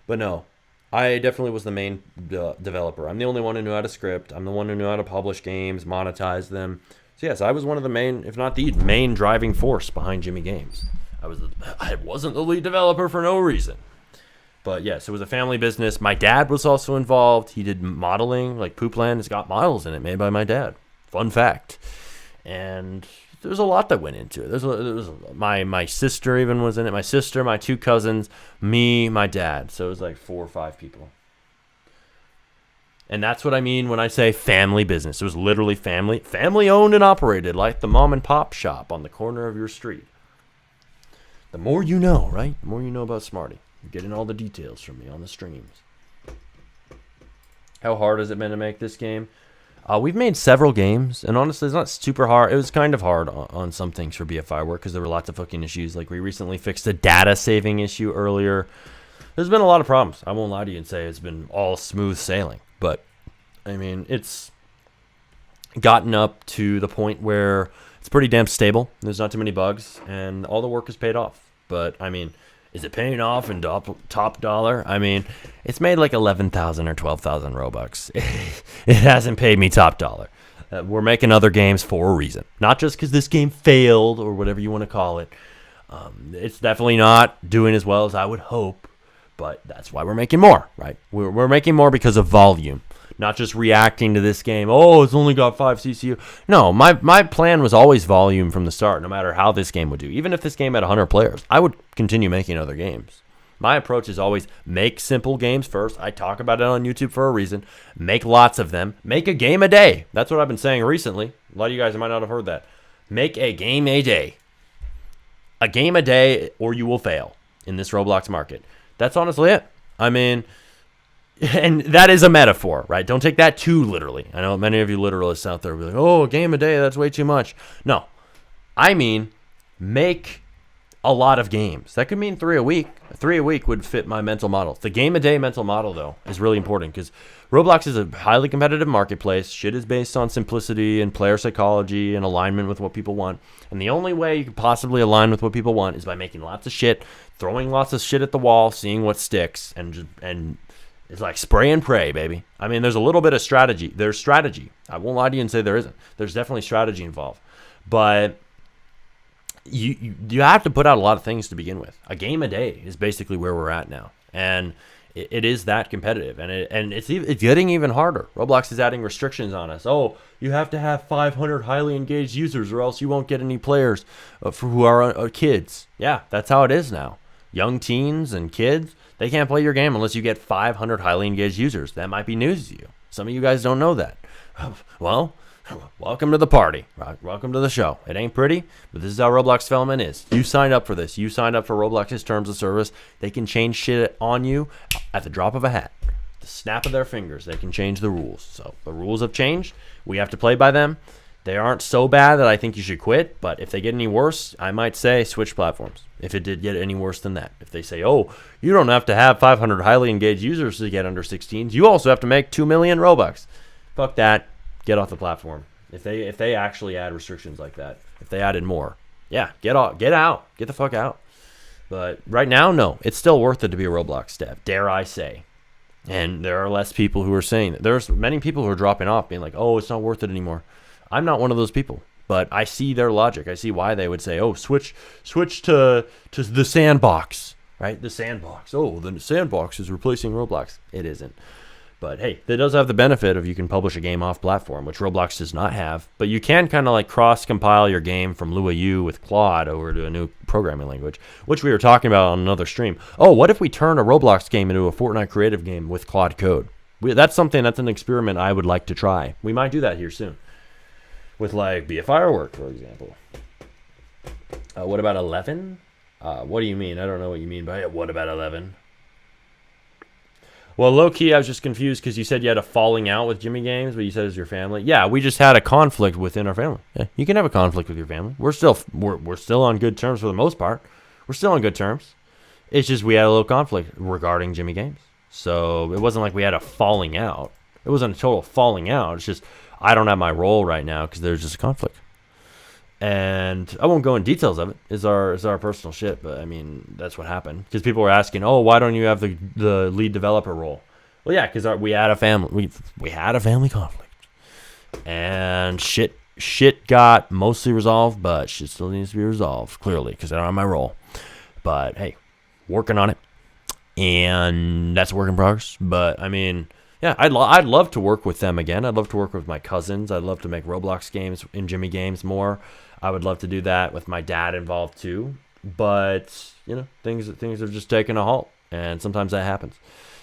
But no. I definitely was the main developer. I'm the only one who knew how to script. I'm the one who knew how to publish games, monetize them. So yes, I was one of the main, if not the main driving force behind Jimmy Games. I wasn't the lead developer for no reason. But yes, it was a family business. My dad was also involved. He did modeling, like Poopland has got models in it made by my dad. Fun fact. And there's a lot that went into it. My sister even was in it. My sister, my 2 cousins, me, my dad. So it was like 4 or 5 people. And that's what I mean when I say family business. It was literally family owned and operated, like the mom and pop shop on the corner of your street. The more you know, right? The more you know about Smarty. You're getting all the details from me on the streams. How hard has it been to make this game? We've made several games, and honestly, it's not super hard. It was kind of hard on some things for BFI work because there were lots of fucking issues. Like, we recently fixed a data saving issue earlier. There's been a lot of problems. I won't lie to you and say it's been all smooth sailing. But, I mean, it's gotten up to the point where it's pretty damn stable. There's not too many bugs, and all the work is paid off. But, I mean, Is it paying off in top dollar? I mean, it's made like 11,000 or 12,000 Robux. It hasn't paid me top dollar. We're making other games for a reason. Not just because this game failed or whatever you want to call it. It's definitely not doing as well as I would hope. But that's why we're making more, right? We're making more because of volume. Not just reacting to this game. Oh, it's only got 5 CCU. No, my plan was always volume from the start, no matter how this game would do. Even if this game had 100 players, I would continue making other games. My approach is always make simple games first. I talk about it on YouTube for a reason. Make lots of them. Make a game a day. That's what I've been saying recently. A lot of you guys might not have heard that. Make a game a day. A game a day or you will fail in this Roblox market. That's honestly it. I mean, and that is a metaphor, right? Don't take that too literally. I know many of you literalists out there will be like, oh, a game a day, that's way too much. No. I mean, make a lot of games. That could mean 3 a week. 3 a week would fit my mental model. The game a day mental model, though, is really important because Roblox is a highly competitive marketplace. Shit is based on simplicity and player psychology and alignment with what people want. And the only way you can possibly align with what people want is by making lots of shit, throwing lots of shit at the wall, seeing what sticks, and it's like spray and pray, baby. I mean, there's a little bit of strategy. There's strategy. I won't lie to you and say there isn't. There's definitely strategy involved. But you have to put out a lot of things to begin with. A game a day is basically where we're at now. And it is that competitive. And it's getting even harder. Roblox is adding restrictions on us. Oh, you have to have 500 highly engaged users or else you won't get any players for who are kids. Yeah, that's how it is now. Young teens and kids, they can't play your game unless you get 500 highly engaged users. That might be news to you. Some of you guys don't know that. Well, welcome to the party. Welcome to the show. It ain't pretty, but this is how Roblox development is. You signed up for this. You signed up for Roblox's terms of service. They can change shit on you at the drop of a hat. The snap of their fingers, they can change the rules. So the rules have changed. We have to play by them. They aren't so bad that I think you should quit, but if they get any worse, I might say switch platforms. If it did get any worse than that. If they say, oh, you don't have to have 500 highly engaged users to get under 16s. You also have to make 2 million Robux. Fuck that. Get off the platform. If they actually add restrictions like that, if they added more, yeah, get out, get the fuck out. But right now, no, it's still worth it to be a Roblox dev, dare I say. And there are less people who are saying that. There's many people who are dropping off, being like, oh, it's not worth it anymore. I'm not one of those people, but I see their logic. I see why they would say, oh, switch to the sandbox, right? The sandbox. Oh, the sandbox is replacing Roblox. It isn't. But hey, that does have the benefit of you can publish a game off platform, which Roblox does not have. But you can kind of like cross-compile your game from Lua U with Claude over to a new programming language, which we were talking about on another stream. Oh, what if we turn a Roblox game into a Fortnite creative game with Claude code? That's an experiment I would like to try. We might do that here soon. With like Be a Firework, for example. What about 11? What do you mean? I don't know what you mean by it. What about 11? Well, low-key, I was just confused because you said you had a falling out with Jimmy Games, but you said it was your family. Yeah, we just had a conflict within our family. Yeah, you can have a conflict with your family. We're still on good terms for the most part. We're still on good terms. It's just we had a little conflict regarding Jimmy Games. So it wasn't like we had a falling out. It wasn't a total falling out. It's just I don't have my role right now because there's just a conflict. And I won't go in details of it. It's our personal shit, but I mean that's what happened. Because people were asking, oh, why don't you have the lead developer role? Well, yeah, because we had a family we had a family conflict, and shit got mostly resolved, but shit still needs to be resolved clearly because I don't have my role. But hey, working on it, and that's a work in progress. But I mean. Yeah, I'd love to work with them again. I'd love to work with my cousins. I'd love to make Roblox games in Jimmy Games more. I would love to do that with my dad involved too. But, you know, things have just taken a halt. And sometimes that happens.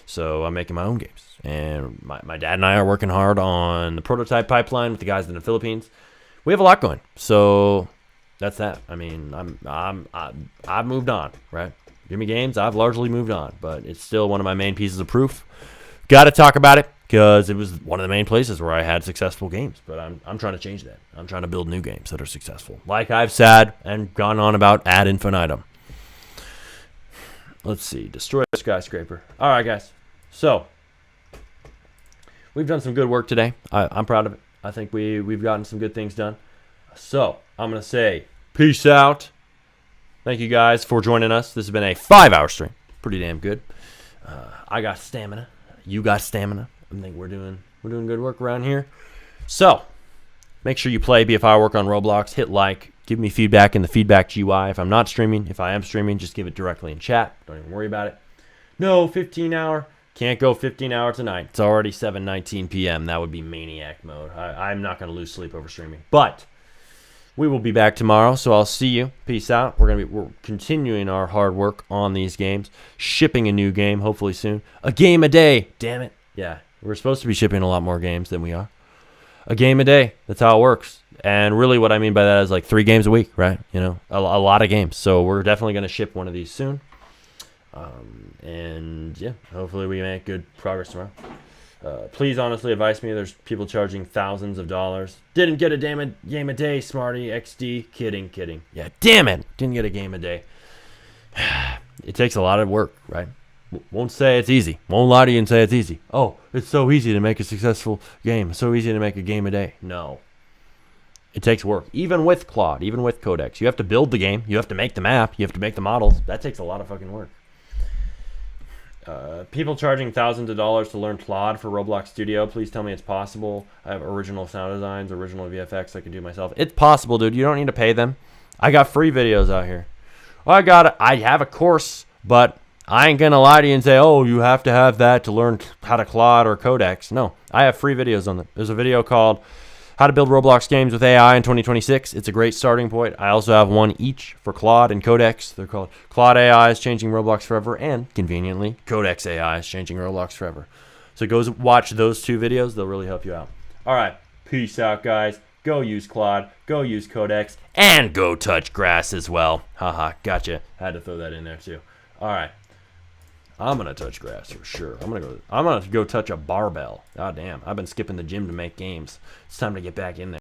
So I'm making my own games. And my dad and I are working hard on the prototype pipeline with the guys in the Philippines. We have a lot going. So that's that. I mean, I've moved on, right? Jimmy Games, I've largely moved on. But it's still one of my main pieces of proof. Got to talk about it because it was one of the main places where I had successful games. But I'm trying to change that. I'm trying to build new games that are successful. Like I've said and gone on about ad infinitum. Let's see. Destroy the skyscraper. All right, guys. So we've done some good work today. I'm proud of it. I think we've gotten some good things done. So I'm going to say peace out. Thank you guys for joining us. This has been a 5-hour stream. Pretty damn good. I got stamina. You got stamina. I think we're doing good work around here. So, make sure you play BFI work on Roblox. Hit like. Give me feedback in the feedback GUI. If I'm not streaming, if I am streaming, just give it directly in chat. Don't even worry about it. No, 15-hour. Can't go 15 hours tonight. It's already 7:19 p.m. That would be maniac mode. I'm not going to lose sleep over streaming. But we will be back tomorrow, so I'll see you. Peace out. We're continuing our hard work on these games. Shipping a new game, hopefully soon. A game a day. Damn it. Yeah, we're supposed to be shipping a lot more games than we are. A game a day. That's how it works. And really what I mean by that is like 3 games a week, right? You know, a lot of games. So we're definitely going to ship one of these soon. And yeah, hopefully we make good progress tomorrow. Please honestly advise me. There's people charging thousands of dollars. Didn't get a game a day, Smarty XD. Kidding. Yeah, damn it. Didn't get a game a day. It takes a lot of work, right? Won't say it's easy. Won't lie to you and say it's easy. Oh, it's so easy to make a successful game. It's so easy to make a game a day. No. It takes work. Even with Claude, even with Codex. You have to build the game. You have to make the map. You have to make the models. That takes a lot of fucking work. People charging thousands of dollars to learn Claude for Roblox Studio. Please tell me it's possible. I have original sound designs, original VFX I can do myself. It's possible, dude. You don't need to pay them. I got free videos out here. I have a course, but I ain't gonna lie to you and say, oh, you have to have that to learn how to Claude or Codex. No, I have free videos on it. There's a video called How to Build Roblox Games with AI in 2026. It's a great starting point. I also have one each for Claude and Codex. They're called Claude AI is Changing Roblox Forever, and conveniently, Codex AI is Changing Roblox Forever. So go watch those 2 videos. They'll really help you out. All right. Peace out, guys. Go use Claude. Go use Codex. And go touch grass as well. Haha. Gotcha. Had to throw that in there, too. All right. I'm gonna touch grass for sure. I'm gonna go touch a barbell. God damn. I've been skipping the gym to make games. It's time to get back in there.